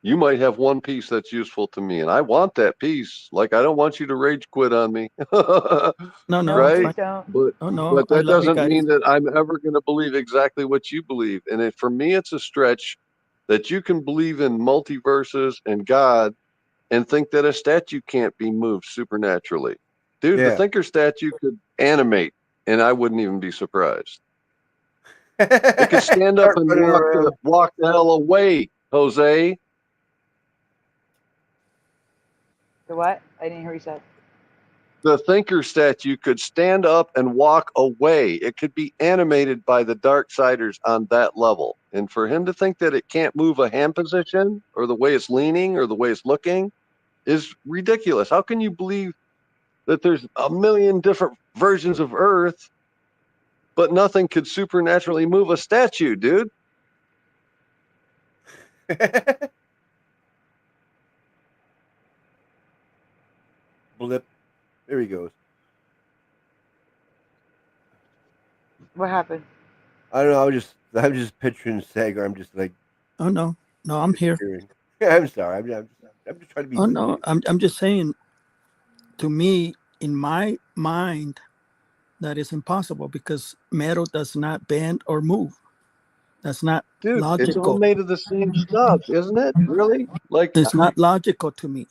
You might have one piece that's useful to me, and I want that piece. Like, I don't want you to rage quit on me. No, right? Please don't. But I that love you doesn't guys. mean that I'm ever going to believe exactly what you believe. And for me, it's a stretch that you can believe in multiverses and God and think that a statue can't be moved supernaturally. Dude, the thinker statue could animate, and I wouldn't even be surprised. It could stand up and walk the hell away, Jose. The what? I didn't hear what you said. The thinker statue could stand up and walk away. It could be animated by the dark siders on that level. And for him to think that it can't move a hand position or the way it's leaning or the way it's looking is ridiculous. How can you believe that there's a million different versions of Earth, but nothing could supernaturally move a statue, dude? Blip. There he goes. What happened? I don't know. I'm just picturing Sagar. I'm just like Oh no, I'm here. disappearing. I'm sorry. I'm just trying to be. Oh no, I'm just saying. To me, in my mind, that is impossible because metal does not bend or move. That's not Dude, it's all logical. made of the same stuff, isn't it? Really? Like, It's not logical to me.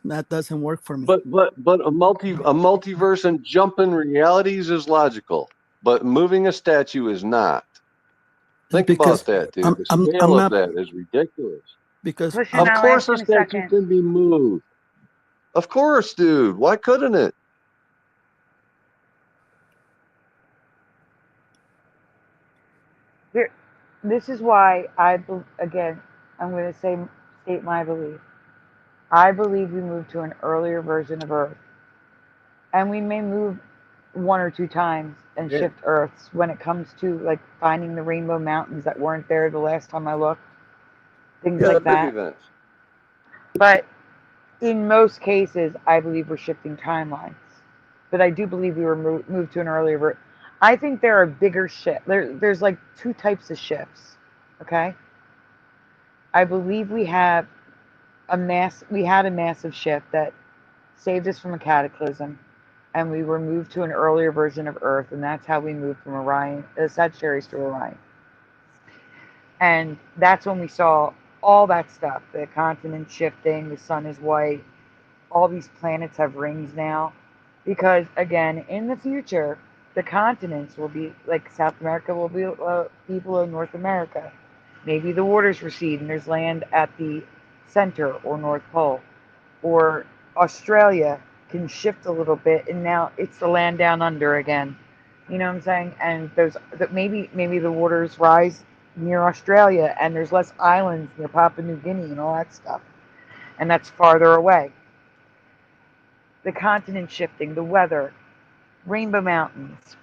That doesn't work for me. but a multiverse and jumping realities is logical, but moving a statue is not. Think Because about that, dude. I'm The I'm scale I'm of not that is ridiculous. because Pushing, Of I'll course, ask a in a statue second. can be moved. Of course, dude. Why couldn't it? Here, this is why again, I'm going to state my belief. I believe we moved to an earlier version of Earth, and we may move one or two times and Yeah. shift Earths when it comes to like finding the Rainbow Mountains that weren't there the last time I looked, things Yeah, like big that. events. But in most cases, I believe we're shifting timelines. But I do believe we were moved to an earlier version. I think there are bigger shifts. There's like two types of shifts. Okay. I believe we had a massive shift that saved us from a cataclysm, and we were moved to an earlier version of Earth, and that's how we moved from Sagittarius to Orion. And that's when we saw all that stuff, the continent shifting, the sun is white, all these planets have rings now. Because again, in the future, the continents will be like South America will be people of North America. Maybe the waters recede and there's land at the center or North Pole. Or Australia can shift a little bit and now it's the land down under again. You know what I'm saying? And maybe the waters rise near Australia and there's less islands near Papua New Guinea and all that stuff. And that's farther away. The continent shifting, the weather, Rainbow Mountains,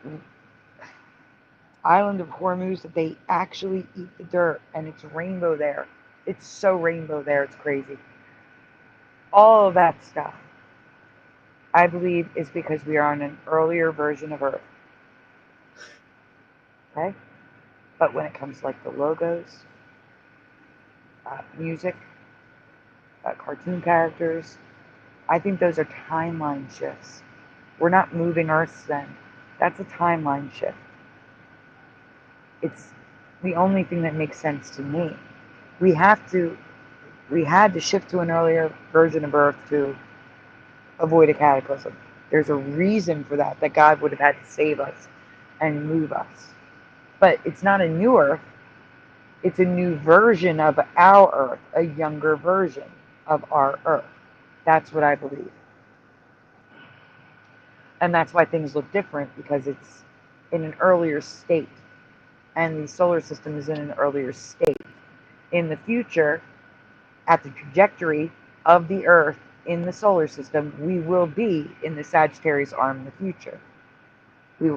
Island of Hormuz that they actually eat the dirt and it's rainbow there. It's so rainbow there, it's crazy. All of that stuff, I believe, is because we are on an earlier version of Earth. Okay? But when it comes to like the logos, music, cartoon characters, I think those are timeline shifts. We're not moving Earths then. That's a timeline shift. It's the only thing that makes sense to me. We had to shift to an earlier version of Earth to avoid a cataclysm. There's a reason for that God would have had to save us and move us. But it's not a new Earth. It's a new version of our Earth, a younger version of our Earth. That's what I believe. And that's why things look different, because it's in an earlier state. And the solar system is in an earlier state. In the future, at the trajectory of the Earth in the solar system, we will be in the Sagittarius arm in the future.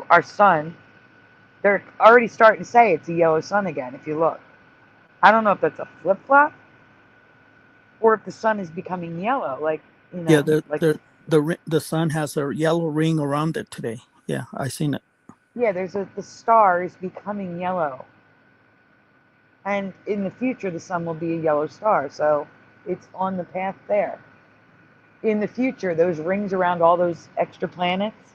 Our sun, they're already starting to say it's a yellow sun again, if you look. I don't know if that's a flip-flop or if the sun is becoming yellow, Yeah, the sun has a yellow ring around it today. Yeah, I seen it. Yeah, the star is becoming yellow. And in the future, the sun will be a yellow star. So it's on the path there. In the future, those rings around all those extra planets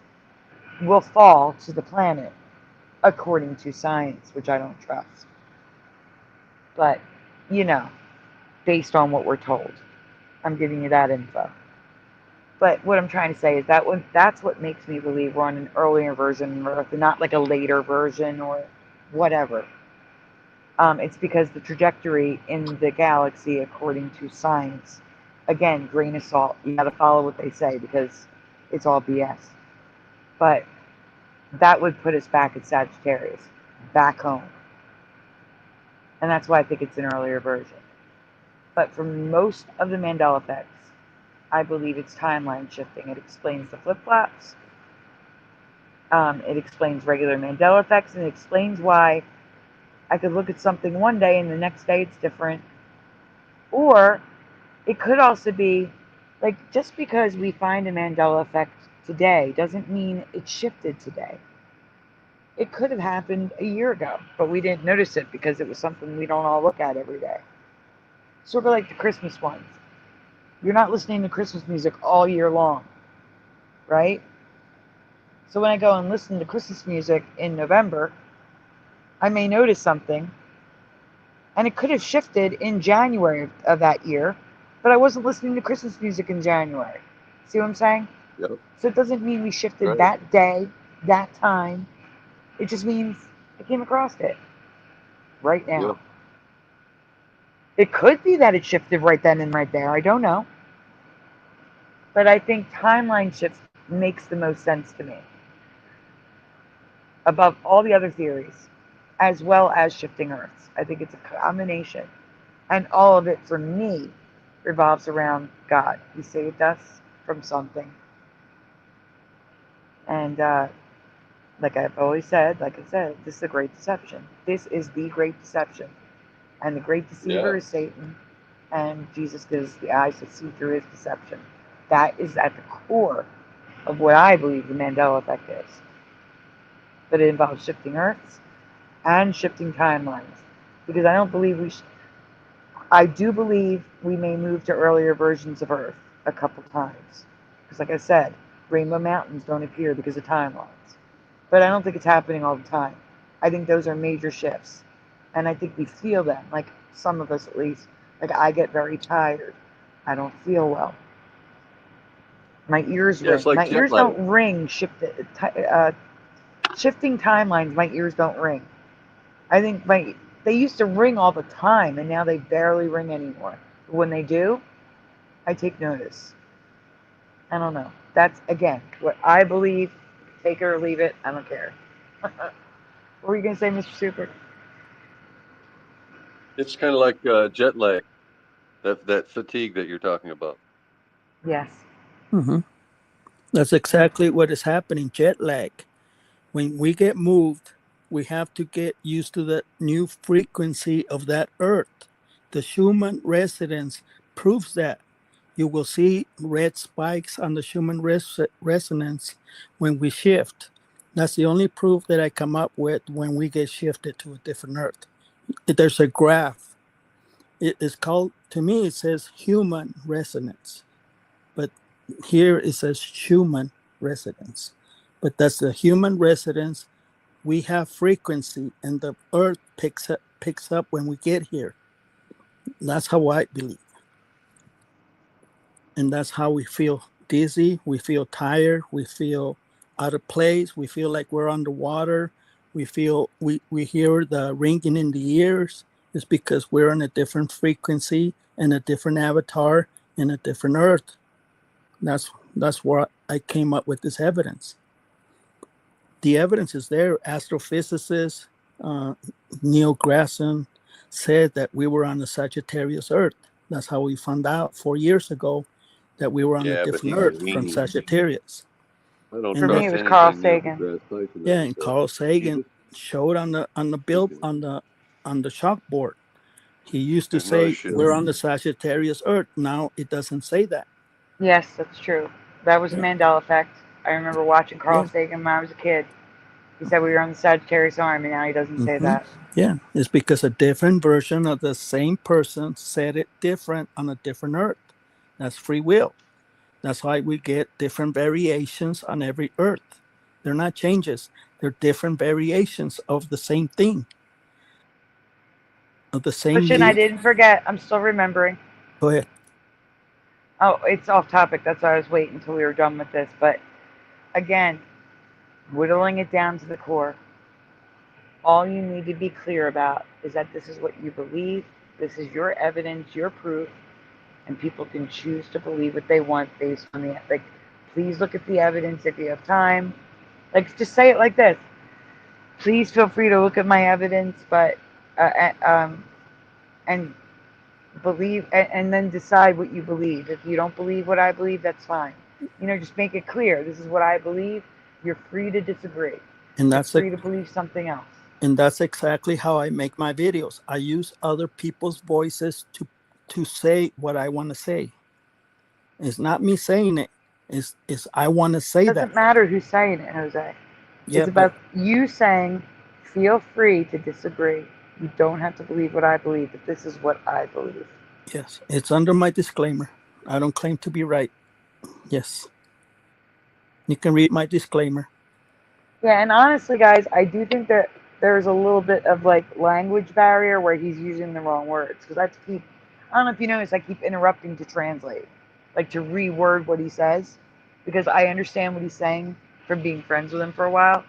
will fall to the planet, according to science, which I don't trust. But, based on what we're told, I'm giving you that info. But what I'm trying to say is that's what makes me believe we're on an earlier version of Earth and not like a later version or whatever. It's because the trajectory in the galaxy, according to science, again, grain of salt, you got to follow what they say because it's all BS. But that would put us back at Sagittarius, back home. And that's why I think it's an earlier version. But for most of the Mandela effects, I believe it's timeline shifting. It explains the flip-flops. It explains regular Mandela effects, and it explains why I could look at something one day and the next day it's different. Or it could also be like just because we find a Mandela effect today doesn't mean it shifted today. It could have happened a year ago, but we didn't notice it because it was something we don't all look at every day. Sort of like the Christmas ones. You're not listening to Christmas music all year long, right? So when I go and listen to Christmas music in November, I may notice something, and it could have shifted in January of that year, but I wasn't listening to Christmas music in January. See what I'm saying? Yep. So it doesn't mean we shifted Right. that day, that time. It just means I came across it right now. Yep. It could be that it shifted right then and right there. I don't know. But I think timeline shift makes the most sense to me above all the other theories, as well as shifting Earths. I think it's a combination. And all of it, for me, revolves around God. He saved us from something. And like I said, this is a great deception. This is the great deception. And the great deceiver is Satan. And Jesus gives the eyes to see through his deception. That is at the core of what I believe the Mandela effect is. But it involves shifting Earths and shifting timelines. Because I don't believe I do believe we may move to earlier versions of Earth a couple times. Because like I said, Rainbow Mountains don't appear because of timelines. But I don't think it's happening all the time. I think those are major shifts. And I think we feel them, like some of us at least. Like I get very tired. I don't feel well. My ears ring. Like my ears don't ring. Shifting timelines, my ears don't ring. I think they used to ring all the time, and now they barely ring anymore. But when they do, I take notice. I don't know. That's, again, what I believe. Take it or leave it. I don't care. What were you going to say, Mr. Super? It's kind of like jet lag, that fatigue that you're talking about. Yes. Mm-hmm. That's exactly what is happening, jet lag. When we get moved, we have to get used to the new frequency of that Earth. The Schumann resonance proves that. You will see red spikes on the Schumann resonance when we shift. That's the only proof that I come up with when we get shifted to a different Earth. There's a graph. It is called, to me, it says human resonance. But here it says Schumann resonance. But that's the human resonance. We have frequency, and the Earth picks up when we get here. That's how I believe. And that's how we feel dizzy, we feel tired, we feel out of place, we feel like we're underwater, we hear the ringing in the ears. It's because we're on a different frequency and a different avatar in a different Earth. That's where I came up with this evidence. The evidence is there. Astrophysicist Neil Grasson said that we were on the Sagittarius Earth. That's how we found out 4 years ago that we were on a different Earth from Sagittarius. I don't For me, it was trust Carl anything Sagan. Yeah, and Carl Sagan showed on the chalkboard. He used to say we're on the Sagittarius Earth. Now it doesn't say that. Yes, that's true. That was a Mandela effect. I remember watching Carl Sagan when I was a kid. He said we were on the Sagittarius arm, and now he doesn't say that. Yeah, it's because a different version of the same person said it different on a different Earth. That's free will. That's why we get different variations on every Earth. They're not changes. They're different variations of the same thing. Of the same. Question I didn't forget. I'm still remembering. Go ahead. Oh, it's off topic. That's why I was waiting until we were done with this. But again, whittling it down to the core. All you need to be clear about is that this is what you believe. This is your evidence, your proof, and people can choose to believe what they want based on the, like, please look at the evidence if you have time. Like, just say it like this. Please feel free to look at my evidence, but, and believe, and then decide what you believe. If you don't believe what I believe, that's fine. Just make it clear. This is what I believe. You're free to disagree. And that's free to believe something else. And that's exactly how I make my videos. I use other people's voices to to say what I want to say. It's not me saying it. It's I want to say It that. doesn't matter who's saying it, Jose. Yeah, It's but about you saying, feel free to disagree. You don't have to believe what I believe, but this is what I believe. yes, it's under my disclaimer. I don't claim to be right. Yes. You can read my disclaimer. Yeah, and honestly, guys, I do think that there's a little bit of like language barrier where he's using the wrong words. Because I don't know if you notice, I keep interrupting to translate, like to reword what he says, because I understand what he's saying from being friends with him for a while.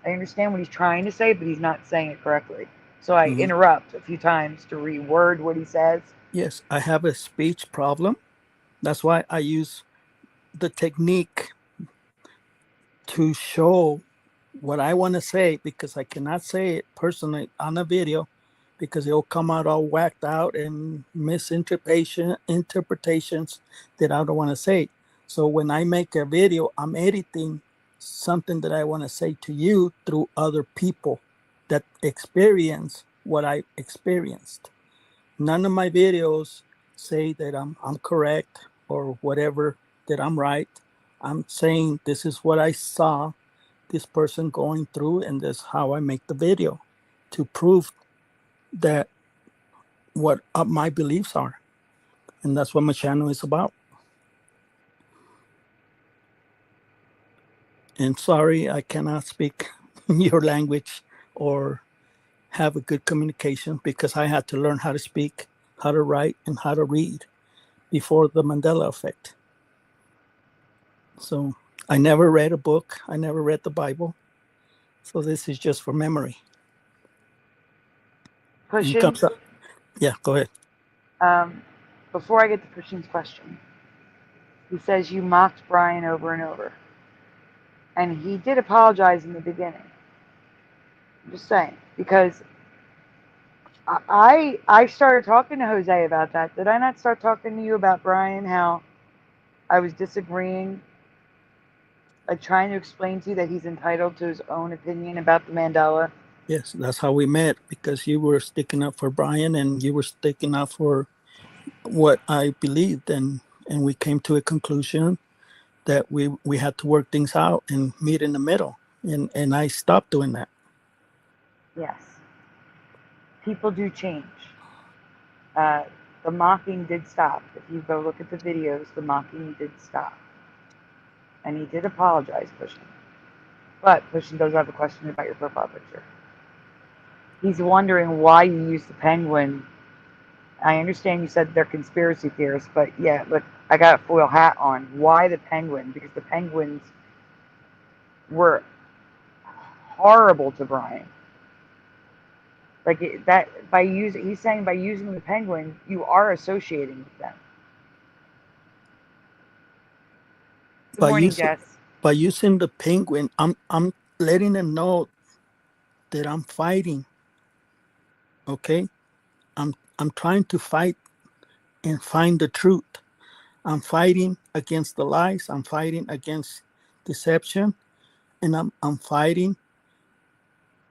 I understand what he's trying to say, but he's not saying it correctly. So I Mhm. interrupt a few times to reword what he says. Yes, I have a speech problem. That's why I use the technique to show what I want to say, because I cannot say it personally on a video because it'll come out all whacked out and interpretations that I don't want to say. So when I make a video, I'm editing something that I want to say to you through other people that experience what I experienced. None of my videos say that I'm correct or whatever, that I'm right. I'm saying this is what I saw this person going through, and that's how I make the video to prove that what my beliefs are. And that's what my channel is about. And sorry, I cannot speak your language or have a good communication because I had to learn how to speak, how to write, and how to read before the Mandela effect. So I never read a book. I never read the Bible. So this is just for memory. And Pushing. comes up. Yeah, go ahead. Before I get to Pushing's question, he says you mocked Brian over and over. And he did apologize in the beginning. I'm just saying. Because I started talking to Jose about that. Did I not start talking to you about Brian, how I was disagreeing, like trying to explain to you that he's entitled to his own opinion about the Mandela? Yes, that's how we met, because you were sticking up for Brian and you were sticking up for what I believed, and we came to a conclusion that we had to work things out and meet in the middle. And I stopped doing that. Yes. People do change. Uh, the mocking did stop. If you go look at the videos, the mocking did stop. And he did apologize, Pushing. But Pushing does have a question about your profile picture. He's wondering why you use the penguin. I understand you said they're conspiracy theorists, but yeah, look, I got a foil hat on. Why the penguin? Because the penguins were horrible to Brian. Like that, he's saying by using the penguin, you are associating with them. Good By morning, using Jess. by using the penguin, I'm letting them know that I'm fighting. Okay, I'm trying to fight and find the truth. I'm fighting against the lies. I'm fighting against deception, and I'm fighting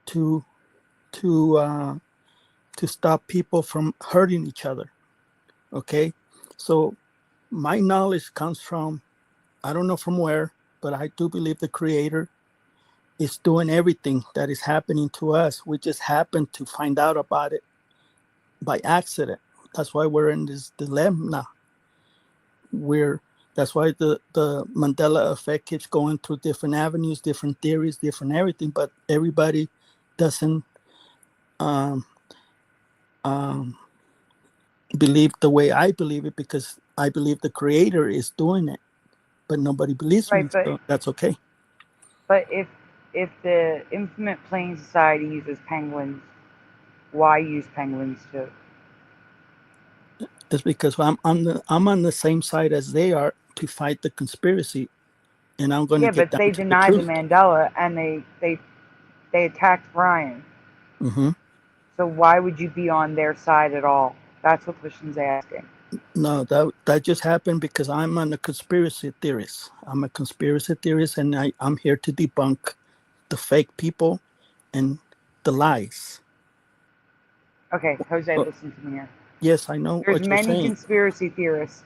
to to to stop people from hurting each other. Okay, so my knowledge comes from, I don't know from where, but I do believe the Creator is doing everything that is happening to us. We just happen to find out about it by accident. That's why we're in this dilemma. That's why the Mandela effect keeps going through different avenues, different theories, different everything, but everybody doesn't um, um, believe the way I believe it, because I believe the Creator is doing it, but nobody believes me, Right, but so that's okay. but if the Infinite Plane Society uses penguins, why use penguins too? It's because I'm on the same side as they are to fight the conspiracy, and I'm going to Yeah, get but down they to the denied the truth. Mandela and they attacked Brian. Hmm. So why would you be on their side at all? That's what Christian's asking. No, that just happened because I'm a conspiracy theorist. I'm a conspiracy theorist, and I'm here to debunk the fake people and the lies. Okay, Jose, Uh, listen to me here. Yes, I know There's what you're many saying. conspiracy theorists.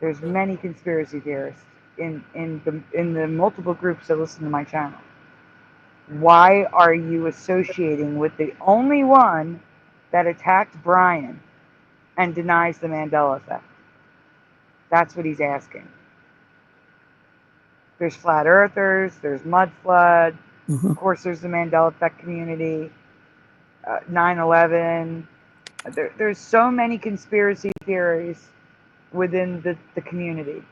There's many conspiracy theorists in the multiple groups that listen to my channel. Why are you associating with the only one that attacked Brian and denies the Mandela effect? That's what he's asking. There's flat earthers, there's mud flood, of course there's the Mandela effect community, 9/11. There's so many conspiracy theories within the community.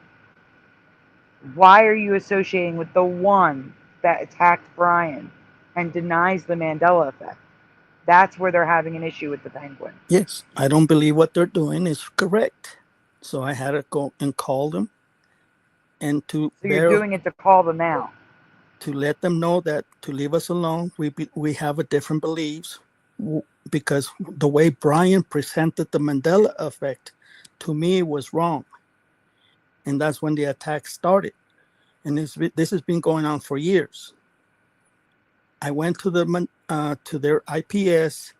Why are you associating with the one that attacked Brian and denies the Mandela effect? That's where they're having an issue with the Penguin. Yes, I don't believe what they're doing is correct. So I had to go and call them and So you're doing it to call them out. to let them know that to leave us alone. We have a different beliefs because the way Brian presented the Mandela effect to me was wrong. And that's when the attack started. And this has been going on for years. I went to their IPS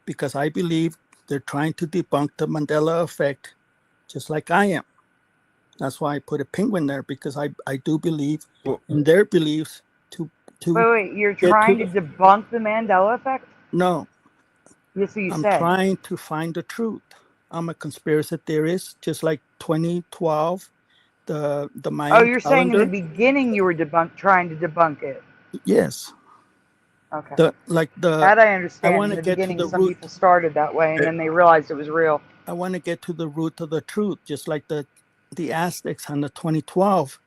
because I believe they're trying to debunk the Mandela effect, just like I am. That's why I put a penguin there, because I do believe in their beliefs to Wait, you're trying to debunk the Mandela effect? No. That's what you I'm said. trying to find the truth. I'm a conspiracy theorist, just like 2012, the Mayan Oh, you're saying calendar. in the beginning you were trying to debunk it. Yes. Okay. That I understand. I want In to the get to beginning, the some root. people started that way, and then they realized it was real. I want to get to the root of the truth, just like the Aztecs on the 2012.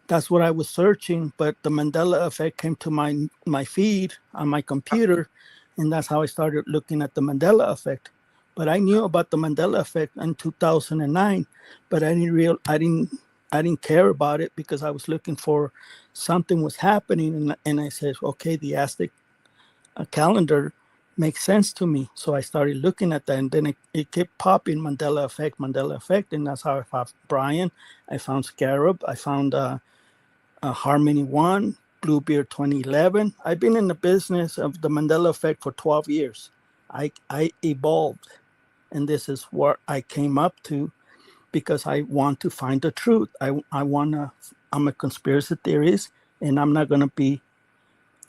That's what I was searching, but the Mandela effect came to my feed on my computer, and that's how I started looking at the Mandela effect. But I knew about the Mandela effect in 2009, but I didn't care about it because I was looking for something was happening, and I said, okay, the Aztec calendar makes sense to me. So I started looking at that, and then it kept popping Mandela effect, and that's how I found Brian. I found Scarab. I found Harmony 1, Bluebeard 2011. I've been in the business of the Mandela effect for 12 years. I evolved, and this is what I came up to because I want to find the truth. I'm a conspiracy theorist, and I'm not going to be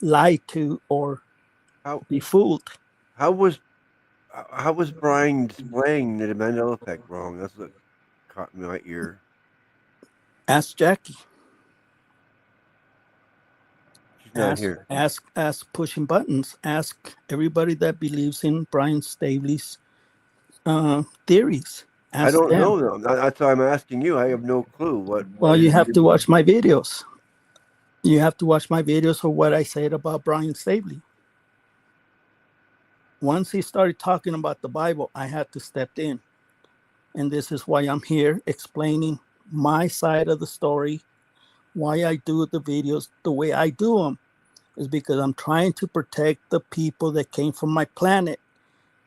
lied to or be fooled. How was Brian displaying the Mandela effect wrong? That's what caught my ear. Ask Jackie. She's not here. Ask pushing buttons. Ask everybody that believes in Brian Staley's theories. Ask I don't them. know them. That's why I'm asking you. I have no clue what. Well, you have to watch my videos. You have to watch my videos for what I said about Brian Staley. Once he started talking about the Bible, I had to step in. And this is why I'm here explaining my side of the story, why I do the videos the way I do them, is because I'm trying to protect the people that came from my planet.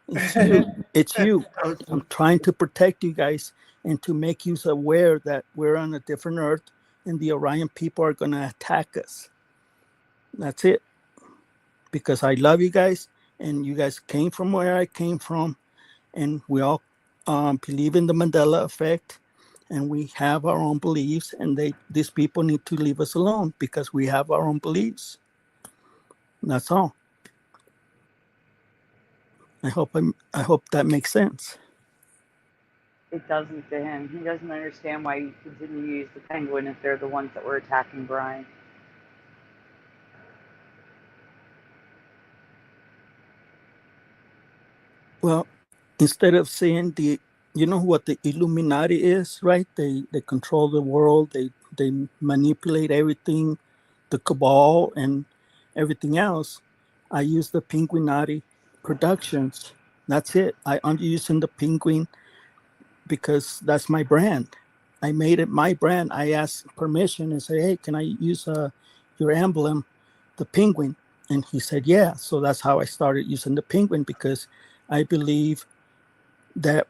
It's you. It's you. I'm trying to protect you guys and to make you aware that we're on a different earth and the Orion people are going to attack us. That's it. Because I love you guys, and you guys came from where I came from, and we all believe in the Mandela effect, and we have our own beliefs, and these people need to leave us alone because we have our own beliefs. That's all. I hope that makes sense. It doesn't to him. He doesn't understand why you continue to use the Penguin if they're the ones that were attacking Brian. Well, instead of saying you know what the Illuminati is, right? They control the world. They manipulate everything, the cabal and everything else. I use the Penguinati Productions. That's it. I'm using the Penguin because that's my brand. I made it my brand. I asked permission and say, hey, can I use your emblem, the penguin? And he said, yeah. So that's how I started using the penguin, because I believe that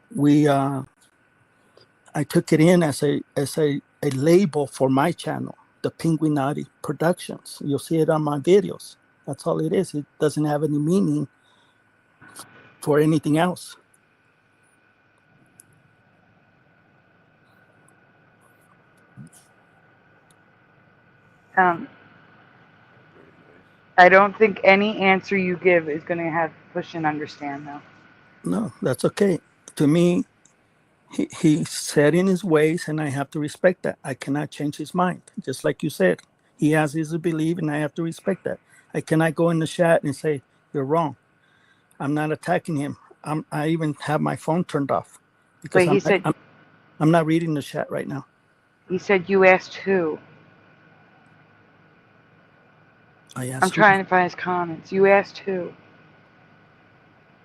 I took it in as a label for my channel, the Penguinati Productions. You'll see it on my videos. That's all it is. It doesn't have any meaning for anything else. Um, Very nice. I don't think any answer you give is going to have push and understand, though. No, that's okay. To me, he's set in his ways, and I have to respect that. I cannot change his mind. Just like you said, he has his belief, and I have to respect that. I cannot go in the chat and say, you're wrong. I'm not attacking him. I even have my phone turned off because But I'm not reading the chat right now. he said you asked who. I I'm asked who. trying to find his comments. You asked who.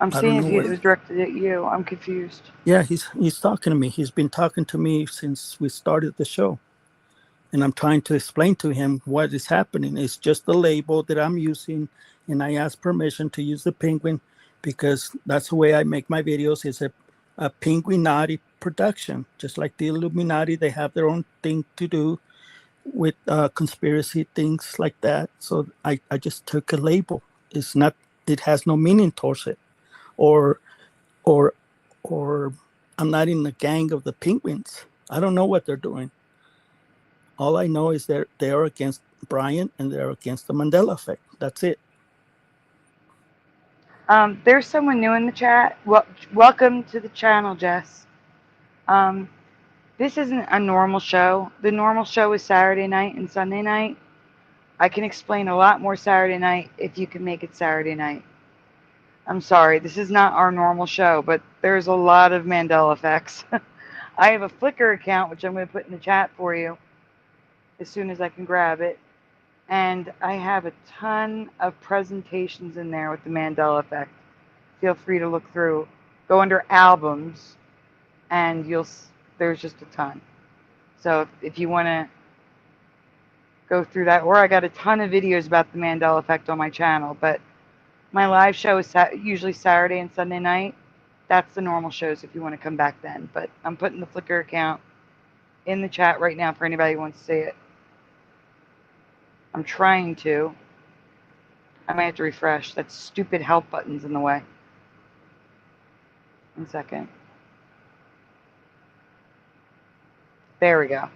I'm I don't seeing know if it what. was directed at you. I'm confused. Yeah, he's talking to me. He's been talking to me since we started the show. And I'm trying to explain to him what is happening. It's just the label that I'm using, and I ask permission to use the penguin because that's the way I make my videos. It's a penguinati production, just like the Illuminati. They have their own thing to do with conspiracy things like that. So I just took a label. It's not. It has no meaning towards it, or or or I'm not in the gang of the penguins. I don't know what they're doing. All I know is they are against Brian and they're against the Mandela effect. That's it. There's someone new in the chat. Welcome to the channel, Jess. This isn't a normal show. The normal show is Saturday night and Sunday night. I can explain a lot more Saturday night if you can make it Saturday night. I'm sorry, this is not our normal show, but there's a lot of Mandela effects. I have a Flickr account, which I'm going to put in the chat for you as soon as I can grab it. And I have a ton of presentations in there with the Mandela effect. Feel free to look through. Go under albums, and there's just a ton. So if you want to go through that, or I got a ton of videos about the Mandela effect on my channel, but my live show is usually Saturday and Sunday night. That's the normal shows if you want to come back then. But I'm putting the Flickr account in the chat right now for anybody who wants to see it. I'm trying to. I might have to refresh. That stupid help button's in the way. 1 second. There we go.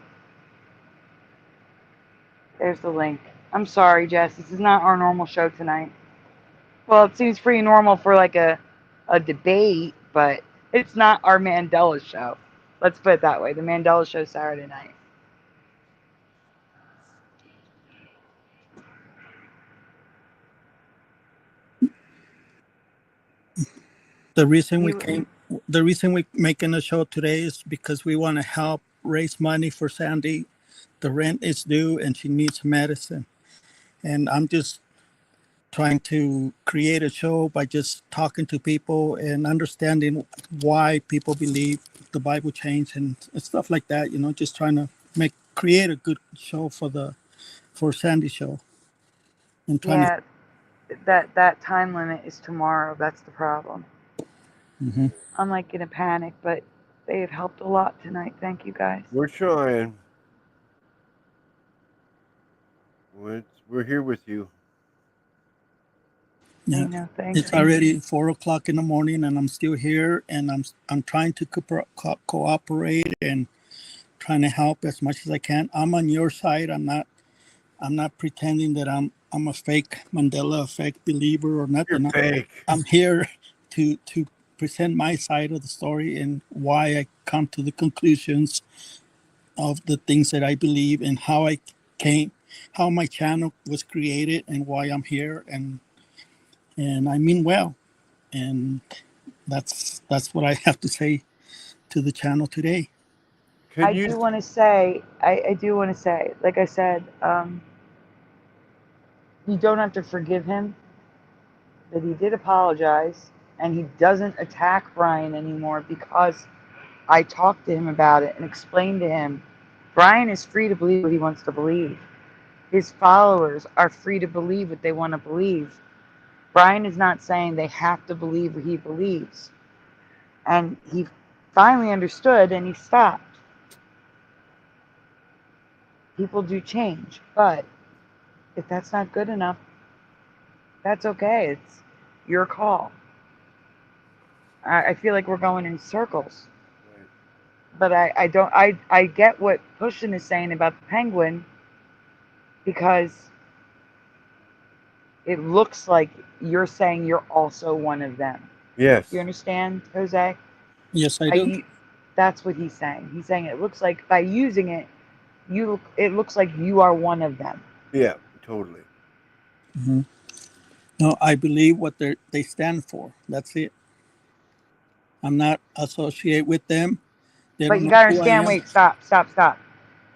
There's the link. I'm sorry, Jess. This is not our normal show tonight. Well, it seems pretty normal for like a debate, but it's not our Mandela show. Let's put it that way. The Mandela show Saturday night. The reason we're making a show today is because we want to help raise money for Sandy. The rent is due and she needs medicine. And I'm just trying to create a show by just talking to people and understanding why people believe the Bible changed and stuff like that. Just trying to create a good show for Sandy show. And trying Yeah, that time limit is tomorrow. That's the problem. to. I'm like in a panic, but they have helped a lot tonight. Thank you guys. We're trying. We're here with you. I Yeah, know. Thanks. it's already 4:00 in the morning, and I'm still here, and I'm trying to cooperate and trying to help as much as I can. I'm on your side. I'm not pretending that I'm a fake Mandela effect believer or nothing. You're fake. I'm here to present my side of the story and why I come to the conclusions of the things that I believe and how my channel was created and why I'm here and I mean well, and that's what I have to say to the channel today. I do want to say, like I said, you don't have to forgive him, but he did apologize, and he doesn't attack Brian anymore because I talked to him about it and explained to him, Brian is free to believe what he wants to believe. His followers are free to believe what they want to believe. Brian is not saying they have to believe what he believes. And he finally understood and he stopped. People do change, but if that's not good enough, that's okay. It's your call. I feel like we're going in circles. Right. But I get what Pushin is saying about the penguin. because it looks like you're saying you're also one of them. Yes. You understand, Jose? Yes, I do. That's what he's saying. He's saying it looks like by using it, it looks like you are one of them. Yeah, totally. Mm-hmm. No, I believe what they stand for. That's it. I'm not associated with them. They But don't you know gotta who I understand. am. Wait, stop.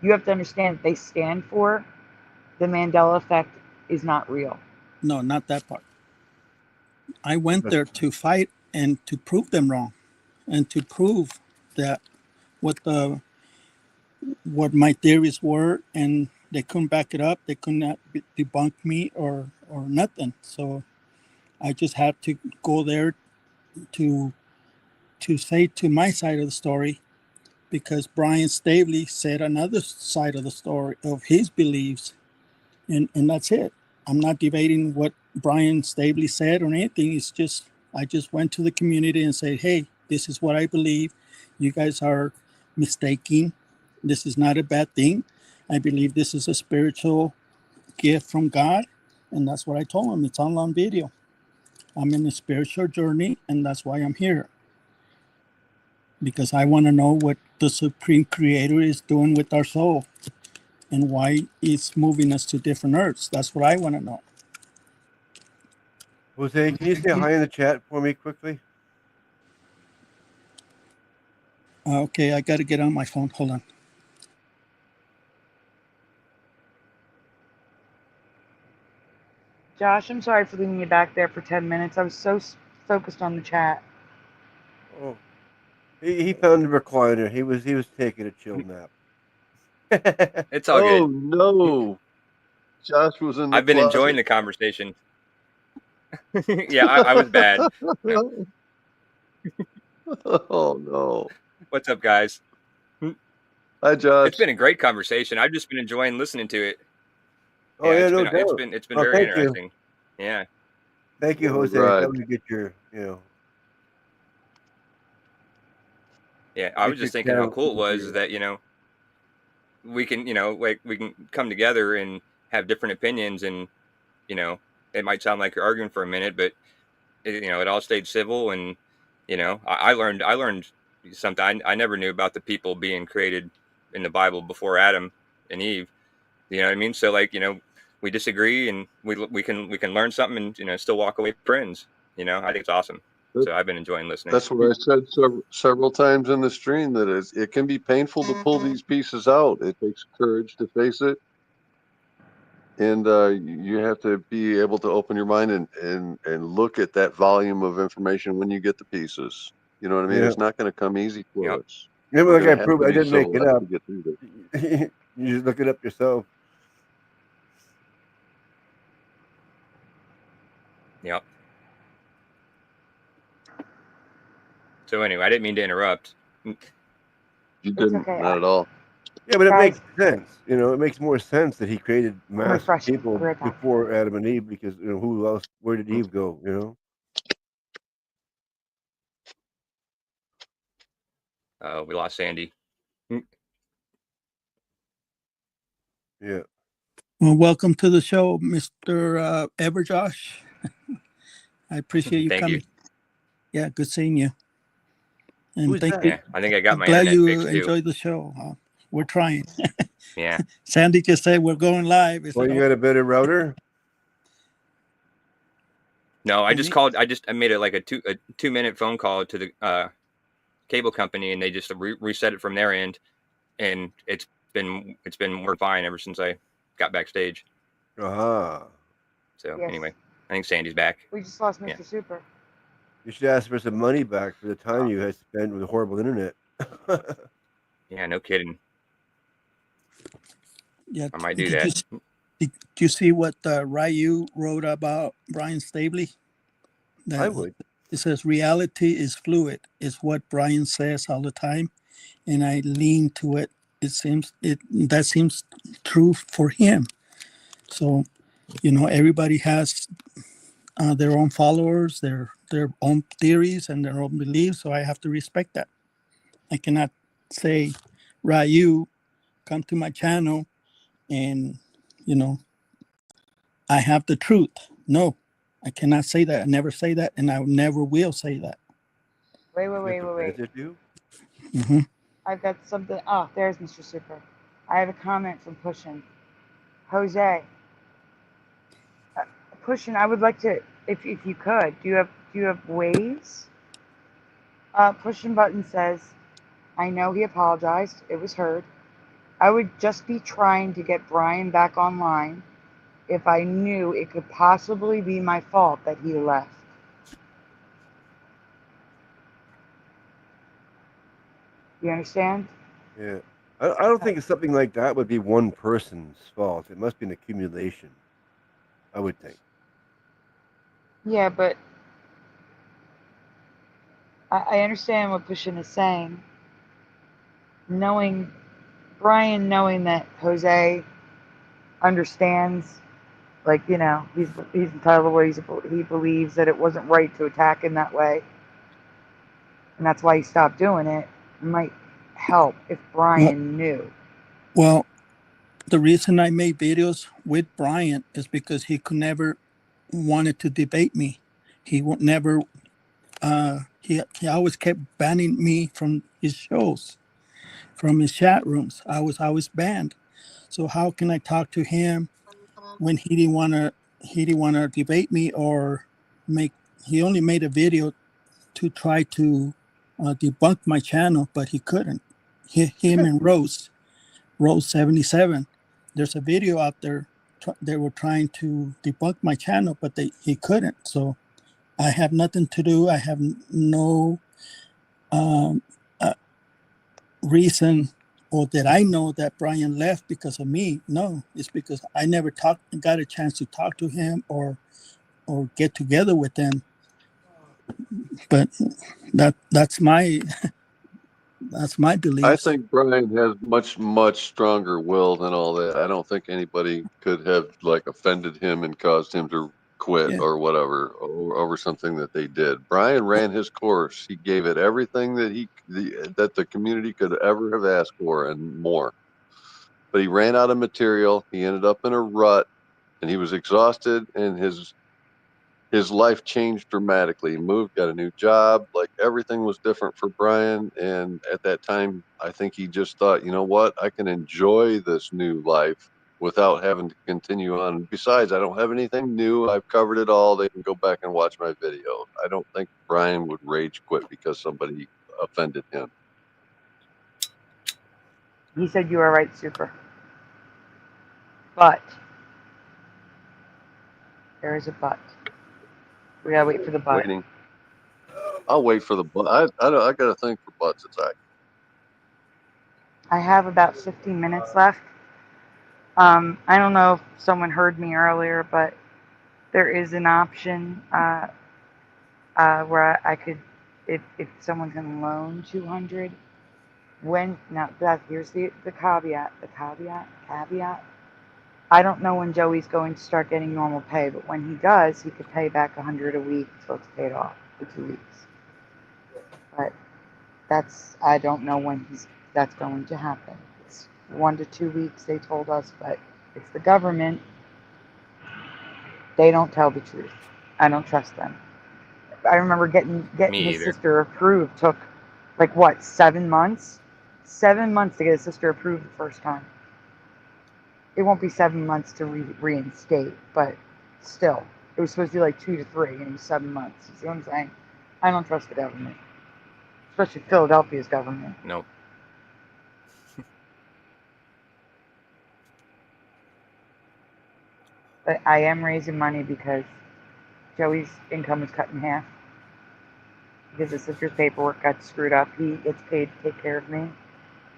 You have to understand that they stand for the Mandela effect is not real. No, not that part. I went there to fight and to prove them wrong, and to prove that what my theories were, and they couldn't back it up. They could not debunk me or nothing. So I just had to go there to say to my side of the story, because Brian Stavely said another side of the story of his beliefs, and that's it. I'm not debating what Brian Stavely said or anything. It's just I just went to the community and said, hey, this is what I believe. You guys are mistaking. This is not a bad thing. I believe this is a spiritual gift from God, and that's what I told him. It's on video. I'm in a spiritual journey, and that's why I'm here, because I want to know what the Supreme Creator is doing with our soul and why it's moving us to different earths. That's what I want to know. Jose, can you say hi in the chat for me quickly? Okay, I got to get on my phone. Hold on. Josh, I'm sorry for leaving you back there for 10 minutes. I was so focused on the chat. Oh, he found the recliner. He was taking a chill nap. It's all Oh good. no, Josh was in the I've been closet. enjoying the conversation. Yeah, I was bad. No. Oh no. What's up, guys? Hi, Josh. It's been a great conversation. I've just been enjoying listening to it. Oh yeah, no doubt. It's been Oh, very thank you. interesting. Yeah. Thank you, Jose. Right. That would get your, Yeah, I get was just your thinking how channel cool it was easier. that, we can, like we can come together and have different opinions, and, it might sound like you're arguing for a minute, but it all stayed civil, and, I learned something I never knew about the people being created in the Bible before Adam and Eve. You know what I mean? So like, we disagree, and we can learn something, and still walk away friends. I think it's awesome. So I've been enjoying listening. That's what I said several times in the stream, that it can be painful to pull these pieces out. It takes courage to face it. And you have to be able to open your mind and look at that volume of information when you get the pieces. You know what I mean? Yeah. It's not going to come easy for Yep. us. Yeah, We're like I gonna have proved, to I be didn't make it civilized up. to get through this. You just look it up yourself. Yep. So anyway, I didn't mean to interrupt. You didn't, okay. not at all. Yeah, but it Guys. makes sense. It makes more sense that he created mass refreshing. people We're back. before Adam and Eve, because who else? Where did Eve go? We lost Sandy. Yeah. Well, welcome to the show, Mr. Everjosh. I appreciate you Thank coming. you. Yeah, good seeing you. And Who's thank that? you. Yeah, I think I got I'm my glad internet you fixed too. enjoyed the show. We're trying. Yeah. Sandy just said we're going live. Well, you got a better router? No, I just called. I made it like a 2-minute phone call to the cable company, and they just reset it from their end, and it's been working fine ever since I got backstage. Uh-huh. So Yes. anyway, I think Sandy's back. We just lost Mr. Yeah. Super. You should ask for some money back for the time you had spent with horrible internet. Yeah, no kidding. Yeah, I might do that. Did you see what Ryu wrote about Brian Stavely? I would. It says reality is fluid. Is what Brian says all the time, and I lean to it. That seems true for him. So, everybody has their own followers, their own theories, and their own beliefs. So I have to respect that. I cannot say, Ryu, come to my channel and you know, I have the truth. No, I cannot say that. I never say that, and I never will say that. Wait. You have to visit you? Hmm. I've got something. Oh, there's Mr. Super. I have a comment from Pushin. Jose, Pushin, I would like to, if you could, do you have ways? Pushin Button says, I know he apologized. It was heard. I would just be trying to get Brian back online if I knew it could possibly be my fault that he left. You understand? Yeah. I don't think it's something like that would be one person's fault. It must be an accumulation, I would think. Yeah, but I understand what Pushin is saying. Brian knowing that Jose understands, like, he's entitled to what he believes, that it wasn't right to attack him that way, and that's why he stopped doing it. It might help if Brian knew. Well, the reason I made videos with Brian is because he could never wanted to debate me. He would never. He always kept banning me from his shows, from his chat rooms. I was always banned. So how can I talk to him when he didn't want to? He didn't want to debate me or make. He only made a video to try to debunk my channel, but he couldn't. Him and Rose 77. There's a video out there. They were trying to debunk my channel, but he couldn't. So I have nothing to do. I have no um, uh, reason, or that I know that Brian left because of me. No, it's because I never got a chance to talk to him or get together with him. But that's my I beliefs. think Brian has much stronger will than all that. I don't think anybody could have like offended him and caused him to quit Yeah. or whatever over something that they did. Brian ran his course. He gave it everything that the community could ever have asked for and more. But he ran out of material. He ended up in a rut, and he was exhausted, and his life changed dramatically. He moved, got a new job, like everything was different for Brian. And at that time, I think he just thought, you know what, I can enjoy this new life without having to continue on. Besides, I don't have anything new. I've covered it all. They can go back and watch my video. I don't think Brian would rage quit because somebody offended him. He said you were right, Super. But there is a but. We gotta wait for the but. Waiting. I'll wait for the butt. I got a thing for butts. It's like, I have about 15 minutes left. I don't know if someone heard me earlier, but there is an option where I could, if someone can loan 200. Here's the caveat. Caveat. I don't know when Joey's going to start getting normal pay, but when he does, he could pay back 100 a week until it's paid off for 2 weeks. But I don't know when that's going to happen. It's 1 to 2 weeks, they told us, but it's the government. They don't tell the truth. I don't trust them. I remember getting Me his either. sister approved took, like, what, 7 months? 7 months to get his sister approved the first time. It won't be 7 months to reinstate, but still, it was supposed to be like 2 to 3, and it was 7 months. You see what I'm saying? I don't trust the government, especially Philadelphia's government. Nope. But I am raising money because Joey's income is cut in half because his sister's paperwork got screwed up. He gets paid to take care of me,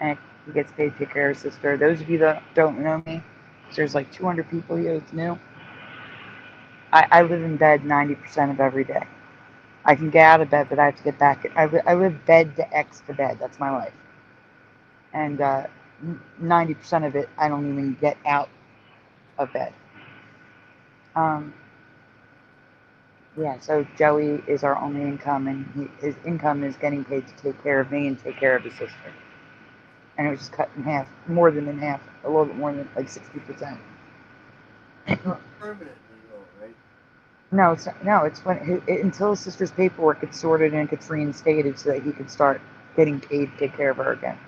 and he gets paid to take care of his sister. Those of you that don't know me, there's like 200 people here that's new. I live in bed 90% of every day. I can get out of bed, but I have to get back. I live bed to X to bed. That's my life. And 90% of it, I don't even get out of bed. Yeah, so Joey is our only income, and his income is getting paid to take care of me and take care of his sister. And it was just cut in half, more than in half, a little bit more than like 60%. Not permanently, though, right? No, it's when until his sister's paperwork gets sorted and gets reinstated so that he can start getting paid to take care of her again.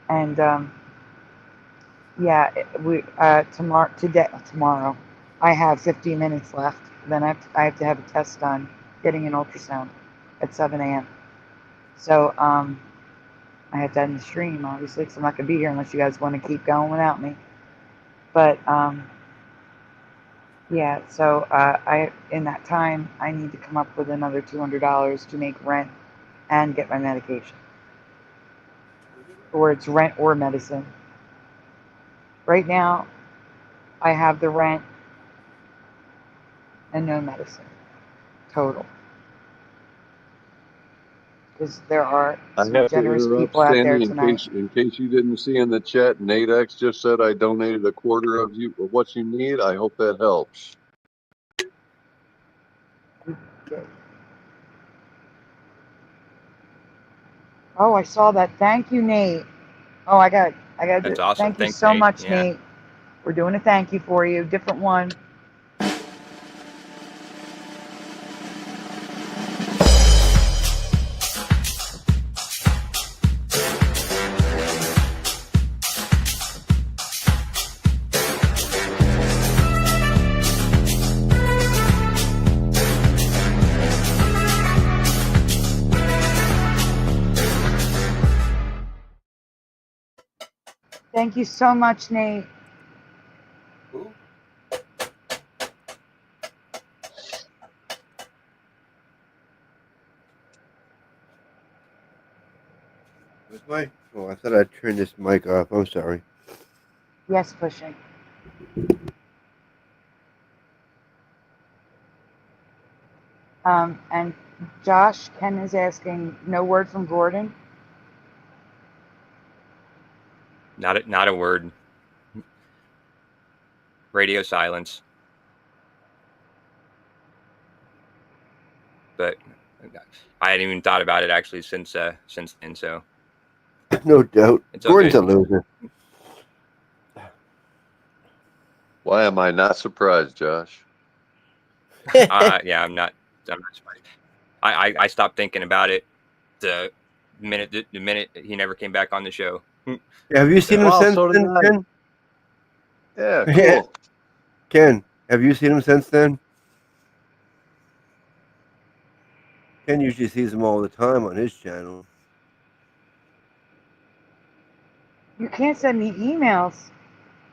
And yeah, we tomorrow I have 15 minutes left. Then I have to have a test done, getting an ultrasound at 7 a.m. So I have to end the stream obviously because I'm not gonna be here unless you guys want to keep going without me. But yeah, so I in that time I need to come up with another $200 to make rent and get my medication, or it's rent or medicine. Right now, I have the rent and no medicine total, because there are I some have to generous interrupt people out there Sandy tonight. in case you didn't see in the chat. Nate X just said I donated a quarter of what you need. I hope that helps. Okay. Oh, I saw that. Thank you, Nate. Oh, I got That's to awesome. thank you Thanks, so Nate. much, Yeah. Nate. We're doing a thank you for you, different one. Thank you so much, Nate. Who? Was my? Oh, I thought I'd turn this mic off. I'm sorry. Yes, pushing. And Josh, Ken is asking, no word from Gordon? Not a word. Radio silence. But I hadn't even thought about it actually since then. So No doubt. it's all Gordon's good. a loser. Why am I not surprised, Josh? Yeah, I'm not surprised. I stopped thinking about it the minute he never came back on the show. Have you seen him Wow, since so did then, I. Ken? Yeah, cool. Ken, have you seen him since then? Ken usually sees him all the time on his channel. You can't send me emails.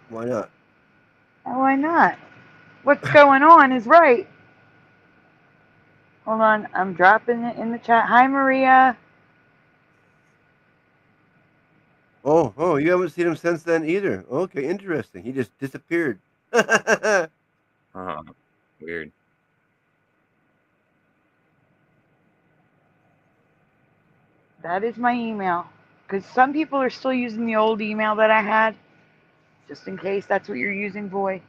Why not? Oh, why not? What's going on is right. Hold on, I'm dropping it in the chat. Hi, Maria. Oh, you haven't seen him since then either. Okay, interesting. He just disappeared. Weird. That is my email. Because some people are still using the old email that I had. Just in case that's what you're using, boy.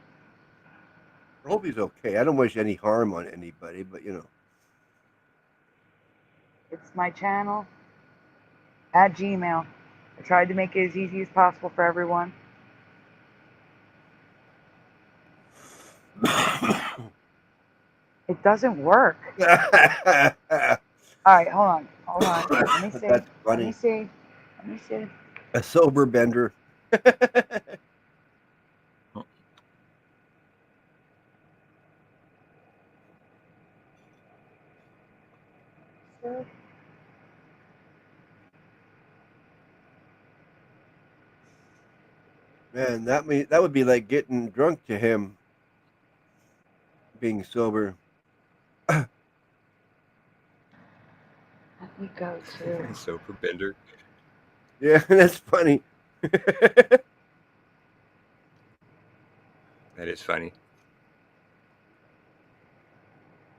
I hope he's okay. I don't wish any harm on anybody, but you know. It's my channel at Gmail. I tried to make it as easy as possible for everyone. It doesn't work. All right, hold on. Let me see. That's Let me funny. see. Let me see. A sober bender. Man, that would be like getting drunk to him being sober. Let me go to. Sober bender. Yeah, that's funny. That is funny.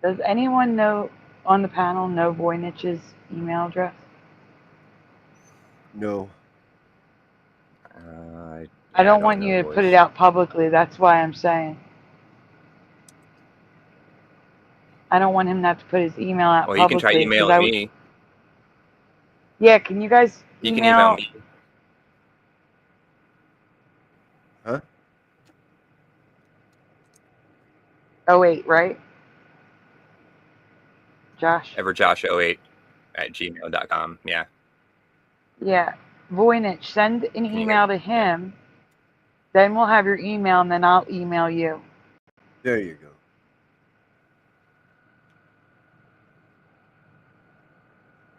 Does anyone know on the panel know Voynich's email address? No. I don't want you to put it out publicly. That's why I'm saying. I don't want him to have to put his email out Well, he can try publicly. emailing me. Yeah, can you guys He can email me. Huh? 08, right? Josh? everjosh08@gmail.com. Yeah. Yeah. Voynich, send an Can you email to him. Then we'll have your email, and then I'll email you. There you go.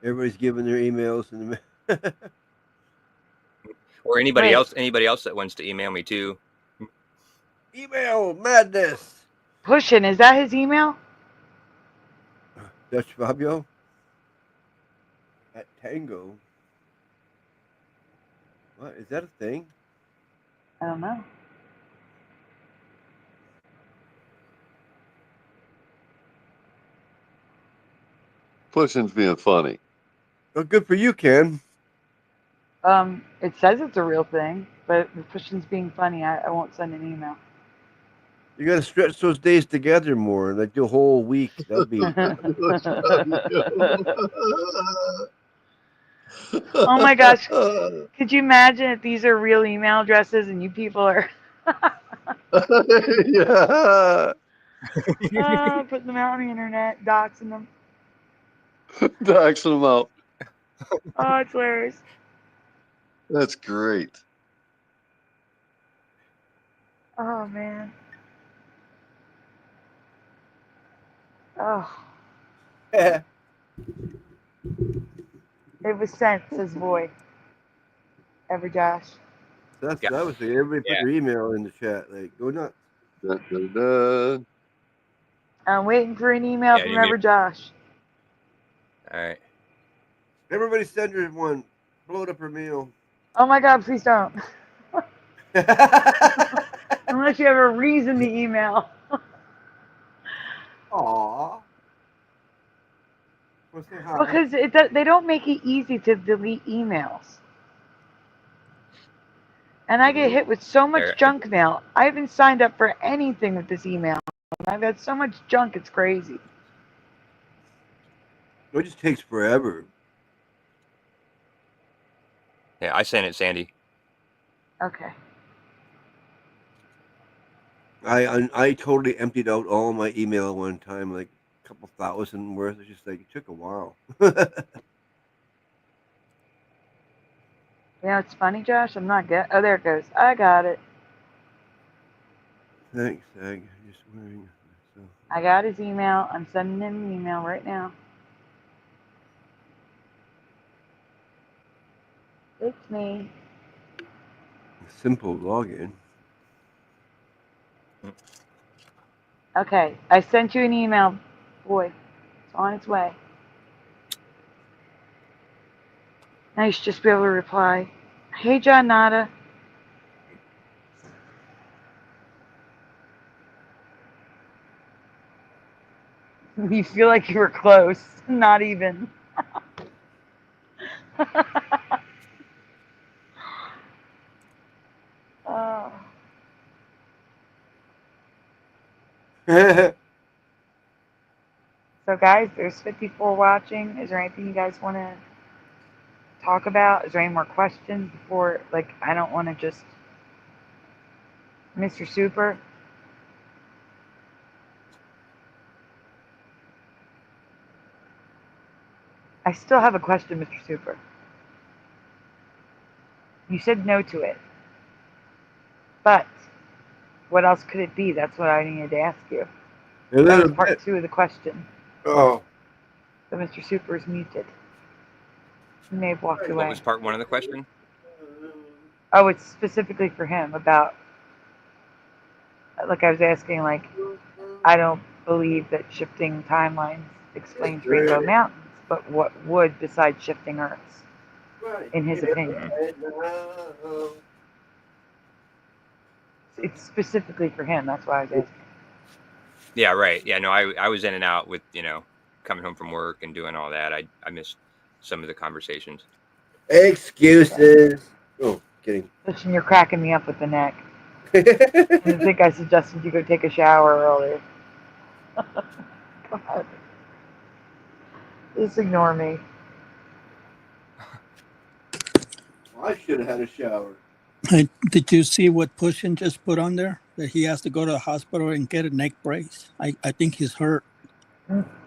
Everybody's giving their emails in the or anybody Wait. else that wants to email me too. email madness. Pushin', is that his email? Dutch Fabio at Tango. What is that a thing? I don't know. Pushing's being funny. Oh, good for you, Ken. It says it's a real thing, but if Pushin's being funny, I won't send an email. You got to stretch those days together more, like the whole week. That'd be. Oh my gosh. Could you imagine if these are real email addresses and you people are Yeah. putting them out on the internet, doxing them? Doxing them out. Oh, it's hilarious. That's great. Oh, man. Oh, That's it was sent, says Boy. Ever Josh. I was saying. Everybody put their email in the chat. Like, go nuts. Dun, dun, dun. I'm waiting for an email from Ever Josh. All right. Everybody send her one. Blow it up her mail. Oh my God, please don't. Unless you have a reason to email. Aww. Because they don't make it easy to delete emails. And I get hit with so much junk mail. I haven't signed up for anything with this email. I've had so much junk, it's crazy. It just takes forever. Yeah, I sent it, Sandy. Okay. I totally emptied out all my email at one time, like a couple thousand worth. It's just like it took a while. You know, it's funny, Josh. I'm not good. Oh, there it goes. I got it. Thanks, Ag. Just wearing. So. I got his email. I'm sending him an email right now. It's me. Simple login. Okay, I sent you an email, Boy. It's on its way. Now you should just be able to reply. Hey, John Nada. You feel like you were close. Not even. Oh. So, guys, there's 54 watching. Is there anything you guys want to talk about? Is there any more questions before, like, I don't want to just... Mr. Super? I still have a question, Mr. Super. You said no to it. But what else could it be? That's what I needed to ask you. That was part 2 of the question. Oh. So Mr. Super is muted. He may have walked away. What was part 1 of the question? Oh, it's specifically for him about, like I was asking, like, I don't believe that shifting timelines explains Rainbow Mountains, but what would besides shifting Earths, in his opinion? It's specifically for him, that's why I was asking. Yeah, right. Yeah, no, I was in and out with, coming home from work and doing all that. I missed some of the conversations. Excuses. Oh, kidding. Listen, you're cracking me up with the neck. I think I suggested you go take a shower earlier. God. Just ignore me. I should have had a shower. Did you see what Pushin just put on there? that he has to go to the hospital and get a neck brace? I think he's hurt.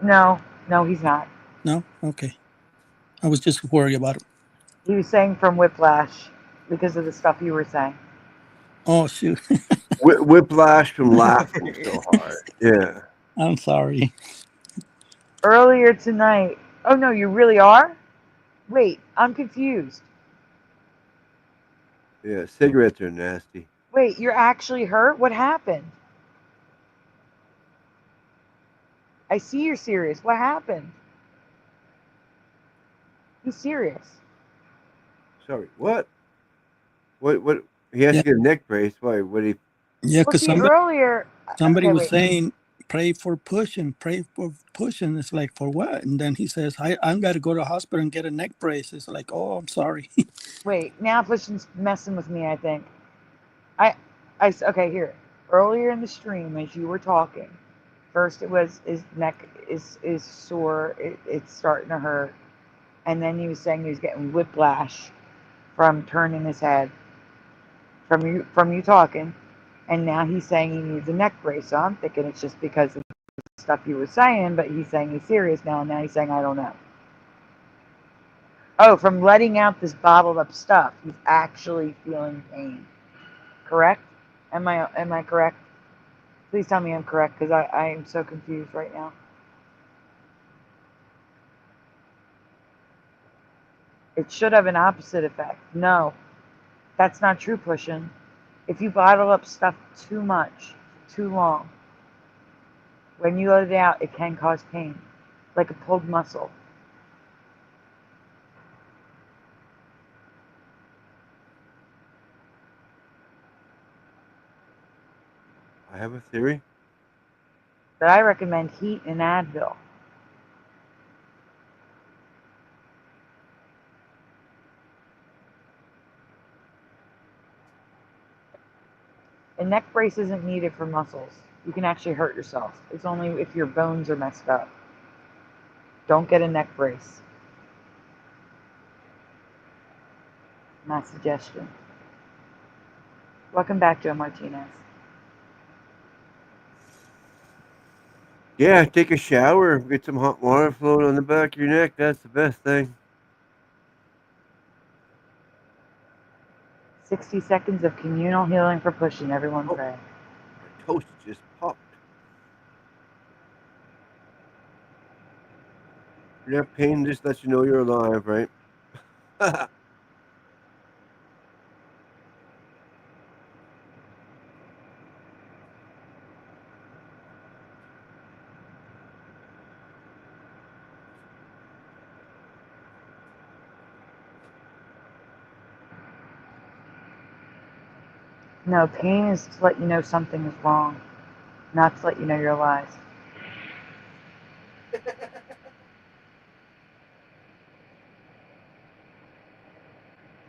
No, he's not. No? Okay. I was just worried about him. He was saying from whiplash because of the stuff you were saying. Oh, shoot. Whiplash from laughing so hard. Yeah. I'm sorry. Earlier tonight. Oh, no, you really are? Wait, I'm confused. Yeah, cigarettes are nasty. Wait, you're actually hurt? What happened? I see you're serious. What happened? He's serious. Sorry, what? What? He has Yeah. to get a neck brace. Why? What? He? Yeah, Well, because see, earlier. somebody okay, was wait. saying, pray for pushing. It's like, for what? And then he says, I'm got to go to the hospital and get a neck brace. It's like, oh, I'm sorry. Wait, now Pushing's messing with me, I think. Okay, here. Earlier in the stream, as you were talking, first it was his neck is sore, it's starting to hurt. And then he was saying he was getting whiplash from turning his head, from you talking. And now he's saying he needs a neck brace. So I'm thinking it's just because of the stuff you were saying, but he's saying he's serious now, and now he's saying I don't know. Oh, from letting out this bottled up stuff, he's actually feeling pain. Correct? Am I correct? Please tell me I'm correct, because I am so confused right now. It should have an opposite effect. No, that's not true, Pushing. If you bottle up stuff too much, too long, when you let it out, it can cause pain, like a pulled muscle. I have a theory. But I recommend heat and Advil. A neck brace isn't needed for muscles. You can actually hurt yourself. It's only if your bones are messed up. Don't get a neck brace. My suggestion. Welcome back, Joe Martinez. Yeah, take a shower, get some hot water flowing on the back of your neck. That's the best thing. 60 seconds of communal healing for Pushing. Everyone Oh. pray. My toast just popped. Your pain just lets you know you're alive, right? No, pain is to let you know something is wrong, not to let you know you're alive.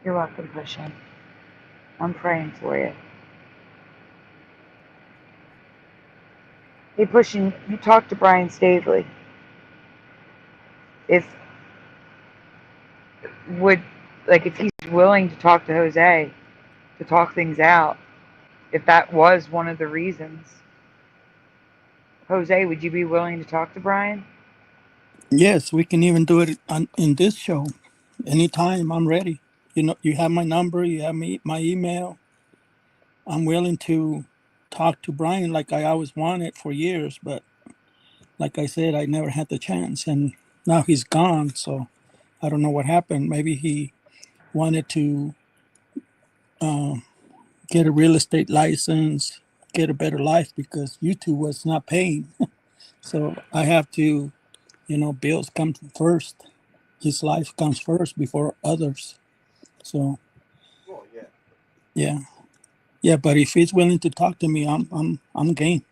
You're welcome, Pushing. I'm praying for you. Hey, Pushing, you talked to Brian Stavely. If he's willing to talk to Jose to talk things out, if that was one of the reasons, Jose, would you be willing to talk to Brian? Yes, we can even do it in this show. Anytime, I'm ready. You know, you have my number, you have my email. I'm willing to talk to Brian like I always wanted for years, but like I said, I never had the chance, and now he's gone, so I don't know what happened. Maybe he wanted to get a real estate license, get a better life, because YouTube was not paying. So I have to, bills come first. His life comes first before others. So Oh yeah. yeah, yeah. But if he's willing to talk to me, I'm game.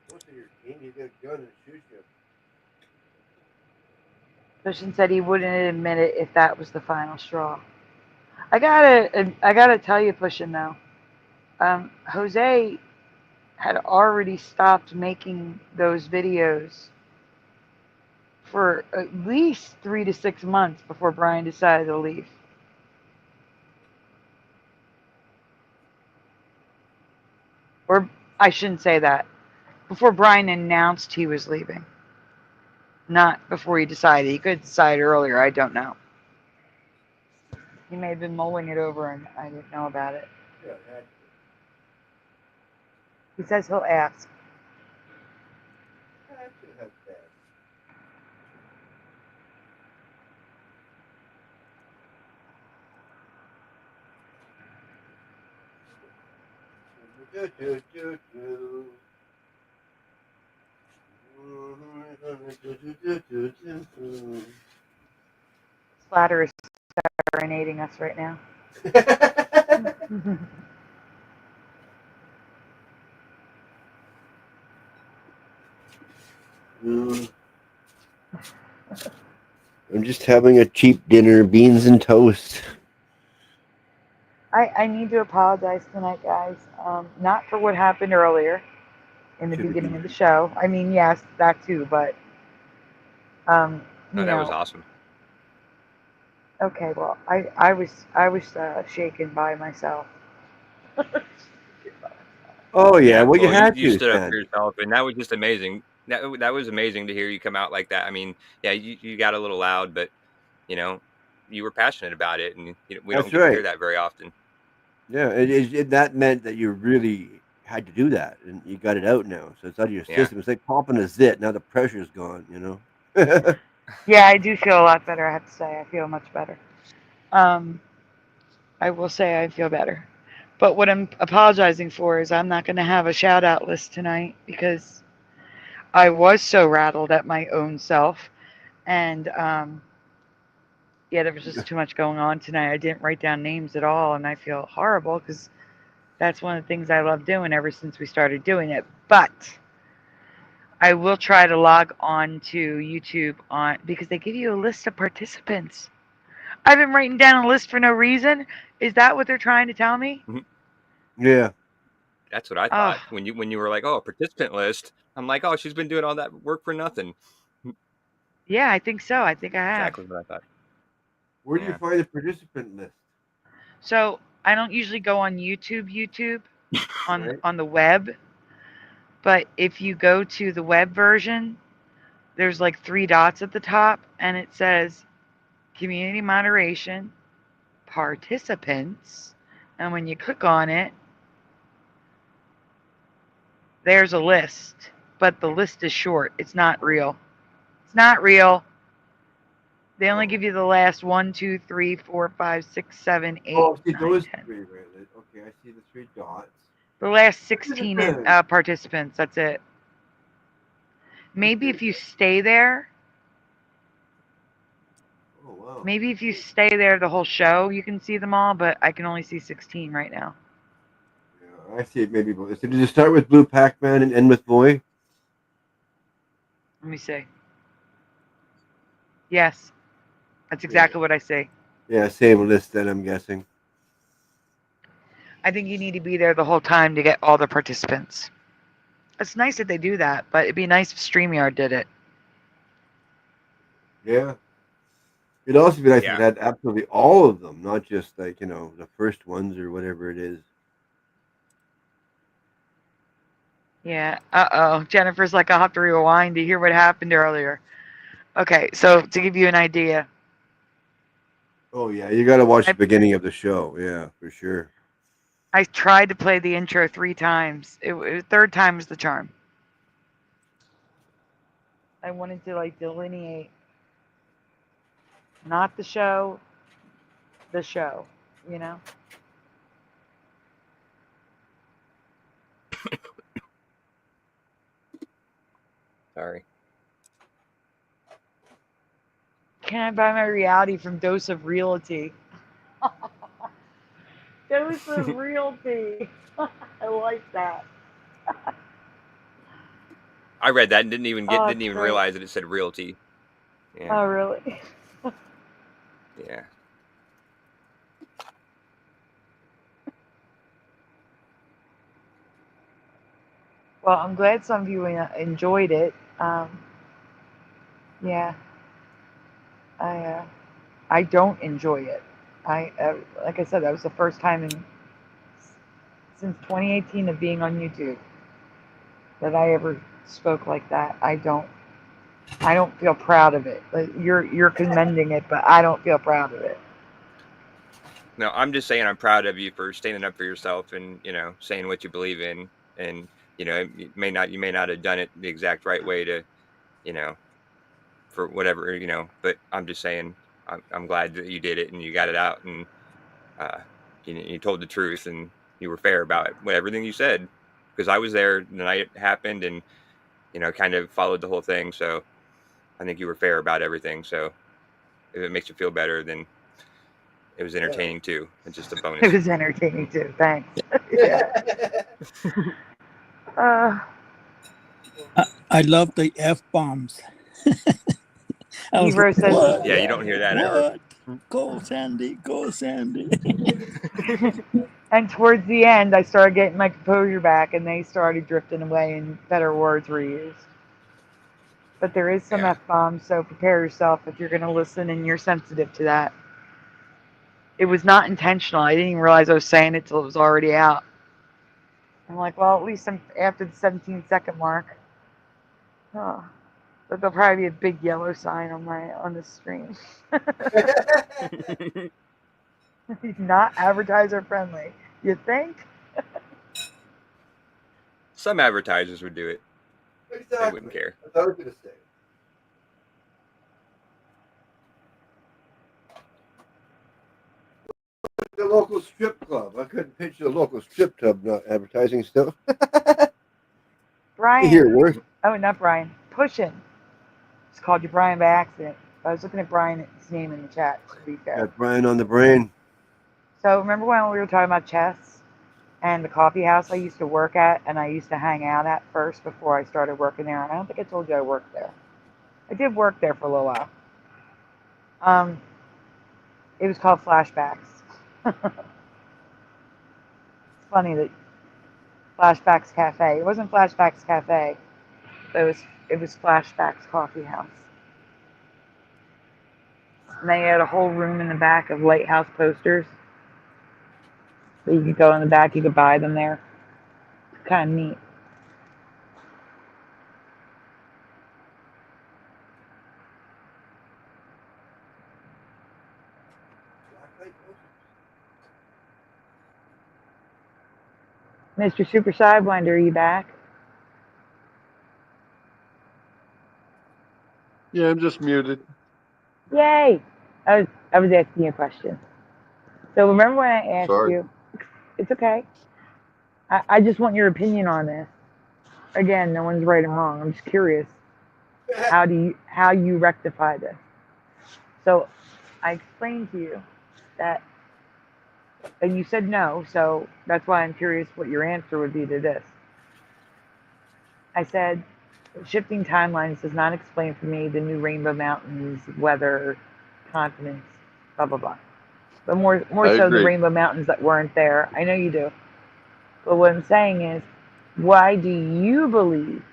Don't say you're king. He's got a gun and shoot you. Pushing said he wouldn't admit it if that was the final straw. I gotta tell you, Pushing though, Jose had already stopped making those videos for at least 3 to 6 months before Brian decided to leave. I shouldn't say that. Before Brian announced he was leaving. Not before he decided. He could decide earlier. I don't know. He may have been mulling it over and I didn't know about it. Yeah, He says he'll ask. Splatter is serenading us right now. I'm just having a cheap dinner, beans and toast. I need to apologize tonight, guys. Not for what happened earlier in the Should beginning be. of the show. I mean, yes, that too, but No, you that was know. awesome. Okay, well, I was shaken by myself. Oh yeah, well you well, had you to, stood up for Sandy. yourself, and that was just amazing. That was amazing to hear you come out like that. I mean, yeah, you got a little loud, but you know, you were passionate about it, and you know, we don't That's get to hear right. that very often. Yeah, that meant that you really had to do that, and you got it out now, so it's out of your Yeah. system. It's like popping a zit. Now the pressure's gone. You know. Yeah, I do feel a lot better, I have to say. I feel much better. I will say I feel better. But what I'm apologizing for is I'm not going to have a shout out list tonight because I was so rattled at my own self. And yeah, there was just too much going on tonight. I didn't write down names at all. And I feel horrible because that's one of the things I love doing ever since we started doing it. But I will try to log on to YouTube because they give you a list of participants. I've been writing down a list for no reason. Is that what they're trying to tell me? Yeah. That's what I Oh, thought when you were like, oh, a participant list. I'm like, oh, she's been doing all that work for nothing. yeah, I think so. I think I have. Exactly what I thought. Where do you Yeah. find the participant list? So I don't usually go on YouTube Right. on the web, but if you go to the web version, there's like 3 dots at the top, and it says community moderation, participants, and when you click on it, there's a list, but the list is short. It's not real. It's not real. They only give you the last 1, 2, 3, 4, 5, 6, 7, 8, Oh, see 9, those 10. 3 right? Okay, I see the 3 dots. The last 16 participants. That's it. Maybe if you stay there. Oh wow. Maybe if you stay there the whole show, you can see them all, but I can only see 16 right now. Yeah, I see it maybe. So did it start with Blue Pac-Man and end with Boy? Let me see. Yes, that's exactly what I see. Yeah, same list then, I'm guessing. I think you need to be there the whole time to get all the participants. It's nice that they do that, but it'd be nice if StreamYard did it. Yeah. It'd also be nice if Yeah. it had absolutely all of them, not just like, the first ones or whatever it is. Yeah. Uh-oh. Jennifer's like, I'll have to rewind to hear what happened earlier. Okay, so to give you an idea. Oh yeah, you got to watch the beginning of the show. Yeah, for sure. I tried to play the intro 3 times. Third time was the charm. I wanted to like delineate not the show, you know? Sorry. Can I buy my reality from Dose of Realty? Dose of Realty. I like that. I read that and didn't even Great. realize that it said realty. Yeah. Oh, really? Yeah. Well, I'm glad some of you enjoyed it. Yeah. I don't enjoy it. Like I said, that was the first time since 2018 of being on YouTube. that I ever spoke like that. I don't feel proud of it. Like, you're commending it, but I don't feel proud of it. No, I'm just saying I'm proud of you for standing up for yourself and, saying what you believe in. And, you may not have done it the exact right way to, for whatever, but I'm just saying I'm glad that you did it and you got it out, and you told the truth and you were fair about it, everything you said, because I was there the night it happened and, kind of followed the whole thing. So I think you were fair about everything. So if it makes you feel better, then it was entertaining too. It's just a bonus. It was entertaining too. Thanks. Yeah. I love the F-bombs. I was Hebrew like, says, what? Yeah, you don't hear that ever. What? Go Sandy, go Sandy. and towards the end, I started getting my composure back, and they started drifting away, and better words were used. But there is some Yeah. F-bombs, so prepare yourself if you're going to listen and you're sensitive to that. It was not intentional. I didn't even realize I was saying it till it was already out. I'm like, well, at least I'm after the 17-second mark. Oh. But there'll probably be a big yellow sign on the screen. Not advertiser friendly. You think? Some advertisers would do it. Exactly. They wouldn't care. That's what I was going to say. The local strip club. I couldn't picture the local strip club not advertising stuff. Brian. Here, work. Oh, not Brian. Pushin. Just called you Brian by accident. I was looking at Brian's name in the chat, to be fair. Got Brian on the brain. So remember when we were talking about chess and the coffee house I used to work at and I used to hang out at first before I started working there? I don't think I told you I worked there. I did work there for a little while. It was called Flashbacks. It's funny that Flashbacks Cafe. It wasn't Flashbacks Cafe, but it was Flashbacks Coffee House. And they had a whole room in the back of Lighthouse posters. So you could go in the back, you could buy them there. It's kind of neat. Mr. Super Sidewinder, are you back? Yeah, I'm just muted. Yay! I was asking you a question. So remember when I asked Sorry. you? It's okay. I just want your opinion on this. Again, no one's right and wrong. I'm just curious. How you rectify this? So I explained to you that, and you said no. So that's why I'm curious what your answer would be to this. I said, shifting timelines does not explain for me the new Rainbow Mountains, weather, continents, blah blah blah. But more I so agree. the Rainbow Mountains that weren't there. I know you do. But what I'm saying is, why do you believe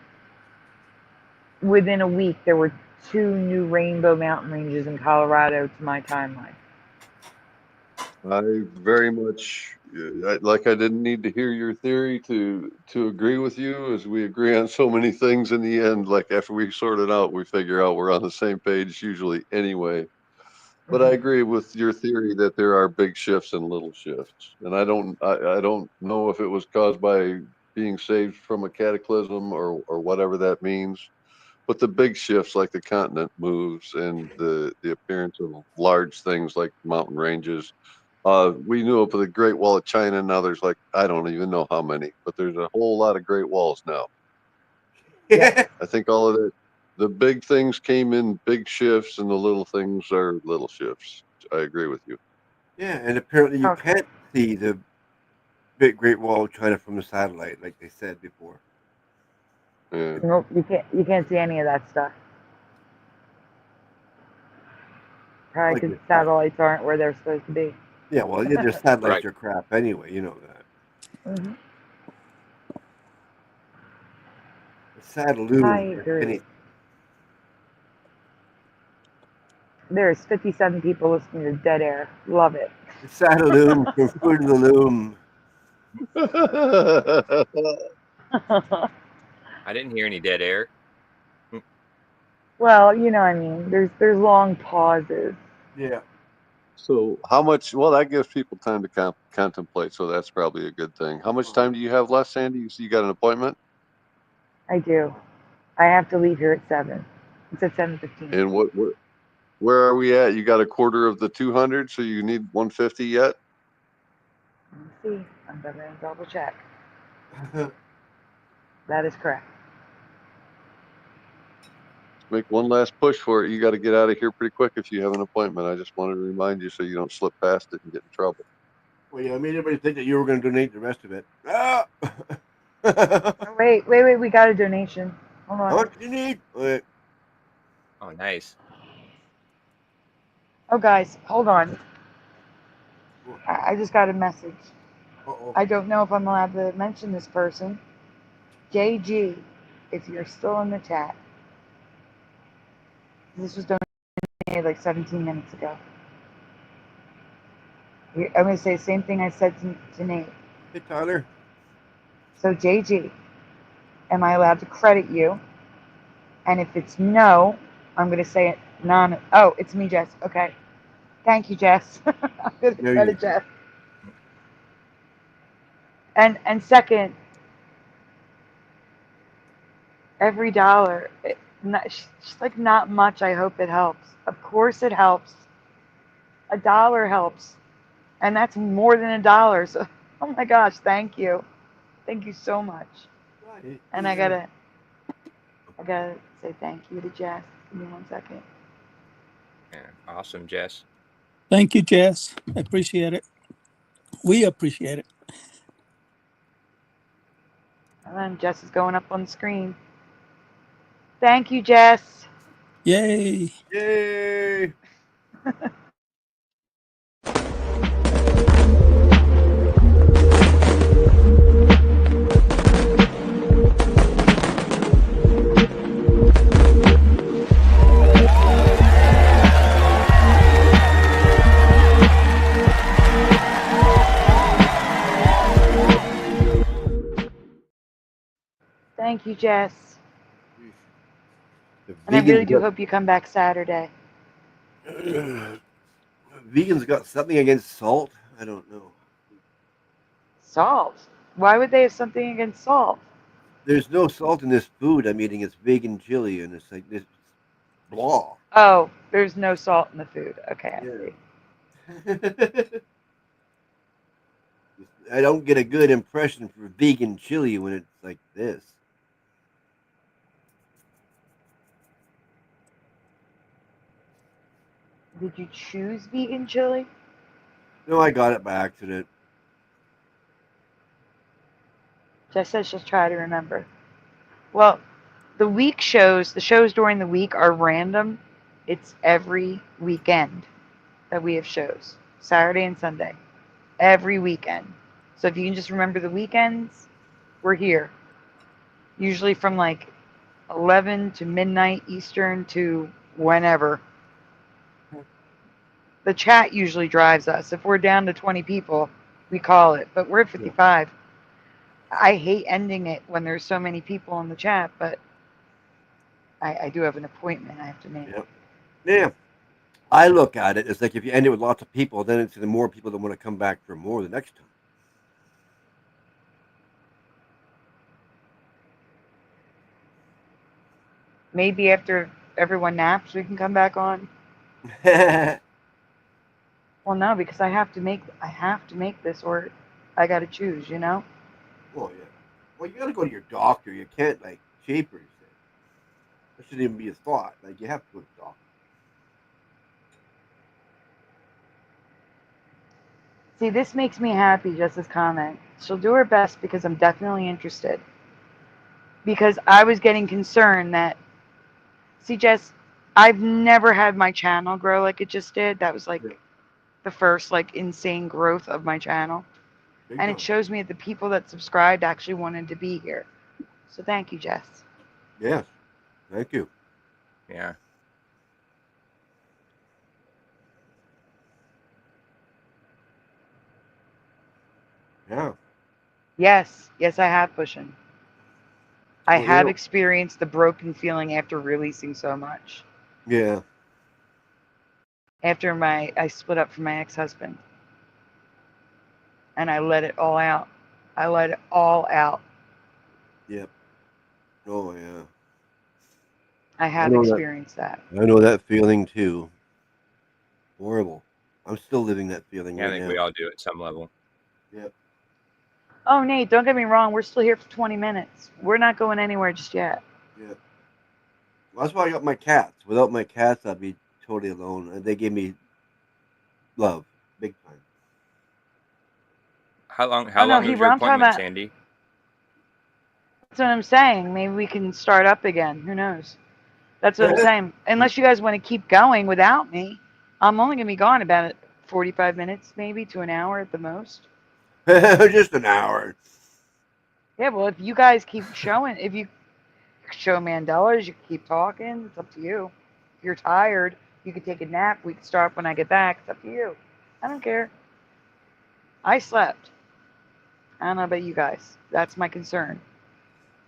within a week there were 2 new Rainbow Mountain ranges in Colorado to my timeline? I very much like. I didn't need to hear your theory to agree with you, as we agree on so many things in the end. Like after we sort it out, we figure out we're on the same page usually anyway. But I agree with your theory that there are big shifts and little shifts, and I don't know if it was caused by being saved from a cataclysm or whatever that means. But the big shifts, like the continent moves and the appearance of large things like mountain ranges. We knew of the Great Wall of China. Now there's like, I don't even know how many, but there's a whole lot of Great Walls now. Yeah. I think all of it, the big things came in big shifts and the little things are little shifts. I agree with you. Yeah, and apparently you Okay. can't see the big Great Wall of China from the satellite, like they said before. Yeah. Nope, you can't see any of that stuff. Probably Like because the satellites aren't where they're supposed to be. Yeah, well, yeah, their satellites Right. are crap anyway. You know that. Mm-hmm. The Satelloon. I agree. There's 57 people listening to Dead Air. Love it. The Satelloon from Fruit of the Loom. I didn't hear any dead air. Well, you know what I mean. There's long pauses. Yeah. So how much? Well, that gives people time to contemplate. So that's probably a good thing. How much time do you have left, Sandy? You see, you got an appointment. I do. I have to leave here at 7. It's at 7:15. And where are we at? You got a quarter of the 200, so you need 150 yet. Let me see. I'm gonna double check. That is correct. Make one last push for it. You got to get out of here pretty quick if you have an appointment. I just wanted to remind you so you don't slip past it and get in trouble. Well, yeah, I made everybody think that you were going to donate the rest of it. Ah! Oh, wait. We got a donation. Hold on. How much do you need? Okay. Oh, nice. Oh, guys, hold on. I just got a message. Uh-oh. I don't know if I'm allowed to mention this person. JG, if you're still in the chat. This was donated like 17 minutes ago. I'm going to say the same thing I said to Nate. Hey, Tyler. So, JG, am I allowed to credit you? And if it's no, I'm going to say it non. Oh, it's me, Jess. Okay. Thank you, Jess. I'm going to There you credit go. Jess. And second, every dollar, just like not much, I hope it helps. Of course it helps. $1 helps. And that's more than $1. So, oh my gosh, thank you. Thank you so much. And I gotta say thank you to Jess. Give me 1 second. Yeah, awesome, Jess. Thank you, Jess. I appreciate it. We appreciate it. And then Jess is going up on the screen. Thank you, Jess. Yay. Yay! Thank you, Jess. The And I really vegans do hope you come back Saturday. Vegans got something against salt? I don't know. Salt? Why would they have something against salt? There's no salt in this food I'm eating. It's vegan chili, and it's like this blah. Oh, there's no salt in the food. Okay, I Yeah. see. I don't get a good impression for vegan chili when it's like this. Did you choose vegan chili? No, I got it by accident. Jess says she'll try to remember. Well, the shows during the week are random. It's every weekend that we have shows. Saturday and Sunday. Every weekend. So if you can just remember the weekends, we're here. Usually from like 11 to midnight Eastern to whenever. The chat usually drives us. If we're down to 20 people, we call it. But we're at 55. I hate ending it when there's so many people in the chat, but I do have an appointment I have to make. Yep. Yeah. I look at it as like if you end it with lots of people, then it's the more people that want to come back for more the next time. Maybe after everyone naps, we can come back on. Well, no, because I have to make this, or I got to choose. You know. Oh yeah. Well, you got to go to your doctor. You can't like shape yourself. That shouldn't even be a thought. Like you have to go to the doctor. See, this makes me happy. Just this comment. She'll do her best because I'm definitely interested. Because I was getting concerned that. See, Jess, I've never had my channel grow like it just did. That was like the first like insane growth of my channel. Big And time. it shows me that the people that subscribed actually wanted to be here. So thank you, Jess. Yes. Thank you. Yeah. Yeah. Yes, I have pushing. I Well, have experienced the broken feeling after releasing so much. yeah. After I split up from my ex-husband. And I let it all out. I let it all out. Yep. Oh yeah. I have know that. experienced that. I know that feeling too. Horrible. I'm still living that feeling Yeah, I right think now. we all do at some level. Yep. Oh, Nate, don't get me wrong. We're still here for 20 minutes. We're not going anywhere just yet. Yep. Well, that's why I got my cats. Without my cats, I'd be totally alone. And they gave me love, big time. How long Oh, no, was Hebrew, your I'm talking appointment, about. Sandy? That's what I'm saying. Maybe we can start up again. Who knows? That's what I'm saying. Unless you guys want to keep going without me, I'm only going to be gone about 45 minutes, maybe to an hour at the most. Just an hour. Yeah, well, if you guys keep showing, if you show Mandelas, you can keep talking. It's up to you. If you're tired, you can take a nap. We can start when I get back. It's up to you. I don't care. I slept. I don't know about you guys. That's my concern.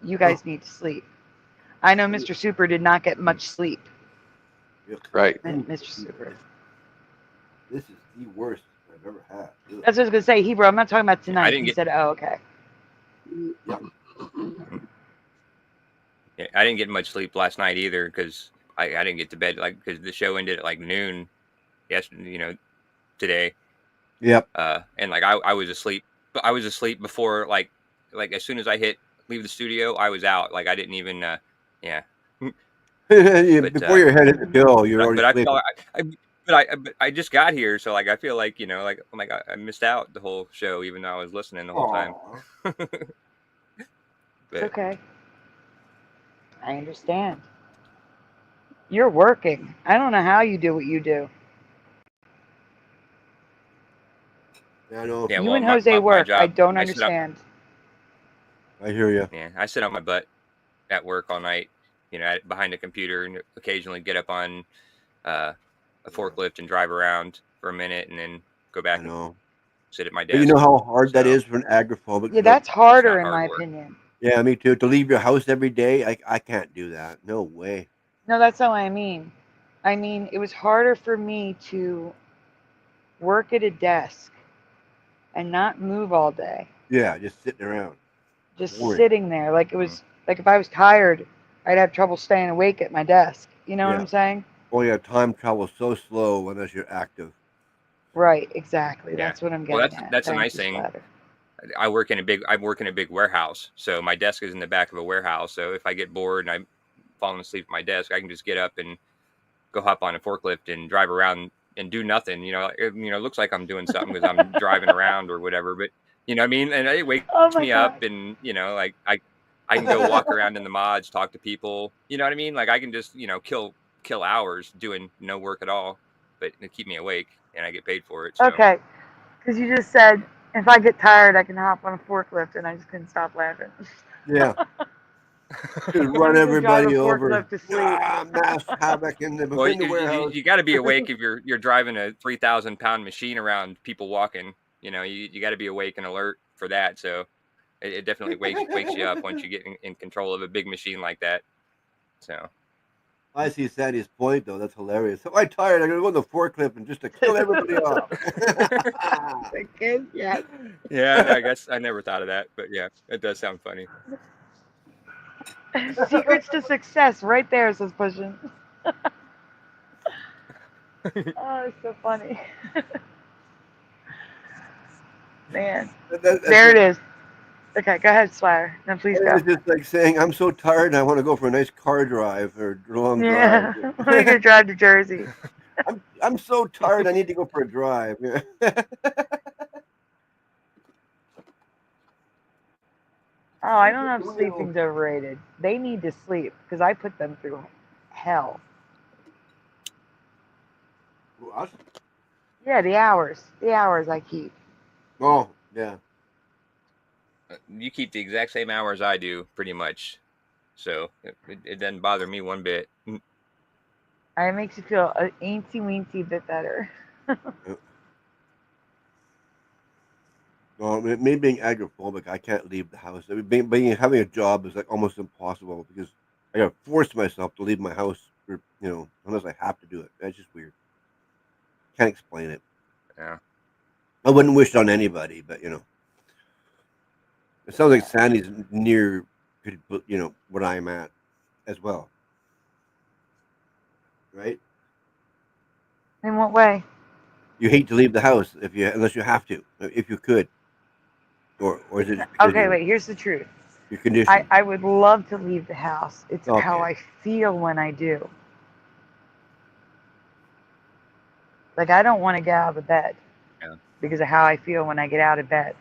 You guys need to sleep. I know Mr. Super did not get much sleep. Right. Mr. Super. This is the worst I've ever had. Ugh. That's what I was going to say. Hebrew, I'm not talking about tonight. I didn't He get- said, oh, okay. Yep. Yeah, I didn't get much sleep last night either because I didn't get to bed because the show ended at like noon yesterday, today. Yep. And like I was asleep. I was asleep before like as soon as I leave the studio, I was out. Like I didn't even yeah. But, before your head hit the hill, you're already but I sleeping. feel I just got here, so like I feel like like oh my god, I missed out the whole show even though I was listening the whole time. It's okay. I understand. You're working. I don't know how you do what you do. Yeah, I know. Yeah, You well, and Jose my work. job, I don't I sit up- understand. I hear you. Yeah, I sit on my butt at work all night, behind a computer, and occasionally get up on a forklift and drive around for a minute, and then go back I and know. sit at my desk. But you know how hard that So- is for an agoraphobic. Yeah, that's harder not in hard my work. opinion. Yeah, me too. To leave your house every day, I can't do that. No way. No, that's not what I mean. I mean, it was harder for me to work at a desk and not move all day. Yeah, just sitting around. Just Boring. sitting there. Like it was like if I was tired, I'd have trouble staying awake at my desk. You know what Yeah. I'm saying? Oh yeah, time travels so slow unless you're active. Right, exactly. Yeah. That's what I'm Well, getting at. that's a Thank nice you, thing. Splatter. I work in a big warehouse, so my desk is in the back of a warehouse. So if I get bored and I'm falling asleep at my desk, I can just get up and go hop on a forklift and drive around and do nothing. It looks like I'm doing something because I'm driving around or whatever. But you know what I mean? And it wakes me up, and like I can go walk around in the mods, talk to people. You know what I mean? Like I can just kill hours doing no work at all, but it keep me awake, and I get paid for it. So. Okay, because you just said if I get tired, I can hop on a forklift, and I just couldn't stop laughing. Yeah. Just Let run me just drive everybody a over. forklift to sleep. Mass havoc in the warehouse. You got to be awake if you're driving a 3,000-pound machine around people walking. You got to be awake and alert for that. So it definitely wakes you up once you get in control of a big machine like that. So. I see Sandy's point though. That's hilarious. So I'm tired. I'm gonna go on the forklift and just to kill everybody off. Yeah. Yeah, I guess I never thought of that, but yeah, it does sound funny. Secrets to success, right there, says Pushing. Oh, it's so funny. Man, there it is. Okay, go ahead, Swire. No, please go. It's just like saying, I'm so tired and I want to go for a nice car drive or long drive. Yeah, we're gonna drive to Jersey. I'm so tired. I need to go for a drive. Oh, I don't know if sleeping's overrated. They need to sleep because I put them through hell. Us? Yeah, the hours I keep. Oh, yeah. You keep the exact same hours I do, pretty much. So it doesn't bother me one bit. It makes you feel an eensy weensy bit better. Well, me being agoraphobic, I can't leave the house. I mean, having a job is like almost impossible because I gotta force myself to leave my house, for, unless I have to do it. That's just weird. Can't explain it. Yeah. I wouldn't wish it on anybody, but it sounds like Sandy's near, what I'm at as well, right? In what way? You hate to leave the house unless you have to, if you could, or is it because Okay, wait, here's the truth. your condition? I would love to leave the house. It's how Okay. I feel when I do. Like, I don't want to get out of the bed Yeah. because of how I feel when I get out of bed.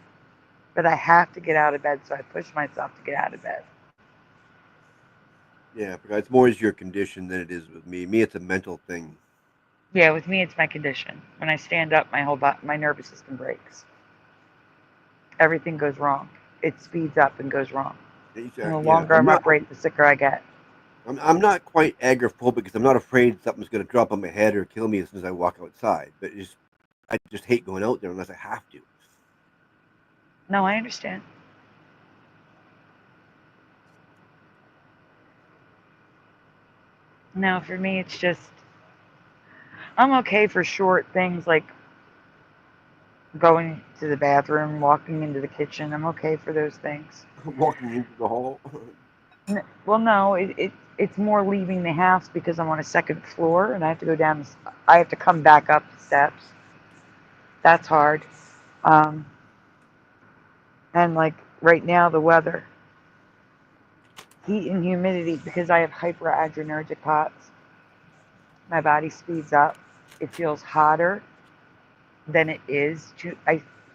But I have to get out of bed, so I push myself to get out of bed. Yeah, because it's more as your condition than it is with me. Me, it's a mental thing. Yeah, with me, it's my condition. When I stand up, my nervous system breaks. Everything goes wrong. It speeds up and goes wrong. And the Yeah, longer I'm upright, the sicker I get. I'm not quite agoraphobic because I'm not afraid something's going to drop on my head or kill me as soon as I walk outside. But I just hate going out there unless I have to. No, I understand. No, for me, it's just, I'm okay for short things like going to the bathroom, walking into the kitchen. I'm okay for those things. Walking into the hall. Well, no, it's more leaving the house because I'm on a second floor and I have to go down. I have to come back up the steps. That's hard. Um, and like right now, the weather, heat and humidity, because I have hyperadrenergic POTS, my body speeds up. It feels hotter than it is.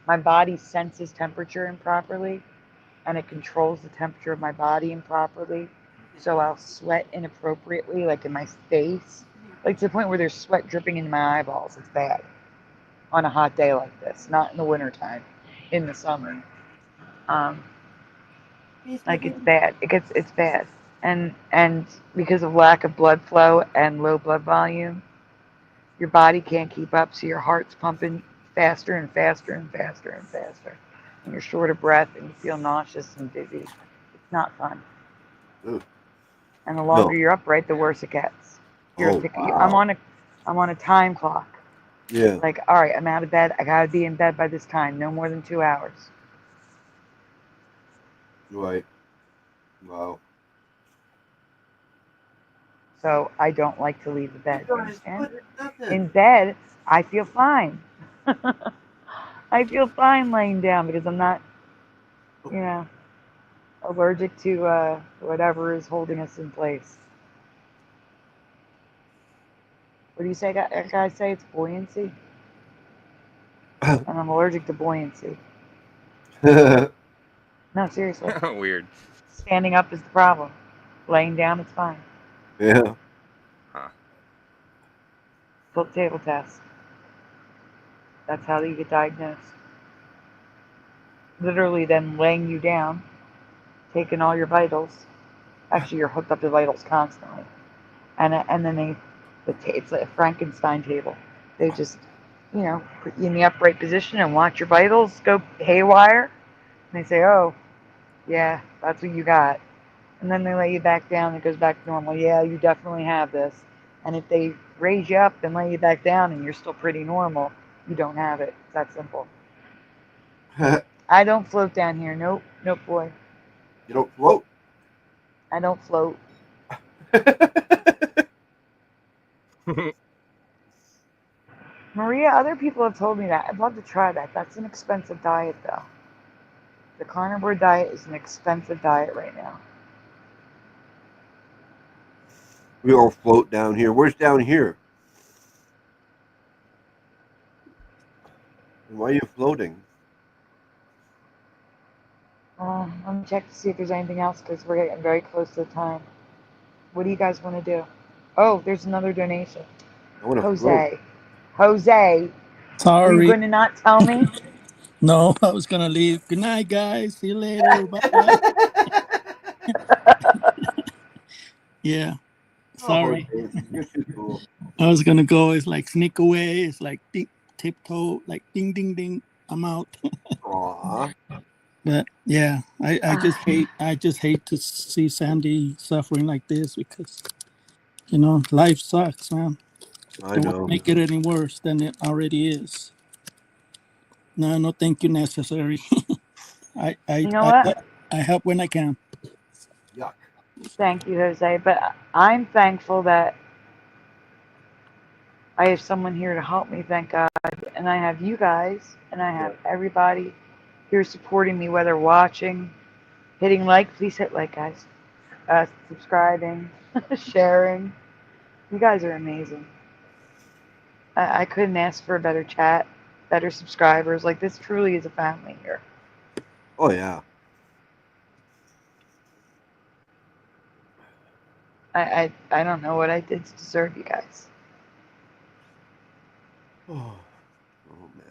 My body senses temperature improperly, and it controls the temperature of my body improperly. So I'll sweat inappropriately, like in my face, like to the point where there's sweat dripping into my eyeballs. It's bad on a hot day like this, not in the wintertime, in the summer. Um, like it's bad. It's bad, and because of lack of blood flow and low blood volume, your body can't keep up, so your heart's pumping faster and faster and faster and faster, and you're short of breath and you feel nauseous and dizzy. It's not fun. Ooh. And the No. longer you're upright, the worse it gets. Oh, wow. I'm on a time clock. Yeah. Like, all right, I'm out of bed. I gotta be in bed by this time. No more than 2 hours. Right. Wow. So I don't like to leave the bed. You understand? Nothing. In bed, I feel fine. I feel fine laying down because I'm not, allergic to whatever is holding us in place. What do you say? Guys say it's buoyancy, and I'm allergic to buoyancy. No, seriously. Weird. Standing up is the problem. Laying down, it's fine. Yeah. Huh. Tilt table test. That's how you get diagnosed. Literally, then laying you down, taking all your vitals. Actually, you're hooked up to vitals constantly, and then it's like a Frankenstein table. They just, put you in the upright position and watch your vitals go haywire. And they say, "Oh, yeah, that's what you got." And then they lay you back down. And it goes back to normal. Yeah, you definitely have this. And if they raise you up and lay you back down and you're still pretty normal, you don't have it. It's that simple. I don't float down here. Nope, boy. You don't float. I don't float. Maria, other people have told me that. I'd love to try that. That's an expensive diet, though. The carnivore diet is an expensive diet right now. We all float down here. Where's down here? Why are you floating? Let me check to see if there's anything else because we're getting very close to the time. What do you guys want to do? Oh, there's another donation. I want to float. Jose, were you Sorry. going to not tell me? No, I was gonna leave. Good night, guys. See you later. Bye. Yeah. Sorry. You're too cool. I was gonna go. It's like sneak away. It's like ding, tiptoe, like ding, ding, ding. I'm out. Aw. But yeah, I just hate to see Sandy suffering like this because life sucks, man. I Don't want know. to make it any worse than it already is. No, thank you necessary. I I You know I what? I help when I can. Yuck. Thank you, Jose. But I'm thankful that I have someone here to help me, thank God. And I have you guys, and I have everybody here supporting me, whether watching, hitting like, please hit like, guys, subscribing, sharing. You guys are amazing. I couldn't ask for a better chat, better subscribers. Like, this truly is a family here. Oh, yeah. I don't know what I did to deserve you guys. Oh, man.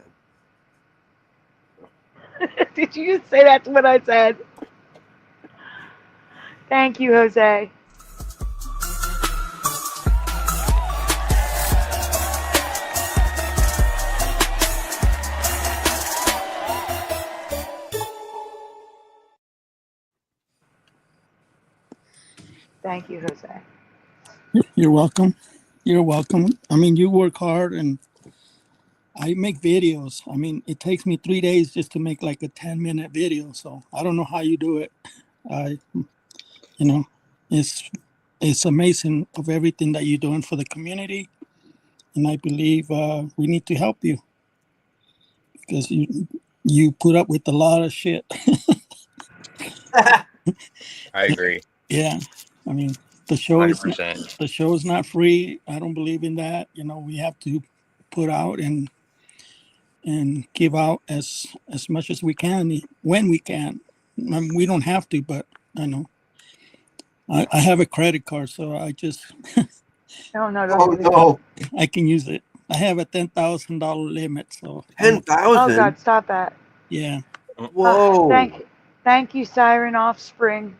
Did you just say that's what I said? Thank you, Jose. Thank you, Jose. You're welcome. You're welcome. I mean, you work hard, and I make videos. I mean, it takes me 3 days just to make like a 10-minute video. So I don't know how you do it. I, it's amazing of everything that you're doing for the community, and I believe we need to help you because you put up with a lot of shit. I agree. Yeah, I mean the show is 100%. the show is not free. I don't believe in that. We have to put out and give out as much as we can when we can. I mean, we don't have to, but I know. I have a credit card, so I just No, Oh, don't give it. no. I can use it. I have a $10,000 limit, so Oh 10,000? God, stop that. yeah. Whoa. Thank you, Siren Offspring.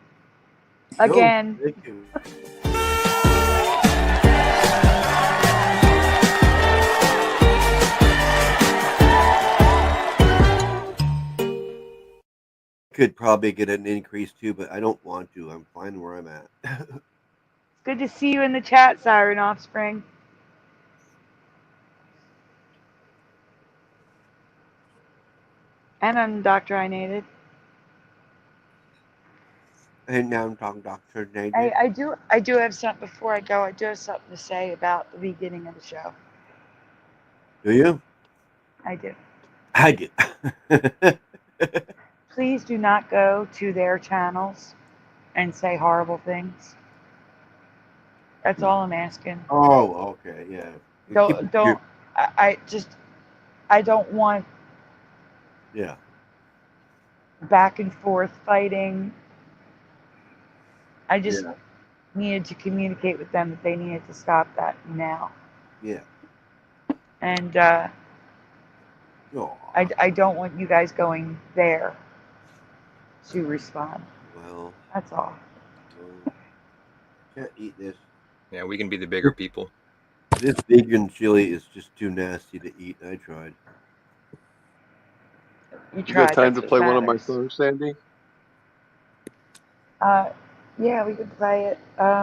Again. Yo, thank you. Could probably get an increase too, but I don't want to. I'm fine where I'm at. Good to see you in the chat, Siren Offspring. And undoctrinated. And now I'm talking Dr. Nate. I do have something before I go. I do have something to say about the beginning of the show. Do you? I do. I do. Please do not go to their channels and say horrible things. That's all I'm asking. Oh, okay, yeah. Don't. I don't want Yeah. back and forth fighting. I just needed to communicate with them that they needed to stop that now. Yeah. And Oh, I don't want you guys going there to respond. well, That's all. can't eat this. Yeah, we can be the bigger people. This vegan chili is just too nasty to eat. I tried. You got time to play one of my matters. songs, Sandy? Yeah, we can play it.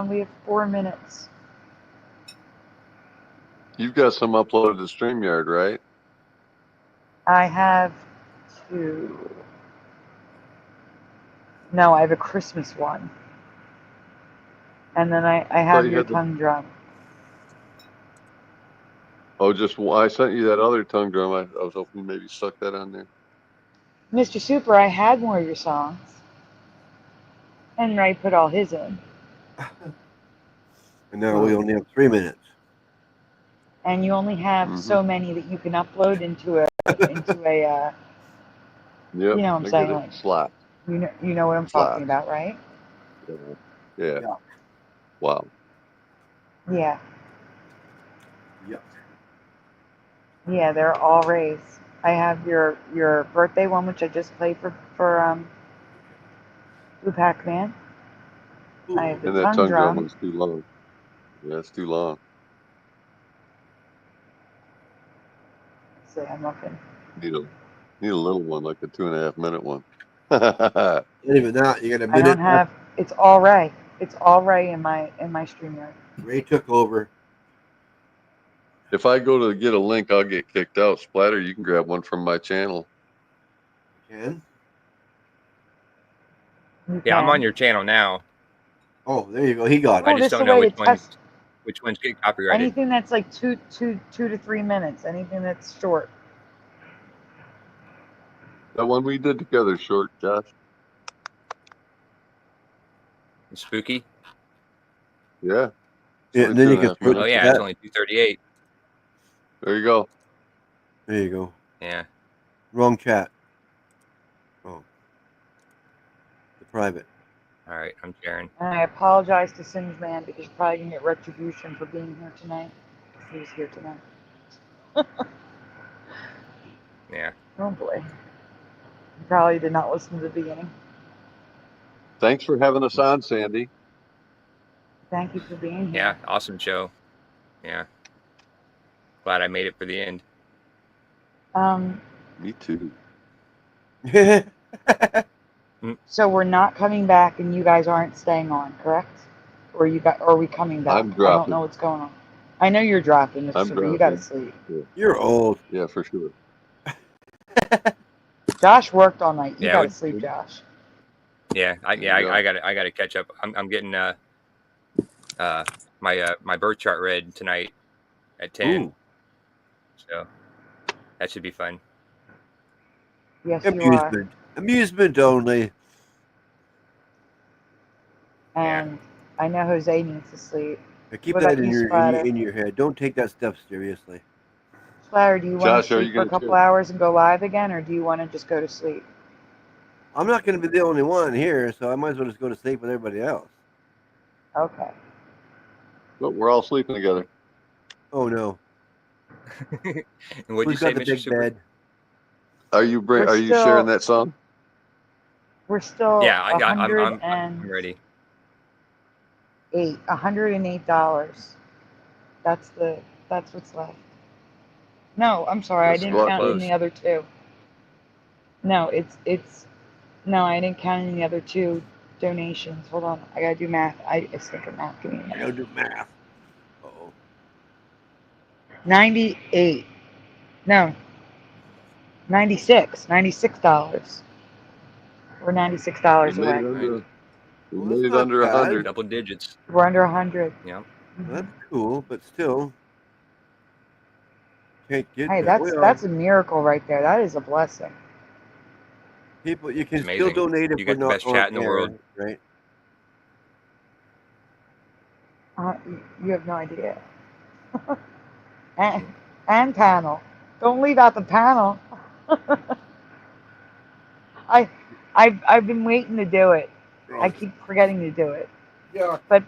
We have 4 minutes. You've got some uploaded to StreamYard, right? I have 2. No, I have a Christmas one. And then I have your tongue drum. Oh, I sent you that other tongue drum. I was hoping you maybe stuck that on there. Mr. Super, I had more of your songs. And Ray put all his in. And now we only have 3 minutes. And you only have so many that you can upload into a you know what I'm saying? Like, slot. You know what I'm talking about, right? Yeah. Wow. Yeah. Yep. Yeah, they're all raised. I have your birthday one, which I just played for Blue Pac-Man. I have the And that tongue drum was too long. Yeah, it's too long. See, I'm looking. Needle. Need a little one, like a 2.5 minute one. Not even that. You got a I minute. don't have. It's all Ray. It's all Ray in my StreamYard. Ray took over. If I go to get a link, I'll get kicked out. Splatter, you can grab one from my channel. Can? You Yeah, I'm can. on your channel now. Oh, there you go. He got Oh, I it. just this don't is a know way to test which ones get copyrighted. anything that's like 2 to 3 minutes. Anything that's short. That one we did together, short, Josh. Spooky. Yeah. Yeah, Only and then you 2.5 can switch minutes. Oh to yeah, that. it's only 2:38. There you go. There you go. Yeah. Wrong chat. Oh. The private. All right, I'm sharing. And I apologize to Singe Man because you're probably gonna get retribution for being here tonight. He was here tonight. Yeah. Oh boy. You probably did not listen to the beginning. Thanks for having us on, Sandy. Thank you for being Yeah, here. awesome show. Yeah. Glad I made it for the end. Me too. So we're not coming back, and you guys aren't staying on, correct? Or are we coming back? I'm I don't dropping. know what's going on. I know you're dropping, Mr. I'm Super. You gotta dropping. sleep. Yeah. You're old. Yeah, for sure. Josh worked all night. You Yeah, gotta sleep, Josh. Yeah, I There you go. gotta catch up. I'm getting my birth chart read tonight at 10. Ooh. So that should be fun. Yes, you are. Amusement. Amusement only. And I know Jose needs to sleep. Now keep What that about in you, your Splatter? in your head. Don't take that stuff seriously. Splatter, do you want Josh, to are sleep you for a gonna couple check? hours and go live again, or do you want to just go to sleep? I'm not going to be the only one here, so I might as well just go to sleep with everybody else. Okay. But we're all sleeping together. Oh no. And what'd you Who's say, got the Mr. big Super? bed? Are you sharing that song? We're still Yeah, I'm ready. $108. That's what's left. No, I'm sorry, That's I a didn't lot count in close. the other two. No, no, I didn't count in the other two donations. Hold on, I gotta do math. I stink at math. Give me a I minute. gotta do math. Uh-oh. 98. No. $96. We're $96 We made away. it under. We Well, that's made it not under bad. 100. Double digits. We're under 100. Yeah. Well, that's cool, but still. Can't get Hey, there. that's a miracle right there. That is a blessing. People, you can It's still amazing. donate if You we're got the not best on chat in the air, world. right? You have no idea. and panel. Don't leave out the panel. I've been waiting to do it. I keep forgetting to do it. Yeah. But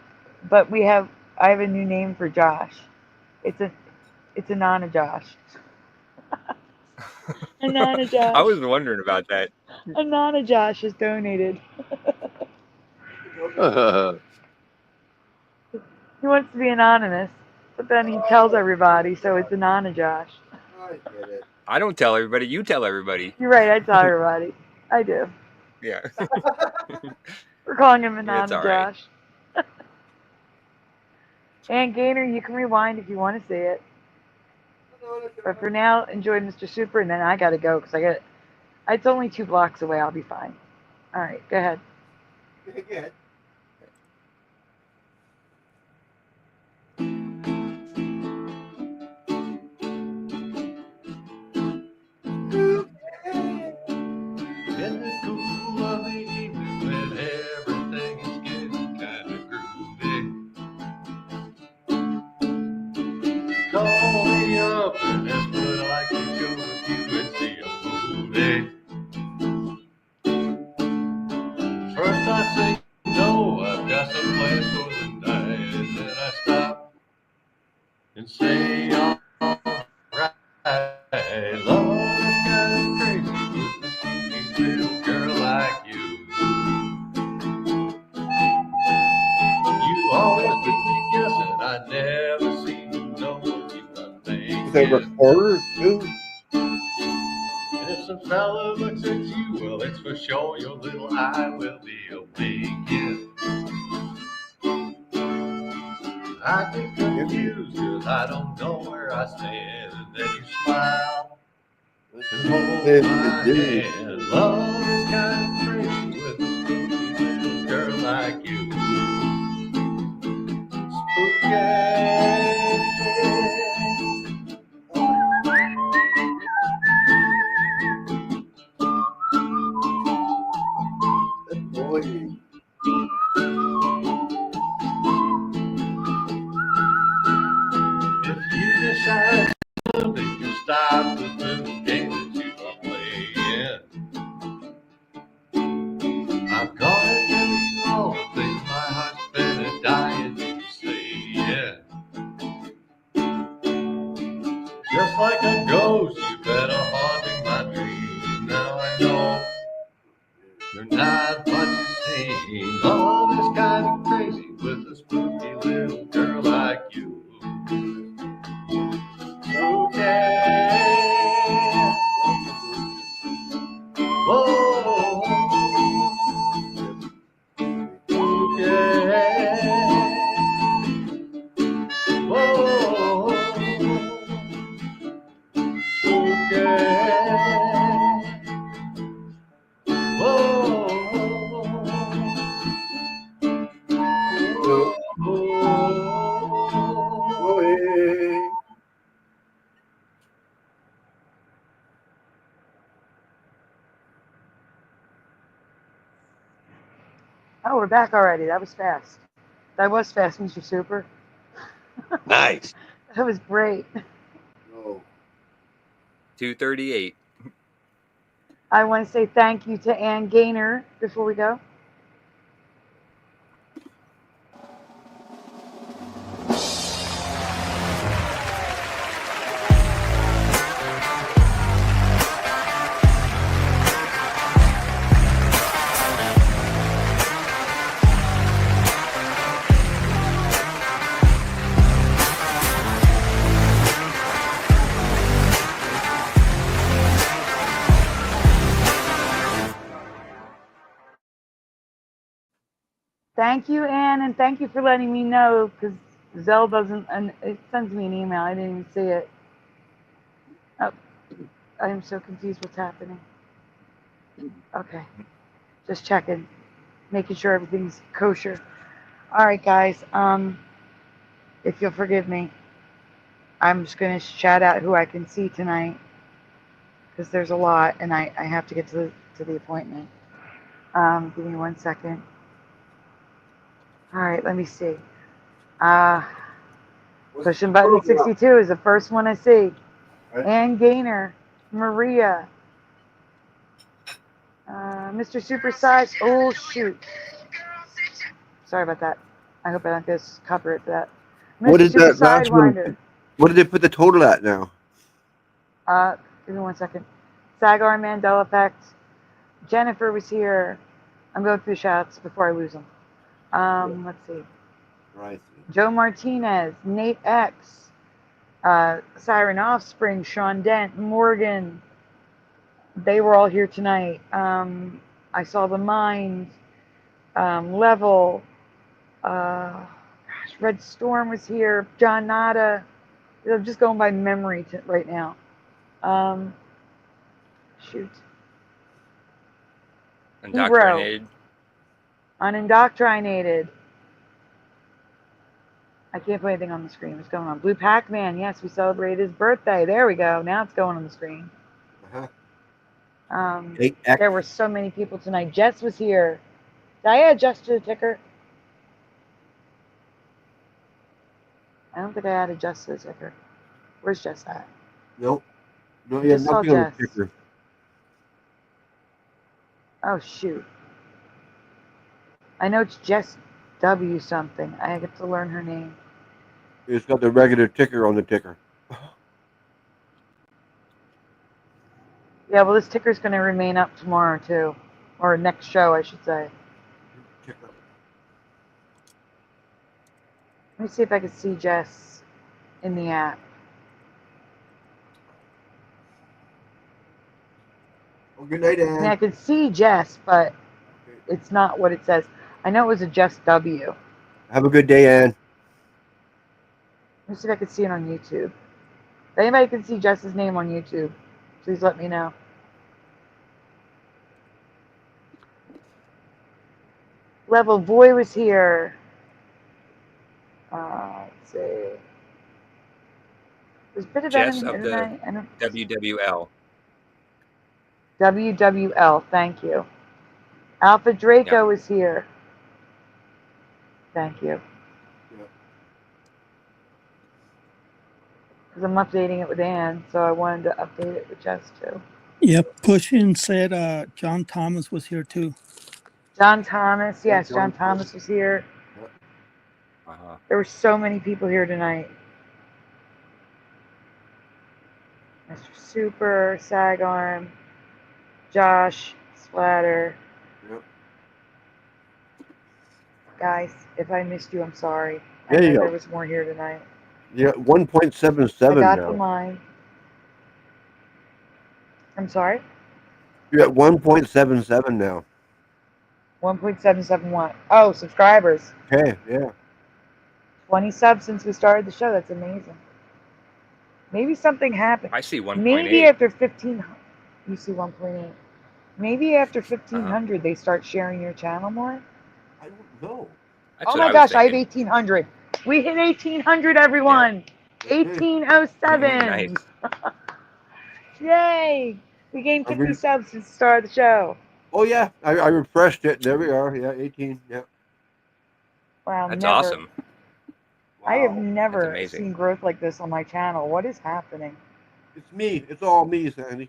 I have a new name for Josh. It's a Nana Josh. A Nana Josh. I was wondering about that. A Nana Josh has donated. He wants to be anonymous, but then he tells everybody, so it's a Nana Josh. I get it. I don't tell everybody. You tell everybody. You're right, I tell everybody. I do. Yeah. We're calling him a It's Nana all right. Josh. And Gainer, you can rewind if you want to see it. But for now, enjoy Mr. Super, and then I gotta go because it's only 2 blocks away. I'll be fine. All right, go ahead. Good. In the cool of the evening when everything is getting kind of groovy, call me up and ask would I like to go with you and see a movie. First I say no, I've got some plans for the night, and then I stop and say all right, love is kind of crazy with a sweet little girl like you. You always keep me guessing, I never seem to know what you are Is that thinking. recorder too? And if some fella looks at you, well, it's for sure your little eye will be awakened. I get confused cause I don't know where I stand, and then you smile and hold my hand. Love is kind of crazy with a spooky little girl like you. Spooky. If you decide to love it, you stop with the game that you are playing. I'm gonna tell you all the things my heart's been a dying to say, yeah. Just like a ghost, you've been a haunting my dreams. Now I know you're not what you seem. Love is kind of crazy with a spooky little girl like you. Okay. Whoa. Okay. Whoa. Okay. Oh, we're back already. That was fast. That was fast, Mr. Super. Nice. That was great. Oh. 2:38. I want to say thank you to Ann Gaynor before we go. Thank you, Ann, and thank you for letting me know, because Zelle doesn't, and it sends me an email. I didn't even see it. Oh, I am so confused what's happening. Okay, just checking, making sure everything's kosher. All right, guys, if you'll forgive me, I'm just going to shout out who I can see tonight, because there's a lot, and I have to get to the appointment. Give me 1 second. All right, let me see. Pushing button 62 is the first one I see. Ann Gaynor, Maria, Mr. Supersize. Oh, shoot. Sorry about that. I hope I don't get copyright for that. Mr. What is Super that last one? Sidewinder. What did they put the total at now? Give me 1 second. Sagar Mandela Effect. Jennifer was here. I'm going through the shouts before I lose them. Let's see. Right. Joe Martinez, Nate X, Siren Offspring, Sean Dent, Morgan. They were all here tonight. I saw the Mind, Level, Red Storm was here, John Nada. I'm just going by memory right now. Shoot. Indoctrinated. Unindoctrinated. I can't put anything on the screen. What's going on? Blue Pac-Man. Yes, we celebrated his birthday. There we go. Now it's going on the screen. There were so many people tonight. Jess was here. Did I add Jess to the ticker? I don't think I added Jess to the ticker. Where's Jess at? Nope. No, I yeah, just saw nothing on the Jess. ticker. Oh, shoot. I know it's Jess W something. I get to learn her name. It's got the regular ticker on the ticker. Yeah, well, this ticker's going to remain up tomorrow, too. Or next show, I should say. Ticker. Let me see if I can see Jess in the app. Well, good night, I mean, I Ann. could see Jess, but Okay. it's not what it says. I know it was a Jess W. Have a good day, Ann. Let me see if I can see it on YouTube. If anybody can see Jess's name on YouTube, please let me know. Level Boy was here. Let's see. Was Bit of Jess Venom of here the tonight? I don't. WWL. WWL, thank you. Alpha Draco is here. Thank you. Yeah. Because I'm updating it with Ann, so I wanted to update it with Jess too. Yep. Pushing said John Thomas was here too. John Thomas, Yeah, yes, John Thomas was here. Uh-huh. There were so many people here tonight. Mr. Super, Sagarm, Josh, Splatter. Yep. Guys, if I missed you, I'm sorry. There I you know go. there was more here tonight. Yeah, I 1.77 got the now. line. I'm sorry? You're at 1.77 now. 1.771. Oh, subscribers. Okay, yeah. 20 subs since we started the show. That's amazing. Maybe something happened. I see 1.8. Maybe after 15, you see 1.8. Maybe after Uh-huh. 1500 they start sharing your channel more. I don't know. That's Oh what my I was gosh, I have thinking. 1800. We hit 1800, everyone. Okay. 1807. Nice. Yay! We gained I 50 re- subs since the start of the show. Oh yeah, I refreshed it. There we are. Yeah, 18. Yeah. Wow, That's never. awesome. I have Wow. never amazing. seen growth like this on my channel. What is happening? It's me. It's all me, Sandy.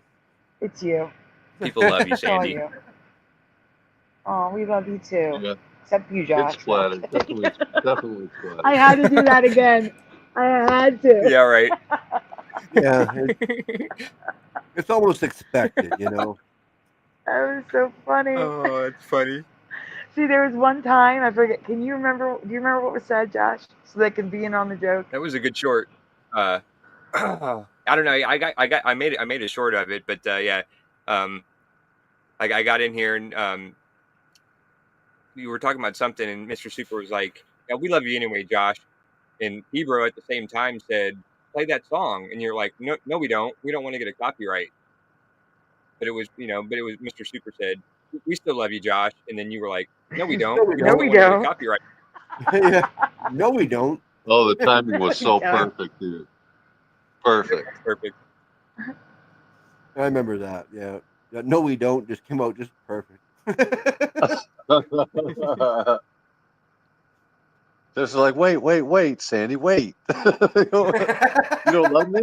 It's you. People love you, It's all Sandy. you. Oh, we love you too. Yeah, Except you, Josh. it's splattered. Definitely splattered. I had to do that again. I had to. Yeah, right. Yeah, it's almost expected, you know. That was so funny. Oh, it's funny. See, there was one time, I forget, can you remember, do you remember what was said, Josh? So they can be in on the joke. That was a good short. I don't know. I made a short of it, but yeah. I got in here and you were talking about something, and Mr. Super was like, "Yeah, we love you anyway, Josh." And Ebro at the same time said, "Play that song," and you're like, "No, no, we don't. We don't want to get a copyright." But it was, Mr. Super said, "We still love you, Josh," and then you were like, "No, we don't. No, we We No, just don't. don't we want to get a don't. copyright." Yeah. No, we don't. Oh, the timing was so Yeah. perfect, dude. Perfect. Perfect. I remember that. Yeah. Yeah. No, we don't. Just came out just perfect. Just like, wait, Sandy, wait. You don't love me?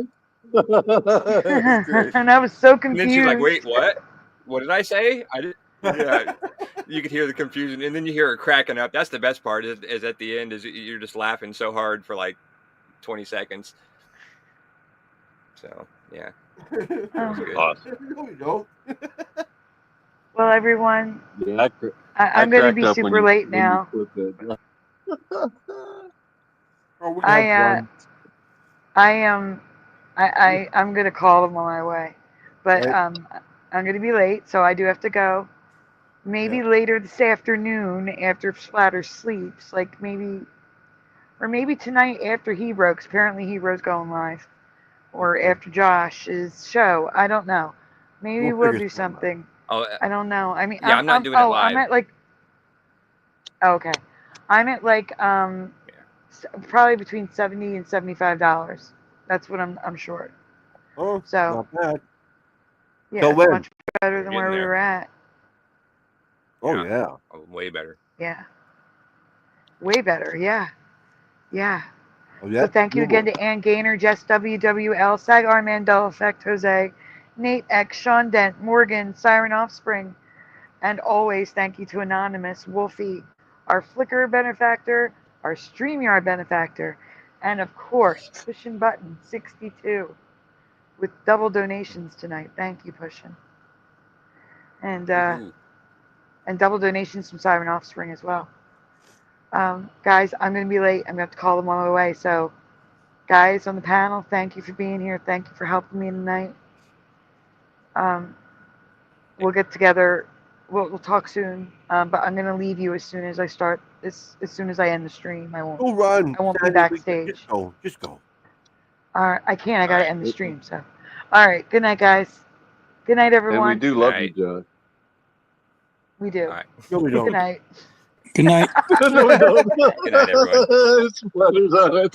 It's great. And I was so And then she's like, confused. "Wait, what? What did I say? I did." Yeah, you could hear the confusion, and then you hear her cracking up. That's the best part. Is at the end, is you're just laughing so hard for like 20 seconds. So yeah, that was good. Awesome. No, we don't. Well, everyone, Yeah, I'm going to cracked be up when super you late now. put that. Oh, we have fun. I'm going to call them on my way. But Right. I'm going to be late, so I do have to go. Maybe Yeah. later this afternoon after Splatter sleeps, like maybe tonight after Hebrew, because apparently Hebrew's going live, or Okay. after Josh's show. I don't know. Maybe We'll we'll figure do something out. something. Oh I don't know. I mean, yeah, I'm not doing it live. I'm at like, okay, I'm at like probably between $70 and $75. That's what I'm short. Oh, So not bad. yeah, Till it's when? much better You're than getting where we there. were at. Oh, Yeah. yeah. Oh, way better. Yeah, way better. Yeah, yeah. Oh, So yeah. thank you again to Ann Gaynor, Jess WWL, Sagar Mandela Effect, Jose, Nate X, Sean Dent, Morgan, Siren Offspring, and always thank you to Anonymous, Wolfie, our Flickr benefactor, our StreamYard benefactor, and of course, Pushin' Button 62 with double donations tonight. Thank you, Pushin'. And Woohoo. double donations from Siren Offspring as well. Guys, I'm going to be late. I'm going to have to call them on my way. So, guys on the panel, thank you for being here. Thank you for helping me tonight. We'll get together. We'll talk soon. But I'm gonna leave you as soon as I start. As soon as I end the stream, I won't. Go run. I won't be Sandy, backstage. Just go. Just go. All right, I can't. I gotta Alright. end the stream. So, all right. Good night, guys. Good night, And we everyone. do love Alright. you, John. We do. All right. No, we Good don't. night. Good night. No, we don't. Good night, everyone. Sweaters on it.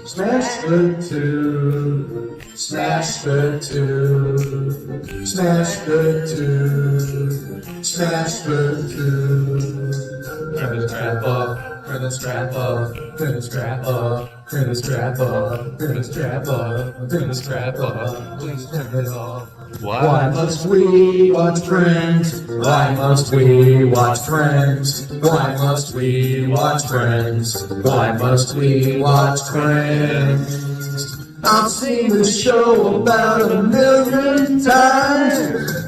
Smash the two, smash the two, smash the two, smash the two. Turn the strap up, turn the strap up, turn the strap up, turn the strap up, turn the strap up, turn the strap up, please turn it off. Why must we watch Friends? Why must we watch Friends? Why must we watch Friends? Why must we watch Friends? I've seen this show about 1,000,000 times.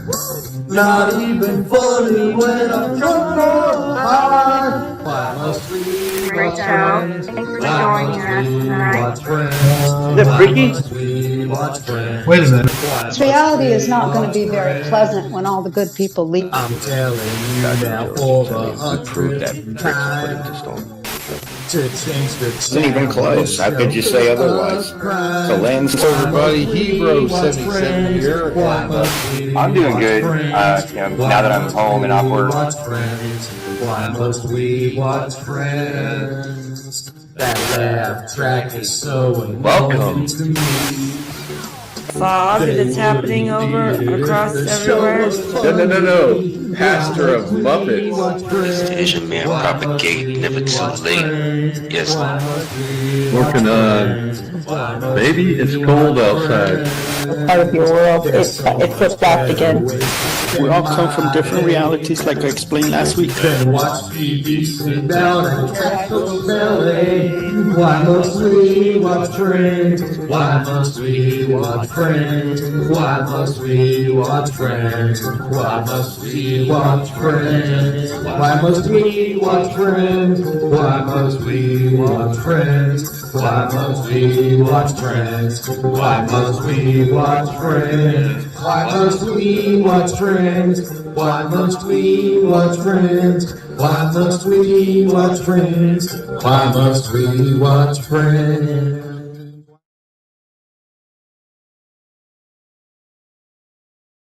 Not even funny when I'm drunk or high. Why must we Great watch show. Friends? Thanks for Why joining must us we tonight. watch Friends? Is that freaky? Why must we watch Friends? Wait a minute. Why Reality must is not we going to be watch very Friends? pleasant when all the good people leave. I'm telling you now for the 100th time to change the Isn't even close. How could you say otherwise? The land's Everybody, Hero 77 here. I'm doing good. Now that I'm home and off work. Why must we watch Friends? That laugh track is so annoying Welcome. to me. Fog that's happening over across everywhere. No. Pastor of Muppets. This Asian man propagate, never too late. Yes. Working on Baby It's Cold Outside. Part of your world, it flipped back again. We all come from different realities, like I explained last week. Then watch TV, sit down and catch those ballet. Why must we watch Friends? Why must we watch Friends? Why must we watch Friends? Why must we watch Friends? Why must we watch Friends? Why must we watch Friends? Why must we watch Friends? Why must we watch Friends? Why must we watch Friends? Why must we watch Friends? Why must we watch Friends? Why must we watch Friends?